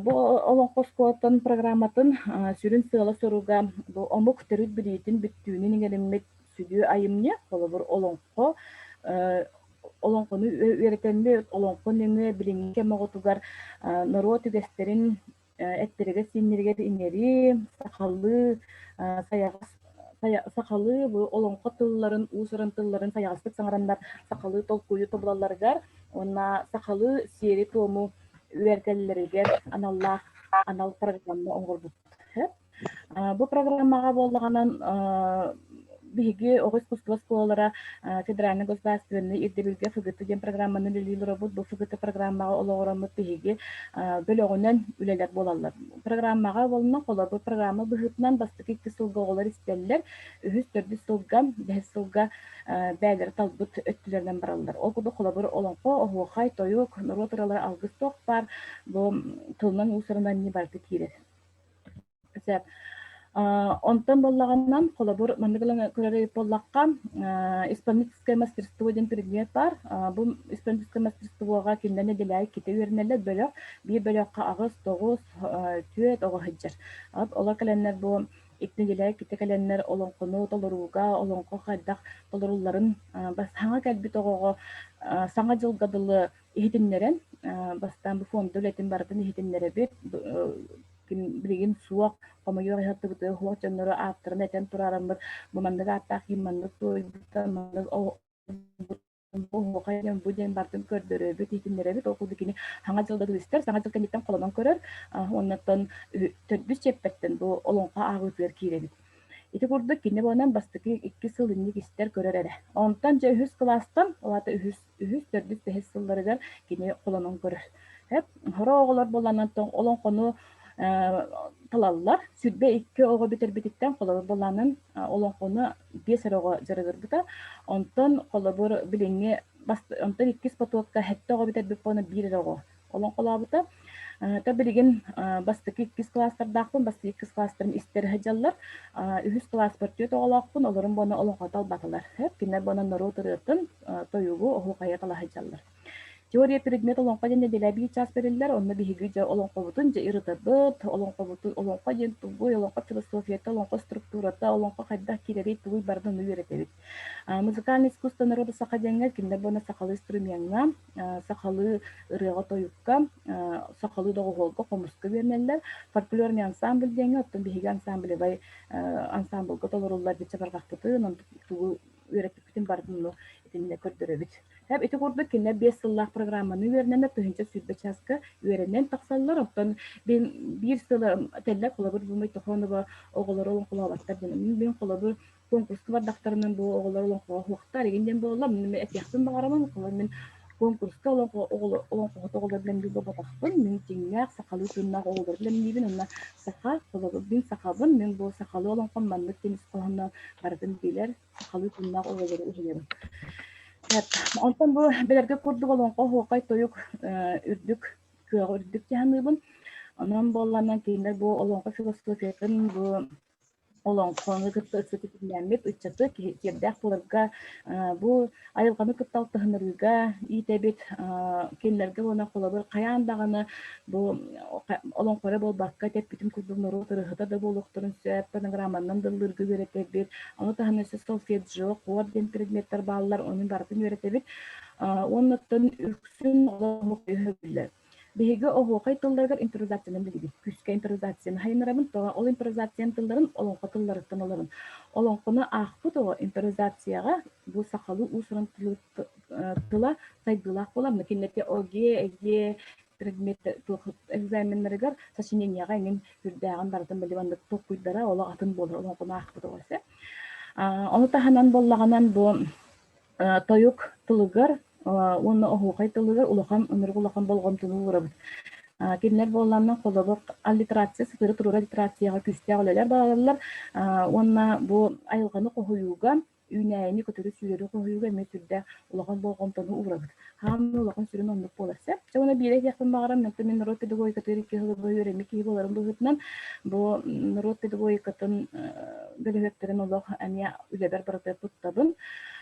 Бу олонко скотын программатын сүрүн сыла соруга бу омук төрүт билетин бүттүүнүн иңелеммит сүдүү айымне болобур олонко олонкону өретенме олонко неме билинге моготугар народ үгестерин эттереге синнерге иңери сакалы сакалы бу олонко тылларын уусуран тылларын саягастык саңарандар сакалы толкую тобулаларгар онна сакалы сери тому үертеллерге анал программа оңгорбут. Бу программага боллаганан биги огыс искусство школалара федеральный государственный ирдебилге фгт ден программаны лилилробут бу фгт программага ологоромут биги бөлөгүнөн үлелер болалар. Программага болуна кола бу программа быхытынан бастык 2 сылга оголор истеллер, 3-4 сылга, 5 сылга бәйлер талбыт өттүлөрдөн баралар. Ол куду кола бир олонко охуахай тоюк нороторалар алгыс ток бар, бу тылнан усарынан не барты кирет. Онтан боллаганнан колобур мандыгылан көрөрөй боллакка исполнительское мастерство ден предмет бар. Бу исполнительское мастерствога киндене делай ките вернелер бөлөк, бир бөлөккө агыс, 9, түөт ого хыджар. Ола каленнер бу икне делай ките каленнер олонкону толоруга, олонко хайдак толорулларын бас саңа калбит ого саңа жылгадылы ихитиннерен бастан бу фонд дөлетин бардын ихитиннере бит билигин суак комойор хатты бу хуак жаннары аттырын этен турарамбыр бу мандыга аттак кимманды тойбута мандык бу кайдан бу ден бардын көрдөрөбүт итиннеребит окулдукини хаңа жылда туристер саңа жылга неттен колонон көрөр оннотон төрбүс чеппеттен бу олонка агытыр киребит ити курдук кине болан бастыки 2 сыл инник истер көрөр эре онтон же 100 класстан олата 4-5 сылларыгар кине колонон көрөр хоро оголор боланантон олонкону талаллар сүрбе 2 ого битербититтен колобур боланын олонкону 5 ого жарыгырбыта онтон колобур билиңе онтон 2 спототка хетте ого битербит бону 1 ого олонколабыта та билигин бастыки 2 класстардакпын басты 2 класстарын истер хаджаллар 3 класс портет оголакпын олорун бону олонкотал баталар кине бону норотырытын тоюгу охукая тала хаджаллар теория предмета олонко ден делаби час берилер, онна биһиги же олонко бутун же ирытабыт, олонко бутун олонко ден тугуй, олонко философията, олонко структурата, олонко хайда кирери тугуй бардын үйретебит. Музыкальный искусство народа сака денгер киндер бона сакалы инструментна, сакалы ырыга тоюкка, сакалы догуголго комуска бернелер, фольклорный ансамбль денгер, оттон биһиги ансамбль бай ансамбльга толоруллар биче баргактытын, тугуй үйретипитин бардын итинне көрдөрөбүт. Хәп ити курдук кине 5 сыллах программаны үйрененде тыгынча сүрбе часка үйренен таксаллар оттон бир сылы теллер колобур булмай тохонова оголор олон кулабаттар денем мен колобур конкурс бардактарынан бу оголор олон кулактар эгенден болла мен этяктын багарамын колор мен конкурска олон оголор билен бир батакпын мен теңнак сакалы туннак оголор билен бибин онна сака колобур бин сакабын мен бу сакалы олон коммандык тенис колонна бардын билер сакалы туннак оголор үйренем. Онтон бу белерге курдук олонко хуакай тоюк үрдүк кыга үрдүк жааныбын анан болланан кейинер бу олонко философиятын бу олонкону кыттысытитинэмит ыччаты кирдэх буларга бу айылганы кытталтыхынырыга итебит кинлерге она колобур каяндаганы бу олонкоре болбакка теп бүтүн курдугнору тырыхыта да болуктурун сөп программанан дылдыргы беретебит аны таханысы солфеджио координ предметтер баалар онун бардын беретебит онуттан үксүн олонко үйөбүлөр Биһиги оһуохай тылларыгар импровизацияны билиби. Күскэ импровизацияны хайынарабын, тоҕа ол импровизацияны тылларын олонхо тылларыттан олорун. Олонхону аахпыт о импровизацияга бу сахалуу уусуран тыла сайдылаах боламны. Киннете оге, эге, предмет экзаменнарыгар сочиненияга эңин үрдäҕин барытын билибанды токуйдара ола атын болор. Олонхону аахпыт оҕосе. Onu tahanan bollaganan bu toyuk tılıgar, onu ohuqay tılıgar ulaqan ömürgü ulaqan bolğom tını uğrabıt. Kimler bollandan kolabıq alliteratsiya, sıfırı turura alliteratsiyaga küstüya oleler bağlarlar. Onna bu ayılğanı qohuyuga, üynäyini kötürü süreri qohuyuga metürde ulaqan bolğom tını uğrabıt. Hamı ulaqan sürün onluk bolarsa. Ona birek yakın bağıram, men narod pedagogikatı erikki hılı bu öğrenmeki bolarım buğutnan. Bu narod pedagogikatın bölüheklerin olaq әне үлебер барыты путтабын.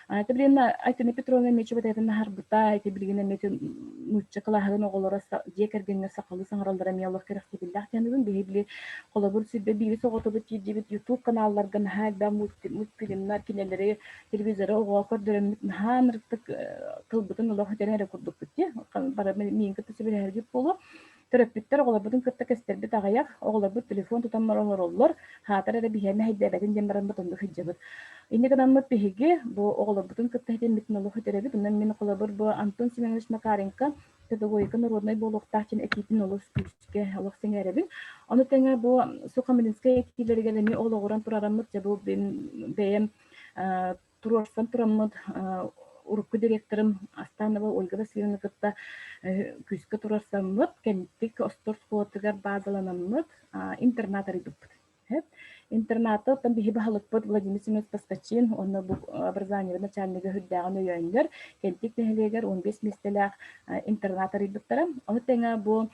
Айты билген Айтыны Петровна мече бететін харбыта, айты билген мече нучча кылаһын оголора жекергенне сакалы саңаралдара мияллах керекти биллах тенибин били колобур сибе бири соготу бит YouTube каналлардан хагда мультфильмнар кинелери телевизоры ого көрдөрөм ханыртык кылбытын олох тенере курдук битти. Бара мен кытты сибе хергип болу. Төрөппүттер оголорбутун кытта кестербит агаяк, оголорбут телефон тутаммар олор, хатар эре бихеме хайдебетин дембаран бутунду хиджабыт. Инне канаммыт биһиги бу оголорбутун кытта хитен битин олох хитеребит, унан мен колобур бу Антон Семенович Макаренко педагогика народный болохтахчин экипин олох күчке олох сеңеребин. Ону теңе бу Сухамлинская экипилерге леми ологоран турараммыт жабу бем турорсан тураммыт урукку директорым Астанова Ольга Васильевна кытта күскө турарсаммыт, кенттик остор скуотыгар базаланаммыт, интернат арыдыппыт. Интернаты там биһи баһалыкпыт Владимир Семенович Паскачин, онна бу образование начальника хүддәгән өйәндер, кенттик нәһилегәр 15 местеләк интернат арыдыптара. Оны тәңә бу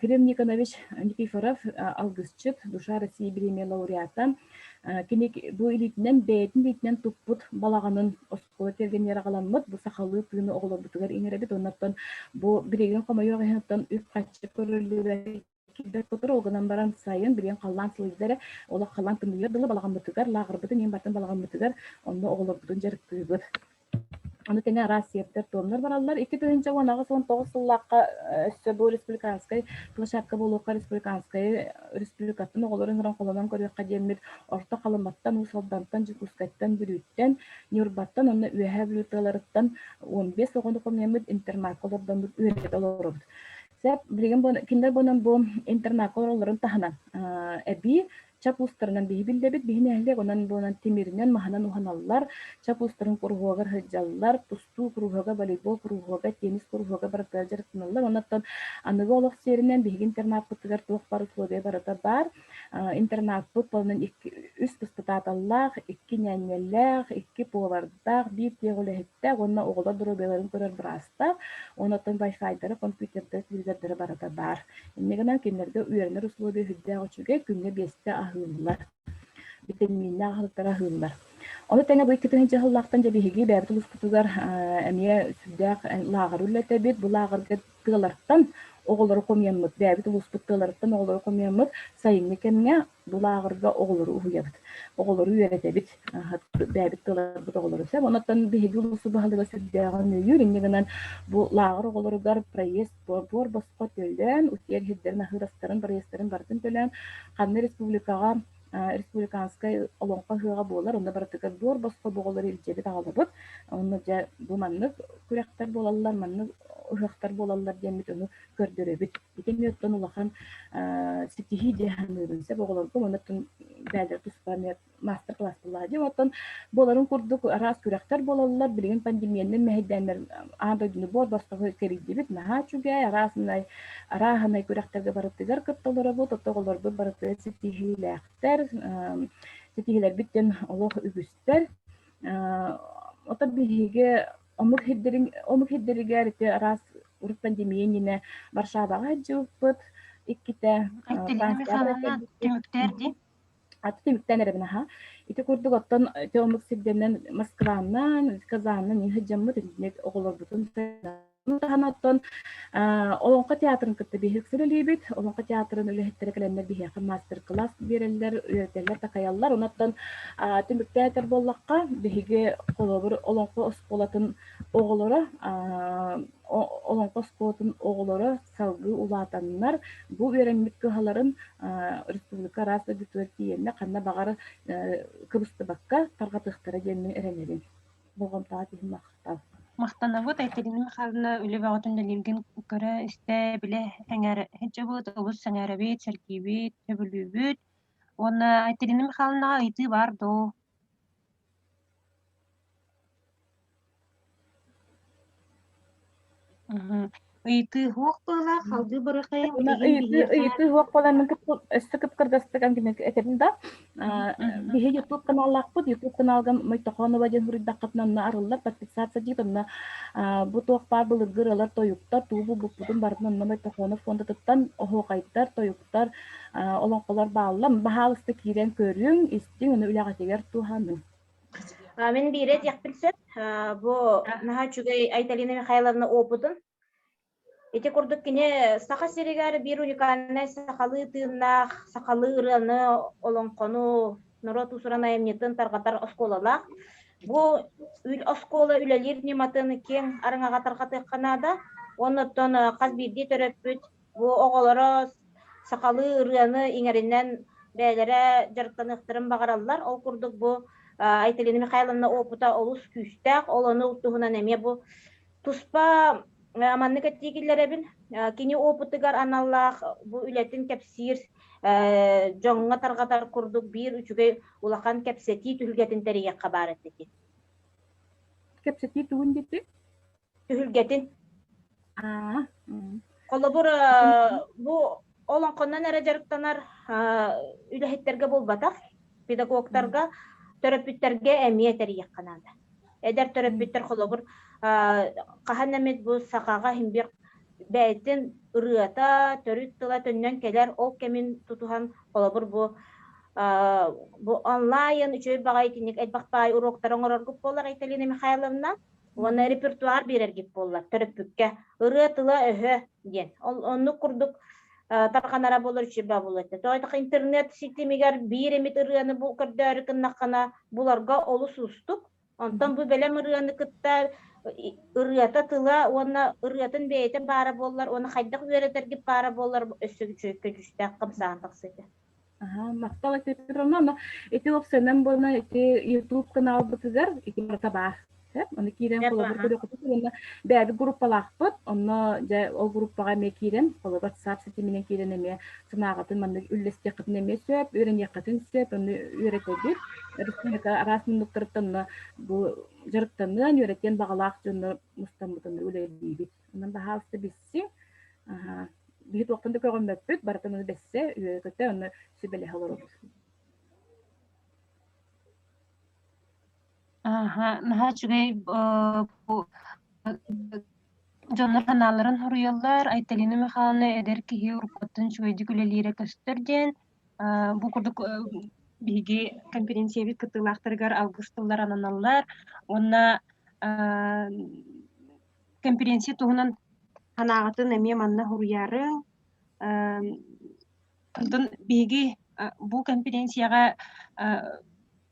Кирилл Никонович Никифоров, алгысчыт, душа России премия лауреаты. Кинек бу илитнен бәйтин илитнен туппут балаганын оскола терген ярагаланмыт, бу сахалы тыны оголорбутугар иңеребит, оннаттан бу биреген комайога хаттан үп качып көрүлүбү кибет котор огынан баран сайын бирген каллан сылыдары, ола каллан тымыйыр дылы балаган бутугар, лагырбытын ен батын балаган бутугар, онно оголорбутун жарыктыбыт. Аны теңе Россияптар томнар баралар. 2019 сыллакка Сөбө республиканскай площадка болука республиканскай республикатын оголорун гран колонан көрөккө демир орто калыматтан усалдантан жукускаттан бүрүттен нюрбаттан онны үөһэ бүлүталарыттан 15 огону комемит интернат колордан үрөт олорот. Сеп билген бу киндер бунан бу интернат колорлорун таханан эби чапустарынан бихибилдебит бихинәһлек онан бунан тимиринен маханан уханаллар чапустарын кургугар хыджаллар тусту кургуга волейбол кургуга теннис кургуга баратар жарыктыналлар онаттан аныгы олох серинен бихин интернат путугар туох бар условия барата бар интернат путполнын үс пустататаллах 2 няннеллах 2 повардах 1 тегулехтә онна оголор дробеларын көрөр браста онаттан вайфайдары компьютерде телевизордары барата бар иннегенен кинлерге үйренер условия хүддә очуге күнгө 5 hıllar. Vitaminler hıllara hıllar. Onu tane bu 2. hıllaktan jabihigi bäbitulus kutugar emiye süddak lağırılla tebit bu lağırga tığlardan oğulları komyanmıt bäbitulus tığlardan oğulları komyanmıt sayınlı kemge bu lağırga oğulları uhuyabıt. Oğulları üyeretebit bäbit tığlar bu oğulları seb onatan bihigi ulusu bahalıga süddağın yürüngenen bu lağır oğulları gar prayest bor basqa tölden utiyer hidderin ahırastarın prayestlerin barıtın tölen Qanlı Respublikaga Respublikanskay olonqa hığa bolar, onda baratıgar bor basqa boğuları ilçebi dağılabıt. Onda bu manlık kürektar bolallar, manlık ıhıqtar bolallar demit onu gördüröbüt. Biten yottan ulaqan sitihi dehan ürünse boğularga onatın bäder tuspamiyat master class bolladı. Ondan boların kurduk aras kürektar bolallar, bilgin pandemiyanın mehiddenler anda günü bor basqa kerigdibit. Naha çüge arasınay arahanay kürektarga baratıgar kıttalara bu, totoğular bu baratıgar sitihiläqtar setihiler bitten Allah übüster. O tabii omuk hidderiger ite aras urut pandemiyen yine Varşava'ga juput ikkite temükten erebine ha. İte kurduk ottan omuk siddenden Moskva'ndan, Kazan'dan yine hıcamı net oğulur butun Таһанаттан олонқа театрын кытты биһик сүрелибит, олонқа театрын үлэхеттері кэлэннер биһиэхэ мастер-класс береллер, үйрөтеллер, такаяллар. Онаттан түмүк театр боллаққа биһиги колобур олонқа осколатын оголора, олонқа осколатын оголора салгы улаатаннар. Бу үйренмит кыһаларын республика раз аудитория тиенне канна багары кыбысты бакка таргатыктара деннин эренерин. Болгом таа тиһин мактал. Мақтанабыт Айталина Михайловна үлебағатын дәлелген көрі істе біле әңәрі хеджабыт, ұлыс әңәрәбет, сәркебет, төбілбет. Оны Айталина Михайловна айты бар до. Ыйты хуак была, халды барақай. Ыйты хуак боланын өстікіп кырдастыган кеме этеринда биһи YouTube каналлакпыт, YouTube каналга Мойтохонова ден хуриддаккатнанна арыллар подписаться дитонна бу туакпар былыргыралар тоюктар туубу буппутун бардынна Мойтохонов фондатыттан охуокайттар тоюктар олонколор бааллам баалысты кирен көрүң истин уну үлягатегер туханым. Мен бирет яқпилсет, бу наха чугай Айталина Михайловна опытын. Эти курдук кине саха серигары бир уникальный сахалы тыыннах, сахалы ыраны, олонкону, народ усурана эмнетын таргатар осколалах. Бу оскола үлелир нематын кен арыңага таргатыкканада, оннотон каз бирди төрөппүт, бу оголоро сахалы ыраны иңеринен бээлере жарыктаныктырын багараллар. Ол курдук бу Айталина Михайловна опыта олус күстәк, олону уттуһунан эме бу туспа аманны кеттигиллеребин кини опытыгар аналлах бу үлетин кепсир жоңга таргатар курдук бир үчүгөй улахан кепсети түлгетин терие кабар эттеки. Кепсети тугун дити? Түлгетин. Колобур бу олонконнан эре жарыктанар үлехеттерге болбатак, педагогтарга төрөпүттерге эмие терие канада. Эдер төрөпүттер колобур каханнамет бу сакага химбир бәйтин ырыата төрүт тыла төннөн келер ол кемин тутухан колобур бу онлайн үчөй багайтиник элбакпай уроктарын ороргуп болар Айталина Михайловна. Оны репертуар берергип болар төрөпүккө ырыатыла өһө ден. Онну курдук тарканара болор чиба болот. Тойтак интернет ситемигер бир эмит ырыаны бу көрдөр кыннакана буларга олус устук. Онтон бу белем ырыаны кытта ырыата тыла, оны ырыатын бейте бара болар, оны хайдак үйрөтергип бара болар өссүгү чөйкө жүстәк кымсаантак сыйты. Мактал Петровна, эти опсенен бона эти YouTube канал бутызар, эти барта оны кирен колобур көрөкөтү бәби группалакпыт, оны ол группага ме кирен, колобур WhatsApp сетименен кирен эме сынагатын мында үллесте кытын эме сөп, үйрен якатын сөп, оны үйрөтөбүт. Республика расмындыктыртын бу жарыктанын үйрөткен багалак жөнү мустамбытын үлелибит. Анан баалысты бисси, бит вакытында көргөнбөппүт, бартын бессе үйрөтөтө, оны сибеле халырып. Наха чугай жонор каналларын хуруяллар Айталина Михайловна эдер кихи уркоттун чугайдык үлелире көстөрден. Бу курдук биги конференцияби кытылактаргар августтылар ананаллар. Онна конференция туһунан ханагатын эме манна хуруярың. Онтон биги бу конференцияга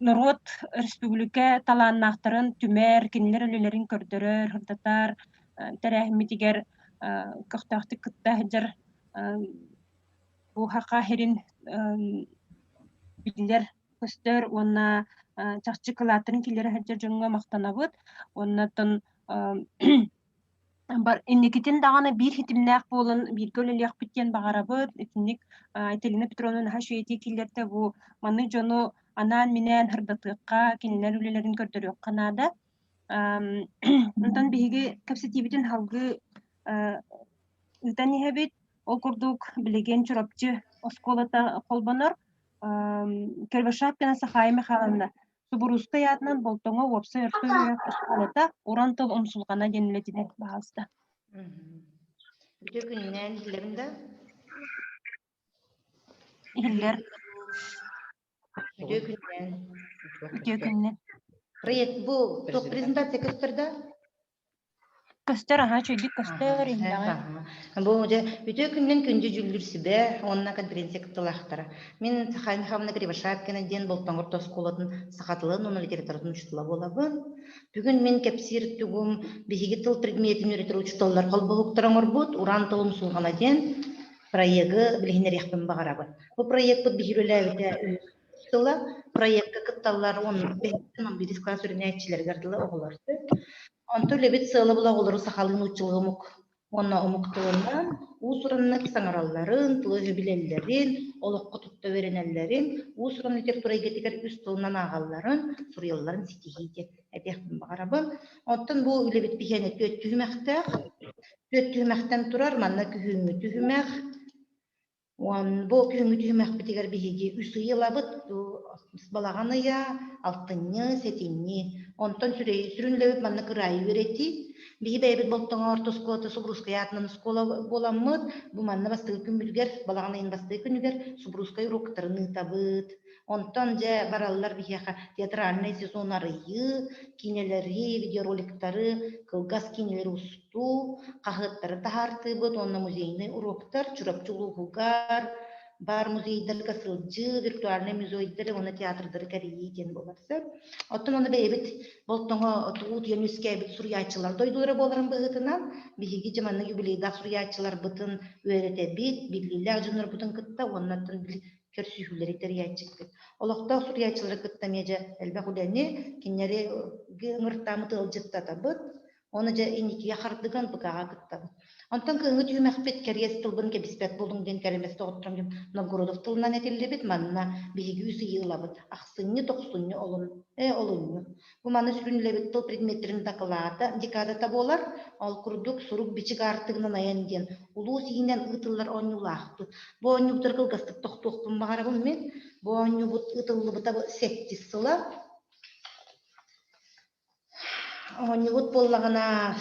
народ республика талааннахтарын түмер кинилер өлелерин көрдөрөр хырдатар терәхмитигер көхтәхти кытта хәҗәр бу хака херин билер көстөр онна чакчы кылатын килер хәҗәр җоңга мактанабыт оннан бар инникитин даганы бир хитимнәк болын бир көлелек биттен багарабыт этинник Айталина Петровна хашуети килерте бу маны жону анан менен хырдатыкка кинилер үлелерин көрдөрөк канада. Онтон биги капситибитин халгы ытани хабит ол курдук билеген чурапчы осколата колбонор Кырбашапкина Сахай Михайловна Субуруска ятынан болтоңо опса өртө осколата урантыл умсулгана денилетине баалыста. Бүтөкүннен дилеринде Иллер Бүтөкүннен. Рейт бу топ презентация кыптырда? көстөр аха чөйдүк көстөр индағы. Бу же бүтө күннен күндү жүлдүрсүбе онна конференция кыттылахтара. Мен Сахай Михайловна Кривошапкина ден болтоңор тосколотун сахатылын оны литературатын учтула болабын. Бүгүн мен кепсир тугум биһиги тыл предметин үйрөтөр учтоллар колбогуктараңор бут уран тылым сулгана ден проекты билгенерекпин багарабын. Бу проект бут бихирөлөбүтэ тыла проектка кытталлар он бирис класс үрнәчилер гардылы оголорду. Онто лебит сыылы була олору сахалын учылгымук. Онна омуктуунан уусураннык саңаралларын, тылы билеллерин, олоққа тутта веренеллерин, уусуран литература игетигер үс тылынан агалларын, сурьялларын ситихийден әтеқпін бағарабын. Онтан бу лебит бихене төт түймәқтен турар, манна күхүңі түймәқ. Бу күхүңі түймәқ бітігер бихеге үс ыйылабыт, балағаны я, алтынны, сетинни. Онтан сүрүнлөбүп манна кырайы верети. Биһи бэйбит болтоңор тоскота Субрускай атынан скола боламмыт. Бу манна бастыгы күнбүлгер, балағанайын бастыгы күнүгер Субрускай уроктарын табыт. Онтан же бараллар биһиэха театральный сезон арыйы, кинелери, видеороликтары, кылгас кинелери усту, кахыттары тахартыбыт, онна музейный уроктар, чурапчулуугугар, бар музейдер касылжы, виртуальный музейдер, оны театрдары кәрейден боларсы. Оттон оны бейбит болтоңо туут юнускайбит сурьячылар дойдулары боларын быгытынан, биһиги жаманны юбилейда сурьячылар бытын өйрете бит, библилер жонор бутын кытта, оннаттан көрсүйхүлери терьячык. Олоқта сурьячылары кытта меже элбе хулени, киннери ыңыртамы тылжыттата быт, оны же иникия хардыган быкага кыттабыт. Онтан кыңы түймәкпет кәрес тылбын кебиспет болдың ден кәремес тоғыттырам дем Новгородов тылынан этеллебет манна биһиги үсі йылабыт. Ақсынны тоқсынны олынны. Бу маны сүрүнлебет тыл предметтерин докладата, декадата болар, ал курдук сурук бичик артыгынан аян ден. Улуу сиинен ытыллар онюлақты. Бу онюбутар кылгастык тоқтуқпын бағарабын мен. Бу онюбут ытыллыбыта сеттис сыла. Онюбут боллагана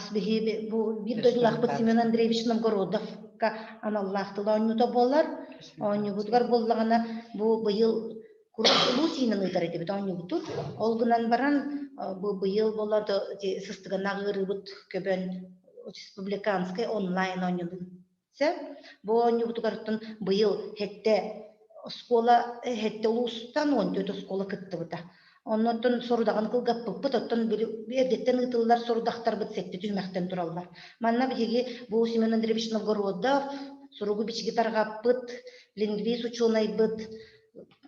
бу бир дойлахпыт Семен Андреевич Новгородовка аналлахтыла онюта болар. Онюбутгар боллагана бу быйыл Лусинын ыйтар этебит онюбутут. Олгунан баран бу быйыл боларды сыстыганна ырыбыт көбөн республиканскай онлайн онюбутсе. Бу онюбутгартын быйыл хетте школа хетте улустан 14 школа кыттыбыта. Оннотон сорудаган кылгаппыппыт, оттон бердеттен ытыллар сорудактар быт сетти түймәктен тураллар. Манна биһиги бу Семен Андреевич Новгородов суругу бичиги таргаппыт, лингвист ученыйбыт,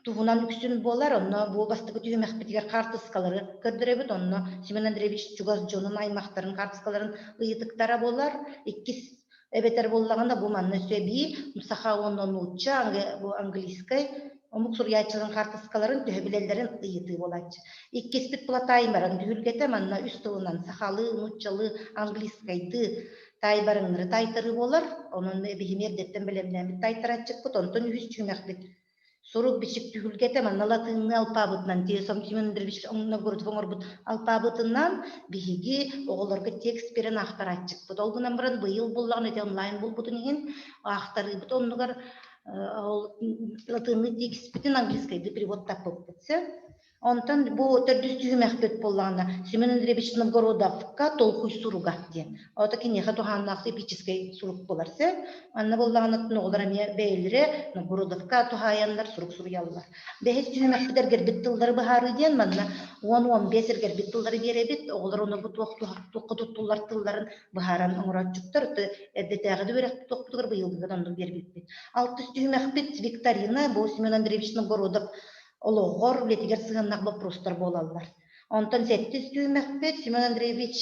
тугунан үксүн болар, онно бу бастыгы түймәкпитигер картыскалары көрдөрөбүт, онно Семен Андреевич Чугас жонун аймактарын картыскаларын ыйытыктара болар, иккис эбетер боллаганда бу манна сөби, мусаха оннон уча, бу английскай, омук сурьячылын картыскаларын төһөбилелерин ыйыты болачы. Иккиспит була тайбаран түһүлгете манна үстылынан сахалы, нуччалы, английскайды тайбарыңныры тайтыры болар, онун бихимердеттен белемнемит тайтырачыкпыт, онтон үс чүмәкбит. Сорук бичик түһүлгете манна латынны алпабытынан, тиесом Семен Андреевич Новгородов оңорбут алпабытынан биһиги оголорго текст берен ахтарачыкпыт. Олгунан баран быйыл буллаган эте онлайн болбутун иген ахтарыбыт оннугар латынны текстпитин английскайды перевод тапып битсе. Онтан бу төрдүс түймәкпет боллагана Семен Андреевич Новгородовка толкуй суруга ден. Ота кинеха туханнаксы эпический сурук боларсы. Анна боллаганатын оголар эме бейлере Новгородовка тухаяндар сурук сурьяллар. Бехес түймәкпетер гербит тылдары бахары ден манна 10-15 гербит тылдары беребит. Оголар оны бу туттулар тылдарын бахаран оңратчуктар. Эддетагы берек токтугар быйылгыдан онду бербит. Алтыс түймәкпет викторина бу Семен Андреевич Новгородов Олоғор білетігер сығыннақ вопростар болалар. Онтан сәттіз түймәкпет Семен Андреевич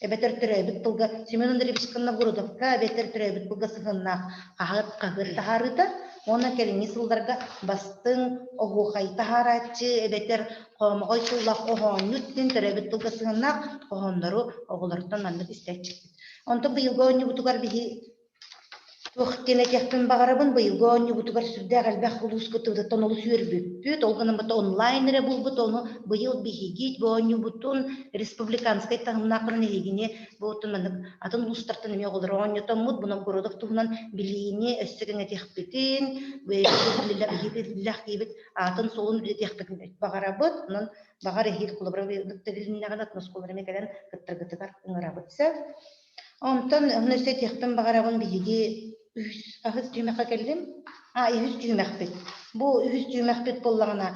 әбәтер түрәбіт бұлға, Семен Андреевич Новгородовка әбәтер түрәбіт бұлға сығыннақ қағыр тахарыда, оны кәліңі сылдарға бастың оғуқай тахаратчы әбәтер қомағай сыллақ оғын үттен түрәбіт бұлға сығыннақ оғындары оғылардан андық істәтчікті. Онтан бұйылға өңі бұтығар бігі Туохтен этехпен багарабын быйылга оннюбутугар сүрдэ галбах улус кытыбыттан олус үөрбүппүт, олганын бата онлайнере булбут, оны быйыл бихигит, бу оннюбутун республиканскай тагымнакырын эгине, бутун манык атын улустартан эме оголор оннютаммут, бу Новгородов тугунан билийини өссөген этехпитин, биллах кийбит, атын солун этехпитин багарабыт, онан багар эхил кулабра быйылдык тегилиннаган атмосколар эмекелен кыттыргытыгар ыңырабытса. Ondan nöse tehtim bagarabın bihiги ahız tüymek keldim. Ühüs tüymek bit. Bu ühüs tüymek bit bollagana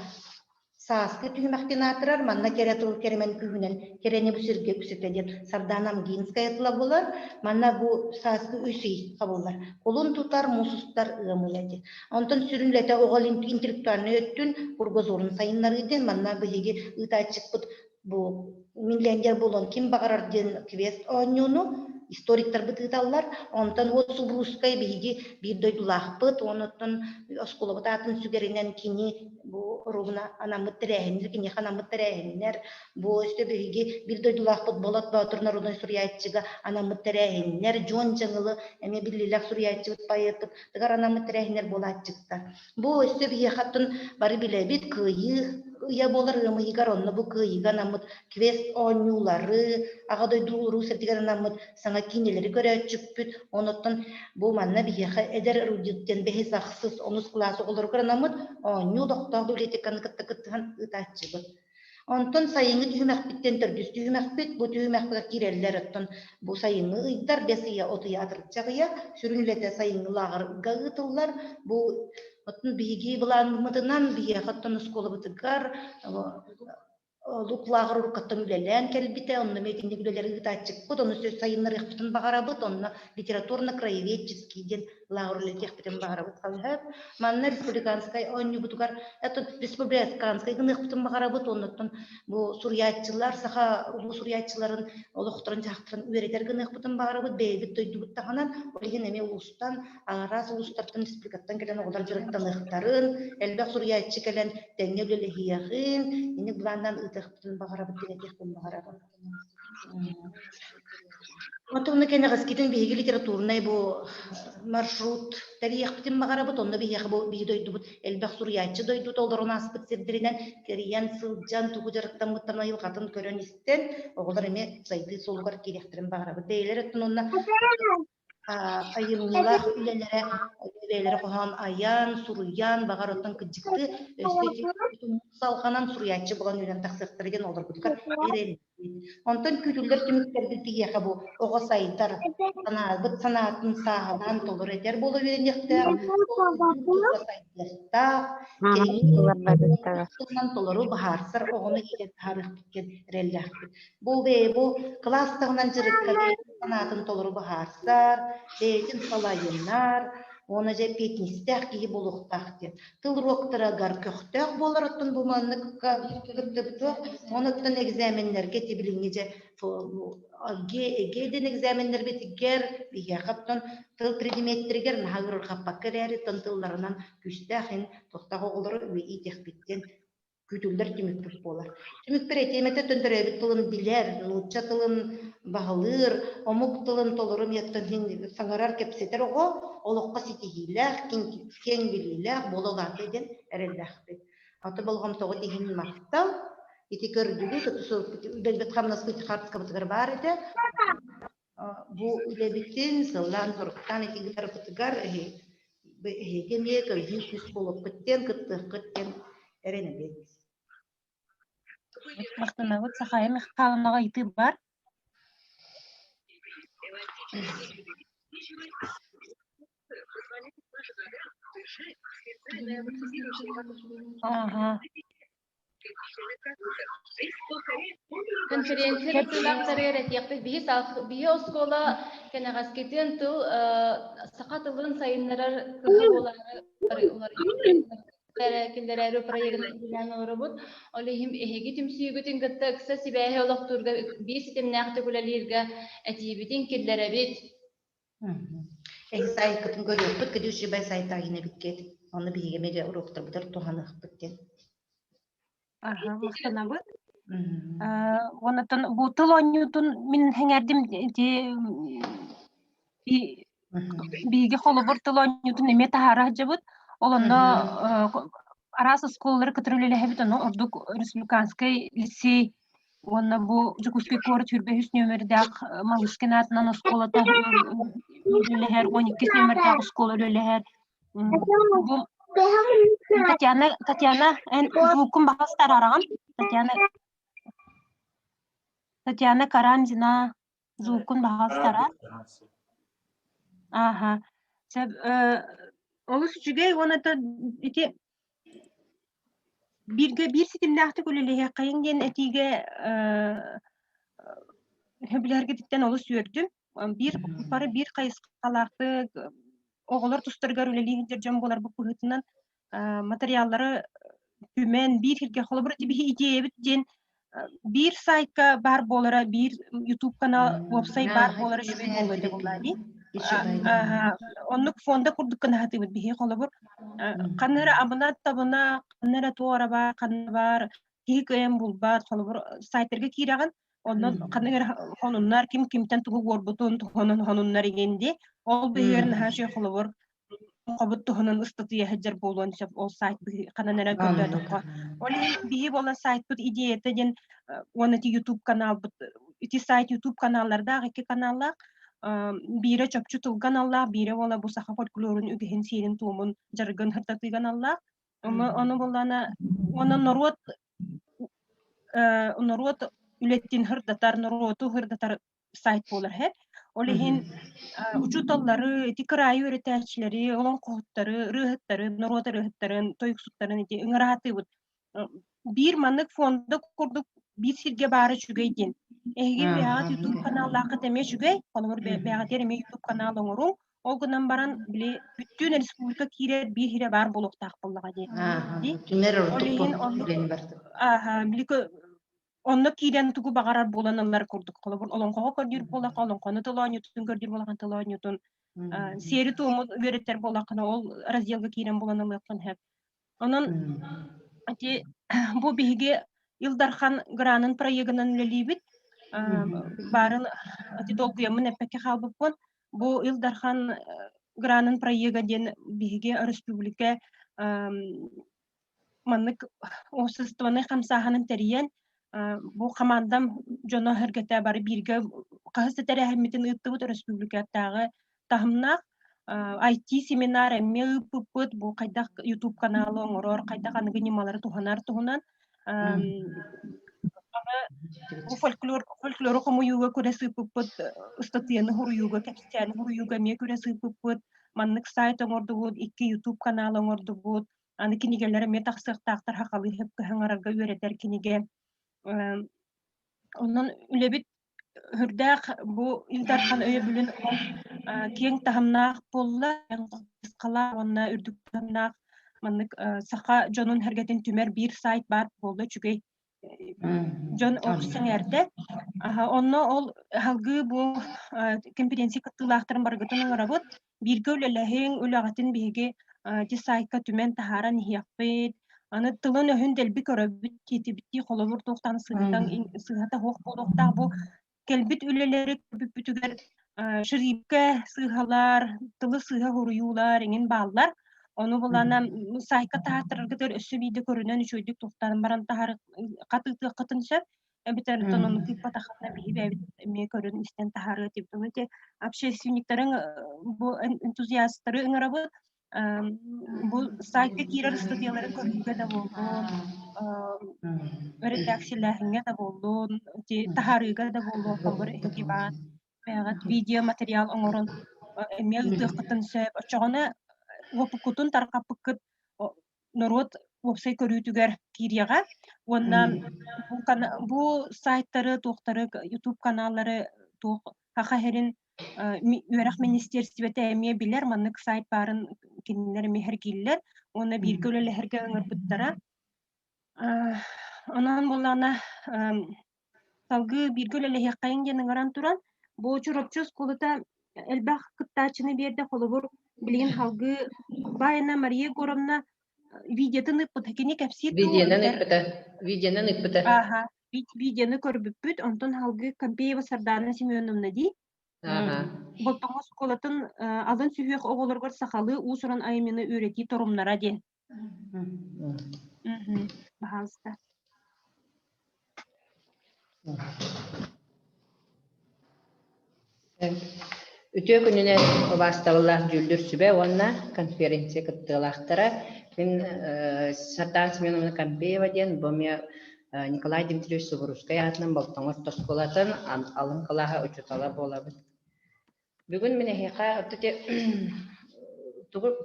saaskı tüymek atırar manna kere tur keremen kühünen kereni bu sirge küsetedin sardanam giyinskaya tula bolar manna bu saaskı üsey kabullar. Kolun tutar musustar ığamıladı. Ondan sürünlete oğalın intelektualını öttün burgozorun sayınları idin manna bihiги ıtaçık bit bu millenler bolon kim bagarar den kvest oyunu историктар бытыталлар, онтан ол субрускай биги бир дойдулахпыт, онтан осколобут атын сүгеринен кини бу ровна анамыт тирәһиннер, кини ханамыт тирәһиннер, бу өстө биги бир дойдулахпыт болот батырнар удан сурьячыга анамыт тирәһиннер, жон жаңылы эме биллилак сурьячыгыт пайытып, тыгар анамыт тирәһиннер болатчыкта. Бу өстө биги хатын бары билебит кыйы я болар ымыйгар онна бу кыйыга намыт квест онюлары, ага дойдулуру сертигар намыт саңа кинелери көрөчүкпүт, оноттон бу манна бияха эдер эрудиттен бехис ахсыз онус классы олар көрөнамыт, оню доктор библиотеканы кыттыкыттыган ытачыбыт. Онтон сайыңы түймәкпиттен төрдүс түймәкпит, бу түймәкпига киреллер оттон бу сайыңы ыйдар бесия отуя атырчагыя, сүрүнлете сайыңы лагыр гагытыллар, бу оттон биги буланмытынан бия хаттан скола бытыгар луклагыр уркаттан үлелен келбите, онны метинде үлелери ытачык бут, оны сөз сайыннар яхтын багарабыт, онны литературно-краеведческий ден лагыр үлелер яхтын багарабыт калып, манна республиканскай онны бутугар, это республиканскай гыныхтын багарабыт, оннотон бу сурьячылар, саха улуу сурьячыларын олохторун жактырын үеретер гыныхтын багарабыт, бейбит дойдубут таханан, олеген эме улустан, арас улустартын республикаттан келен оголар жырыктаныктарын, элбек сурьячы келен теңе үлелер хиягын, эне буландан ытыктын багарабыт денетехтен багарабыт. Отуны кене гаскитин биги литературный бу маршрут тарихтин багарабыт, онны биги бу биги дойдубут, элбек сурьячы дойдут, олорун аспыт сирдиринен кериян сылжан тугу жарыктан мыттан айыл катын көрөн истен, оголар эме зайды солугар керехтерин багарабыт. Бейлер еттин онна айымнылар үлелере, үлелере кохан аян, суруян, багароттан кыджыкты, салханан сурьячы болан үлен таксырттырген олар бутукар эрен. Онтан күтүлдер түмүктерди тигеха бу ого сайдар санаабыт санаатын саадан толор этер боло беренектер. Сайдарта толору бахарсар огону ийет тарых биткен реллахпыт. Бу класстагынан жырыкка санаатын толору бахарсар, бейтин салайыннар, оны же петнистях кии болуктах деп. Тыл роктырагар көктөк болар оттон бу манныкка кыттыптык, оноттон экзаменлерге тибилиңи же геден экзаменлер бетигер, бияхаптон тыл предметтеригер нагырыр хаппаккерери тылларынан күстахин тохтах оголору үи техбиттен күтүлдер түмүкпүт болар. Түмүкпер этемете төндөрөбүт тылын билер, нучча тылын багылыр, омук тылын толорун яттан саңарар кепсетер ого, олокка ситигилер, кен билилер, бололар деген эреллахпыт. Аты болгон того деген мактал, ити көрдүгү, белбет хамнас кытыкартыска бытыгар бар эде. Бу үлебиттин сыллан сорктан ити гитар бытыгар, хекеме көрдүс болуп кыттен, кыттен эренебет. Мактанабыт сахайым халынага ити бар. Конференция тылактары ретекте бии оскола кене гаскетен тыл сакатылын сайыннарар кылары олар келдерәре проектын билән орыбыт. Олехим эһеги түмсүйгүтүн гытта кыса сибәһе олоктурга бии системнакты күләлиргә әтибитин келдерәбит. Сай кытын көрөппүт, кыдышы бай сайта гине биткет. Аны биге медиа уроктор бутар туханых биттен. Мактанабыт. Онотон бу тыл онютун мен хәңәрдим биге холобур тыл онютун эме тахара жабыт. Олонно арас сколлары көтөрүлөлө хәбит аны ордук республиканский лицей онна бу Жукуский кор түрбе 3 нөмердәк Малышкинатынан школада үлеләр 12 нөмердәк школа үлеләр. Бу Татьяна звукын бахастар араган. Татьяна Карамзина Зулкун бағалстара. Аха. Сәп, олыс жүгей, оны та ете bir sitimde akты kölelehe kayın gen etige höbülerge dikten olus yördüm. Bir kayıskalaktı oğular tustırgar öleliğin jercan bolar bu kuhutundan materyalları tümen bir hirge holabır tibihi ideye bitjen bir saytka bar bolara bir YouTube kanal website bar bolara şübey boluydu boladi. Onluk fonda kurduk kana hatibit bihi holabır kanara abına tabına kanara tuara bar kanara bar hikayem bulbar holabır saytlarga kiragan ondan kanara honunlar kimten tugu gorbutun honunlar egendi ol beyerin ha şey holabır qabut tuhunun ıstatıya hajjar bolon şap o sayt kanara gördük. Oli bihi bolan sayt bu ideyete gen onu YouTube kanal iti sayt YouTube kanallarda iki kanallar bire çöpçü tulgan Allah bire ola bu saha folklorun ügehin serin tumun jargon hırtatıgan Allah ama onu bolana ona norot ülettin hırdatar norotu hırdatar sayt bolar hep olihin uçutolları iti kırayı öğreteçleri olan kohutları rıhıtları norota rıhıtların toyuksutların iti ıngırahatı bu bir manlık fonda kurduk bir sirge barı çügeydin Ege beğat YouTube kanalları teme çügey kolumur beğat yerime YouTube kanalı oğurun o günden baran bile bütün respublika kire bir hire bar boluk takpıllağa di olihin biliko Onda kiren tugu bagarar bolananlar kurduk. Kolabur olon kogo kördür bola kolon kono tolonyutun kördür bola tolonyutun. Seri tumu vereter bola kana ol razdelga kiren bolananlar kan hep. Onun ati bu bihge Ildarhan Gran'ın proyeginin lelibit barın ati dolguyamın epeke halbupun bu Ildarhan Gran'ın proyeginin bihge respublika manlık o sistemine kamsahanın teriyen bu komandam jona hergete bari birge kahısı terehmitin ıttıbıt respublikatağı tahımnak IT seminar emme puput bu kaydak YouTube kanalı oңорор kaydak anıgı nimaları tuhanan ama bu folkloru komuyuga kuresi puput ıstatıyanı huruyuga kapsityanı huruyuga me kuresi puput manlık sayt oңордубут iki YouTube kanalı oңордубут anı kinigelere me taksık taktar hakalı hep kıhangararga öğreter kinige Ondan ülebit hürdaq bu ildarhan öybülün keng tahamnaq bolla qala onna ürdük tahamnaq manlık saqa jonun hergetin tümer bir sayt bar boldu çünkü jon oxsan erde onna ol halgı bu kompetensiya katılaqtırın bargıtının arabut bir gölelehin ulagatin bihige ti saytka tümen taharan hiyaqbet Anı tılın öhün delbik öröbüt keti bitti kolumur toğtan sığata hoq boluqta bu kelbit üleleri bütüger şıripke sığalar tılı sığa huruyular engin ballar onu bulana sayka tahtırgıdır össü biyde körünen üçöydük toğtanın baran tahar qatıqtı qıtınşap biterton onu kıypa taxatna bihi me körün isten taharı tibdi общественниктерин bu энтузиасттары ыңырабы bu saytka kirer stadiyaları körüge de boldu redaksiyalarına da boldu taharıga da boldu kolbur intibat beğat video material oңорон emya ıtıqıtın söp açığına opukutun tarqapıkıt norot website körütüger kiriyaga ondan bu saytları toqtары YouTube kanalları toq haherin Üyerak ministersivete emiye biler manlık sayt barın kinler mehergiller ona bir gölele herge öngör buttara onan bolana salgı bir gölele yakayın genen garan turan bu çorapçı skolata elbaq kıttaçını bir de kolubur bilin halgı bayana Maria Gorovna videodan ıpıtakini kapsiyet videodan ıpıta aha videonu körbüpüt ondan halgı Kampiyeva Sardana Semyonovna di Boltoңos kolатын алын сүйек оголоргор сахалы усуран айымыны үйрети торумнара ден. Бахалста. Үтө күнүнен бастабылар жүлдүр сүбе онна конференция кыттылактара мен Сардан Семеновна Кампеева ден боме Николай Дмитриевич Суворовскай атынан болтоңор тосколатын алын кылаха учутала болабыт. Бүгүн мен хека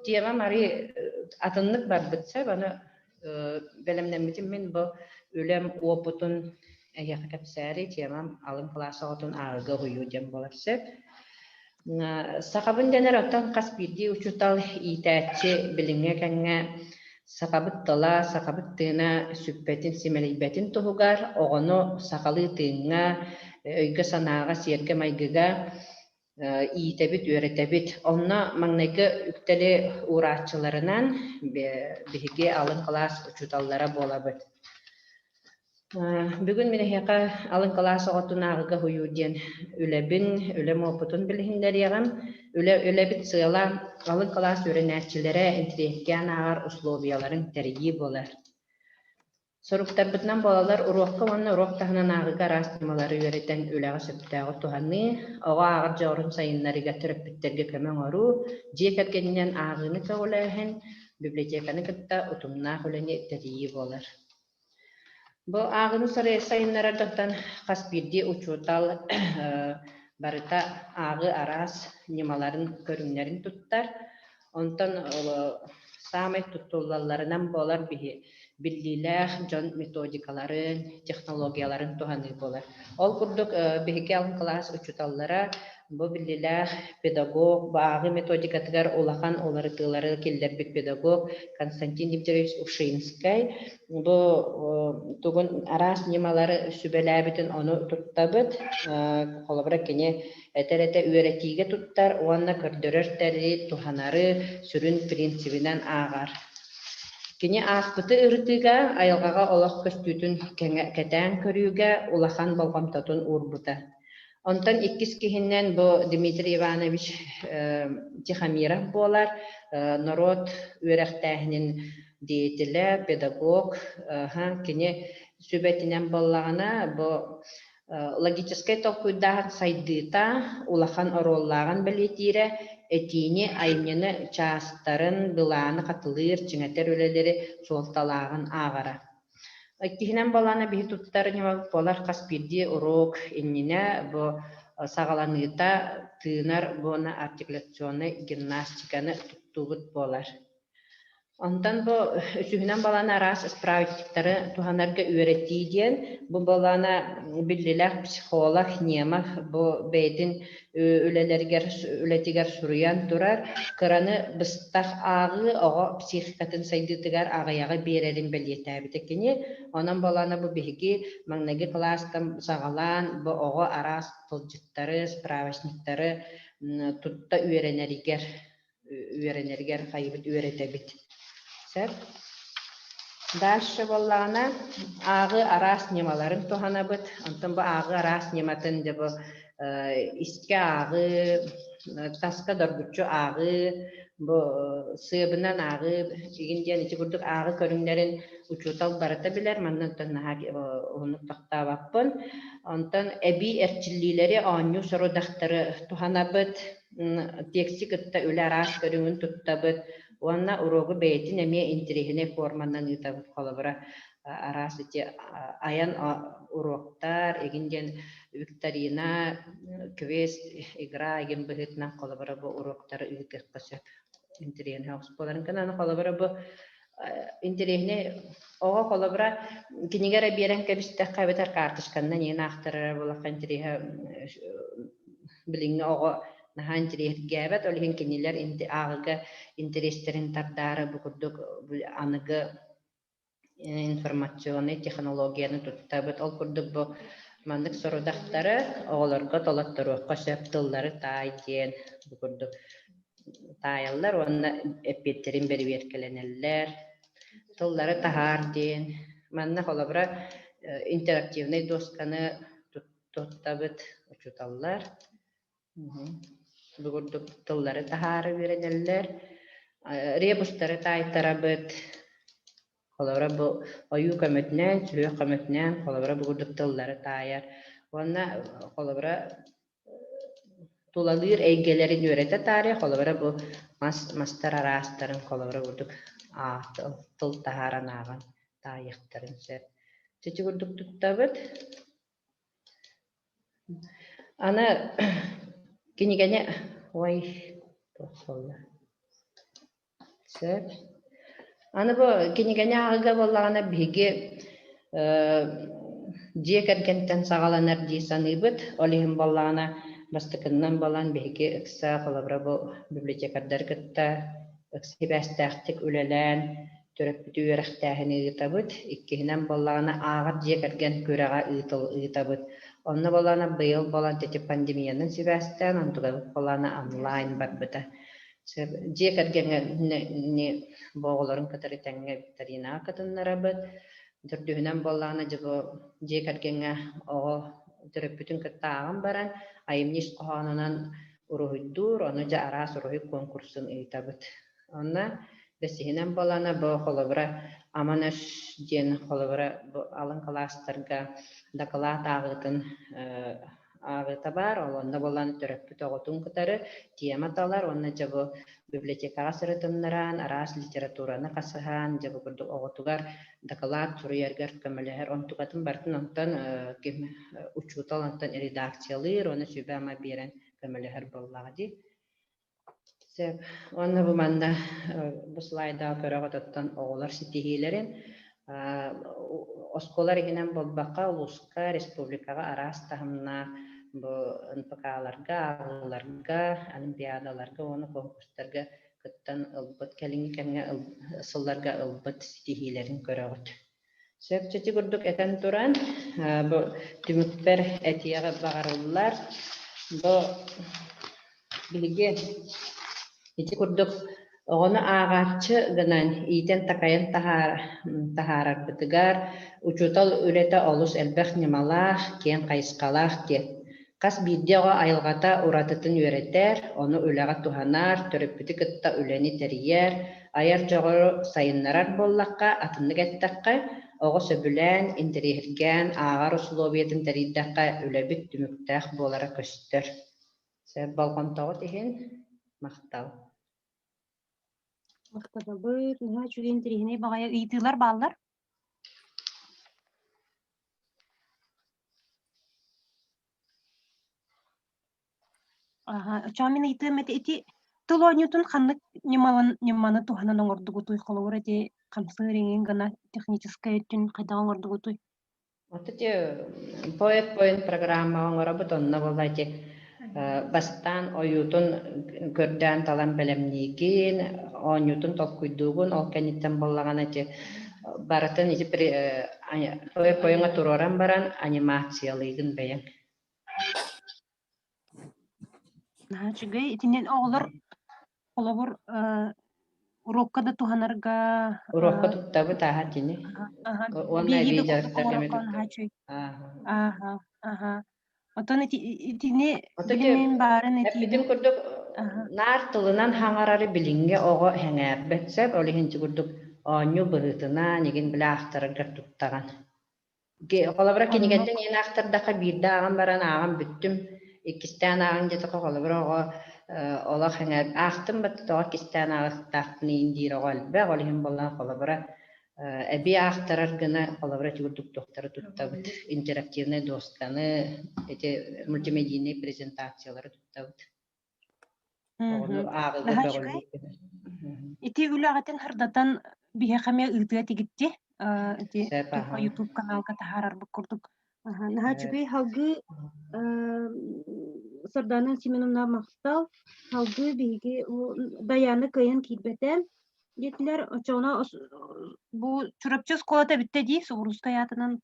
тема мари атыннык бар битсе баны белемнемитим мен бу үлем опутун хека кепсәри темам алын кылаша отун арга хую дем боларсы. Сакабын денер оттан каспирди учутал итәче билиңе кәңгә сакабыт тала, сакабыт тыына сүппетин симелейбетин туһугар, оҕону сакалы тыыңа, өйгө санаага, сиэргэ майгыга иитебит, үөретебит. Онна маңнайгы үктели урааччыларынан биһиги алын кылаас учуталлара болабыт. Бүгүн мен хека алын кылаас оҕотунаагыга хуйуудиен үлем опутун билиһиннеригам, үлебит сыала алын кылаас үренээччилере интеллектиан аар условияларын терии болар. Соруктарбытынан болалар уруокка онна уруок таһынан аагыга раастымалары үөретен үлэҕэ сөптээҕи туһанны, оҕо аагар жоорун сайыннарыга төрөппүттерге көмөң оруу, дьиэкэргэнинэн аагыны көгүлээһин библиотеканы кытта утумнаах үлэни терии болар. Бу аагыны сайыннарардыктан каспирди учутал барыта аагы араас немаларын көрүңнерин туттар. Онтон самай туттуллаларынан болар биллилээх жон методикаларын, технологияларын туһаны болар. Ол курдук биһиги алын кылаас учуталлара бу биллилээх педагог, баагы методикатыгар улахан оларытылары киллербит педагог Константин Дмитриевич Ушинскай бу тугун араас немалары сүбелээбитин ону туттабыт, холобра кене этерете үөретиге туттар, уанна көрдөрөр тери туханары сүрүн принцибинен аагар. Кини ааспыты ырытыга айылгага олох көстүтүн кэтээн көрүүгэ улахан болгомтотун уурбута. Онтон иккис киһиннен бу Дмитрий Иванович Тихомиров болар, народ үөрэхтээхинин диетиле педагог, кини сүбетинен боллагана бу логической толкуйдаан сайдыта улахан ороллаган билетире этини айнены частарын былааны катылыр чиңетер үлелери суолталаган аагара. Кихинен балана биһи туттар болар каспирди урок иннине бу сагаланыта тыынар буна артикуляционный гимнастиканы туттубут болар. Онтан бу үсүһүнен балана арас справочниктары туханарга үөретии диэн бу балана биллилэх психолог немах бу бэйдин үлетигер суруян турар кыраны быстах аагы оҕо психикатын сайдытыгар агаяга биэрерин белиэтээбит экини. Онон балана бу биһиги маңнаги класстан сагалаан бу оҕо арас тылдьыттары, справочниктары тутта үөренеригер хайбыт үөретебит. Дальше боллана аагы арас немаларын туханабыт. Онтон бу аагы арас нематын де бу иске аагы, таска доргуччу аагы, бу сыыбынан аагы, игиндиен ити курдук аагы көрүңнерин учутал барыта билер, маннан наха онук тохтаабаппын. Онтон эби эрчиллилери оонню сорудахтары туханабыт, текси кытта үле арас көрүңүн туттабыт. Уанна урогу бэйти неме интерехине форманан ытабыт холобра арас ити аян уроктар, эгинден викторина, квест, игра еген быгытнан холобра бу уроктары үгүккөсөп интерехине хоксполарын кананы холобра бу интерехине ого холобра кинигере берен кебисте кабетер картышканна нена ахтарара булакка интереха билиңне ого нахан интерехгебет олихин кинилер агыга интерестерин тардары букурдук аныгы информационный технологияны туттабыт ол курдук бу мандык сорудактары оголорго толотторуокка сөп тыллары тай диен букурдук таяллар онна эппеттерин бериберкеленеллер тыллары тахар диен манна холобра интерактивный досканы туттабыт учуталлар бүгүрдүк тыллары тахары беренеллер, ребустары тайтарабыт, холобра бу ою көмөтнен, сүрүө көмөтнен, холобра бүгүрдүк тыллары таяр. Онна холобра тулалыр эйгелерин үйрете таары, холобра бу мастар арастарын холобра бүгүрдүк тыл тахаранаган тайыктарын сер. Течи курдук туттабыт. Аны кинигене ой тохолла. Сөп. Аны бу кинигене ага боллагана биги жекергентен сагаланар дисаныбыт. Олихим боллагана бастыкыннан балан биги ыкса колабра бу библиотекардар кытта ыксыбастактык үлелен төрөпүтү өрөхтәһини ытабыт. Иккиһинен боллагана аагат жекерген күрәга ытабыт. Онна болана быйыл болан тети пандемиянын сибастан антугабыт болана онлайн барбыта. Жекерген не боголорун катары тәңге викторина катыннарабыт. Дөрдүһүнен боллагана жыбы жекергенге ого төрөпүтүн кыттааган баран айымниш коханынан уруйдур, оны жа арас уруй конкурсын ытабыт. Онна бесихинен болана бу холобра аманаш ден холобра алын класстарга доклад агытын агыта бар, онда болан төрөпүт оготун кытары тематалар, онна жабы библиотекага сырытыннаран арас литератураны касыхан жабы курдук оготугар доклад суруяргар көмөлөһөр онтугатын бартын онтон ким учутал онтон редакциялыр, оны сүбәма берен көмөлөһөр боллагы. Онна бу манда бу слайда көрөгөтөттөн оголор ситихилерин осколар игенен болбакка улуска республикага арас тахымна бу НПК-ларга, агыларга, олимпиадаларга, оны конкурстарга кыттан ылбыт келинги кемге ысылларга ылбыт ситихилерин көрөгөт. Сөпчөтү курдук этен туран бу түмүкпер этияга багарыллар бу билге ити курдук оҕону ааҕааччы гынан иитен такайан тахаарар бытыгар учутал үлете олус элбэх нямалаах киэн хайыскалаах ке. Кас биирдеҕо айылҕата уратытын үөретээр, ону үлэҕэ туханаар, төрөппүтү кытта үлэни тэрийэр, аяр дьоҕору сайыннарар боллакка, атыннык эттэкка, оҕо сөбүлээн, интериэхиргээн, ааҕар условиятын тэрийдэкка үлэбит түмүктээх буолара көстөр. Сөп балгонтоҕо тиһин мактал. Мактабабыт, наһа чүген тирихине багая ыйтылар баалар. Чамин ыйтым эти тылонютун ханнык неманы туханан оңордугу туй холовор эти камсырыңын гана техническая түн кайда оңордугу туй. Вот эти поэт программа оңорабыт онна боллайти бастан оютун көрдөн талан белемнигин, онютун толкуйдугун, ол кенеттен боллаган эти баратын эти поэңа туроран баран анимациялыгын бэйэн. Чүгэй итинен оголор холовор урокка да туханарга Урокка туттабы тааха тини. Онна видеордар Отон итини билимин барын этидин курдук нар тылынан хаңарары билинге ого хеңәбет сеп олихинчи курдук оню быһытына нигин биле ахтарыгар туттаган. Холобра кинигенден ен ахтардака бирде аган баран аган бүттүм икистен аган жете холобра ого ола хеңәб ахтым бат тоо кистен агастакны индир ого албе олихин болан холобра эби ахтарар гына холобра чурдук доктора туттабыт интерактивный досканы эти мультимедийные презентациялары туттабыт. Ити үләгәтен хырдатан бие хәмә ытыга тигитти. Ити YouTube каналга тахарар бу курдук. Наһа чүгей халгы сарданын Семеновна мактал халгы биге даяны кыйын китбетен Детилер очона бу чурапчы сколата биттеди, Сугуруская атынан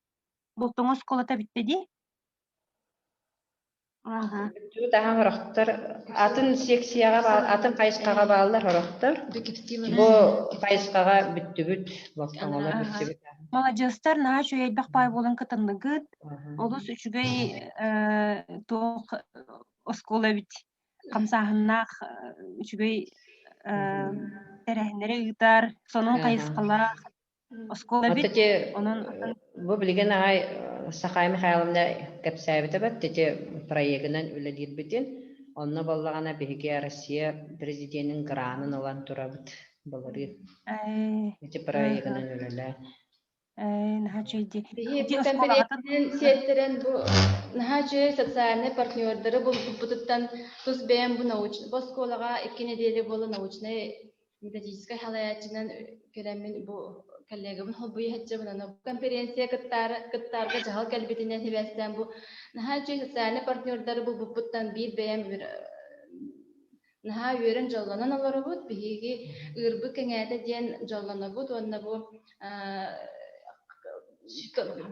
болтоңо сколата биттеди. Таһан хорохтор атын секцияга атын кайыскага баалар хорохтор. Бу кайыскага бүттүбүт болтоңолор бүттүбүт. Молодежьтар наа чөйбак бай болон кытындыгыт. Олус үчүгөй тоқ оскола бит. Камсахыннах үчүгөй терехнере ыйтар, сонун кайыскалар. Оскола бит. Бу билген ай Сахай Михайловна кепсәбите бит тети проектынан үлелир битин. Онны боллагана биге Россия президентин гранын алан турабыт. Булары. Тети проектынан үлелә. Нахачыйди. Бихи бу конференцияның сеттерен бу нахачы социальный партнердары бул бутуттан тус бэм бу научный босколага 2 неделя болу научный методической халаячынан керемин бу коллегамын хоббуй хачабына конференция кыттарга жахал келбетинен хибестен бу нахачы социальный партнердары бу буттан бир бэм наха үйрен жолланан алары бут бихиги ырбы кеңәте ден жоллана бут онна бу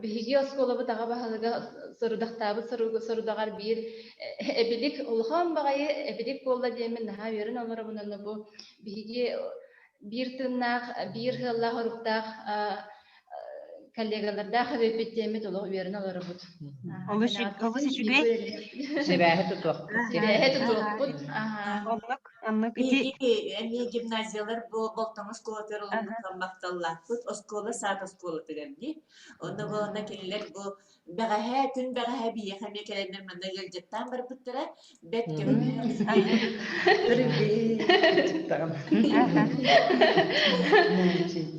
биһиги осколабы таға баһалыга сырудахтабы сырудагар бир эбилик улхан багайы эбилик болла демен наха үйрен алары бунаны бу биһиги бир тыннах бир хылла хоруктах коллегаларда хабепет деме толо үйрен алары бут. Эми гимназиялар болтоңус школалар макталлар. Оскола саат оскола тегенди. Онда болна келер бу багаха күн багаха бие хаме келендер мында гелжеттан бар буттара бет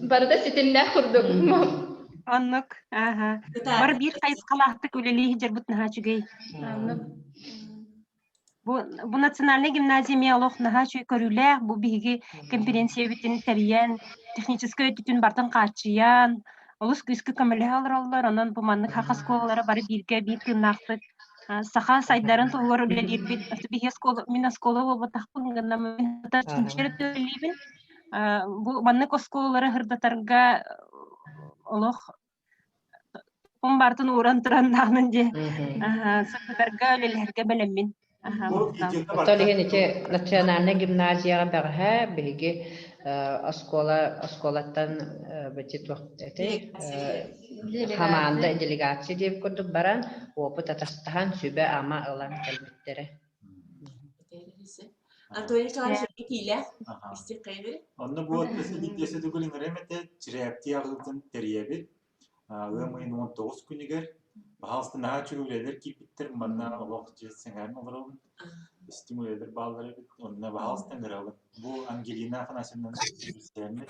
Барда ситиннә хурдук. Аннык, бар бир кайыскалахтык үлелии жербут нахачыгай. Бу национальный гимназия миолог нахачы көрүлә, бу биги конференция битин териян, технический өтүтүн бартан качыян, олус күскө көмөлө алырлар, анан бу маннык хакасколалары бары бирге бир тынактык. Саха сайдарын тоғыр үлелер бит, биги скола, мина скола болба тахпын гана мен тачынчер төлөйбин. Бу маннык осколалары хырдатарга олох он бартын уран туран нагын же. Сакытарга үлелерге белемин. Толигенете национальный гимназия бага биги осколаттан бетит вакыты команда делегация деп көрдүк баран опыт атастахан сүбө ама ылан келбеттере. Антоний Николаевич Киле истекайбы. Онны бу төсөлүктөсө дүгүлүн ремете чирепти агылтын терьеби. Өмөйн 19 күнүгөр баалыстын ачылуулер кипиттер манна вакыт жетсеңер болорун. Стимулятор балдары бит онна баалыстын гырабы. Бу Ангелина Афанасьевна системы.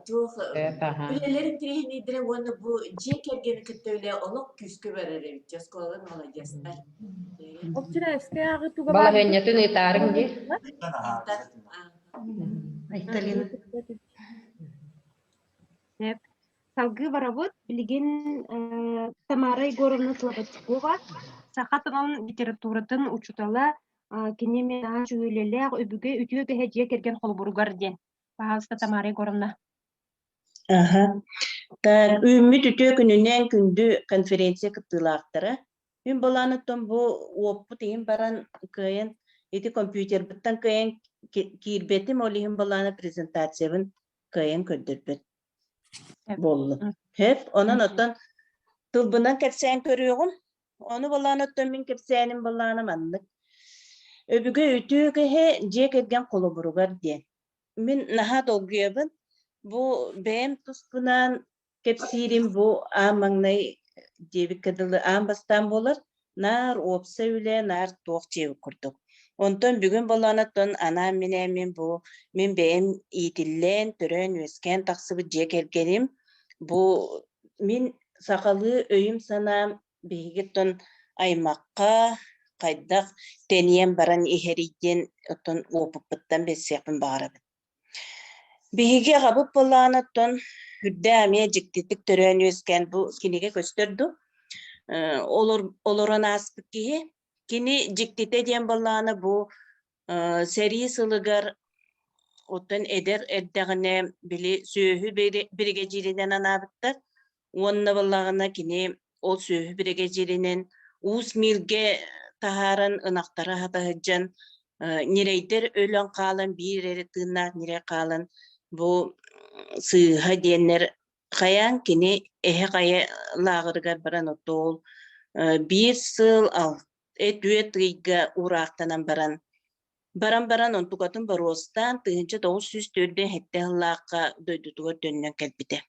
Тух үлелерин тирехинидире оны бу жекерген кеттөле олок күскө берер жасколар молодецтер. Обчираевская агы туга бар. Балагенетин итарың ди. Айталин. Деп, салгы барабыт билген Тамара Егоровна Слободскова сахатынан литературатын учутала кенеме ачуулелер өбүгө үтүгө хеже керген холбуругар ден. Баалыста Тамара Егоровна. Та үмүт үтө күнүнөн күндү конференция кыттылаактары. Үн баланыттан бу оппут ин баран кыйын эти компьютер биттан кыйын кирбетим олихин баланы презентациябын кыйын көддөрбөт. Болду. Hep onun otan tılbından kepsen görüyorum. Onu balağın otan min kepsenin balağını mandık. Öbüge ütüge he cek etken kolu burugar diyen. Min naha dolguyabın. Bu benim tuspunan kepsirim bu amangnay devi kadılı ambastan bolar. Nar opsa üle nar toğ cevi kurduk. Ondan bugün balağın otan anam min bu min benim itillen törön ösken taksıbı cek etkenim. Bu min sakalı öyüm sana bihigeton aymakka kaydak deniyem baran iheriyden oton opuputtan besiyapın bağırabın. Bihige qabıp bolağınaton hüddamiye ciktitik törön ösken bu kinige gösterdi. Oloran aspık kihi kini ciktite diyen bolağını bu seri sılıgar otan eder eddağine bili söhü birgecilinden anabıttar. Onna bolağına kini ol söhü birgecilinen us milge taharan ınaktara hatahıcan nireyder ölen kalan bir eri tığınak nire kalan bu sığha diyenler kayan kini ehe kaya lağırgar baran otol bir sıl al düet gıyga uğraqtanan baran ontukatın barostan tığınca 904'de hette hılaqa döydüdüğü dönünen kelbide.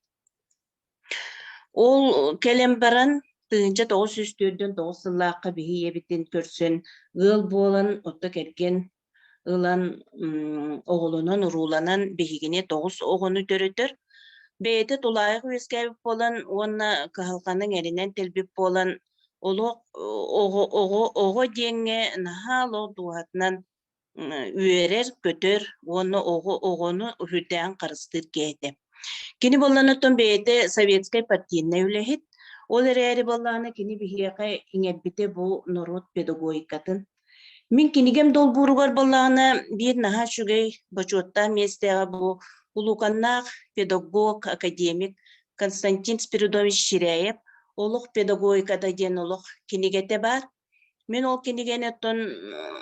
Ol kelem baran tığınca 904'den 9 hılaqa bihi yebitin körsün gıl bolan otta kergen ылан оğulunun urulanan bihigine 9 oğunu törütür. Beyte tulayık üskebip olan onna kıhalkanın elinden telbip olan oğu denge nahalo duhatnan üyerer götür onu oğunu hütten karıştır geydi. Kini bollanıtın beyte Sovetskay partiyinne ülehit. Ol eri bollana kini bihiyaka ingelbite bu norot pedagogikatın. Min kinigem dol burugar bollana bir naha şugay bachotta mestega bu ulukannak pedagog akademik Konstantin Spiridovich Şireyev oluk pedagogikada den oluk kinigete bar. Men ol kinigeneton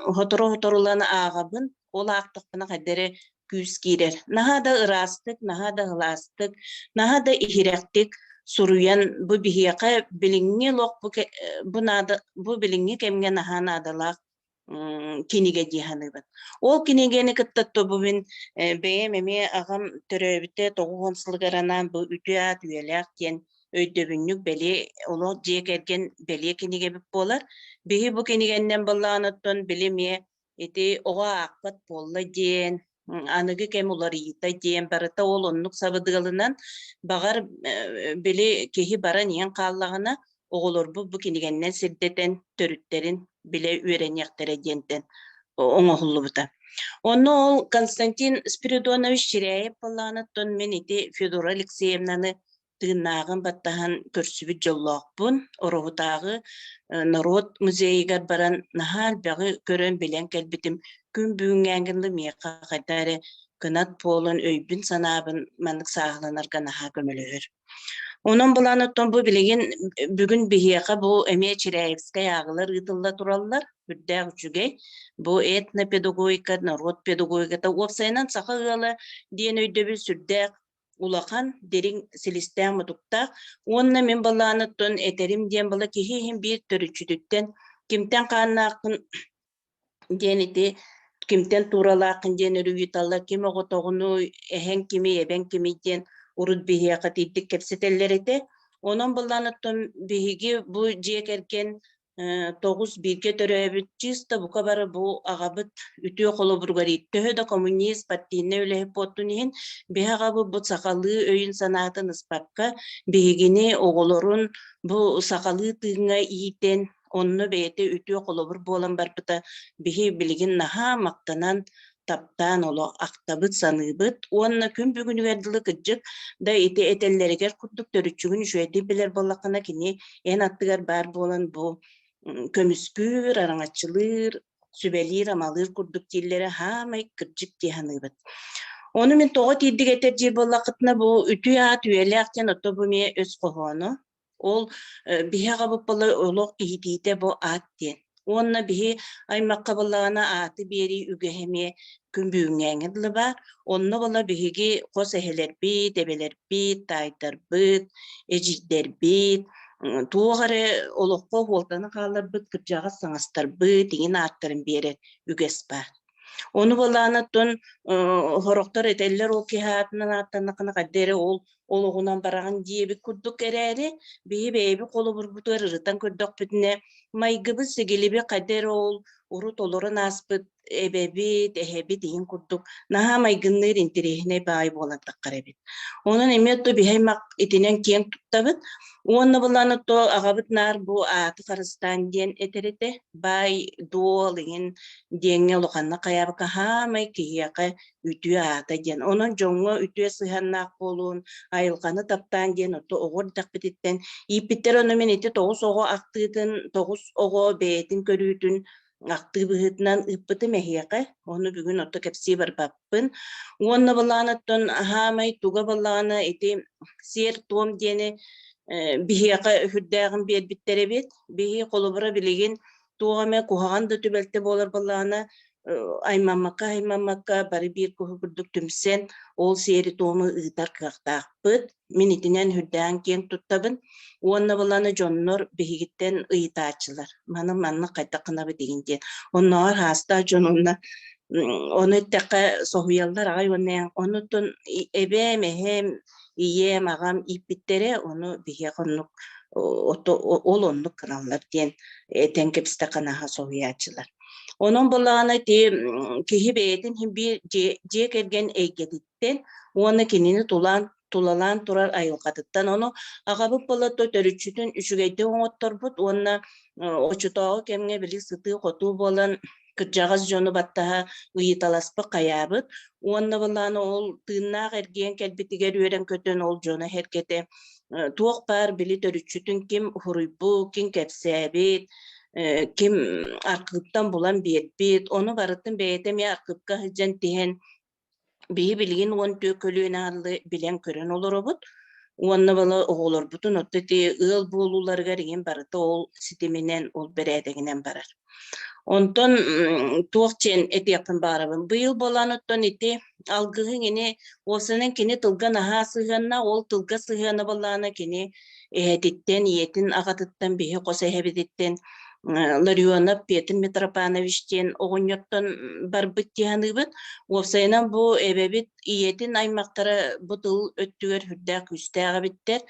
hotorulana ağabın ol aqtıqpına kadere küs girer. Naha da ırastık, naha da hılastık, naha da ihirektik suruyan bu bihiyaka bilingi lok bu bilingi kemge naha nadalak kinige dihanıbın. Ol kinigeni kıttatto bugün beyememe ağam töröbüte toğuğonsılgaranan bu ütüat üyelek diyen öydöbünlük beli olu diyek ergen beliye kinige bip bolar. Bihi bu kinigenden ballağınıttın bilimiye eti oğa akbat bolla diyen anıgı kem uları yita diyen barıta olunluk sabıdığılından bağar beli kehi baran yiyen kallağına oğulur bu kinigenden sirdeten törütlerin bile öğreniyektere diyenten oğullu buta. Onu ol Konstantin Spiridonovich Şireyev ballağınıttın men eti Fyodor Alexeyevnanı tığınağın battahan körsübü jolloqpun oroğutağı Narod muzeyigar baran nahal bağı körön bilen kelbitim gün büyüngenginli miqa qadare kınat polun öybün sanabın manlık sağlanarga naha gömülür. Onun bulanıttın bu biligin bugün bihiyaqa bu Emiye Çireyevskaya ağılar ıtılla turallar hüddağ üçüge bu etno pedagogika narod pedagogikata opsaynan saqa ığala diyen öydöbül sürdağ ulakan derin silisten mutukta onna men ballanıttın eterim diyen bala kihihim bir törüçüdükten kimten kanakın geneti kimten turalakın diyen rüyütalla kimi otoğunu ehen kimi eben kimi diyen urud bihiyaqa tiddik kepsetellerete onun ballanıttın bihigi bu ciyek erken 9 birge töröbütçüz da bu kadar bu ağabıt ütüye kolu burgarit töhö da komünist partiyine öyle hep ottunihin bir ağabı bu sakalı öyün sanatın ıspakka bihigini oğulorun bu sakalı tığına iyiten onu beyete ütüye kolu bur bolan barpıta bihi bilgin naha maktanan taptan olo aktabıt sanıbıt onna gün bugün verdili kıcık da eti etelleriger kutluk törüçügün şöyle biler bolakına kini en attıgar bar bolan bu kömüskür, araŋatçılır, sübelir, amalır kurduk dillere hamay kırcık dihanıbıt. Onu min toğa tiddik eter jir bolakıtına bu ütüya tüyelekten oto bu me öz kohonu. Ol bihe qabıp bala olok ihidide bu at diyen. Onna bihi aymakka balağına atı beri ügeheme kümbüğüngengidli bar. Onna bala bihigi kos eheler bit, ebeler bit, taytar bit, ejikler bit, tuğare olukko holtanı kallar bit kırcağa sanastar bit digin arttırın beri üges bar. Onu balağınıttın horoktar eteller o kihatının attanakına kaddere oluğunan barağın diye bir kurduk ereri bihi beyi kolu burbutar ırıtan kurduk bitine maygıbı sigili bir kaddere ol urut olurun aspıt ebebit ehebit diyin kurduk naha maygınlar intirihine bayi bolantak karabit. Onun emetto bihay mak itinen kiyeng tuttabit Onu bulanıttı ağabıt nar bu atı karıstan diyen eterete bay doğalın diyenge lokanna kayabaka hamay kiyaka ütüye ata diyen. Onun jongo ütüye sıhannak bolun ayılkanı taptan diyen otu oğur takbetitten ipitler onu meneti 9 oğu aktıydın 9 oğu beyetin körüydün aktığı bıhıtından ıppıtı mehiyaka onu bugün otu kepsi var bappın. Onu bulanıttın hamay tuga bulana eti siyer tuğum diyeni bihiyaqa hüddäğin belbittere bit bihi kolubura biligin tuğame kuhagan da tübelte bolar balana aymamakka bari bir kuhu kurduk tümsen ol seri tuğumu ıtar kıqtaqpıt minitinen hüddäğin keng tuttabın onna balana jonnor bihigitten ıytaçılar manna qayta qınabı degin onlar hasta jononna onu tekka sohuyallar ay onu tun ebe mehem iyem ağam ipittere onu bihe konuk ол онну кыраллар диен тенгепсте канаха соуячылар. Onun bulağına kihi beytin bir je kergen eygeditten onu kinini tulalan turar ayılqatıttan onu ağabıp balato törüçütün üçügeyde oğuttorbut onu oçutağı kemge bilik sıtı qotu bolan kırcağız jonu battaha uyitalaspa kayabıt onu bulağına ol tığına ergen kelbitiger üren kötön ol jonu herkete tuğ par bili törüçütün kim huruybu kim kepsebit kim arkıptan bulan bit onu barıttın beytem ya arkıpka hıcan tihen bihi bilgin on tökölüğüne allı bilen kören olur obut onu bala oğulur butun otta ti ıl bulular garigen barıtta ol siteminen ol beredeginen barar ondan tuğçen eti yapın barabın bu yıl bolanıttan eti algıhın ini olsanın kini tılga naha sığanna ol tılga sığanna balana kini eheditten yetin ağatıttan bihi kosa hebeditten Larionov Petin Mitropanovичтен оғыньоттон барбыт тиһаныбыт, уопсайынан бу эбебит иетин аймактара бутыл өттүгер хүрдәк үстәгә биттер.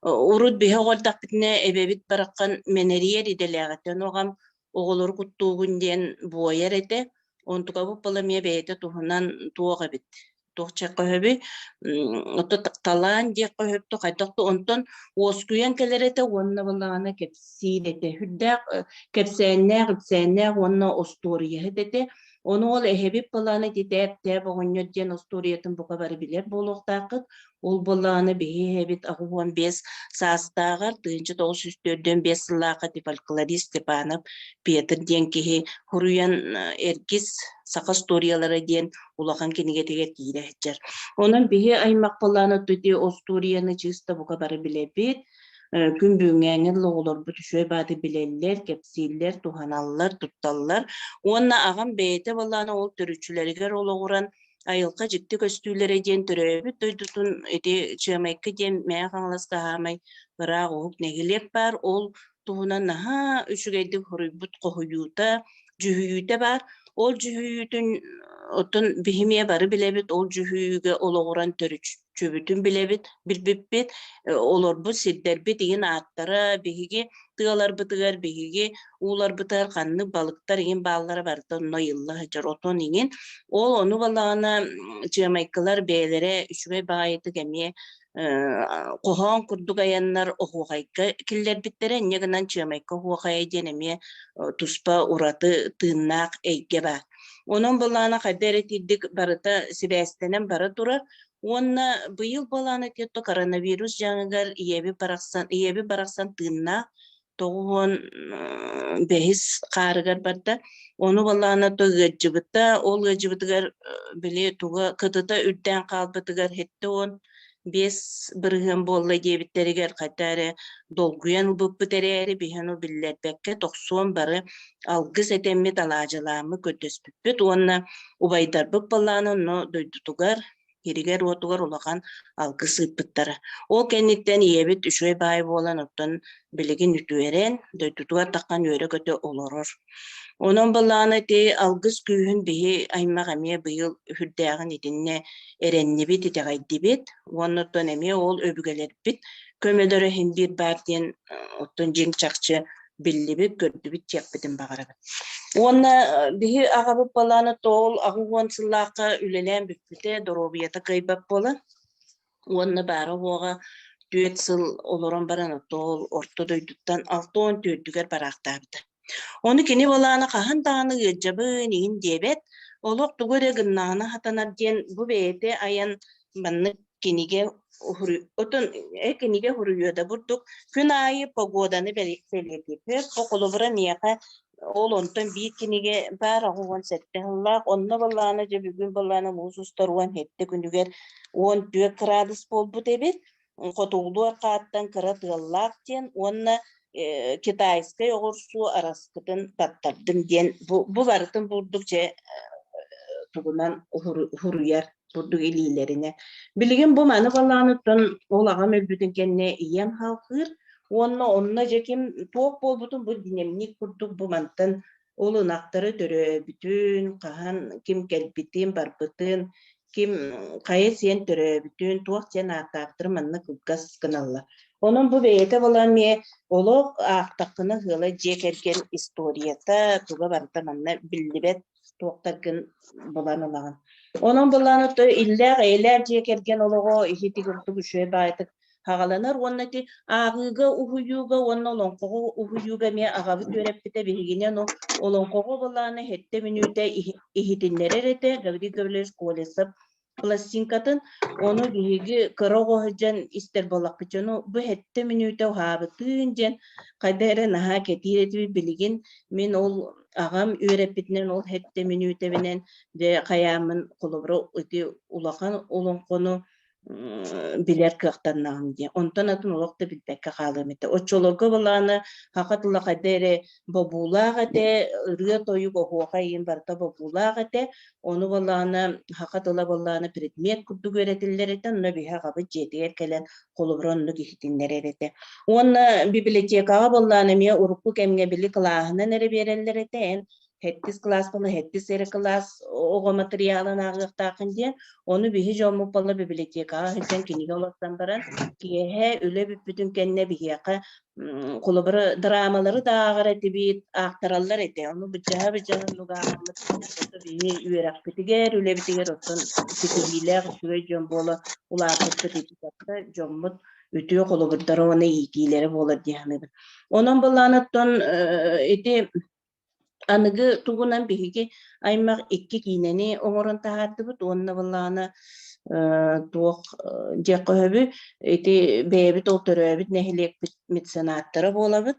Урут биһе гордак битне эбебит бараккан менериер иделәгәтен огам оголор куттугун ден буяр эте. Онтуга бу паламия бейте туһунан туога бит. Тоқчаққа хөбі, талан дек хөпті қайтақты онтон оскуян келерете онына балағана кепсилете. Хүддәк кепсәннәк онына остория хедете. Onu ol ehebip balağını tep oğunyo diyen ostoriyatın bu kadar bilir boluqtaqıt. Ol balağını bihi hebit ağuvan 5 saastağar. Tığınca 904'den 5 sılaqa tipalkılari Stepanov Petr diyen kihi huruyan erkis saqa storiyalara diyen ulaqan kenige teget giyre etcer. Onun bihi aymaq balağını tüti ostoriyanı çığısta bu kadar bilepit. Gün büyüğenler olur bu tüşöy batı bileller, kepsiller, tuhanallar, tuttallar. Onna ağam beyte balana ol törüçüleriger oluğuran ayılqa jikti köstüylere diyen töröbü doydutun eti çömekke diyen meğe kanlaska hamay bırağı oğuk negilep bar ol tuğuna naha üçügeydi hurubut kohuyuta, cühüyüte bar. Ol cühüyütün otun bihimiye barı bilebit ol cühüyüge oluğuran törüç. Çöbütün bilebit, bilbipbit, olur bu sidderbit iyin attara, bihigi, tığalar bıtıgar, bihigi, uğlar bıtıgar kanlı balıktar iyin bağlara barıda onunla yılla hıcar oton iyin. Ol onu balağına çığmaykalar beylere üçüme bağıydı gemiye qoğan kurduk ayanlar oğuğayka killer bittere enyeğinden çığmayka oğuğaya denemiye tuspa uratı tığınak eyge бар. Onun balağına haber etildik barıda sibestenen barı durar. Onna быйыл баланы кетто коронавирус жаңыгар иеби бараксан тыынна тоғуон бехис қарыгар барда onu баланы то гыжыбыта ол гыжыбытыгар биле туга кытыта үрден калбытыгар хетте он 5 бирген болла дебиттеригер катары долгуян буппутерери бихану биллербекке 90 бары алгыс этеммит алажаламы көтөспүт онна убайдар бу баланы но дойдутугар Hiriger otugar ulaqan algıs ıppıttara. O kennitten iyebit üçüye bayi bolan ottan biligin ütüeren, döytütuğa takkan yöre kötü olurur. Onun balağına te algıs kühün bihi aymaq emiye bıyıl hürdağın idinne erenni bit iteğaydi bit. Onun ottan emiye ol öbügeler bit. Kömelere hem bir bardiyen ottan jeng çakçı billi bit, gördü bit yapbidin bağırı bit. Ona bihi ağabıp balağına tol, ağuvan sıllaqa ülelen bütbüte dorobiyata kaybap bolan. Ona bari oğa 4 yıl oluran baran tol, orta doyduktan 6-10 tördüger baraqtabıdı. Onu kini balağına qahan dağını gıcabın iyin debet, oluq tuğure gınnağına hatanar diyen bu beyete ayan banlık kinige huruyuda burduk. Gün ayı pogodanı belirtip, pokolubura niyaqa ol ondan bir kinige bar ağuvan sette hallaq, onna balağına bugün balağına musustarvan hette günüger 14 gradus bol bu debet, qotuğlu qattan kıra tığallaq diyen, onna Kitayskay oğursu araskıdın battardım diyen, bu varıtın burdukça tuğunan huruyar. Burduk elilerine. Bilgin bu manı balağınıttan olağam öbüdün kendine iyem halkır. Onna jekim toğuk bol butun bu dinamik kurduk bu mantan olun aktarı törü bütün kahan kim kelbitin barbıtın kim kaya sen törü bütün toğuk sen ataktır manna kılgas kanalla. Onun bu beyete olan me olog aqtaqını hıla jekergen istoriyata tuga barta manna billibet toqtargın bulan olağan. Onun bulanı da iller eyler jekergen ologo ihiti gurtu güçe baytık hagalanır. Onnati ağıga uhuyuga onna olonqogo uhuyuga me ağabı törepte bihigine no olonqogo bulanı hette minüte ihitinlererete gavdi gavles kolesap пластинкатын onu биһиги кыроҕо дьэн истер боллаккычыну бу хетте минүүтэ уһаабытыын дьэн хайдары наһаа кетииретиби билигин мин ол агам үөреппитинен ол хетте минүүтэ де хаямын кулубуру ити улахан олонкону билер кыактаннаам дие онтон атын улокта билбекке хаалымыта очолорго булааны хакатыла хайдары бобулаага те ырыа тойук охуоха иин барта бобулаага те onu bolana hakatala bolana предмет курду göretilleretten onu biha gabı jetiger kelen kolubronlu gihitinlererete onu bibliotekaga bolana me urukku kemge bili klahına nere berellereten hettis klas bunu hettis ere klas ogo materialın ağıqtaqın diye onu bihi jomu bolla bibliotekaga heten kiniga olastan baran kihe öle bütün kenne bihiyaqa kolubra dramaları da ağareti bit aktarallar ete onu bıcaha nugamamı bihi üyerak bitiger öle bitiger otun bitigiler süre jombola ulaqıp bitigiler jommut ütüyor kolubrdara ona iyikileri bolar diyemi. Onun balanattan eti anıgı tuğunan bihigi aymaq iki kineni oğurun tahardı bit onunla balana tuğ jeqöbü eti bebit oturöbüt nehilek mitsenattara bolabıt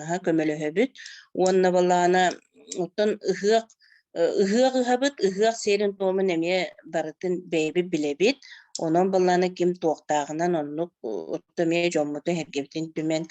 ha kömölöbüt onunla balana otun ıhıq serin tomu neme baratın bebi bilebit onun balana kim toqtağından onu ottomeye jommutu hergebitin tümen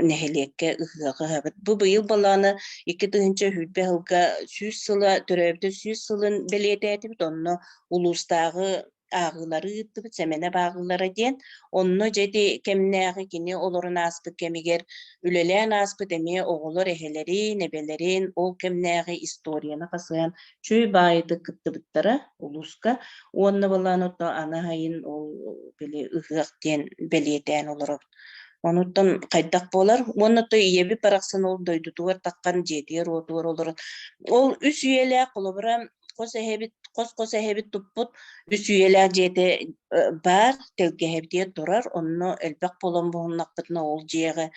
nehelekke ıhıq bu bıyıl balana 2000 hüdbe hılga 100 sıla töröbde 100 sılın beliyete bit onu ulustağı ağıları yıttı semene bağılara diyen onu jedi kemneği kini olurun aspı kemiger üleleyen aspı demeye oğulur eheleri nebelerin ol kemneği istoriyana kasıyan çöy bayıdı kıttı bıttara uluska onu balana da ana hayın ol beli ıhıq diyen beliyeten olur. Onuttan kaydak bolar. Onu da iyebi paraksan ol doydutuvar takkan jediyer otuvar olur. Ol üs üyele kolobra kos ehebit tupput üs üyele jede bar telgeheb diye durar. Onu elbek bolon boğunnakpıtına ol jege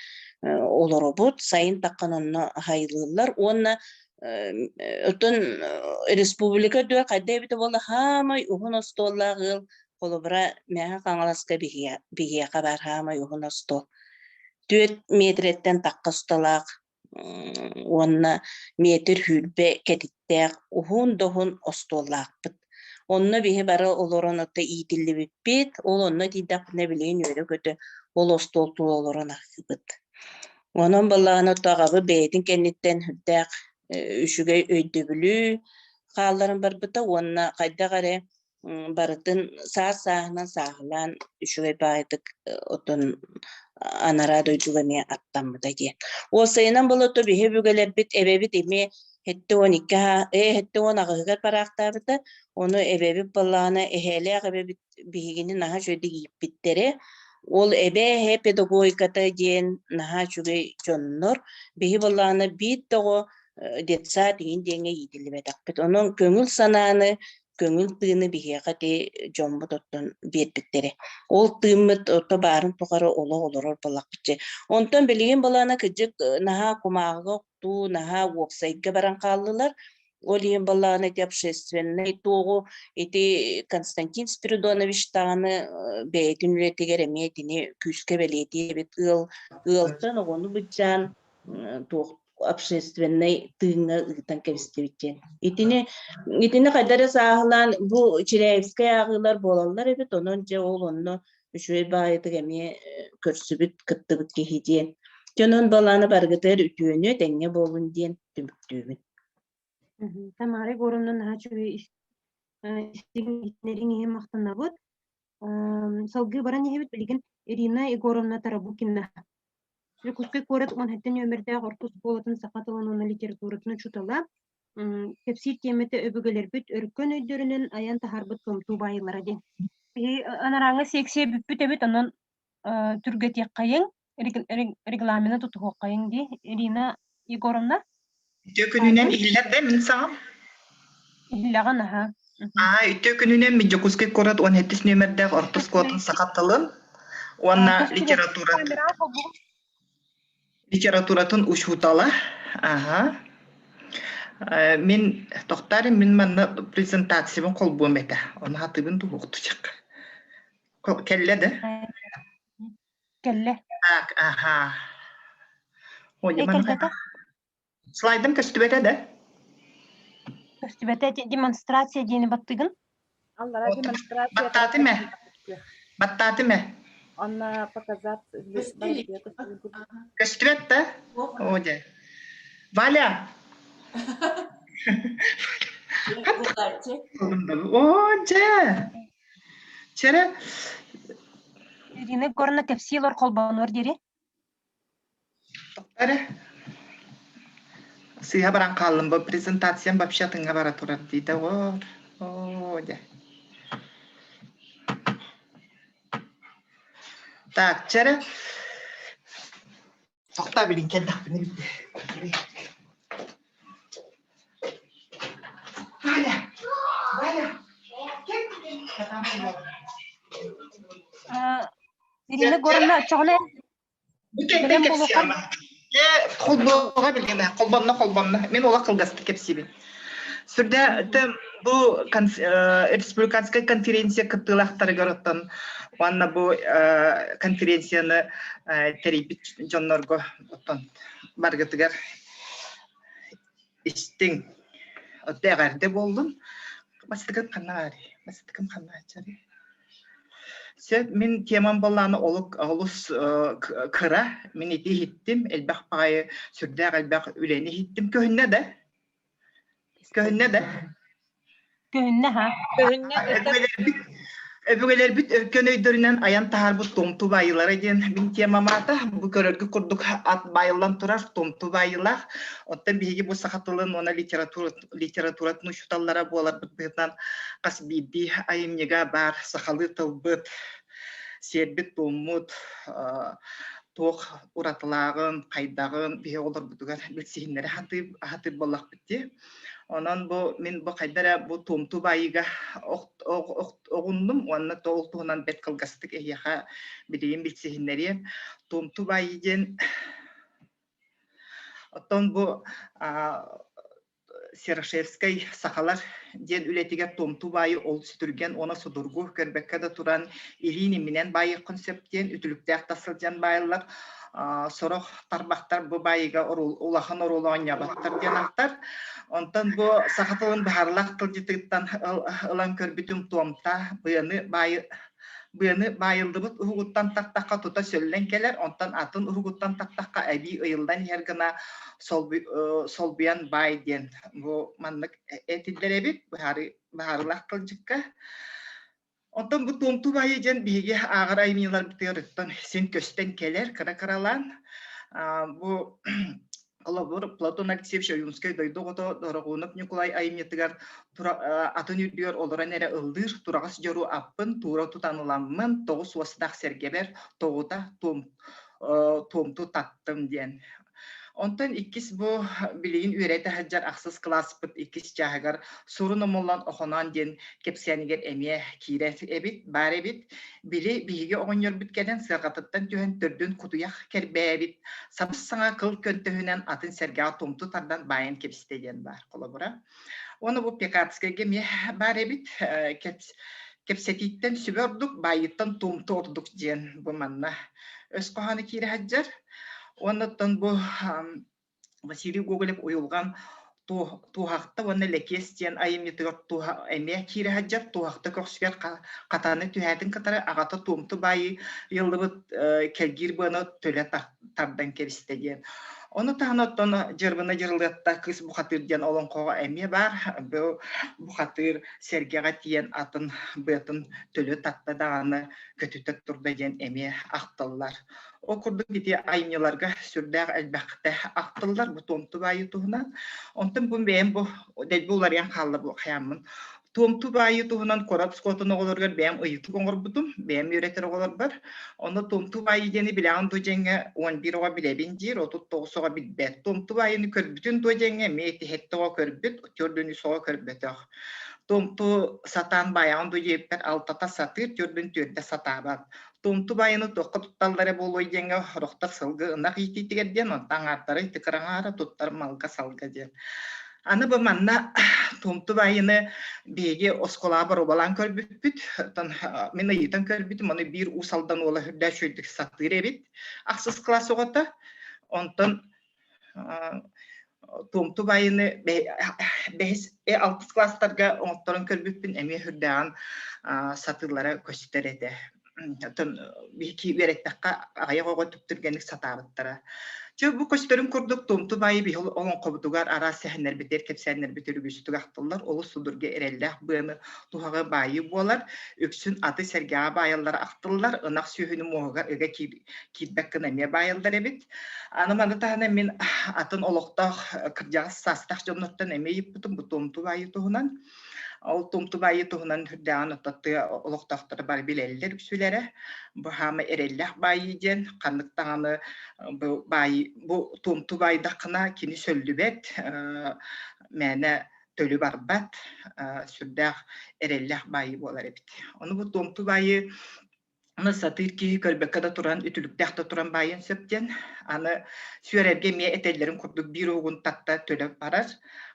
olorobut. Sayın takkan onu haylıllar. Onu ötün respublika döy kaydebiti bola hamay uhun ostollağıl kolobra meha kanalaska bihiye kabar hamay uhun ostol. 4 metretten takka ustalaq onna meter hülbe ketitteq uhun dohun ostollaqpıt. Onna bihi bara oloron otta iitilli bipit, ol onna tidaq ne bileyin öyle kötü ol ostol tul oloron akıpıt. Onun balağın ottağabı beytin kennitten hüddaq üşüge öydübülü qalların barbıta onna qayda gare baratın sağ-sağından sağılan üşüge baydık otun anara doydulamaya attanmıda diye. O sayınan bulutu bihi bügeler bit ebebit emi hette 12 hette 10 ağıgar paraqtabıda onu ebebit balağına ehele ebebit bihigini naha şöyle giyip bittere ol ebe he pedagogikata diyen naha şöyle jonnor bihi balağına bit doğu detsa diyen denge yidilime takbet. Onun köngül sanağını köngül tığını bihiyaqa de jombu tottun bietbittere. Ol tığımıt orta barın toqarı olur balaqbitçe. Ondan bilgin balana kıcık naha kumağıga tu naha website-ga baran qallılar. Ol yin balana eti общественный toğu eti Konstantin Spiridonovich tağını beytin üretiger emetini küske belediye bit ıltan onu bıçan toğ общественный тыгына ытан кебистебитен. Итини кайдара саахлан бу Чиряевская агылар болалар эбит онон же ол онно үшөй байытык эме көрсүбүт кыттыбыт кехиден. Жонон баланы баргытыр үтүүнү теңге болун диен түмүктүүбүн. Тамары горунун хачуй истигнерин эм мактанабыт. Салгы баран эбит билген Ирина Егоровна Тарабукина. Кускай корет он хеттен өмірде ортус болатын сақатылануына литературатыны чутала. Кепсир теметі өбігілер бүт өркөн өйдерінен аян тахарбыт көмту байылара ден. Анараңы сексия бүппіт өбіт, онын түргетек кайын регламент тутук кайын ди Ирина Егоровна. Үтө күнүнен иһиллерде мин саам. Иһиллеген аха. Үтө күнүнен ми жокускай корат 17 номерде ортос кодын сакаттылын. Уанна литературатын ушутала. Ага. Мен тоқтарым мен манна презентациябын колбуум эте. Оны хатыбын тугуктучак. Келле де? Келле. Так, ага. Слайдым көстүбете де? Көстүбете демонстрация дейіні баттыгын? Баттаты ме? Баттаты ме? Она показать. Көстүбет да? Оде. Валя! Оде! Чere? Ирина Егоровна кепсилор колбонор дири? Тоқтары. Сыйға баран қалым бұл презентациям вообще тыңға бара тұрар дейді. Оде. Так, чere? Тоқта білін келдік біні білді. Ирина Егоровна чоғлен? Қолбоға білгені, қолбонна. Мен ола қылғасты кепсебін. Сүрді бұл республиканская конференция кыттылақтары көріттін. Уанна бұл конференцияны терейбіт жонларға барғытығар істің өттеғарды болдым. Бастықым қана ачары. Мен темам боланы олыс кыра, мен еті хиттім, әлбәқ бағайы сүрдәқ әлбәқ үлені хиттім. Көхінне де? Көхінне, ха? Öbürler büt örkön öydörünen ayan tahar bu tomtu bayılara gen bin temamata bu körörgü kurduk at bayılan turar tomtu bayılar. Ondan bihigi bu sakatılın ona literaturatını şutallara bolar bıtbıttan kasbidi ayım nega bar sakalı tılbıt serbit tomut toq uratılağın kaydağın bihe olur budugar bilsihinleri hatır bolak bitti. Ondan men bu kaydara bu tomtu bayıga oğundum. Ondan toğultuğundan bet kılgastık eyaha bileyim bilsihinleri. Tomtu bayıgen ondan bu Serashevskay sakalar den ületiger tomtu bayı ol sütürgen ona sudurgu körbekada turan ilini minen bayı konseptien ütülükte aktasılcan bayılar sorok tarbaktar bu bayıga ulahın oruluğun yabaktır denaktar. Ondan bu sakatılın baharlak kılcıtıktan ılan körbütüm tomta bıyını bayıldыбыт uhuguttan taktakka tuta söllen keler. Ondan atın uhuguttan taktakka ebi ıyıldan hergana solbuyan bay den. Bu manlık etidlere bit baharlak kılcıkka. Ondan bu tomtu bayı jen bihige ağır aymiyalar bitiyoruttan sen kösten keler kara-karalan. Bu Олабыр Платон Алексеевич Аюнскай дойду гото дорогунуп Николай Айметигар атын үйдер олора нере ылдыр турагас жору аппын тура тутаныламмын тогус уастак сергебер тогута томту таттым ден. Ondan ikis bu bilin ürete haccar aksız klas bit ikis jahagar sorun omollan oxonan den kepseniger emiye kire ebit bare bit bili bihige oğonyor bitkeden sırgattan tühen tördün kutuyak kerbe bit sabız sana kıl köntühünen atın serga tomtu tardan bayan kepsteden var kolabora. Onu bu pekatskege mi bare bit kepsetitten sübördük bayıttan tomtu orduk den bu manna. Öz kohanı kire haccar. Ondan bu Vasiliy Gogolev oyulgan tuhaqta onu lekestiyen ayımyatıyor emeğe kiri haccar tuhaqta köksüger katanı tühedin katara ağata tomtu bayı yıldыбыт kelgir bana töle tardan keristegen. Onu tahanattan jırbına jırılyatta kız bu hatırdan olan koğa emeğe var. Bu hatır sergega tiyen atın bıtın töle tatta dağını kötütet turdagen emeğe aktallar. O kurduk gidi ayımyalarga sürdağ elbaqta aktallar bu tomtu bayı tuğunan. Ondan bu benim bu delbular yan kallı bu kıyamın. Tuğumtu bayı tuğunan korat skotunu olurgar benim ıyıtı koңorbutum, benim üretir olur var. Onu tuğumtu bayı jeni bilen tuğjenge 11 oğa bilebin jir, 39 oğa bilbet. Tuğumtu bayını körbütün tuğjenge meti hette oğa körbüt, tördünü soğa körbüt. Tuğumtu satan bayan tuğjepper altata satır, tördün törde satabat. Tuğumtu bayını toqqa tuttalları bolu jenge roqtar salgı ınak ititigerdien, ontan artarı tıkırağara tuttar malga salgı jen. Ana bu manna tuğumtu bayını bege oskola bar obalan körbüt, men ayıtan körbüt, mana bir usaldan ola hürde şöydük satır ebit. Aksız klas oğata, ondan tuğumtu bayını altı klaslarga onların körbütün emi hürdeğen satırlara köşterede. Bir ki verettakka ayak oğa tüptürgenlik satabıttara. Çünkü bu koşturun kurduk tuğumtu bayı bir olan kobudugar ara sehenler biter, kepsenler biter ügüstü aktılar. Olu sudurga erellah bığını tuhağı bayı bolar. Öksün adı sergağa bayallara aktılar. Inak sühünü muhaga öge kidbekkin emiye bayallar ebit. Anımanı tahana min atın oluqtaq kırjağı sastaq jonottan emeyip butum bu tuğumtu bayı tuğunan. O tuğumtu bayı tuğunan hürdağın atattığı oluqtaqtары bar bileller üksülere. Bu hama erellah bayı jen, kanlıktağını bu tuğumtu baydaqına kini söldübet, mene tölü barbat, sürdağ erellah bayı bolar ebit. Onu bu tuğumtu bayı ana satır ki körbekada turan, ütülükdağda turan bayın söpten, ana süererge miye etellerin kurduk bir oğun tatta tölü barar.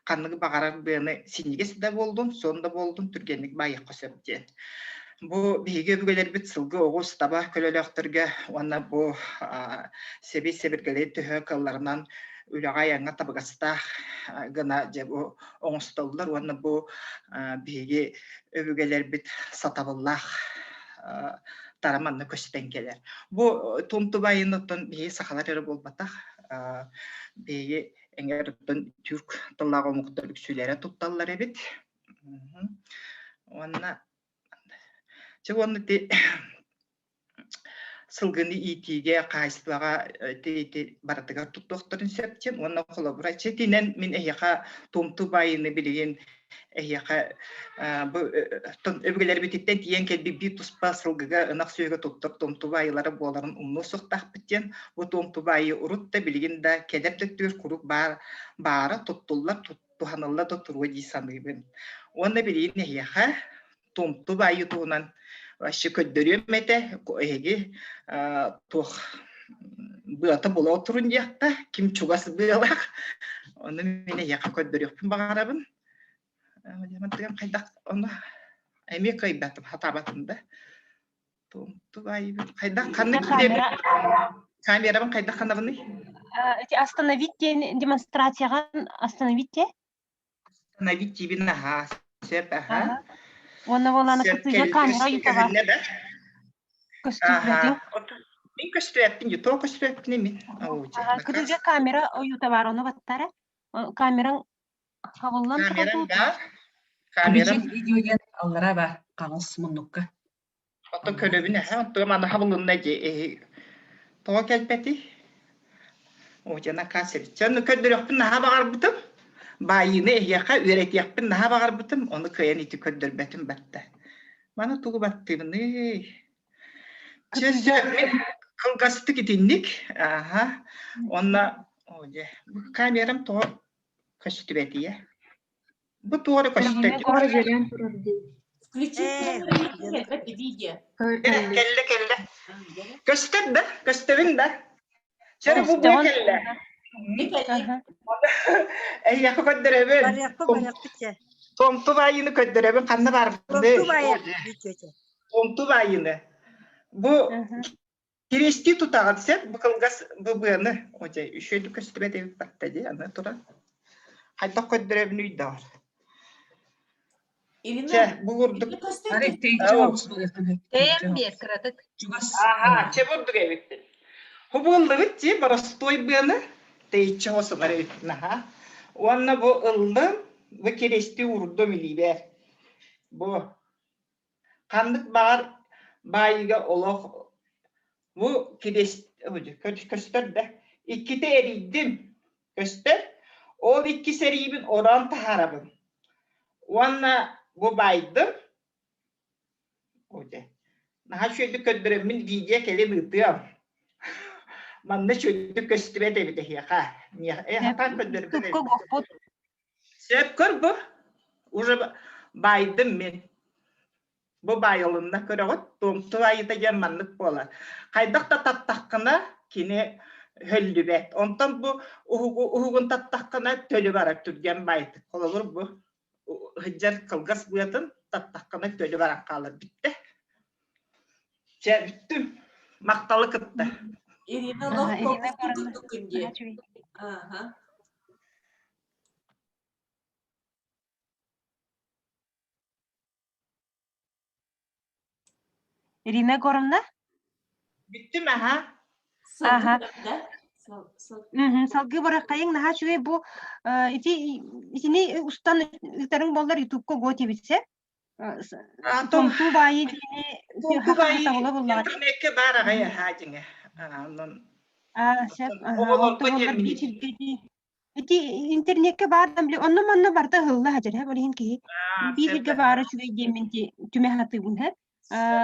Kanlığı bağarar bığını sinigesi de boldun, sonunda boldun, türgenlik bayı söpten. Bu bihige bügeler bit sılgı oğuz tabah kölölöktürge, ona bu sebirgeleri tühö kıllarından ülağa yanga tabıgastağ gına bu oğustollar, ona bu bihige bügeler bit satabıllah taramanlı köştenkeler. Bu tuğumtu bayınıtın bihi sakalar eri bolbataq, bihi engerüttün Türk tıllağı muhtarlık süylere tuttallar ebit. Ona onu de sılgını itiге kayıstığa baratıgar tuttuqtарын söpçen, ona kolabura çetinen min eyaqa tuğumtu bayını bilgin eyaqa öbügeler bititten tiyen kelbi bir tuspa sılgıga ınak suyga tuttuq tuğumtu bayıları boların umnu soqtaq bitten. Bu tuğumtu bayı urut da bilgin da kelep döktür kurup bara tuttullar tuttuhanılla tutturwa disanıbın. Onda bilgin eyaqa tuğumtu bayı tuğunan Aşı köddürüyorum mete, koyegi tuğ bıata bula oturun yakta, kim çugası bıalak, onu mene yaka köddürüyorum bağırabın. Jaman kaydak onu emi kaybatım hatabatımda. Tuğayı kaydak kanlık kameraban kaydak kanabını. Остановить демонстрацияған остановить те? Остановить тебе наха, сеп, аха. Оны боланы кытыга камера ютаба. Көстүбөдүң. Мен көстүбөттүн ютоо көстүбөттүн эмин. Кытыга камера ютабар оны баттара. Камераң хавыллан Камерам бар. Камерам видеоден аллара ба каңыз муннукка. Ото көлөбүн аха, ото мана хавылынна же. Тоо келпети. Ожана касыр. Чаны көдөрөкпүн наха багар бутум. Bayını ehyaka üret yapın naha bağır bıtım onu köyen iti köddür betim battı. Bana tuğu battığını. Çözü kılgasıtı gitindik. Aha. Onunla bu kameram tuğu kaşıtı betiye. Bu tuğu kaşıtı betiye. Kelle. Göster de. Gösterin de. Şöyle bu kelle. Eyyakı köddürebin. Tomtu bayını köddürebin. Kanlı var. Tomtu bayını. Bu kiresti tutağın sen. Bu kılgas bu bığını. Oca üşüydü köstübe devip battı diye. Anı tura. Hayda köddürebin uyda var. Bu vurduk. Aha. Vurduk evitti. Bu buldu bitti. Barası toy bığını. Teyçe olsun arayıtına. Ona bu ıldım ve kiresti vurdu miliber. Bu kandık bağır bayıga olaq. Bu kiresti köster de. İki de eriydim. Köster. O iki seribin oran taharabın. Ona Bu baydım. Oje. Naha şöyle köndürümün video kele bıtıyorum. Manna şöyle köstübe de bir de ya. Niye hatan köndürüm de. Sep kır bu. Уже baydım ben. Bu bayılında kırıvat. Tumtu ayıda germanlık bolar. Kaydak da tattakkına kine höllübet. Ondan bu uhugun tattakkına tölü barak türgen baydı. Olur bu. Hıccar kılgas buyatın tattakkına tölü barak kalır. Bitti. Bittim. Maktalı kıttı. Irina lok tukunje. Aha. Irina Gorovna? Bitti mi ha? Aha. Salgı bırakayım naha şöyle bu itini ustan ıtarın bollar YouTube'da go tebitse. Tomtu bayi dini hakka bola bollar. İnternette bara gaya hacine. Sep oldu bollar bitirdi. İti internette bardan bile onunla barda hılla hacer ha bolin ki. Bir hige bara şöyle geminti tüme hatı bun ha.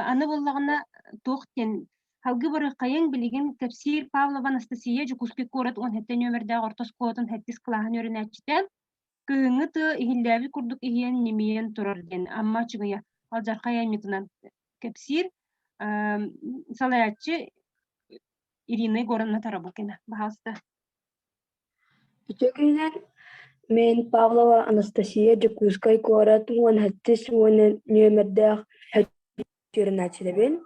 Anı bollağına toqten halgı bırakayın bilgin tefsir Pavlova Anastasiya Jukuski korat on hette nömerde ortos kodun hettis kılahan öğrenetçiden kıhını tı ihillevi kurduk ihiyen nimiyen turargen amma çıgıya aljarkaya emitinan tefsir salayatçı Irina Gorovna tarabukena bahasta. Teşekkürler. Men Pavlova Anastasiya Jukuski korat on hettis on nömerde öğrenetçiden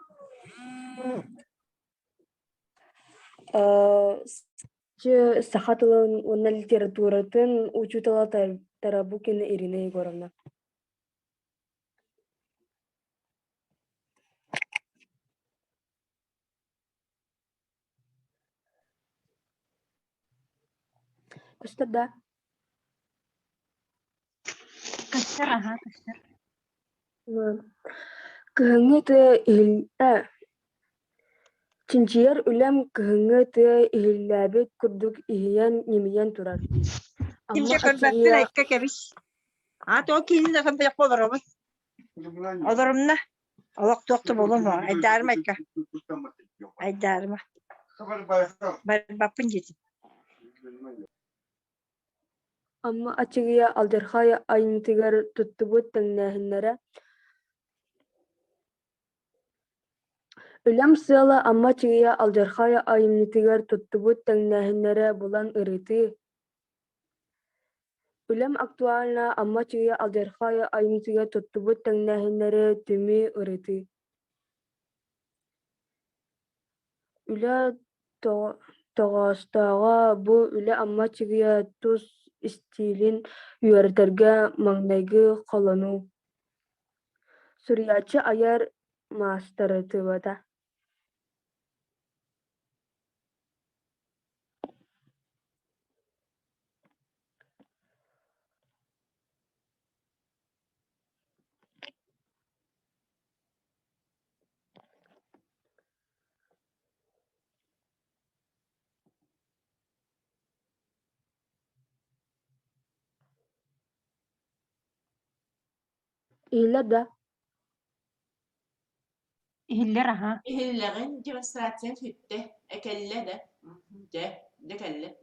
сахатылын онна литературатын учутала Тарабукина Ирина Егоровна. Кыстыр да. Кыстыр, ага, кыстыр. Кыһыңы ты Чинчиер үлем кыһыңы ты ихилләбит курдук иһиян немиян турар. Kimse kırbattın ayıkka kebiş. Ata o kini de kırbayak olur mu? Olurum ne? Olak doktor olur mu? Aydarım ayıkka. Aydarım. Bakın gidin. Amma açıgıya aldarxaya ayıntıgar tuttubut tăngнäһиннäрэ Ölem sığala amma çiğya aljarxaya ayımnitigar tuttubut tăngнäһиннäрэ булан ырыты. Ölem aktualna amma çiğya aljarxaya ayımnitigar tuttubut tăngнäһиннäрэ tümü ырыты. Üle toğastağa bu üle amma çiğya tuz istilin üerterge maŋnaygı kolonu. Suriyatçı ayar masteratı. İyiler de. İhiller aha. İhillerin demonstrasyon hütte. Ekelle de. De kelle.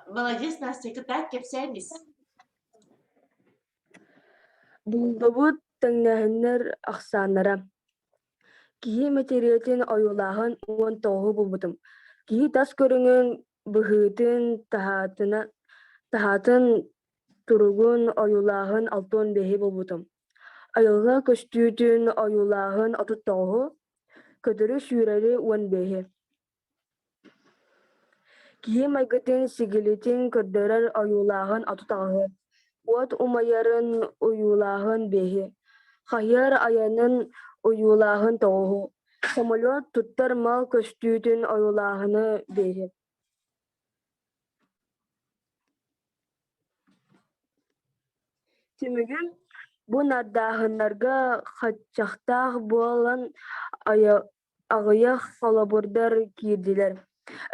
Молодец, Настя, так кепсәмис. Булдабут тәңнәһеннәр ахсаннара. Киһи материатын ойулаһын уон тоҕу булбутум. Киһи тас көрүҥүн быһыытын таһатын туругун ойулаһын алтуон бэһи булбутум. Айылга көстүүтүн ойулаһын отут тоҕу, көтөрү сүүрэри уон бэһи. Киһи майгытын сигилитин көрдөрөр ойулаһын отут аҕыһы. Уот умайарын ойулаһын бэһи. Хайар аянын ойулаһын тоҕу. Самолет туттар мал көстүүтүн ойулаһыны бэһи. Тимигин Бу наддаһыннарга хаччахтаах буолан аҕыйах холобурдар киирдилэр.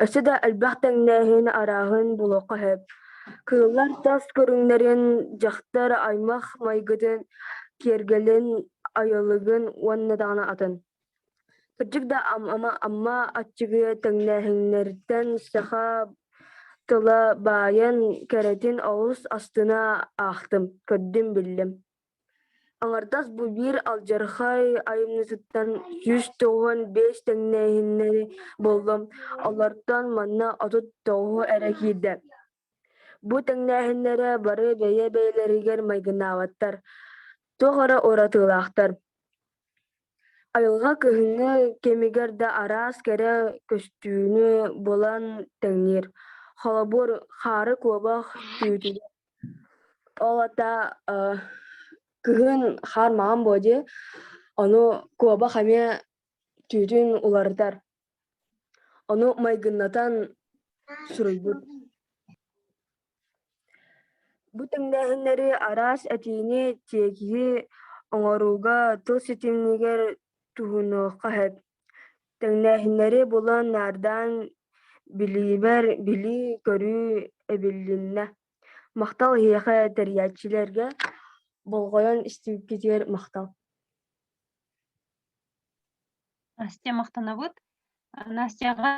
Өсө да элбэх тэҥнээһин араахын булуохха хэп. Кыыллар тас көрүҥнэрин дьахтар аймах майгытын киэргэлин айылыгын уонна даҕаны атын. Кырдьык да амма аччыгы тэҥнээһиҥнэртэн саха тыла баайан кэрэтин олус астына аахтым, көрдүм биллим. Аңардас бу бир алжархай айымнысыттан 195 тэҥнээһиннэри боллум. Олортон манна отут тоҕу эрэ киирдэ. Бу тэҥнээһиннэрэ бары бэйэ-бэйэлэригэр майгынаабаттар, туох оратыылаахтар. Айылга кыһыҥҥа кемигэр да араас кэрэ көстүүнү булан тэҥнир. Холобур хаары куобах түүтүгэр. Ол ата кыһын хаар маҕам буодьи, ону куобах эмиэ түүтүн уларытар. Ону майгыннатан суруйбут. Бу тэҥнээһиннэри араас этиини тиэкиһи оҥоруга тыл ситимнигэр туһунуохха хэп. Тэҥнээһиннэри булан наардаан билиибэр билии көрүү эбиллиннэ. Мактал иһиэхэ тэрийэччилэргэ болҕойон истибиккитигэр мактал. Настя мактанабыт. Настяга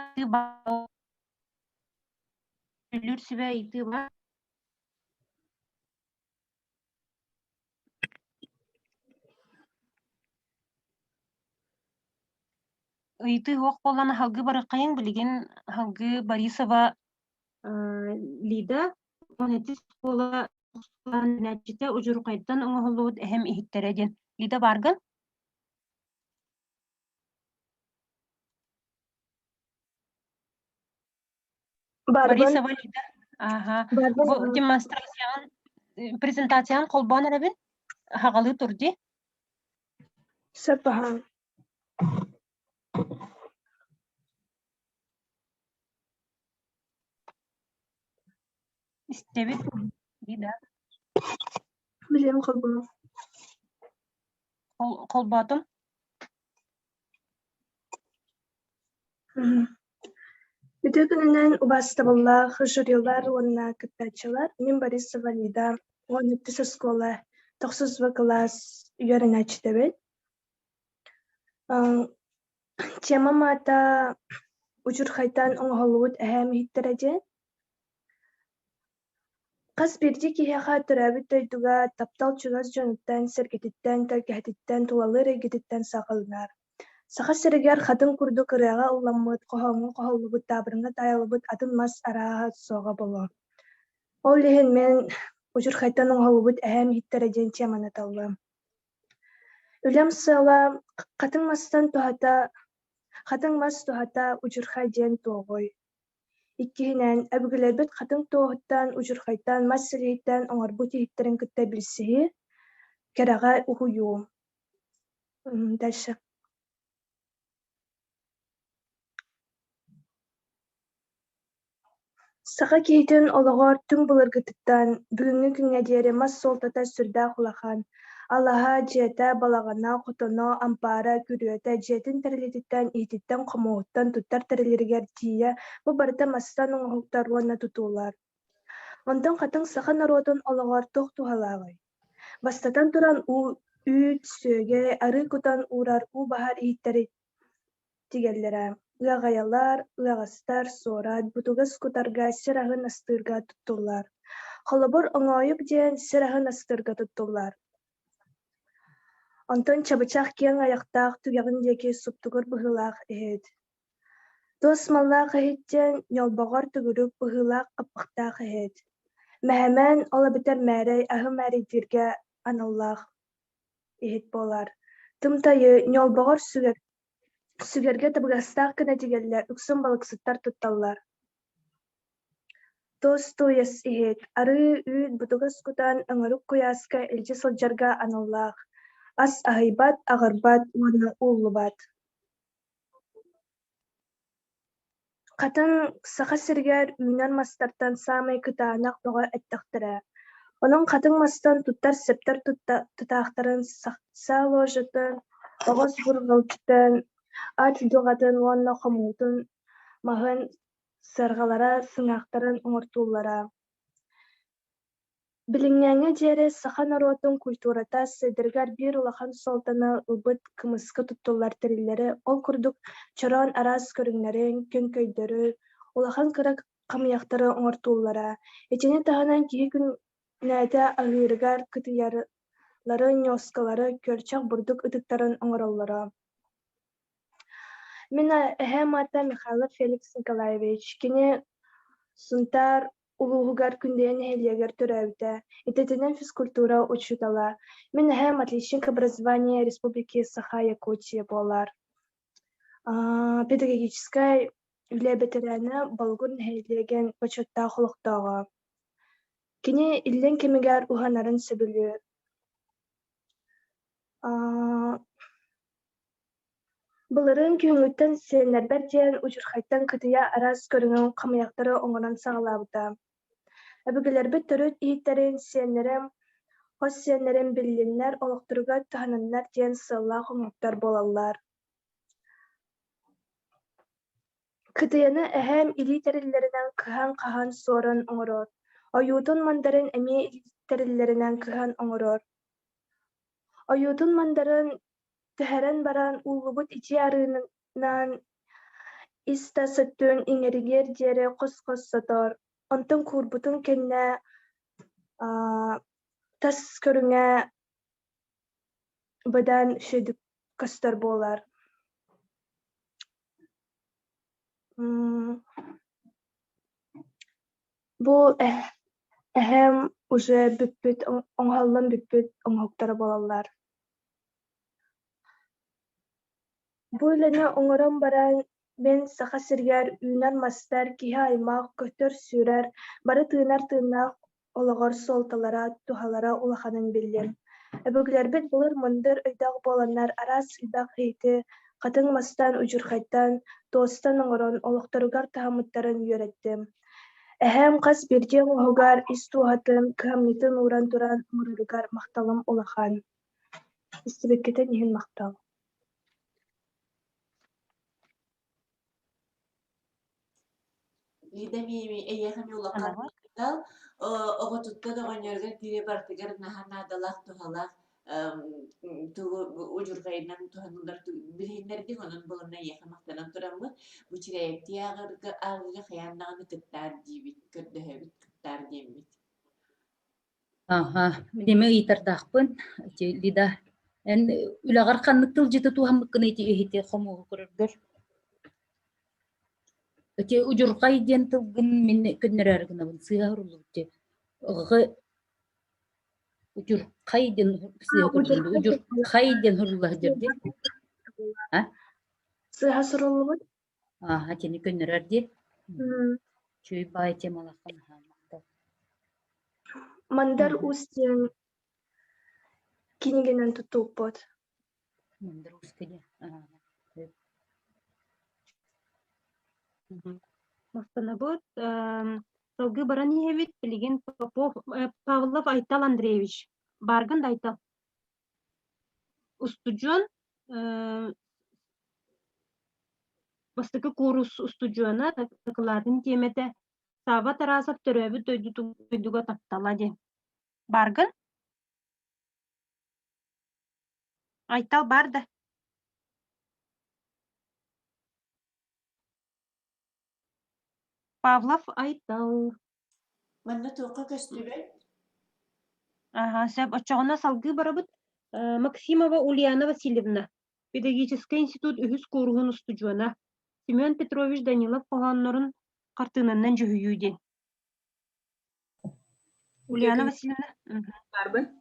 үлүр сүбэ ити бар. Ыйты хуок болан халгы барыкайын билигин халгы Борисова Лида онети школа нәчите ужуркайдан оңолуут эһем ихиттереден. Лида баргын? Борисова Лида. Ага. Бу демонстрациян презентациян колбан эребин хагалы турди. Сапаха. İstebit Lida. Билем колбан. Колбатым. Бүтө күнүнөн убастабыллах журилар уонна кыттачылар. Мен Борисова Лида. Он өттүс школа 9 класс үйөрүнәчтебет. Тема мата учурхайтан оңголуут эһэм хиттереже. Кас бирди киһэхэ төрөбүт тойдуга таптал чугас дьонуттан сергетиттен тölкэһэтиттен тулалыр эгититтен саҕылынаар. Саха сиригэр хатын курду кырыаҕа улламмыт, коһоҥҥо коһоллубут, таабырыҥҥа таайаллыбыт атын мас арааһа суоҕа боло. Ол иһин мен учурхайтан оҥголубут эһэм хиттережен теманы таллым. Үлэм сыала хатын мас тухата учурхай диэн туоҕой. Иккиһинэн эбигилэрбит хатын туоһуттан учурхайтан мас силииттэн оҥорбут иһиттерин кытта билсиһи кэрэҕэ уһуйуу. Дальше. Саха киһитин олоҕор түң былыргытыттан бүгүҥҥү күҥҥэ диэри мас суолтата сүрдээх улахан, алаһа дьиэтэ балаҕана хотоно ампаара күрүөтэ дьиэтин тэрилититтэн иһититтэн хомуһуттан туттар тэрилиригэр тиийэ бу барыта мастан оҥоһуктар уонна тутуулар. Онтон хатын саха народун олоҕор туох туһалааҕый. Бастатан туран үүт сүөгэ ары кутан уурар уу баһар иһиттери тигэллэрэ. Ыаҕайалар, ыаҕастар суорат бутугас кутарга сир аһын астыырга туттуллар. Холобор оҥоойук диэн сир аһын астыырга туттуллар. Онтон чабычах киэҥ аяхтаах түгэҕин диэки суптугар быһыылаах иһит. Туос маллаах иһиттэн ньолбоҕор түгүрүк быһыылаах каппахтаах иһит. Мэһэмэн ола бүтэр мээрэй аһы мээрэйдииргэ аналлаах иһит буолар. Тым тайы ньолбоҕор сүгэргэ табыгастаах кына тигэллэр уксун балыксыттар тутталлар. Туос туйас иһит. Ары үүт бутугас кутан ыҥарук куяаска илдьи сылдьарга аналлаах. Ас аһыйбат, аҕарбат, уонна ууллубат. Хатын саха сиригэр үүнэн мастартан саамай кытаанах тоҕо эттэхтэрэ. Onun katılmasından tutar septer tutaqtарын saksa ложатын, оғыз бургалчытын, ач дугатын, онна хомутун, мағын сарғалара сыңақтарын оңыртулара. Билиңняңе жере сахан оротун культурата седергар бир улахан солтаны ылбыт кымыскы туттулар тириллери, ол курдук чорон арас көрүңнерин, көнкөйдөрү, улахан кырак камыяктары оңыртулара. Эчени таханан киһи күн нәтә агыргар кытыярлары нёскалары көрчак бурдук ытыктарын оңороллара. Мен Мата Михайлов Феликс Николаевич, кини сунтар улуугар күнден хелиягер төрәбитә, итетенен физкультура учутала. Мен отличник образования Республики Саха-Якутия болар. Педагогическая үләбетерәне болгун хелиеген почетта холуктага. Кини иллен кемигер уханарын сөбүлү. Былырын күйүңүттен сенербер ден учурхайттан кытыя арас көрүңөн камыяктары оңоран сагалабыта. Әбігілербі түріт иеттерін сенерем, хос сенерем білінлер, олықтырға тағанынлар ден сылла қоңықтар болалар. Кытыяны әхәм илитериллерінен кыхан сорын оңырор. Оюутун мандарын әме илитериллерінен кыхан оңырор. Оюутун мандарын түхәрен баран улыбыт ичи арынынан иста сөттүн иңеригер дере қос-қос сотор. Онтон курбутун кенне тас көрүңө бадан шөйдүк көстөр болар. Бу эхэм уже бүппүт оңхаллан бүппүт оңхоктары болалар. Бу илене оңорон баран мен саха сиргер үйнан мастар киһи аймак көтөр сүрер, бары тыынар ологор солталара, тухалара улаханын биллим. Эбөгүлербит булыр мындыр өйдөг боланнар арас ыйдак хейти, катын мастан учурхайттан, тоостан оңорон олохторугар таһамыттарын үйреттим. Эхэм кас бирден оһугар ис туһатын, кыһамнытын уран туран оңоругар макталым улахан. Истибеккетен иһин мактал. Лида мими эйяхами улакан мактал, оготутта да гоньорга кире бартыгар наханадалах тухалах, ужургайнан туханулар билиннерди онун болуна эйяха макталан тураммы, бу чирайепти агырга хаяннаганы кыттар дибит, көрдөһөбүт кыттар дембит. Деме ыйтардахпын, Лида. Үлагар ханныктыл жыты туһаммыккын эти эхите хомугу көрөргөр. Öte ucurkay diyen tılgın minne könnerer gınavın sığar olur te. Oğı ucurkay diyen sığar olur. Ucurkay diyen hırullah derdi. Sığar sorulur mu? Teni könnerer de. Çöy bay temalaktan hamakta. Mandar ustiyen kinigenen tutup bot. Mandar ustiyen. Мастанабыт сылгы баран иһэбит билигин Павлов Айтал Андреевич. Баргын Айтал. Устуджон бастыкы курус устуджона такылардын темете саба тарасап төрөбү дөйдүгө таптала де. Баргын? Айтал барды. Павлов Айтал. Манна тоқа көстүбе? Сэп очоғына салгы барабыт Максимова Ульяна Васильевна. Педагогический институт үхүс курухун устуджуана. Семен Петрович Данилов қоғаннорын қартынынан жүхүйүүден. Ульяна Васильевна. Барбын?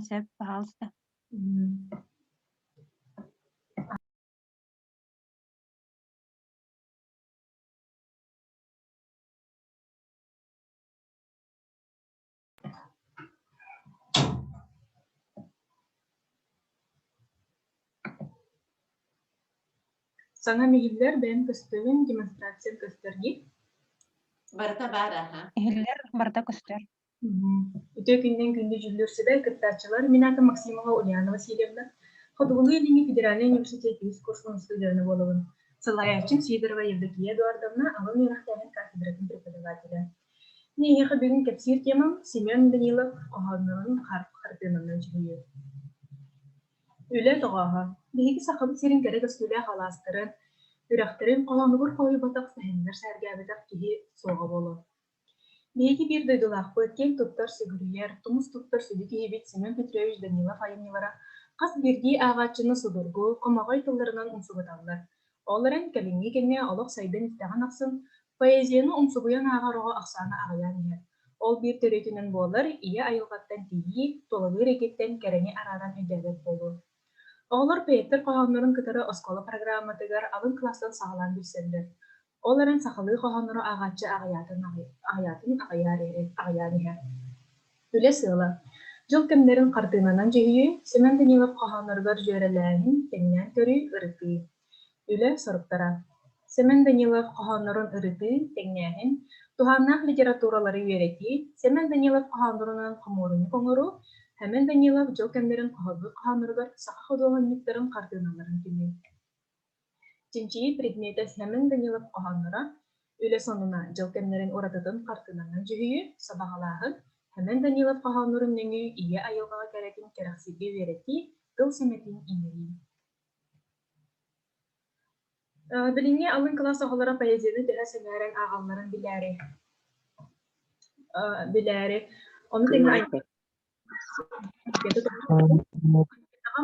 Сэп, пожалуйста. Sana migiller ben köstüğün demonstrasyon göstergi. Barta bara ha. Ehiller barta köster. Үтө күнден күнді жүлдөрсүдө кыттачылар Мината Максимова Ульянова Васильевна Ходулугу Ильини Федеральный университет юрист курсунун студенты болуун. Салаячин Сидорова Евдокия Эдуардовна Алын Ирахтянин кафедратын преподавателя. Нейхе бүгүн кепсир темам Семен Данилов Оханнын хартынынан жүйү. Үле тогаха. Биги сахабы сирин керек өстүлө халастырын, үрактырын колонугур кою батак сахендер сәргәбетак киһи соға болу. Биги бир дойдулақпы кен туттар сүгүрүйер, тумус туттар сүгү киһибит Семен Петрович Данилов айынневара кас бирди агачыны судургу, комагай тылларынан умсугуталлар. Оларын калинги кемне олох сайдын иттаган аксын, поэзияны умсугуян агарого аксаны агаян иһер. Ол бир төрөтүнөн болар, ия айылгаттан тиги, толовы рекеттен керени араран үдәбет болу. Олар пейттер кохоннорун кытары оскола программатыгар алын класстан сагалан билсендер. Оларын сахалы кохоннору агачы агаятын агаян иһер. Үле сыла. Жыл кемдерин картынанан жүйү, Семен Данилов кохонноргар жөреләһин теңнән төрү ырыты. Үле соруптара. Семен Данилов кохоннорун ырыты теңнәһин туханнах литературалары үйрәти, Семен Данилов кохоннорунан коморун коңору, Семен Данилов жыл кемдерин кохонноргар саха ходугунниктарын картыналарын түнү. Тинчи предмета Семен Данилов кохоннора, үле сонуна жыл кемдерин уратытын картынанан жүйү, сабагалаһын Семен Данилов кохоннорун нөңү ие айылгага керекин керексиге үйрәти, тыл семетин инери. Билинге алын класс оголора поэзияны тәһә сәңәрен агалларын биләре. Оны теңе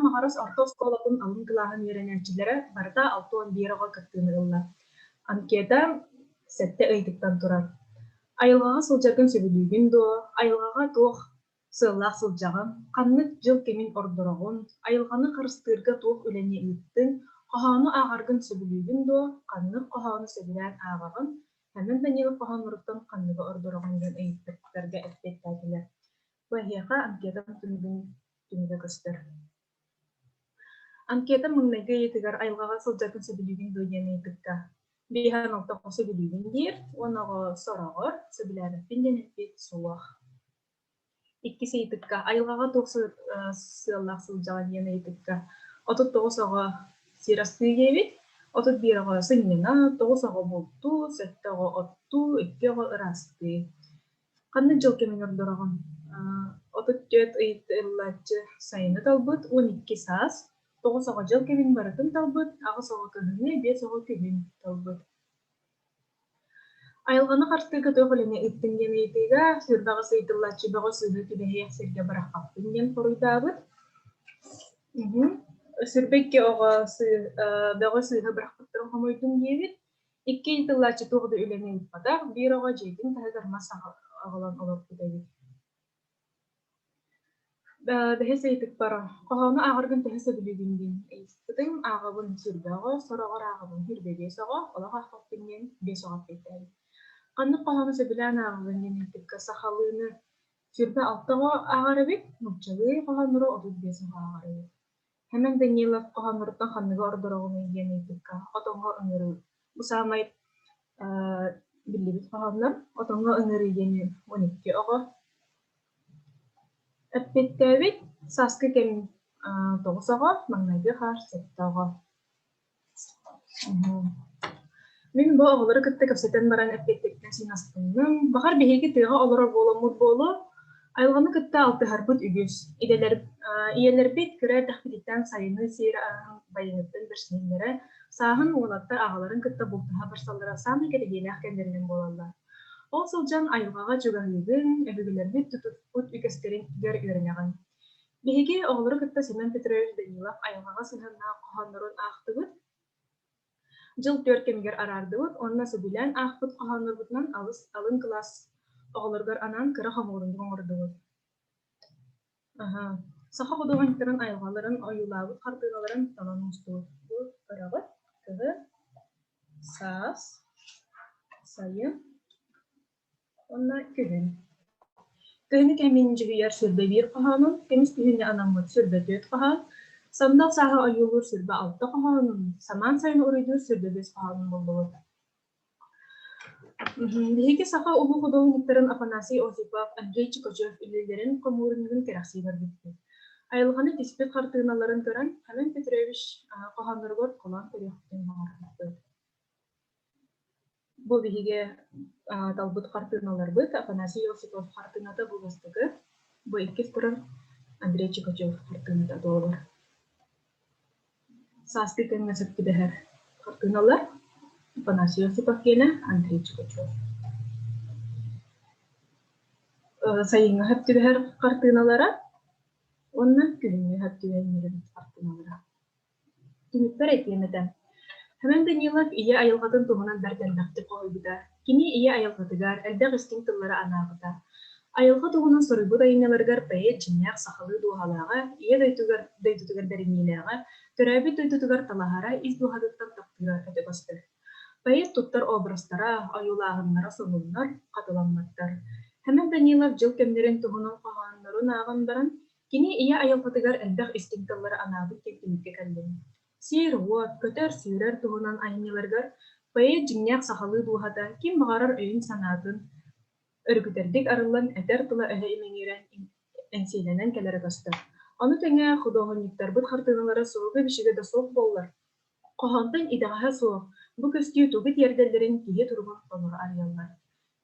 Махарас Артос колатын алын кылаһын үйрәнәчиләре барда 6-11 кыттыны. Анкета сәтте ыйтыктан турар. Айылгага сылжагын сөбүлүгүн до, айылгага туох сыллах сылжагын, каннык жыл кемин ордорогун, айылганы кырыстырга туох үлене ыттын, коханы агаргын сөбүлүгүн до, каннык коханы сөбүлән агагын, Семен Данилов коханырыттан канныгы ордорогун ден ыйттыктарга эттеттәгилер. Вахияка анкетам түнүгө көстөр. Анкета мыңнайга етігар айылғаға сылжакын сөбүлүгүн до ден ыйттыкка. Бихан алтако сөбүлүгүн дир, оного сорогор, сөбүләбит ден эппет суах. Икки сейтыкка, айылғаға тоқсы сыллах сылжаган ден ыйттыкка. Отут тоғысого сирасты дебит, отут бирого сыннена, тоғысого болту, сөттого отту, иккего ырасты. Канны жыл кемен ордорогон. Отут төт ыйттыллачы сайыны талбыт, 12 саас. Тоғысого жыл кемен барытын талбыт, ағысого көгүнне, бесого көгүн талбыт. Айылғаны қарстыға тоғылене ыттын ден ыйтыға, сүрбағы сыйтыллачы бағы сүйі түбәйек серге бараққаптын ден қорыйдабыт. Сүрбекке оға бағы сүйі бараққаптырын қомойдың дебет. Икки ыйтыллачы тоғыды үлене ұтпадақ, бір оға жейдің тағыдармас ағылан олар күдәбет. Дәхесе итик бара. Коханы агыргын дәхесе билигиндин. Эйстин агыбын сүрбәгә, сорагыр агыбын хирбеге сага, алга хакыттын бес агып кетәр. Канны коханы сөбүлән агыбын нитиккә сахалыны сүрбә алтыга агары бит, нуччалы коханыры отут бес агары бит. Семен Данилов коханырдан ханныга ордорогын ген итиккә, отонга ыңыры. Бу самай билибит коханнар, отонга ыңыры ген 12 ага. Эппеттәбит саскы кем тоғысаға, маңнайғы қар сәттіға. Мен бұл оғылары күтті көпсетен баран эппеттектен сен астыңның. Бағар бейге тыға олары боламуд болу, айылғаны күтті алты харбыт үгіз. Иелер бет көрер тәқпедеттен сайыны сейрі байыңыттың бір сенелері, сағын оғылаттар ағаларын күтті бұлтыға бір салдыра саны керегені әккендерінен болалар. Ол сылжан айылғаға жүгәлігін, әбігілерді тұтып үкестерін гөр үйренеған. Беге оғылары күтті Семен Петрович Данилов айылғаға сылғанна қоғанырын ақтығыт. Жыл төркемгер арардығыт, онына сөбілән ақтығыт қоғанырғытынан алын класс оғылырғар анан кірі қамырындың ордығыт. Сақа құдығынтырын айылғаларын ойылағыт қартығаларын талан ұстығыт. Бұл ұрағыт, кігі, саас, сайын, онна күгін. Күгіні кәмін жүгіер сүрбе бір қағанын, кеміс күгіні анамыт сүрбе төт қаған, самдақ саға айылыр сүрбе 6 қағанын, саман сайын ұрыйдыр сүрбе 5 қағанын болуы. Биһиги саха улуу художниктарын Афанасий Осипов, Андрей Чикачев үлелерин коммурнигин керахсыйлар битти. Айылғаны диспет қартыналарын көрен Хамен Петрович қоғандырғыр қолан көректен мағарқықты. Бұл биһиге талбыт қартыналар бұд, Афанасий Осипов қартынаты бұлыстығы, бұл иккес тұрын Андрей Чикачев қартынаты долар. Састы кәңгесіп кедігер қартыналар Афанасий Осипов кені Андрей Чикачев. Сайынға хөптігер қартыналара оннан күліңе хөптігерінерін қартыналара. Түмікпер әйтемеді. Həmən Данилов ие айылғатын туғынан бәрдәнбәкті қойбыда. Кини ие айылғатыгар, әлдәқ істің тыллары анағыда. Айылға туғынан сұрыбы дайыналарғар пәйет жинняқ сақалы дуғалаға, ие дайтутығар дәрімейләға, төрәбі дайтутығар талағара из дуғадыттан тақтыра әті басты. Пәйет туттар обрастара, аюлағынлара соңылынар, қатыламматтар. Həmən Данилов жыл кемдерін туғынан қағанларын ағын баран, кини ие айылғатыгар әлдәқ істің тыллары анағыд тектімікке кәлден. Сир, уот, көтөр сүйрер туғынан айнеларгар, пәйет жинняқ сақалы дуғада кем бағарар өйін санатын, өргüтердик арылан әтер тұла әлі емеңерен әнсейленен кәлері басты. Аны тәңе художниктар бұд қартыналары соғы бішіге да соқ боллар. Қоғантын идағаға соқ, бұл көстіе туғыт ердерлерін кейе тұрған қолыр арыялар.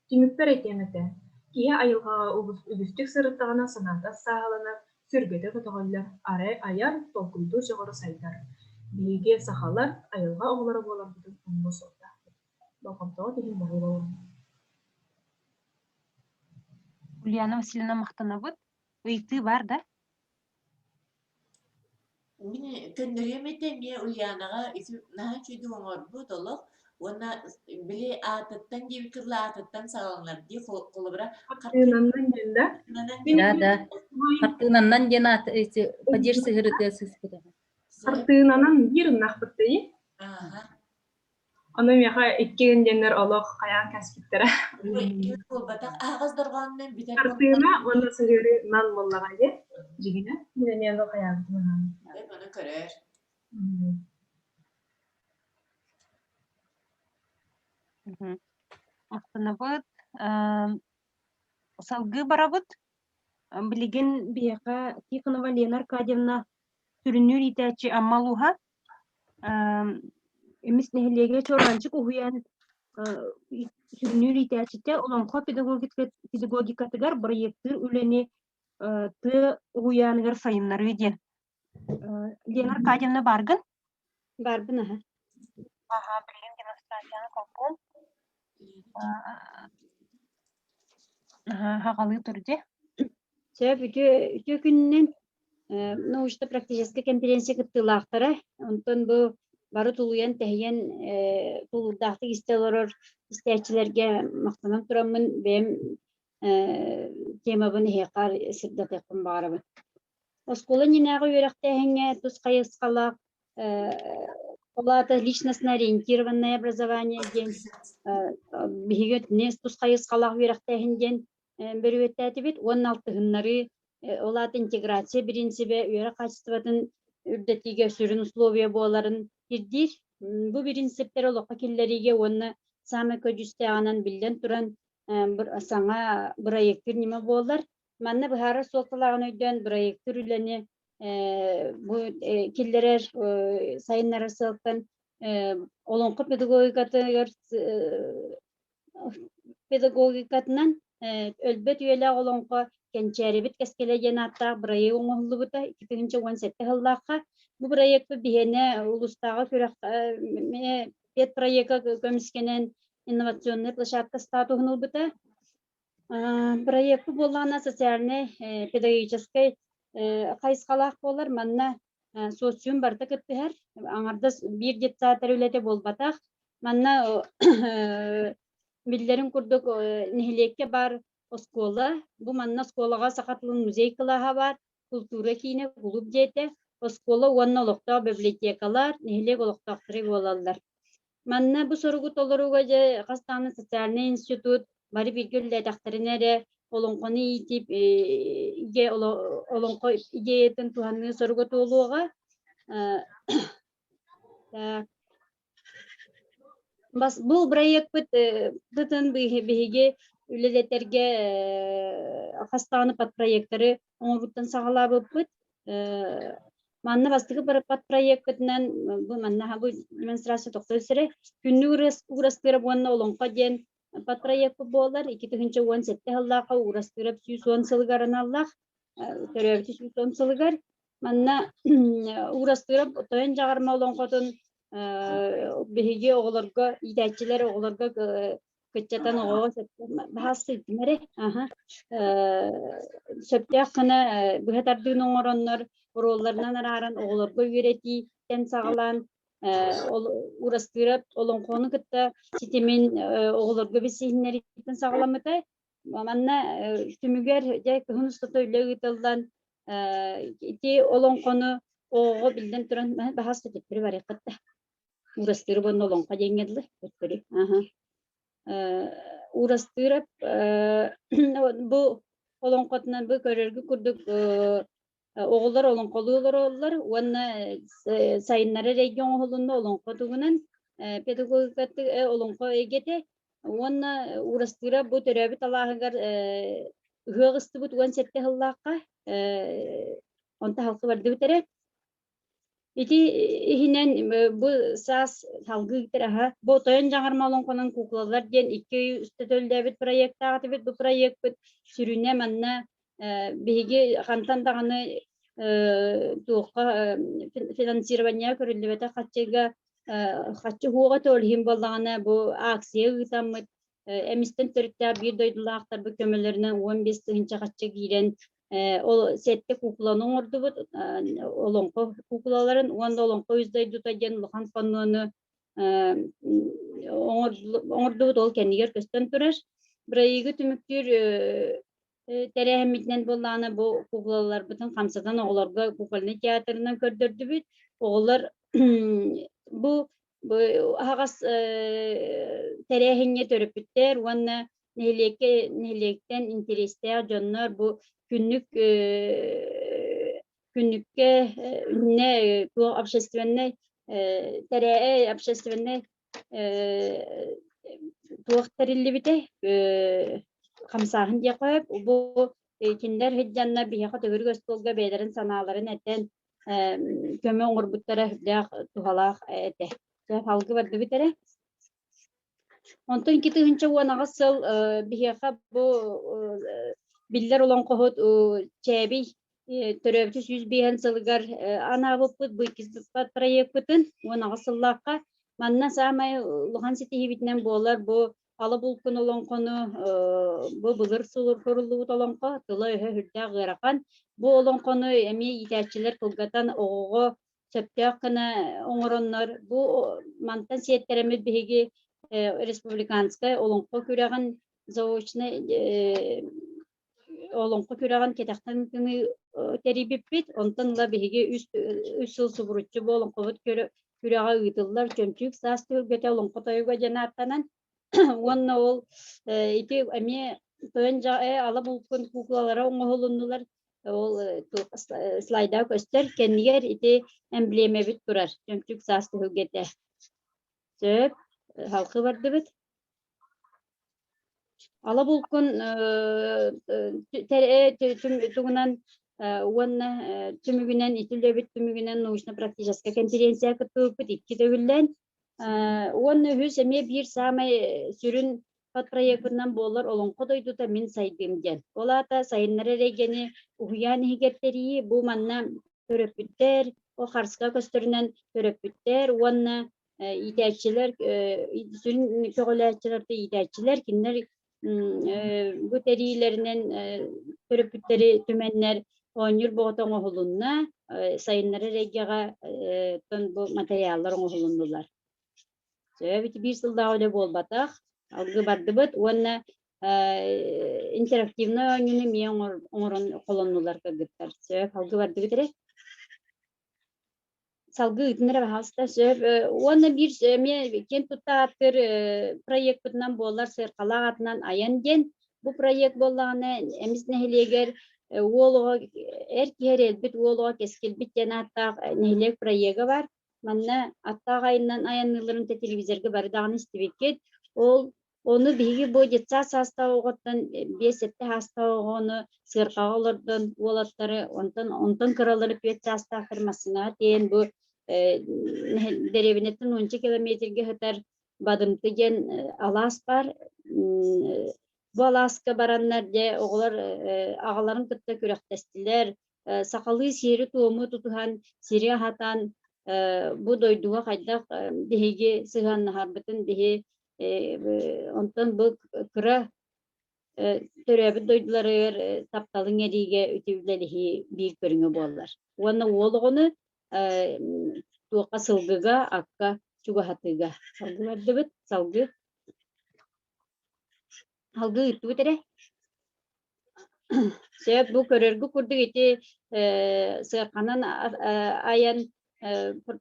Түмікпер әйтемеді, кейе айылғаға үгістік сырыттағына саната сағаланар, сүргеті ғытығылар, арай аяр толкулду жоғыры сайдар. Биге сахалар айылға оғылары болар бұдың ұңғы соқта. Балқамтаға деген бағыл болар. Ульяна Васильевна мақтана бұд. Өйті бар да? Мен көндіремете мен Ульянаға наға чүйді оңыр бұд олық. Оны біле атыттан дейбі кірлі атыттан сағаланар дей қолы бұра. Қартынаннан келді? Да. Қартынаннан ден падер сығырыты сызбыды. Қартынанан ерін нақпытты е? Оны меға еткегенденлер олық қаян кәспеттері. Қартына оны сығыры нан боллаға е? Жегіне? Мен енді қаян тұмынан. Оны көрер. Мақтана бұд. Салғы бара бұд. Білеген бияға Тихонова Лена Аркадьевна түрінүр итәчі аммалуға. Эмис нехилеге чоранчык уһуян түрінүр итәчіте олонқо педагогикатыгар проекттыр үлені ты уһуяныгар сайыннары ден. Лена Аркадьевна баргын? Барбын, аха. Аха, білген демонстрацияны колпон. Хағалы түрде. Сөп, үтө күннен научно-практическая конференция кыттылаақтара. Онтон бұл бары тулуян тәйен тулудақты истелорор истәчілерге мақтанам тұрамын бәм темабын хеқар сырдық еқпін бағарабын. Осколы ненағы өріқтәйінге тұз қайысқалақ олаты личностно-ориентированное образование ден бігет нес тұз қайысқалақ өріқтәйінден бір өттәті бет 16-ғынлары олаты интеграция принципе өрі качестватын үрдетіге сүрін условия боларын ирдир. Бу принциптер олыққа келлериге оны самы көджісті ағанан білден тұран саңа проекттер неме болар. Манна бұхары соқтылағын өйден проекттер үләне келлерер сайынлары сылықтан олонқы педагогикатынан өлбет үйелі олонқы кенчәребит кәскелеген аттағы проект оңғылы бұта 2017 ғыллаққа. Бұл проекті бігені ұлыстағы пет проекті көміскенен инновационный площадка статуғын бұта. Проекті болғана социальный педагогический қайысқалақ болар. Манна социум барда күттігер. Аңардас бір детсатыр өлеті болбатақ. Манна білдерін күрдік нехілекке бар оскола. Бу манна сколага сакатлын музей кылаха бар, культура кийне клуб жете. Оскола уанна олоқтау библиотекалар, нехилек олоқтақтыры болалар. Манна бу соругу толоруга же Кастаны социальный институт бары биргül дәтәхтәренәре олонқоны итип иге олонқо идеятын туһанны соругу толуга Бас бұл проект бүтін бігі үлелетерге қастағаны пат проекттері оңырбыттан сағала бұппыт. Манна бастығы бір пат проектінен бұл манна бұл демонстрация тоқты өсірі күнні ұғырастырып онына олонға ден пат проект болар. 2017 ғаллаға ұғырастырып 110 сылғарын аллақ, төрөбіті 110 сылғар. Манна ұғырастырып отойын жағарма олонғатын бігі оғыларға, идәтчілер оғыларға көтчатан оғыға бағасы үтімері. Сөптек қына бұғатардың оңыронлар оролларынан араран оғыларға үйретейден сағалан ұрастырып, олың қоны күтті сетемен оғыларға бесейінлерден сағаламыды. Манна түмігер жай күхін ұстаты үлі ұйтылдан олың қоны оғы білден тұран бағасы түттірі бар еқітті. Ұрастырып оны олыңға деңгерлі өткірі. Ұрастырып бұл олон қотынан бұл көрергі күрдік оғылар олон қолы олар оны сайынлары регион оғылында олон қотығынан педагогикаты олон қо егеті оны ұрастырып бұл төрәбі талағығар үғығысты бұд он сәтті ғыллаққа онта халқы барды бітірі. Ити ихинен бу сас салгы гитер бу тойон жаңарма олонконун куклалар ден 2 үстөтөлдөбүт проект агатыбыт бу проект бит сүрүнө манна биги кантан даганы туукка финансирование көрүлүбөтө качыга качы хуга төлхим боллагана бу акция ытамыт эмистен төрүттө бир дойдулактар бу көмөлөрүнөн 15 тыгынча качы кирен ол сетте кукланын ордубут олонко куклаларын онда олонко үздойдута ден лухан фонуну оңордубут ол кенигер көстөн турар. Бирайгы түмүктүр терехемитнен болланы бу куклалар бутун камсадан оголорго кукольный театрынан көрдөрдүбүт. Оголор бу агас терехинге төрөпүттер, онна нелектен интересте жоннор бу күннүкке үнне общественный терее общественный туактариллибите камсахын дия коюп бу киндер хиджанна бияка төгүргөс болга бейлерин санааларын этен көмө оңурбуттара дак тухалак эте халгы барды битере. Онтон китыгынча уанага сыл бияка бу биллер олон кохот чеби төрөбүтү 100 сылгар ана буппут быйкызбат проект бүтүн уанага сыллакка манна самай лухан ситихибитнен болар бу алы булкун олон кону бу былыр сулур көрүлүбүт олон ко тылы хүрдө гыракан бу олон кону эми итачилер кылгатан ого сөптөк кына оңороннор бу мантан сиеттереми биги республиканская олон ко күрөгөн заочный олонко күрөгөн кетактан күнү терибиппит онтон ла биги 3 жыл субуручу болонко күрөгө ыйтыллар чөмчүк сас төлгөтө олонко тойго жанаттанан онна ол ити эми тойон ала булкун куклалары оңолунулар ол слайда көстөр кеннигер ити эмблеме бит турар чөмчүк сас төлгөтө сөп халкы бардыбыт. Ала булкун тугунан уонна түмүгүнен итилдебит түмүгүнен научно-практическая конференция кытыбыт 2 төгүллен уонна хүс эме бир самай сүрүн пат проектынан болар олонко дойдута мен сайдым ден. Олата сайыннары регени уян хигеттери бу манна төрөпүттер о харска көстөрүнөн төрөпүттер уонна идәчилер сүрүн көгөләчилерди идәчилер киндер bu terilerinin töröpütleri tümenler onur boğatan oğulunna sayınları regiyaga bu materyaller oğulundular. Söyle bir yılda öyle bol batak algı bardı bıt ona interaktifne oyunu miyan oğurun kolonlular kırgıtlar. Söyle algı bardı bitere. Salgı ütünlere bahasta söyle ona bir kent tutatır proyektından bollar serqalağatından ayan gen bu proyekt bollağına emiz nehleger oğluğa erkeğer elbet oğluğa keskil bit yana hatta nehlek proyekti var манна аттағайынан аянныларын телевизорга бардағын истебекет, onu bihi bu jetsa sasta oğottan 5-7 hasta oğonu sırqağı olurdan olatları ondan kıraları piyet sasta kırmasına diyen bu derevinetin 10 kilometrege hıtar badımtı gen alas var. Bu alaska baranlar de oğlar ağaların kıtta kürektestiler. Sakalı seri tohumu tutuhan seri hatan bu doyduğu kaydak dehege sığan harbıtın dehe ondan bu kıra törəbi doyduları taptalın eriге ütüvlelihi bir körüngü bollar. Onu oğluğunu tuğa sılgıga, akka çuga hatıga. Salgı vardı bit, salgı. Halgı ütü bitere. Sebep bu körergü kurduk iti sığırkanan ayan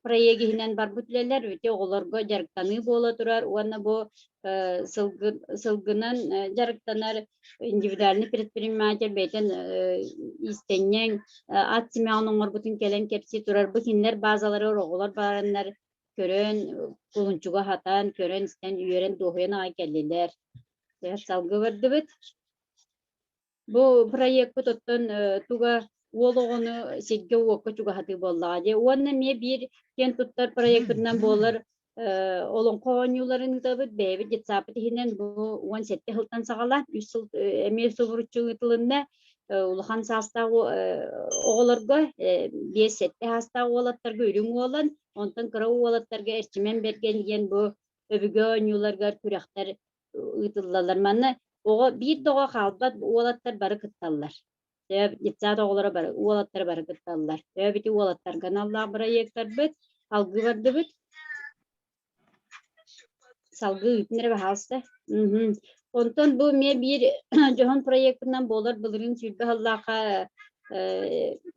proyegihinen barbutleler öte oğlarga jarıktanı bola durar. Onu bu sılgınan jarıktanar individualni предприниматель beyten istenyen at simağının orbutun kelen kepsi durar. Bu kinler bazaları oğlar baranlar körön kulunçuga hatan, körön isten üyeren doğuyan ay kelliler. Salgı vardı bit. Bu proyekt tutun tuga oğluğunu silge oku çuga hatı bolladı. Onu me bir gen tuttar proyektinden bolar olun koğanyuların da bebe jetsapı hinen bu 17 hıltan sağalar 3 yıl emir sovurucu yılında uluhan sasta oğlarga 5-7 hasta oğlatlarga ürün olan ondan kıra oğlatlarga erçimen bergen gen bu öbüge oynularga kürekter ıtıllalar manna o bir doğa kalbat oğlatlar barı kıttallar. Jetsat oğlara barı oğlatlar barı kıttallar. Biti oğlatlar kanallar proyektler bit algı vardı bit. Salgı ütünleri ve hasta. Ondan bu me bir Johan proyektinden bolar bılırın sülbe Allah'a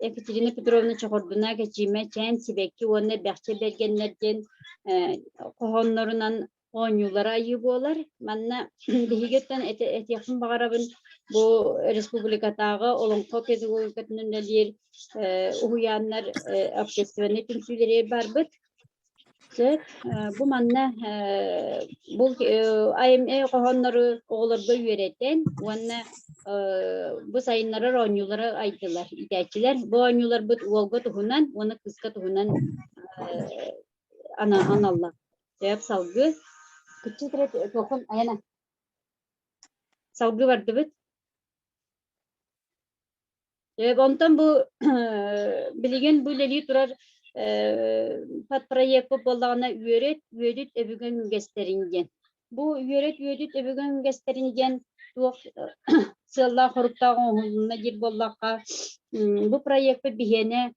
Ekaterina Petrovna çakorduna geçime çen sibekki onunla bahçe belgenlerden kohonlarından oynuyorlar ayı bolar. Manna dihigetten et yakın bağırabın bu Respublikatağı olan pedagogikatının neler uyanlar общественный tümsüleri barbet. Bu manna bu AME kohonları oğlarga üyereten ona bu sayınlara oynuyorlara aydılar idekçiler. Bu oynuyorlar bu olga tuhunan onu kıska tuhunan anallah. Cevap salgı. Küçük ret tokun ayana. Salgı vardı bit. Ondan bu bilgen bu leli turar pat proyekt bolağına üyeret öbügen gösteringen. Bu üyeret öbügen gösteringen tuğ sığla horuktağı oğluna gir bollakka bu proyekti bihene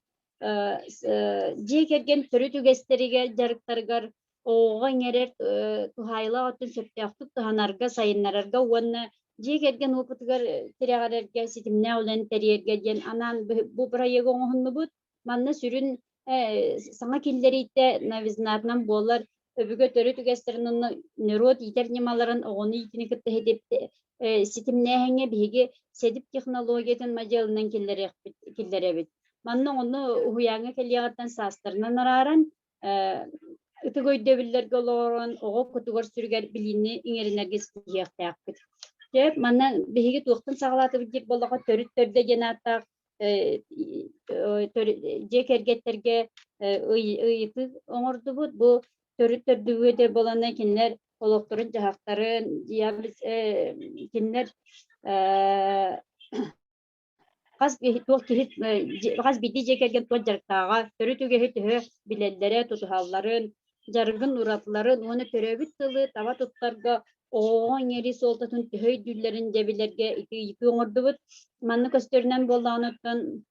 jekergen törütü gösterige jarıktargar oğan erer tuhayla atın söpteyaktık tuhanarga sayınlararga onu jekergen oputgar tiregarerge sitimne olan teriyerge gen anan bu proyekt oğunu bu manna sürün sana killeri de naviznatnan bollar öbüge törütü gösterinin nörot iternimaların oğunu itini kıttı hedip sitimne henge bihige sedip teknologiyadan majalından killere bit. Manna onu uyange keliyattan sastırnan araran ıtıgoy devillerge oloran oğu kutugar sürger bilini inerinerge siyaktayak bit. Cep manna bihige tuğtun sağlatı bit bollağa törüt törde genatak jekergetlerge ıyıtı oңорdu bu törüt tördüğü de bolana kinler olokturun jahakların diyabiz kinler gaz bidi jekergen tojartağa törütüge hütühü bilellere tutuhalların jargın uratların onu töröbüt tılı tava tuttarga oğun yeri soltatın tühöy düllerin debilerge iki oңорdu bud manны köstörünen bollanıptan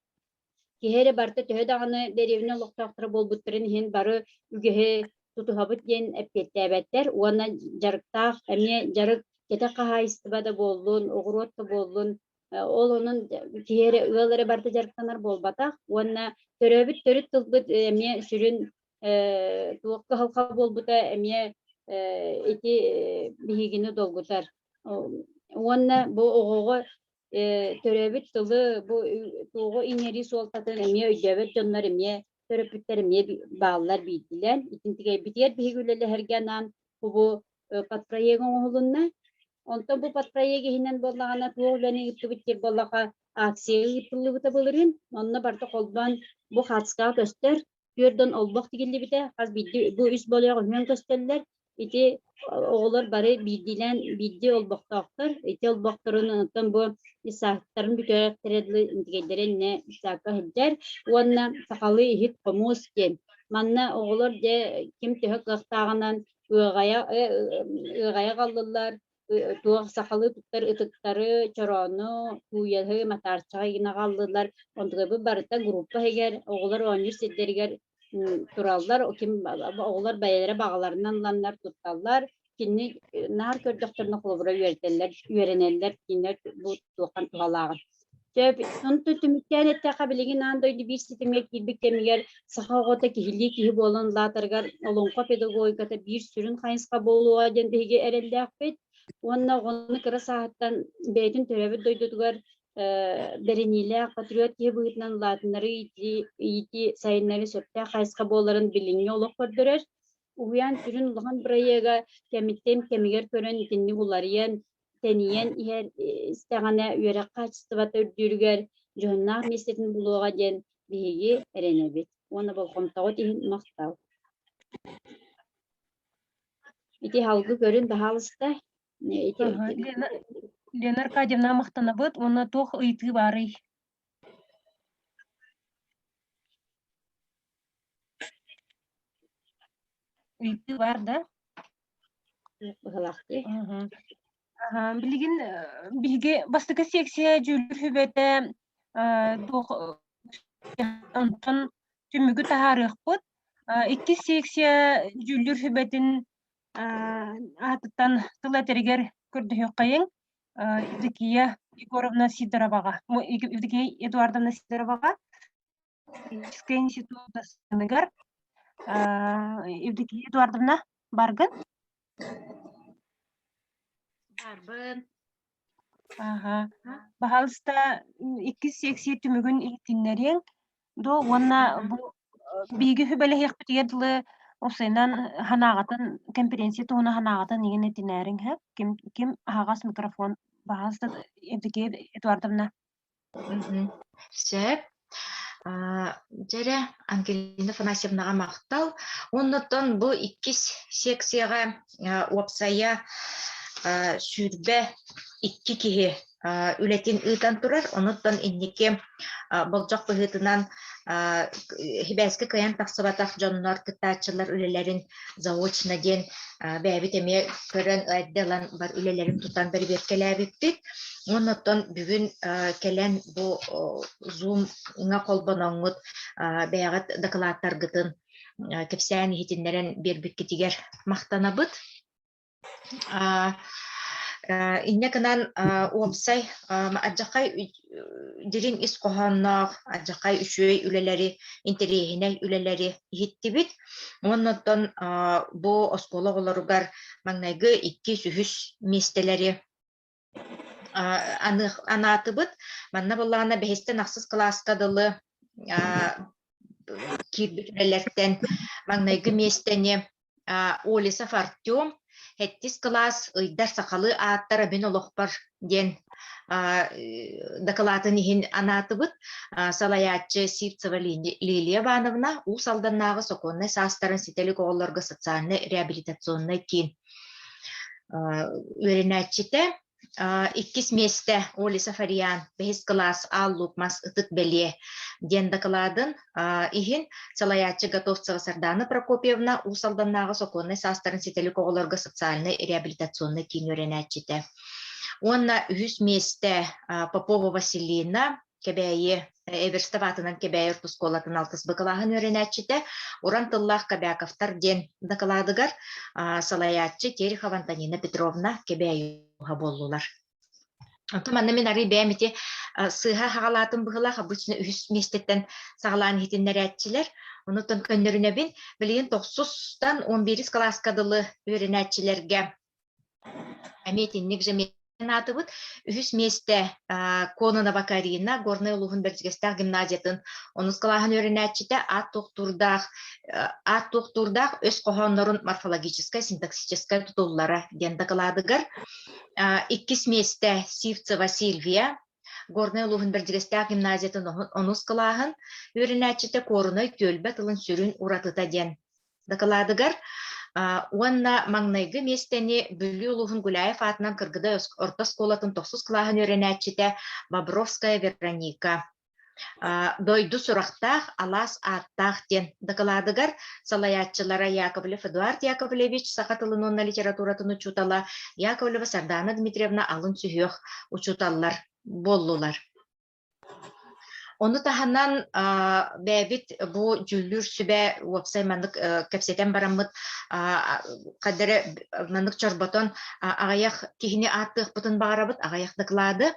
kihere barta tühö dağını derevine loqtaqtırı bolbutturun hin barı ügehe tutuhabıt yen eppettebetler ona jarıktaq eme jarık kete qaha istibada bollun oğurot da bollun ol onun kihere ıgaları barta jarıktanar bolbataq ona töröbüt törüt tılbıt eme sürün tuğakka halka bolbuta eme eti bihigini dolgutar. Ona bu oğuğa töröbüt tılı bu tuğu ineri soltatın eme ödebet onlar eme төрөпүттер ме баалар бийдилен. Итинтиге битер бигүлеле хергенан бу подпроегон оһулунна. Онто бу подпроеги хинен боллагана туоланы иттибиттер боллака акция итиллибита болырын. Онна барта колбан бу хатска көстөр көрдөн олбок дигилли бите. Хаз бидди бу үс болоого мен көстөллөр. Ити оголор бары бидилен бидди олбоктоктор. Ити олбокторун онтон бу исахтарын бүтөрөктөрөдлү интигедерен не исака хеджер. Уонна сакалы ихит комус кен. Манна оголор же ким төһө кыктагынан ыгая калдылар. Туох сакалы туттар ытыктары чорону туяһы матарчага гына калдылар. Ондугы барыта группа хегер оголор университеттергер тураллар. Ким оголор байылары багаларынан ланнар тутталлар. Кинни нар көрдөктөрүнө кулубура үйрөтелер, үйренелер кинер бу туган тугалагы. Төп сонту түмүттен эттека билигин андойду бир ситиме кирбик темигер сахагота кихили кихи болон латыргар олонко педагогиката бир сүрүн хайынска болууга дендеги эрелдеакпет. Онна гону кыра сааттан бейтин төрөбү дойдутугар берениле патриот кихи быгытынан латынары ити сайыннары сөптө хайынска боларын билиңе олок көрдөрөр. Уян түрін ұлған бірайыға кәміттен кәмігер көрін тенні бұларыян, тәниян ихер істеғана үйері қачысты баты үрдірігер жоғыннақ местетін бұлуға ден бейге әренебет. Оны бұл қомтауы дейін мақтау. Ити халғы көрін бағалысты. Лена Аркадьевна мақтана бұд, оны тоқ ұйты бары. Үйті бар да? Білген білге бастықы секция жүлдір хүбеті онтын түмігі тағарық бұд. Екі секция жүлдір хүбетін атыттан тылатергер көрді қайын Евдокия Егоровна Сидороваға. Евдокия Эдуардовна Сидороваға. Физический институт сынығар. Евдокия Эдуардовна баргын? Барбын. Бағалыста 2 секция түмігін итиннерен. До онна биги хүбеле хекпет еділі осайнан ханағатын, конференция туғына ханағатын еген етинерин хеп. Ким ағас микрофон бағалыста Евдокия Эдуардовна. Сөп. Жере Ангелина Фанасьевнаға мақтал. Оннотон бұл 2 секцияға опсая сүрбе 2 кихи үлетін ұйтан тұрар. Оннотон иннеке болжақ бұғытынан хибәскі көйен тақсыбатақ жоннар кыттачылар үлелерін заочна ден бәбі теме көрін әдделан бар үлелерін тұтан бір беркеләбіппік. Оннотон бүгін келен бұл Zoom-ға қолбан оңғыт бәғат докладтар гытын кепсән хитинлерін бербік кетігер мақтана бұд. Иннекынан уапсай аджақай дирин ис қоғаннақ, аджақай үшөй үлелері, интерейхіне үлелері хитті бит. Оннотон бұл оскола оларугар маңнайғы 2 сүхіс местелері анаты бұд. Манна болағына бәхестен ақсыз класскадылы кирбік үлелерден маңнайғы местені Олисов Артем Хеттис класс ыйдар сақалы аттар абин олықпар ден докалатын ихин анатыбыт Салаятчы Сивцева Лилия Ивановна у салданнағы соконны састарын сителік оғыларға социальный реабилитационный кин өрінәтчіті 2 месте Олиса Фариан 5 класс аллупмас ытык беле ден докладын ихин Салаятчы Готовцева Сардана Прокопьевна у салданнағы соконны састарын сителік оғыларға социальный реабилитационный кин өрінәтчіті. Онна 100 месте Попова Василина кебәйе Эверставатынан кебәйе Уртусколатын алтыс бакалағын өрінәтчіті. Уран тыллах Кобяковтар ден докладыгар Салаятчы Терехова Антонина Петровна кебәйе болулар. Туманна мен ары бәмете сыға хағалатын бұғылақ обычно 100 местеттен сағалан хитинлер әтчілер. Онытын көнлеріне бен білген 9-тан 11 класскадылы өрінәтчілерге әметіннік жеме Натыбыт үхүс месте Конона Бакарина, Горная Лухун Бертигестах гимназиятын онус калахан өренәтчите ат туқтурдах өс кохоннорун морфологическая, синтаксическая тутуллара денда каладыгар. Иккис месте Сивцева Сильвия, Горная Лухун Бертигестах гимназиятын онус калахан өренәтчите Коруной Көлбе тылын сүрүн уратыта ден дакаладыгар. Уанна маңнайгы местени Бүлі Улуғын Гуляев атынан кыргыда орта сколатын 9 клағын өренәтчите Бобровская Вероника. Дойду сұрақтақ алас аттақ ден дакаладыгар салаятчылара Яковлев Эдуард Яковлевич сақатылынуына литературатын учутала, Яковлева Сардана Дмитриевна алын сүйеқ учуталлар боллулар. Onu tahanan bäbit bu jüllür sübe wapsay mandık kapseten baramıt kadere mandık çorbaton ağayak kihini attık butun bağırabıt ağayak dıkladı.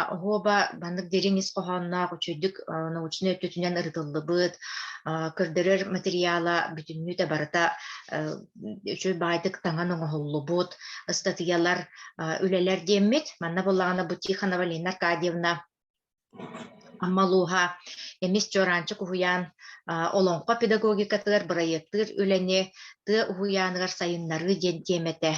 Hoba mandık deriniz kohanna uçuyduk naучный ötütünden ırtıllı bıt kırdırar materyala bütünlüğü de barata şöyle baydık tangan oğullu bıt ıstatıyalar üleler demmet. Manna bollağına Butihana Valina Arkadievna Аммалуха эмис чоранчы кухуян олонқа педагогикатыгар проекттыр үлене ты ухуяныгар сайыннары ден темете.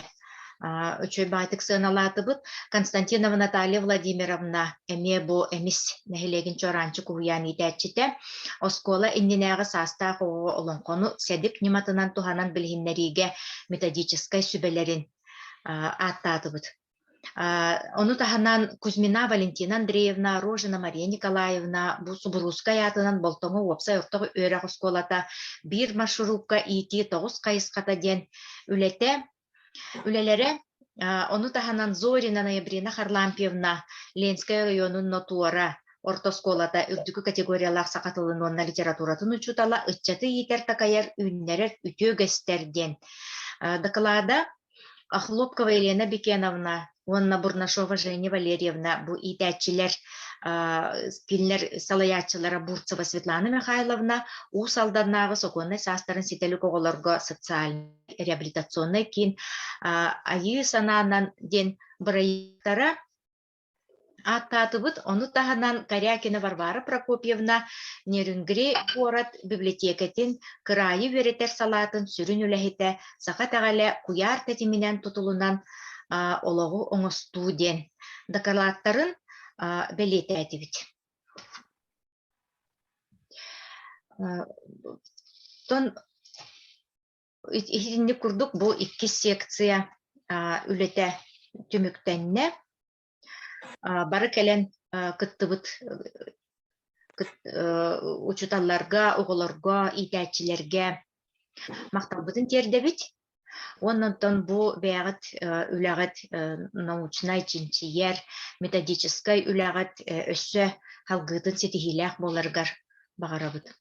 Үчөй байтык сыналатыбыт Константинова Наталья Владимировна эме бу эмис нехилеген чоранчы кухуян итәчите оскола инненәгы састах олонқону седик нематынан туханан билгиннериге методической сүбелерин аттатыбыт. Onu tahanan Кузьмина Валентина Андреевна, Рожина Мария Николаевна, бу Субруская атынан болтоңу опсай ортогы өрәк осколата бир маршрутка ити 9 кайыската ден үлете. Үлелере, onu tahanan Зорина Ноябрина Харлампьевна, Ленская районун нотуара, ортосколата үрдүкү категориялар сакатылынуына литературатын учутала, ытчаты етер такайар үннерер үтөгестерден. Доколада Хлопкова Елена Бекеновна, Онна Бурнашова Женя Валерьевна, бу итәчилер, килнер салаятчылары Бурцева Светлана Михайловна, у салданнағы соконной састарын сителік оғыларға социальный реабилитационный кин, айы сананан ден бұрайықтара аттатыбыт, оны тағынан Корякина Варвара Прокопьевна, Нерюнгри город библиотекетін кырайы веретер салатын сүрін үләхеті, сақа тағале куяр тәтімінен тұтылынан олығы оңысту ден. Дакарлаттарын белеті әтібіт. Тон ихинні күрдік бұл 2 секция үлеті түміктенне. Бары кәлен кыттыбыт учуталларга, оғыларга, итәчилерге мақталбытын тердебит. Оннан бу бәғыт үләғыт научнай чинчияр, методическай үләғыт өссө халгытын сетихилях боларгар бағарабыт.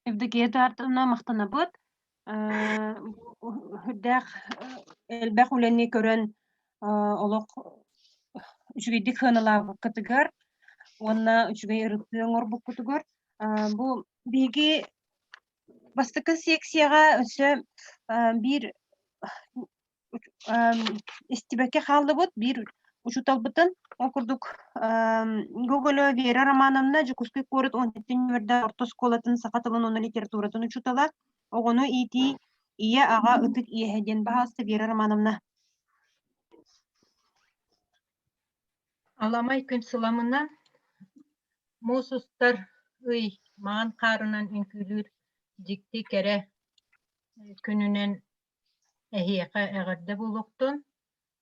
Евдокия Эдуардовна мақтанабыт. Хүддәк әлбәқ үләне көрін олық үчігейдік хыналағы кытыгар, онна үчігей ырыттың орбық кытыгар. Бұл беге бастықы секцияға өсі бір істебәке қалды бұд, бір ұшутал бұтын. Оқырдық Гоголо Вера Романовна жүкіскай көріт 17-тен өрді ортос колатын сақатылын оны литературатын ұшутала. Оғыны ити ие аға ұтық иеғеден бағасты Вера Романовна. Аламай күн сұламынан Мосустар үй маған қарынан үнкілір дикті кәрі күнінен әхияқа әғірді болуқтын.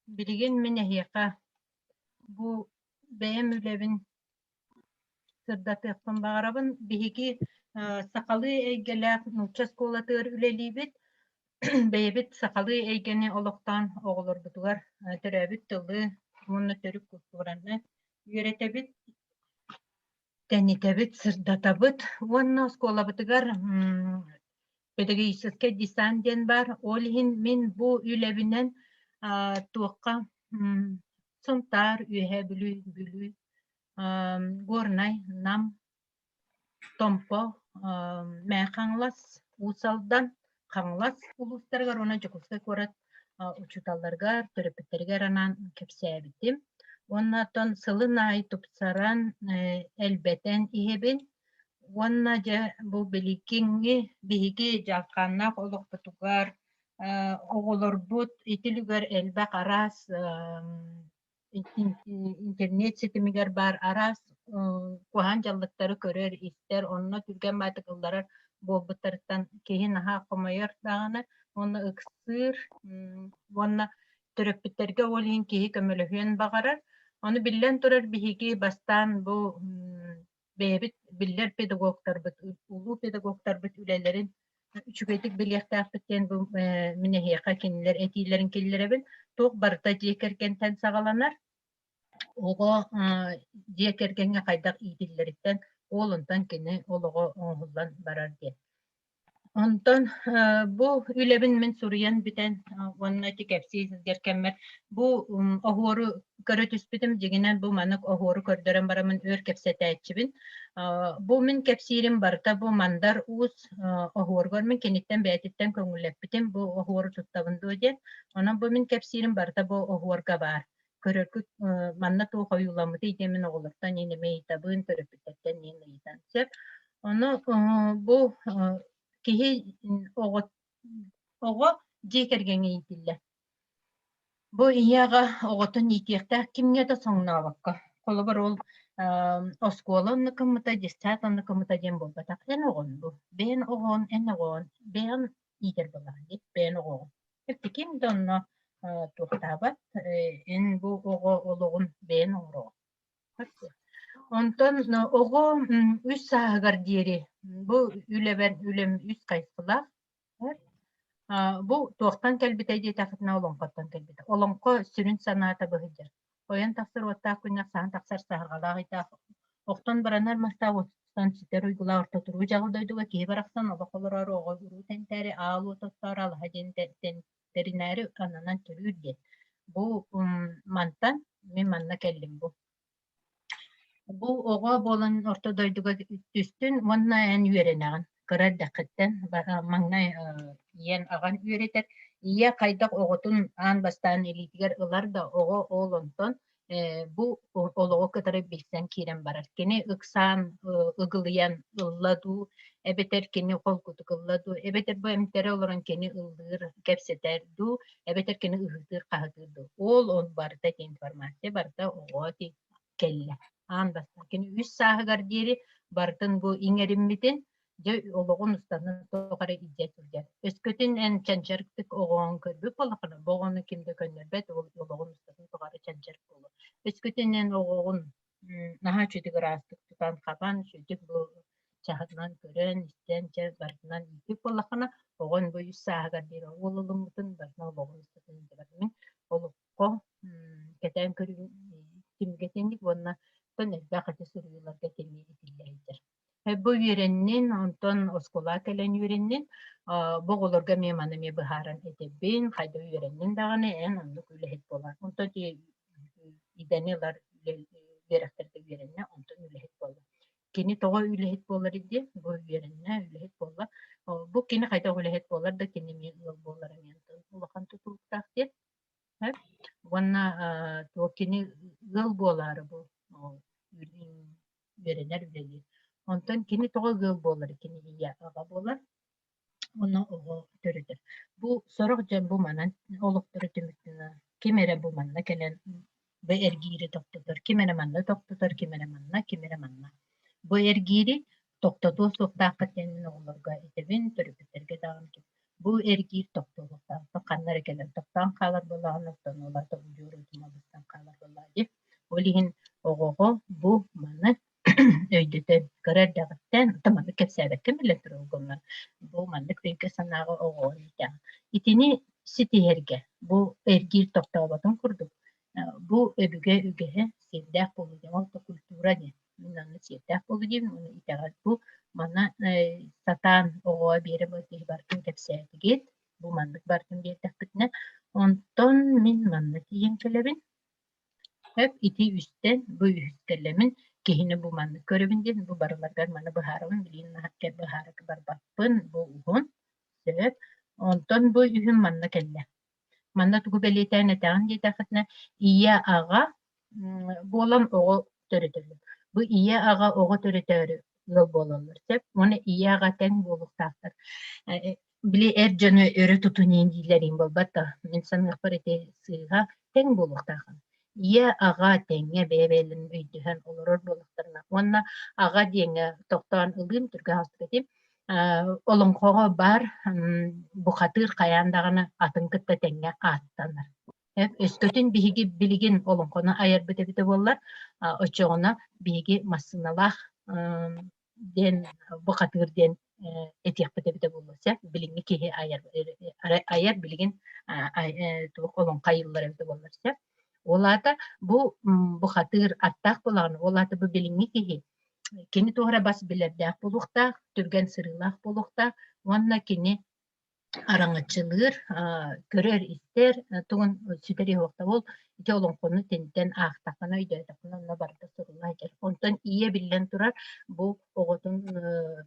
Білген мен әхияқа бұл бәйім үләбін сырдатықпын бағарабын. Бейгі сақалы әйгеләк нұлча сколатығыр үләлейбет. Бәйбет сақалы әйгені олықтан оғылыр бұтығар. Түрәбіт тылы, мұны түрік көктіғыранны. Үйретәбіт, тәнетәбіт, сырдатабыт. Онна скола бұтығар педагогический десантен бар. Олхин мен бұл үләбінен туыққа сымтар, үйе бүлі, горнай, нам, томпо, мәқаңлас, усалдан қаңлас улустаргар она жокуска көрөт учуталларгар төрөпүттергер анан кепсээбитим. Оннатон сылын ай тупсаран элбетен иһебин. Онна же бу биликинги биһиги жалканнак олохпутугар оголорбут итилүгер элбек арас интернет сетимигер бар арас кухан жаллыктары көрөр истер онно түрген батыкыллары болбуттарыттан киһин аха комойор даганы онно ыксыр онна төрөппүттерге олин киһи көмөлөһүөн багарар оны биллен турар биһиги бастан бу бэбит биллер педагогтарбыт улуу педагогтарбыт үлелерин үчүгейтик билиэхтээхпиттен бу минехиэха кинилер этиилерин киллеребин туох барыта диэкергентен сагаланар ого диэкергенге хайдак иитиллериттен олунтан кини олого оңуллан барар диэ. Онтон бу үлебин мен суруян битен онна тикепсиизгер кеммер бу оһуору көрө түспүтүм дегенен бу манык оһуору көрдөрөн барамын өр кепсетээчибин. Бу мен кепсиирим барта бу мандар уус оһуоргор мен кенеттен бээтиттен көңүллеппитим бу оһуору туттабын дуоден. Онон бу мен кепсиирим барта бу оһуорга бар. Көрөргүт манна туу хоюламыты идемин оголортан енеме итабын төрөпүттен нен ыйтан сеп. Ону бу киһи ого диэкергеңе итилле. Бу ийяга оготун итиэхтэ кимге да соңнаабакка. Колобор ол оскуоланны кыммыта, дистаатанны кыммыта дем болбатак. Эн огон бу. Бен огон, эн огон. Бен итер болар. Бен огон. Эптиким донно тухтабат. Эн бу ого ологун бен огон. Онтон ого үс саагар диери. Бу үлем үс кайсылах. Бу туохтан келбитей диэтафытна олоңкоттан келбите. Олоңко сүрүн санаата быһыдыр. Оян тахсыр оттаах күннәк саан тахсар саһагалаах итаах. Охтон баранар мастаа оттан ситер уйгула орто туруу жагылдойдуга кии барахсан олохолорор ого уруу тентери аалуу тоттор алаха ден теринери ананан төрүүр диет. Бу мантан мен манна келлим бу. Бу ого болан орто дойдуга түстүн онна эн үеренаган. Кырар дакыттан маңнай иен аган үеретер. Ия кайдак оготун аан бастаан элитигер ылар да ого олонтон бу олого кытары билсен кирен барар. Кени ыксаан ыгылыян ылладу, эбетер кени колкутук ылладу, эбетер бу эмтере олорон кени ылдыр кепсетерду, эбетер кени ыһытыр каһытырду. Ол он барда информация барда ого ти келле. Аан бастаан кени үс сааһыгар диери бардын бу иңериммитин же ологон устанын тоғары идет үрдер. Өскөтін ән чанчарктык оғуан көрбі полақына, боғаны кімді көнербет ологон устанын тоғары чанчарк болу. Өскөтін ән оғуан наға чөтік растық тұтан қабан, чөтік бұл чағытынан көрін, істен че бартынан итік полақына, оғын бұл үс сағығар дейір олылым мұтын бартына ологон устанын дебарымен олыққо кәтән көрін кімгетендік, онына тон әлбә қаты сүргілерге келмей етілдер. Бу үйреннин, онтон оскола келен үйреннин, боголорга меманы ме быхаран этебин, хайда үйреннин даганы эн ондук үлехет болар. Онтон иденелар беректерде үйренне, онтон үлехет болар. Кини тоға үлехет болар иди, бу үйренне үлехет болар. Бу кини хайда үлехет болар да кини ме ыл болар аментон. Улахан тутулуктак деп. Онна то кини ыл болары бу үйренер үлелер. Онтон кини тоға гыл болар, кини ия аға болар, оны оғы төрөтөр. Бу сорок жан бу манан олуктуру түмүттүнө кимере бу манна келен бу эргири токтотор, кимере манна токтотор, кимере манна. Бу эргири токтотуу суктаакка тенин оголорго этебин төрөпүттерге даган ким. Бу эргир токтолуктан каннары келен токтан калар болаган октон оларда ужурутумабыстан калар болагы. Олигин огого бу манна өйдөтөн көрөр дагыттан таманы кепсәбекке милләтер олгонна. Бу мандык бенке санагы огон итә. Итини ситиһерге бу эргир токтооботун курду. Бу өбүгө үгеһе сирдәк болу демал культура де. Минаны сирдәк болу дем, уну итәгәт бу мана сатан ого бере бөтө бартын кепсәдигет. Бу мандык бартын бертәк битне. Онтон мин манны тиен келебин. Хөп ити үстен бу үскелемин кихини бу манны көрөбүнден бу барыларгар маны быхарым билин нахакке быхарык барбаппын бу угун сөп Онтон бу үһүм манна келле. Манна тугу белетен этеген детахтна ия ага болам ого төрөтөлү. Бу ия ага ого төрөтөрү ыл бололор. Сеп, оны ия ага тең болуктактар. Били эр жаны өрө тутунен дилерин болбатта. Мен санык бар эте сыйга тең болуктаган. Ия ага теңе бебелин өйдүһөн олорор болуктарына. Онна ага деңе токтон ылым түргө хастыгы олоңкого бар бухатыр каяндаганы атын кытта теңге аттанар. Өскөтүн биһиги билигин олоңконо аяр бите боллар, очоғона биһиги массыналах ден бухатыр ден этиях бите боллар. Билинги кихи аяр билигин олоңка йыллар бите боллар. Олата бу бухатыр аттак болаган, олата бу билинги кихи кини тугара бас билердәк болуктак, түрген сырылак болуктак, онна кини араңачылыр, көрөр истер, тугун сүтери хокта бол, ите олоңкону тенттен аактакана үйдөтакана онна барда сырылай кер. Онтон ие билен турар, бу оготун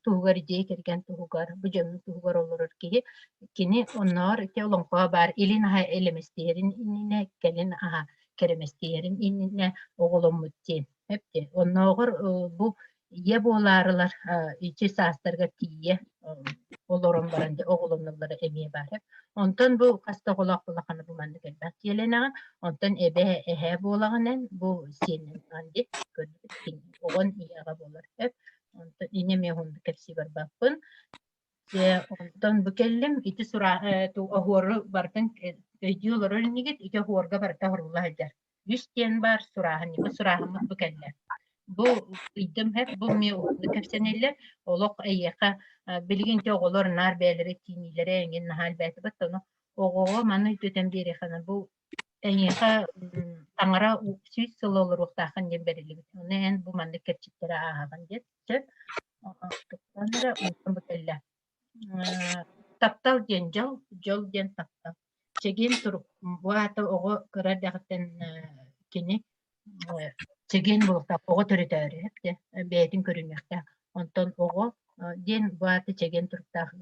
тугар идея керген тугар, бу жөнүн тугар олорор кини оннор ите олоңкоға бар, илин аха элеместерин инне, келин аха кереместерин инне оголоммуттен. Хепте, онногор бу ие боларылар ичи саастарга тие олорон баранды оголонноллары эмие бар. Онтон бу каста голак болаканы бу манды келбак тиеленаган, онтон эбе эхе болаганен бу сенен анди көрдүк огон ияга болар. Онтон инеме хонду кепси бар бакпын. Онтон бу келлим ити сура ту огору бартын өйдүлөр нигит ити огорга барта хорлайдар. 100 тен бар сурахан, бу сурахамык бу келлер. Бу идем хеп бу ми кепсенеллер олок эйека билигин те оголор нар бээлери тинилере энген нахал бэти баттано ого маны төтем бере хана бу эйека таңара сүз сылолор уктахан дем берили мен бу манды кепчиттери ааган деп топанара бутелла таптал ден жол ден таптал чеген туруп бу ата ого кыра дагытен кини чеген болуктак ого төрөтөрү хепте бээтин көрүнөктө онтон ого ден бааты чеген туруктак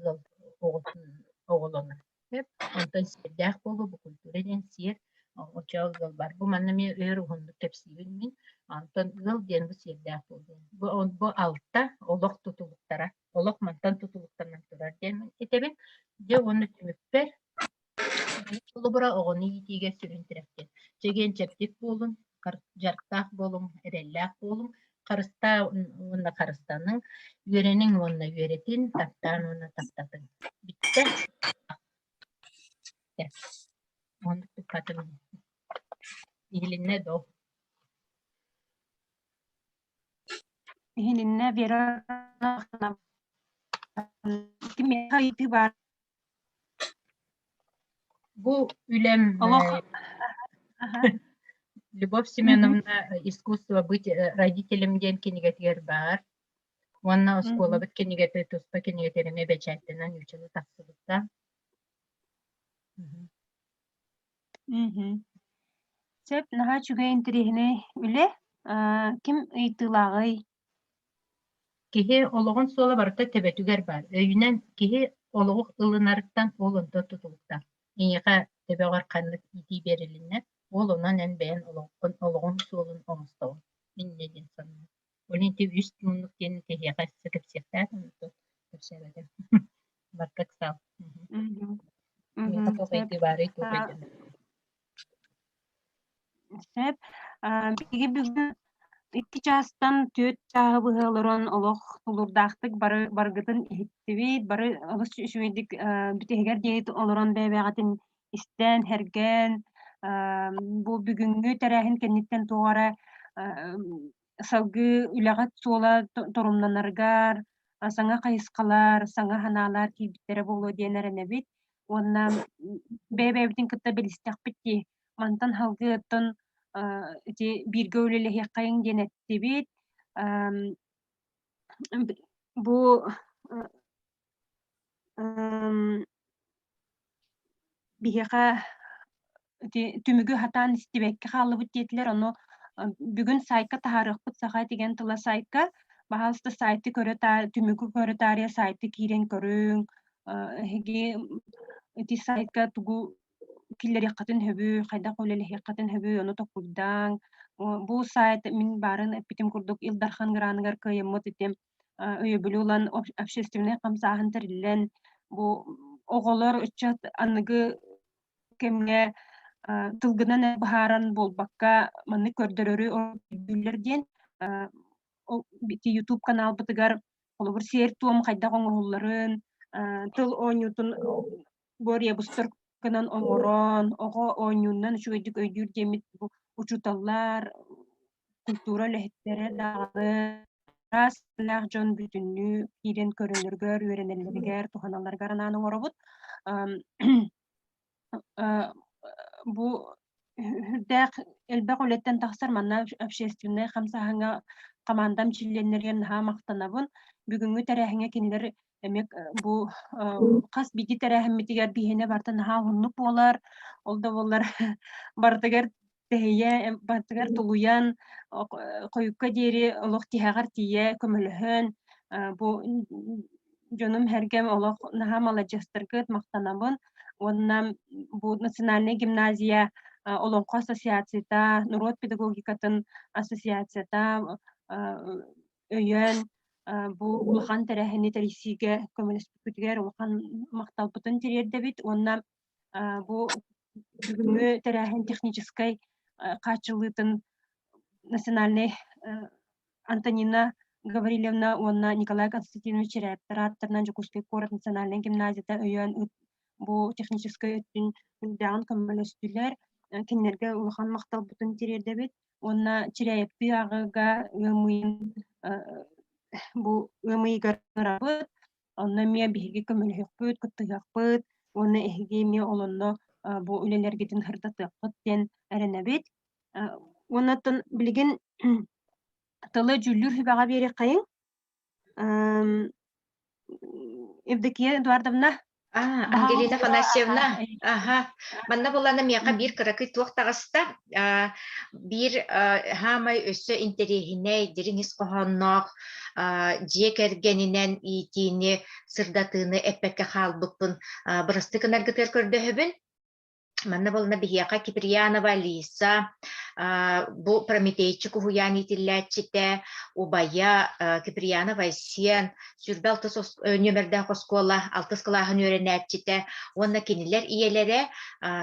оголонор хеп онтон сирдах болу бу культура ден сир очол бар бу манна ми өр ухунду кепсибин мин онтон гыл ден бу сирдах болду бу алта олох тутулуктара олох мантан тутулуктарынан турар ден этебин же оны түмүппер Олубура оғыны етеге сүрінтіректен. Чеген чептік болын, жарықтақ болын, әрелләқ болын, қарыста онна қарыстаның, үйренің онна үйретін, таптан онна таптатын. Бітті. Оны түпкатын. Иілінне до. Иілінне верағына. Кеме қайты бар. Бу үлем Любовь Семеновна искусство быть родителем ден кенигетер бар. Онна школа бит кенигетер туспа кенигетериме бечаттынан үчүлү таксыбытта. Сеп наха чуга интерехне үле ким ыйтылагый? Кихи ологон сола барта тебетүгер бар. Өйүнен кихи ологук ылынарыктан олонто тутулукта. Ийка тебегар канлык ити берилине, ол онан эн бээн ологон суолун оңостогун. Мен неден саным. Олин те үст мунлук дени техияка сыкып сектат, онто көпсебеде. Баркак сал. Ийка тохайты бары тохайты. Сеп, биги бүгүн икки частан төт чағы бұғылырын олық тулурдақтық барғытын ихиттивит, бары олыс үшуедік бүтегер дейт олырын бәбәғатын істен, херген, бұл бүгінгі тәрәхін кеннеттен туғара салғы үләғат суола торумнанаргар, саңа қайысқалар, саңа ханалар кейбіттері болу дейінәріне бит, онна бәбәбітін кітті білістек бітті, мантан халғы ыттын бирге өлелеге қайын денетті бит. Бұл бігеға түмігі хатан істебекке қалы бұт детілер, оны бүгін сайқа тағарық бұт саға деген тұла сайқа, бағалысты сайты түмігі көрі тария сайты кейрен көрің, ити сайтка тугу киллери катын хөбү, хайда колеле катын хөбү, ону токуйдаң. Бу сайт мин барын эпитим курдук Илдархан граныгар кыйыммыт итем өйөбүлү улан общественный камсаахын терилен. Бу оголор үччат аныгы кемге тылгынан бахаран болбакка маны көрдөрөрү билерден бити YouTube канал бытыгар олобур сер туом хайда гоңолларын тыл онютун бория бустар канан оңорон ого онюннан үчүгөйдүк өйдүр демит учуталлар культура лехеттере дагы раз лах жон бүтүннү кирен көрөнөргөр үйренелергер туханаларгар ананың оробут бу дәк элбек үлеттен тахсар манна общественный хамсаһыңа командам чилленнерген ха мактанабын бүгүнгү тарахыңа кинилер эмек бу кас биди тарахыммитигер бихене бартан ха хуннук болар ол да болар бартыгар тeheye бартыгар тулуян коюкка дери олох тихагар тие көмөлөһөн бу жонум хергем олох наха малajestыргыт мактанабын оннан бу национальный гимназия олонко ассоциацията народ педагогикатын ассоциацията өйөн бу улахан тарахыны тарисиге көмөлөспүтүгер улахан макталбытын тирердебит оннан бу бүгүнгү тарахын технической качылытын национальный Антонина Гаврилевна онна Николай Константинович репараторынан Жукускай город национальный гимназияда өйөн бу технической өттүн үлдәгын көмөлөстүлөр кинерге улахан макталбытын тирердебит онна чирәйеппи агыга ымыйын бу ымыйгарабыт онна мия биһиги көмөлөһөкпүт кыттыгакпыт онна эһиги мия олонно бу үлелергитин хырдатыакпыт ден эренебит оннатын билген тылы жүлүр хүбага бери кайын Евдокия Эдуардовна Ангелина Афанасьевна, манна булана мияка бир кыракый туактагаста бир хамай өссө интерехине диринис кохоннок жекергенинен итини сырдатыны эппекке халбыкпын бырысты кынаргытыр көрдөһөбүн манна булана бияка Киприянова Лиса бу Прометейчик уян итиллячите убая Киприянова Сен сүрбел тос нөмердә коскола алтыс клахын өренәчите онна кинилер иелере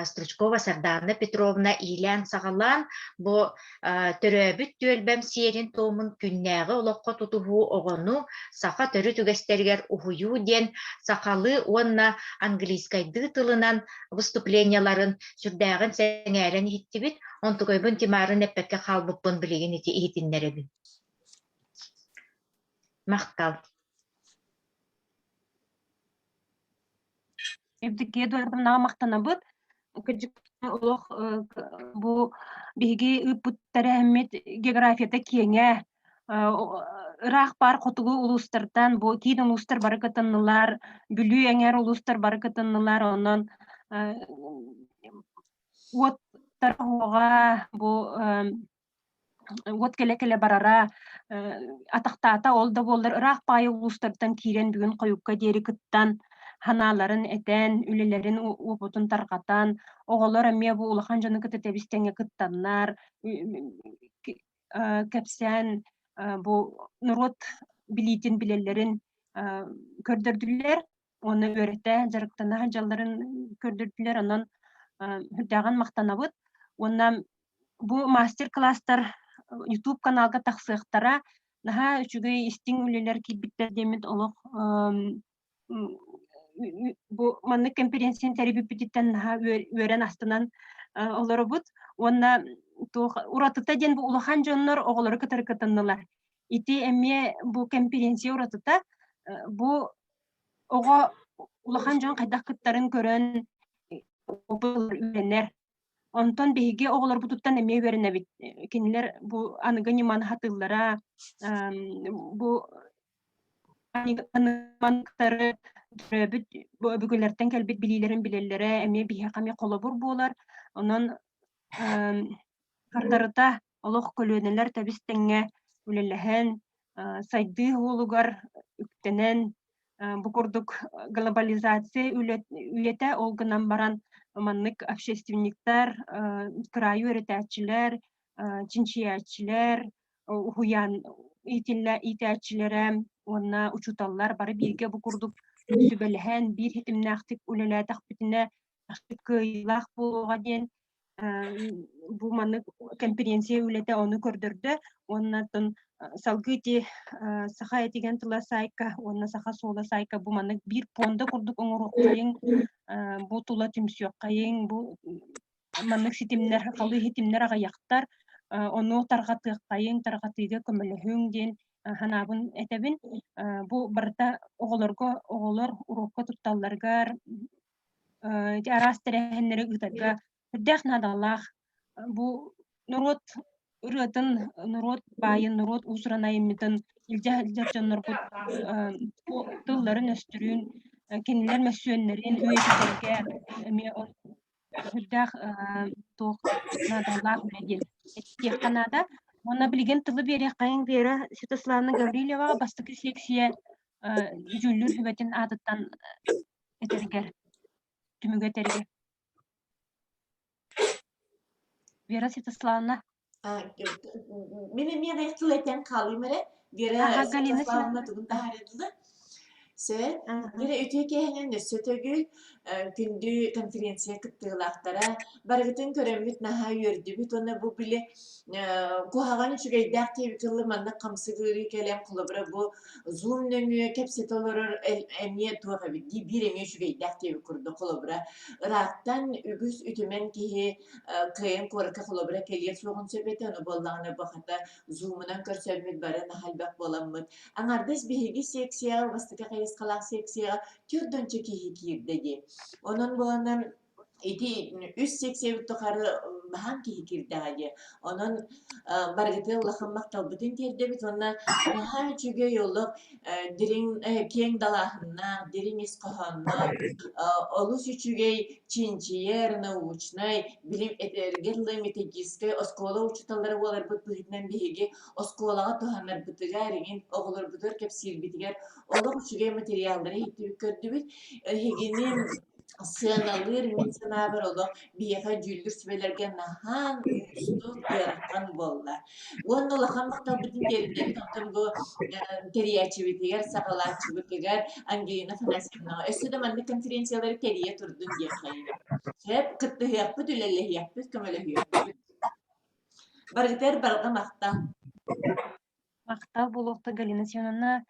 Стручкова Сардана Петровна Илян сагалан бу төрөбүт төлбәм серин томун күннәгы олокко тутугу огону сака төрү түгестергер ухую ден сакалы онна английскайды тылынан выступленияларын сүрдәгын сәңәрен хиттибит онтугойбун тимарын эппекке халбыппын билеген ити ихитиннеребин мактал Евдокия Эдуардовна мактанабыт олох бу биги ыппуттарахмет географията кеңе ырах бар котугу улустардан бу кийин улустар бары кытыннылар бүлүү эңер улустар бары кытыннылар онон вот тархуга бу вот келе барара атактаата ол да болдар ырах бай улустардан кирен бүгүн коюкка дери кыттан ханаларын этен үлелерин упутун таркатан оголор эме бу улахан жаны кыты тебистеңе кыттаннар кепсен бу народ билитин билелерин көрдөрдүлөр оны өрөтө жарыктана жалларын көрдөрдүлөр анан даган мактанабыт оннан бу мастер-класстар YouTube каналга таксыктара наха үчүгөй истиң үлелер кибиттер демит олох бу манны конференциян теребипититтен наха өрен астынан олоробут онна уратыта ден бу улахан жоннор оголору кытыркытыннылар ити эме бу конференция уратыта бу ого улахан жон кайдак кыттарын көрөн үйренер онтон биһиги оголор бутуттан эме үйренебит кинилер бу аныгы ниман хатыллара бу аныгманктары бүгүлерден келбит билилерин билеллере эме биһи каме колобур болар онон картарыта олох көлөнелер табистеңе үлелехен сайды хуулугар үктенен Бу курдук глобализация үлете олгынан баран маннык общественниктер, краю өретәчиләр, чинчиячиләр, хуян итәчиләре, онна учуталлар бары бирге бу курдук сүбелһән бир хитимнәхтик үлеләтәх битенә кыйлах булуга ден бу маннык конференция үлете оны көрдөрдө. Оннан салгыти саха этиген тыла сайка, онна саха сола сайка бу маннык бир понда курдук оңороккайын, бу тула түмсүөккайын, бу маннык ситимнер, калы хитимнер агаяктар, оны таргатыаккайын, таргатыйга көмөлөһүң ден ханабын этебин. Бу барда оголор урокко тутталларгар, арас терехеннери ытарга, үрдэх надаллах, бу нурот ырытын, нурот байын, нурот усуранайымытын, илжа-илжаржанноргут тылларын өстүрүүн, кенилер мәсүөннерин үйеттерге, үрдэх тоқ надаллах үлеген. Этих канада, она билген тылы бере кайын бері Святославна Гаврилева бастыкы секция жүллүр хүбетін адыттан этергер, түмүгө этергер. Вера Святославна. Мен айтылатын қалымыре, Вера Святославна тұғын тағареділді. Сөйт, Вера үтекеһенен нөссө төгүл, күндү конференция кыттыылаахтара, баргытын көрөмүт наха үйөрдүбүт, оны бу биле кухаган үчүгейдак теби кылы манна камсыгыры келем кулабыра бу зум нөмүө кепсет олорор эмне туага бидди бир эме үчүгейдак теби курду кулабыра. Ырактан үгүс үтүмен кихи кыйын курка кулабыра келиет сугун сөбете, оны боллағына бахата зумунан көрсөмүт бары нахалбак боламмыт. Аңардыс биһиги секция бастыка кайыскалак секция түрдөнчө кихи кирдеги. Онон боланан ити үс секция тохары махан кихи кирдеги. Онон баргыты улахан макталбытын тердебит, онна махан чүгө йолук дирин кең далахынна, дирин искоханна, олус үчүгей чинчиер, научнай, билим этергерлы методистскай, оскола учуталары болар бут бытынан биһиги, осколага туханар бытыгар, ingen оголор бутыр кеп сирбитигер, олар үчүгей материалдары хиттибит көрдүбүт, хигини сыаналыр мен сынабыр олар бияха жүлдүр сүбелерге нахан усту яраккан болла. Он олахан макталбытын тердебит, онтон бу териячибитигер, сакалачыбытыгер, Ангелина Фанасьевна, өссүдө манды конференциялары терие турдун дияхайын. Хеп кыттыхыяппыт, үлелехияппыт, көмөлөхияппыт. Баргытер барга мактал. Мактал болуқта Галина Семеновна,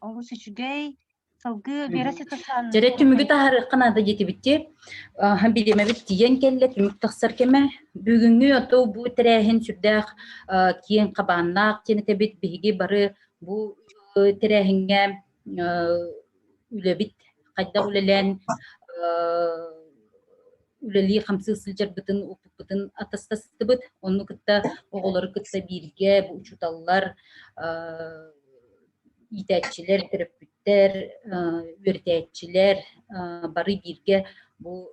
олус үчүгей салгы Вера Святославна. Жаре түмүгү тахары канада жетибитти. Хамбидемебит тиен келле түмүк тахсар кеме. Бүгүнгү ото бу терехин сүрдах киен кабаннак тенетебит биги бары бу терехинге үлебит кайда үлелен үлели хамсы сылжар бытын упутын атастастыбыт. Онну кытта оголор кытта бирге бу учуталлар итәчилер, терапевттер, үртәчилер бары бирге бу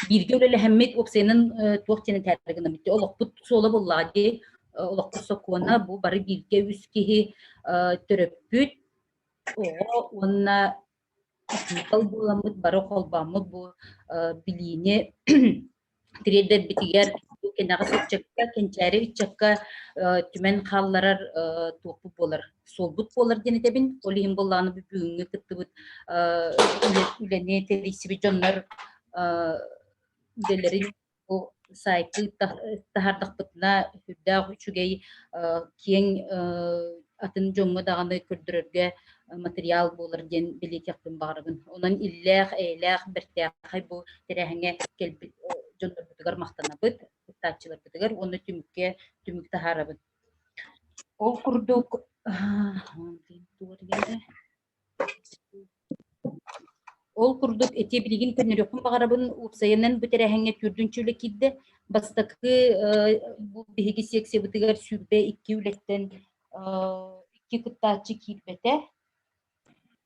бирге үлеле хәммет оксенин туактен тәргенә битте. Олоқпут сола буллади, олоқпут сокуна бу бары бирге үскеһи терапевт онна кал буламыт бары колбамыт бу билине тирәдә битигәр кенәгә сычакка кенчәре ичакка түмен халларар туупу болар. Солбут болар денетебин, олихим болланы бүгүнгө кыттыбыт үлене терисиби жоннор үлелерин бу сайты тахардакпытына хүрдәг үчүгей кең атын жоңго даганы көрдүрөргө материал болар ден билет яктын барыбын. Онан иллях, эйлях, бертяхай бу терехиңе келбит жоннор бутугар мактанабыт, тачылар бутугар, оны түмүк тахарабыт. Ол курдук эти билигин көнөрөкүн багарабын упсайынан бу терехиңе түрдүнчүлө кидде. Бастакы бу биги секция бутугар сүрбе 2 үлеттен 2 кыттачы кирбете.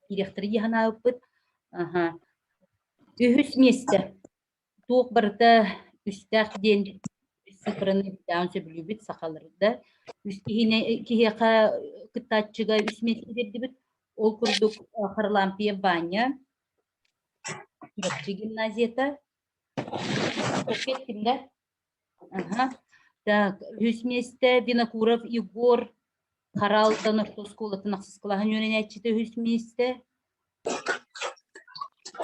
Директоры яханабыт. Үһүс месте. Тук барда үстәк ден Sıfırını down söbülübüt sakalarda. Kiheka kıtaççıga üsmesi dedibit. Ol kurduk Harlampiya Banya. Suratçı gimnaziyata. Okettim de. Ага. Так, Hüsmeste Vinokurov Igor Karal'dan ortaoskola tınaqsız kılahan yönetçide Hüsmeste.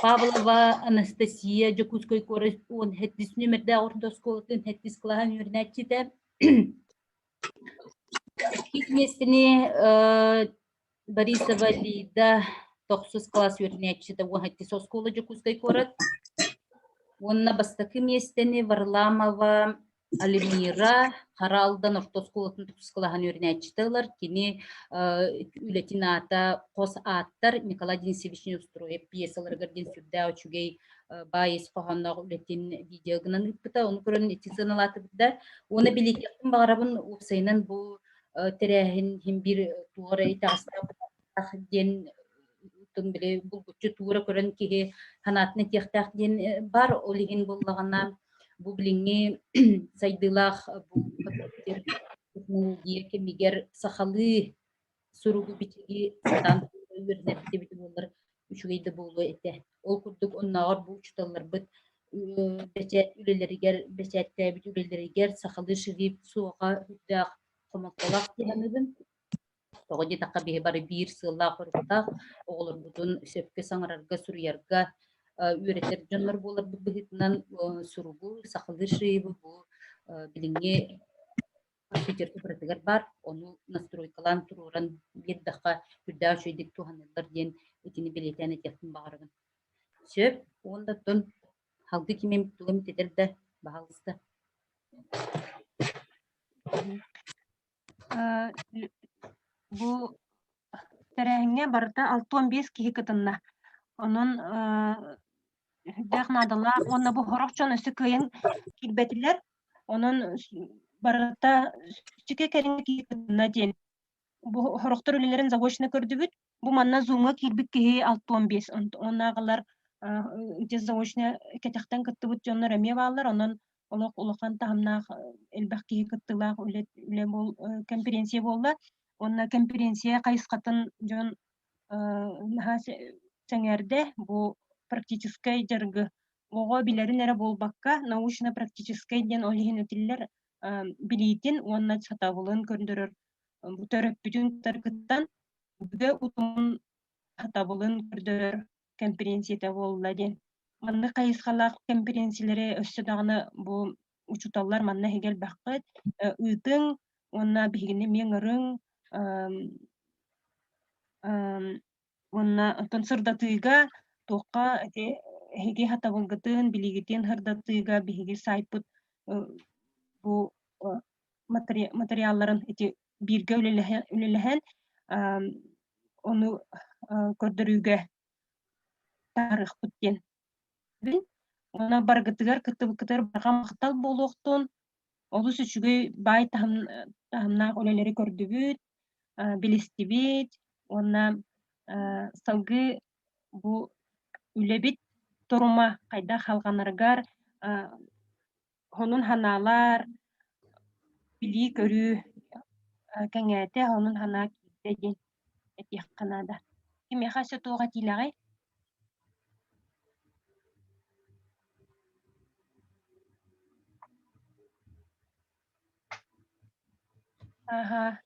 Pavlova Anastasia Jakuskoy Koras on hettis nümerde ortaoskola tın hettis kılahan yönetçide. Hüsmestini Borisova Lida toqsuz klas yönetçide on hettis oskola Jakuskoy Korat. Онна бастакы местени Варламова Альмира Харалдан ортосколатын тускулахан өрнәчтелер кини үлетината кос аттар Николай Денисовичне устроеп пьесалар гарден сүрдә учугей байыс коханнак үлетин видеогынан ипта оны көрөн этизаналаты да оны билетин багарабын упсайнан бу терәһин хим бир тугара итаста ден тун биле бул күчү тугара көрөн киһи ханатны техтах ден бар олигин буллагана бу билинги сайдылах бу диеке мигер сахалы суругу битиги сатан үрнәтте бит булар үчүгейде болу эте ол курдук оннагар бу чуталлар бит бечет үлелеригер бечетте бит үлелеригер сахалы шигип суга хүддак комакалак дигәнеден Тоғыды таққа бейі бары бір сылла құрғыта, оғылыр бұдын сөпке саңырарға, сүріярға үйретер жонлар болар бұғытынан сұруғы, сақылды шыйбы бұл біліңе көтерді бұратығар бар, оны настройкалан тұруран бір даққа үрдәу шөйдік туғанылар ден өтіні білетәне тектін бағарығын. Сөп, онда тұн халғы кемен тұғым тедерді бағалысты. Бу тәрәһеңе барда 6-15 киһи кытынна. Онон дәхнадыла, онна бу хорохчон өсү кыйын килбетилер. Онон барда чике кәрин киһи кытынна ден. Бу хорохтор үлелерин заочно көрдүбүт. Бу манна зуңга килбик киһи 6-15. Оннагылар дез заочно кетехтен кыттыбыт жоннор эме баалар. Онон олох улахан тахамнах элбах киһи кыттылах үле бул конференция болла. Онна конференция кайыскатын жон сәңәрдә бу практической жаргы. Ого билерин эре болбакка научно-практической ден олиһин өтиллер билитин онна сатабылын көрдөрөр. Бу төрөп бүтүн таркыттан бүге утумун сатабылын көрдөрөр конференцияда болла ден. Манны кайыскалак конференциялары өссө даганы бу учуталлар манна хегел баккыт ыйтың онна бигине меңырың онна тон сырдатыга тоққа хеге хатабылгытын билигитин хырдатыга биге сайпыт бу материалларын эти бирге үлелеген ону көрдөрүүгө тарых бүттен она баргытыгар кытыбыкытыр барга мактал болуктун олус үчүгөй бай тахымнаак үлелери көрдүбүт билистибит онна салгы бу үлебит торума кайда халганаргар хонун ханалар били көрүү кеңете хонун хана кидеген этих канада кеме хасы тоога тилагай ага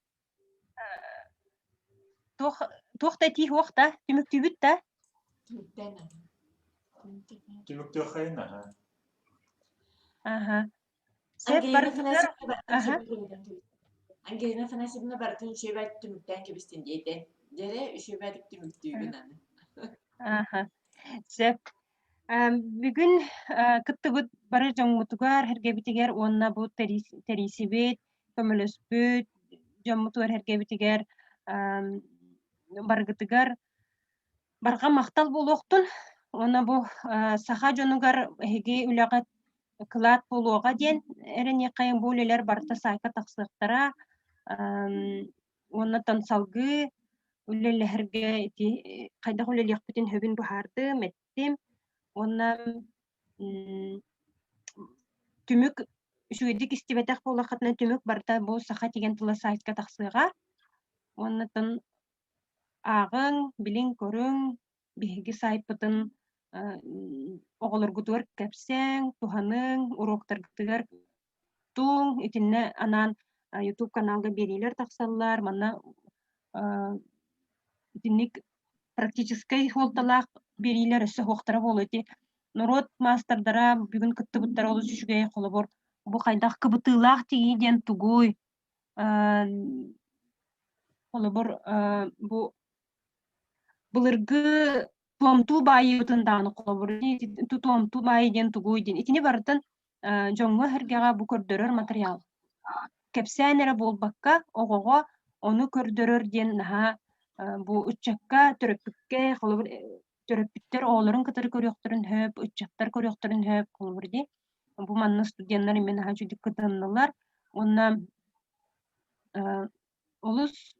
Туохта ти хуохта, түмүктүбүт да? Түмүктү хайна. Ага. Ангелина Фанасьевна бартын үшөбәт түмүктен кебистен дейді. Дере үшөбәдік түмүктүгүн аны. Ага. Сеп. Бүгүн кыттыбыт бары жоңмутугар хергебитигер онна бу терисибит, көмөлөспүт, жоңмутугар хергебитигер баргытыгар барга мактал болуктун она бу саха жонугар хеги үлага кылат болуга ден эрене кайын болелер барта сайка таксыктара онна тансалгы үлелерге кайда үлелек бүтүн хөбүн бухарды меттим онна түмүк Үчүгэдик истибетэх болахатына төмөк барда бу саха тиген тыла сайтка тахсыга. Оннотон ағың, билин көрүң, биһиги сайпытын оголоргутугар кэпсэң, туханың, уроктаргытыгар туң, итинне анан YouTube каналга берилер тахсаллар, манна итинник практической холталаах берилер өссө хоқтара болуэти. Народ мастардара бүгүн кыттыбыттар олус үшүгэй холобор. Бу хайдах кыбытылаах тиги ден тугуй. Холобор бу былыргы туомтуу баайы бытындааны холобор. Туомтуу баайы ден тугуй ден. Итини барытын жоңго хергега бу көрдөрөр материал. Кепсәнере болбакка огого оны көрдөрөр ден наха бу үччакка төрөппүкке холобор төрөппүттер оолорун кытары көрөктөрүн хөп, үччактар көрөктөрүн хөп холобор ди. Бу манна студенттер мен наха жудик кытаннылар. Онна олус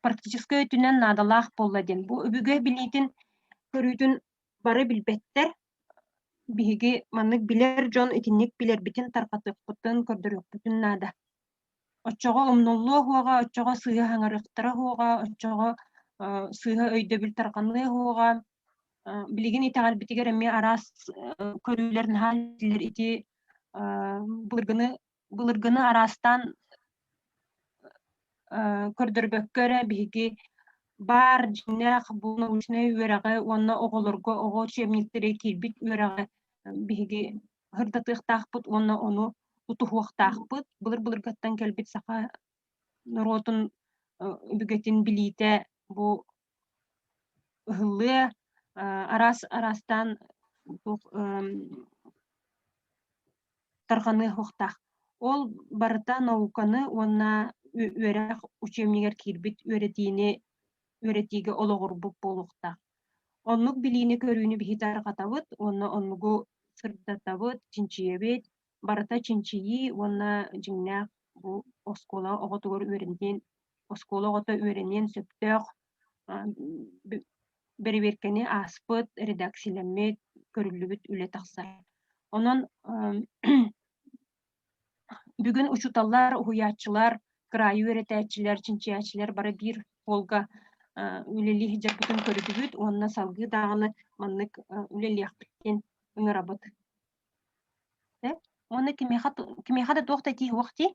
практической өтүнен надалаах болла ден. Бу үбүгө билитин көрүүтүн бары билбеттер. Биһиги маннык билер жон итинник билер битин таркатыппытын көрдөрөппүтүн нада. Оччого умнуллуу хуага, оччого сыйга хаңарыктара хуага, оччого сыйга өйдөбүл тарканлыы хуага. Билигин итагал битигер эми арас көрүүлөрүн халилер ити былыргыны арастан көрдөрбөккөрө биһиги бар жиннах бу научный үөрагы онна оголорго ого учебниктери кирбит үөрагы биһиги хырдатыктаахпыт онна ону утухуактаахпыт былыр-былыргаттан келбит саха народун үбүгетин билите бу ыһыллыы арастан тарханы хуактаах. Ол барыта науканы онна үөрэх учебнигер кирбит үөретиге ологорбук болуктаах. Оннук билини көрүүнү биһи таркатабыт, онна оннугу сырдатабыт, чинчиебит, барыта чинчии, онна жиңнах бу оскола оготугар үөренден, оскола огото үөренен сөптөөх бериберкени аспыт, редаксилеммет, көрүлүбүт үле тахсар. Онон бүгүн учуталлар, уhuyaatчылар, кырайы үөретээчилер, чинчиячилер бары бир полга үлели хиджарбытын көрүдүбүт, онна салгы даганы маннык үлелиахпыттен ыҥырабыт. Онна кимехада туохтати уохти?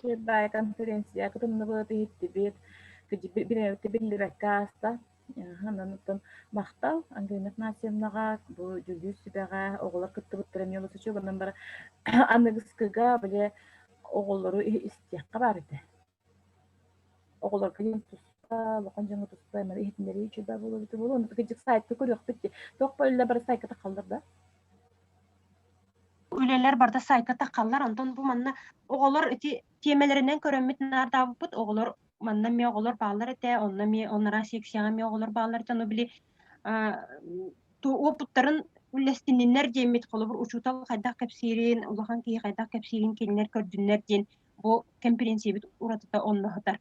Бай конференция, которая была тихит билиракаста, хананутан мактал, ангенет насемнага, бу жүлдү сибага оголор кыттыбыттырым йолу сычу банан бара аныгыскыга биле оголору истиякка бар иде. Оголор кыйын туста, лоқан жаңы туста, мана ихтиндери үчү да болу биту болу, онда кыжык сайтты көрүк битти. Ток бойлар бар сайка такалдар да. Үлелер барда сайка такаллар, онтон бу манна оголор ити темелеринен көрөммит нардабыт, оголор манна ме оголор баалар эте, онна ме онара секцияга ме оголор баалар эте, ону били опуттарын үлестининнер жемит колобур учутал кайдак кепсирин, улахан кии кайдак кепсирин келинер көрдүннер ден бу конференция бит уратыта оннохотар.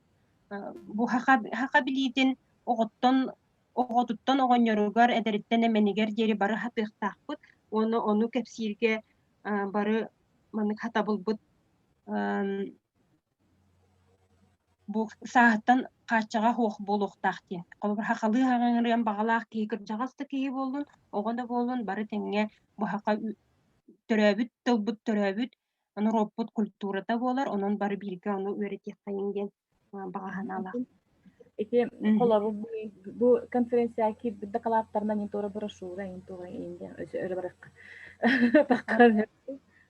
Бу хака билитин оготуттан огоньоругар эдериттен эменигер жери бары хатыктаакпыт, ону кепсирге бары манык хатабылбыт бу сааттан качага хуох болуктаахтин. Колбур хакалы хаңырыан багалаах кии кыржагаста кии болдун, огонда болдун бары теңге бу хака төрөбүт, тылбыт төрөбүт, аны роппут культурада болар, онун бары бирге ону үөретиек кайынген багаханалах. Эти колору бу конференция ки докладтарына не тора брошюра, не тора инде өсө барак. Таккар.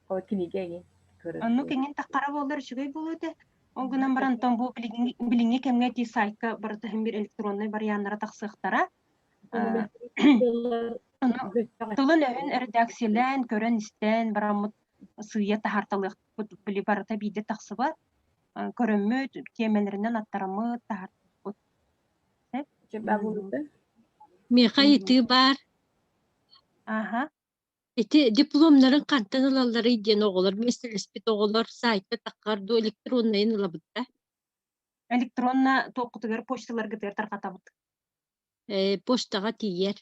О киниге көрөт. Анну кенен таккара болар жүгөй болуде. Огунан барантан бу билинги кемге ти сайтка барыта hem bir elektronный варианттара таксыктара. Тылын өһүн редакциялен көрөн истен барамыт сыя тахарталык били барыта биде таксыба. Көрөммөт темелеринен аттарамыт тахартып. Меха ити бар. Ага. Ити дипломнарын кантан алалары иден оголор, меселеспит оголор сайтта таккарду электроннайын алабытта. Электронна тоокутугар почталар гытыр таркатабыт. Почтага тиер.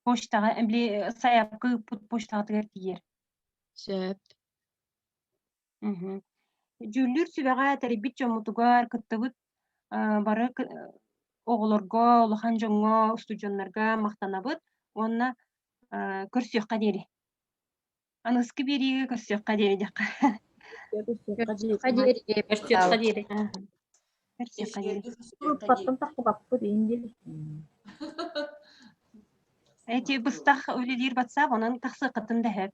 почтаға, эмбле саяпкы почтаға тыгар киер. Сөп. Жүллүр сүбәға тәрбит жомутугар кыттыбыт бары оғылорго, олахан жоңго, студионнарга мақтанабыт, онна көрсөкка дери. Аныскы бериге көрсөкка дери жаққа. Эти быстах өлелер батса, онан тақсы қытын дәһәп.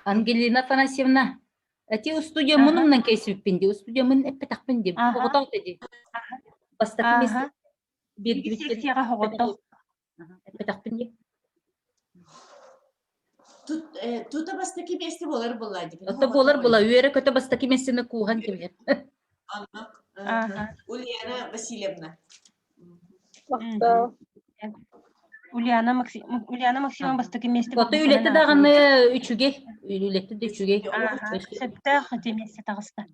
Ангелина Афанасьевна, эти студия мунуннан кейсиппинди, студия мун эппетакпинди, хоготол теди. Бастаки месте Сессияға хоготол. Эппетакпинди. Тута бастаки месте болар буллади. Ото болар була, үйере көтө бастаки местени куухан кемер. Ульяна Васильевна. Ульяна Максимовна бастаки месте. Ото үйлетти даганы үчүге, үйлетти де үчүге. Септе хатемесе тагыста.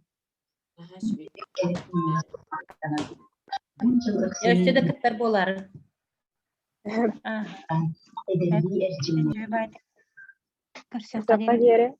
Өстө да кыттар болар. Көрсөкка диэре.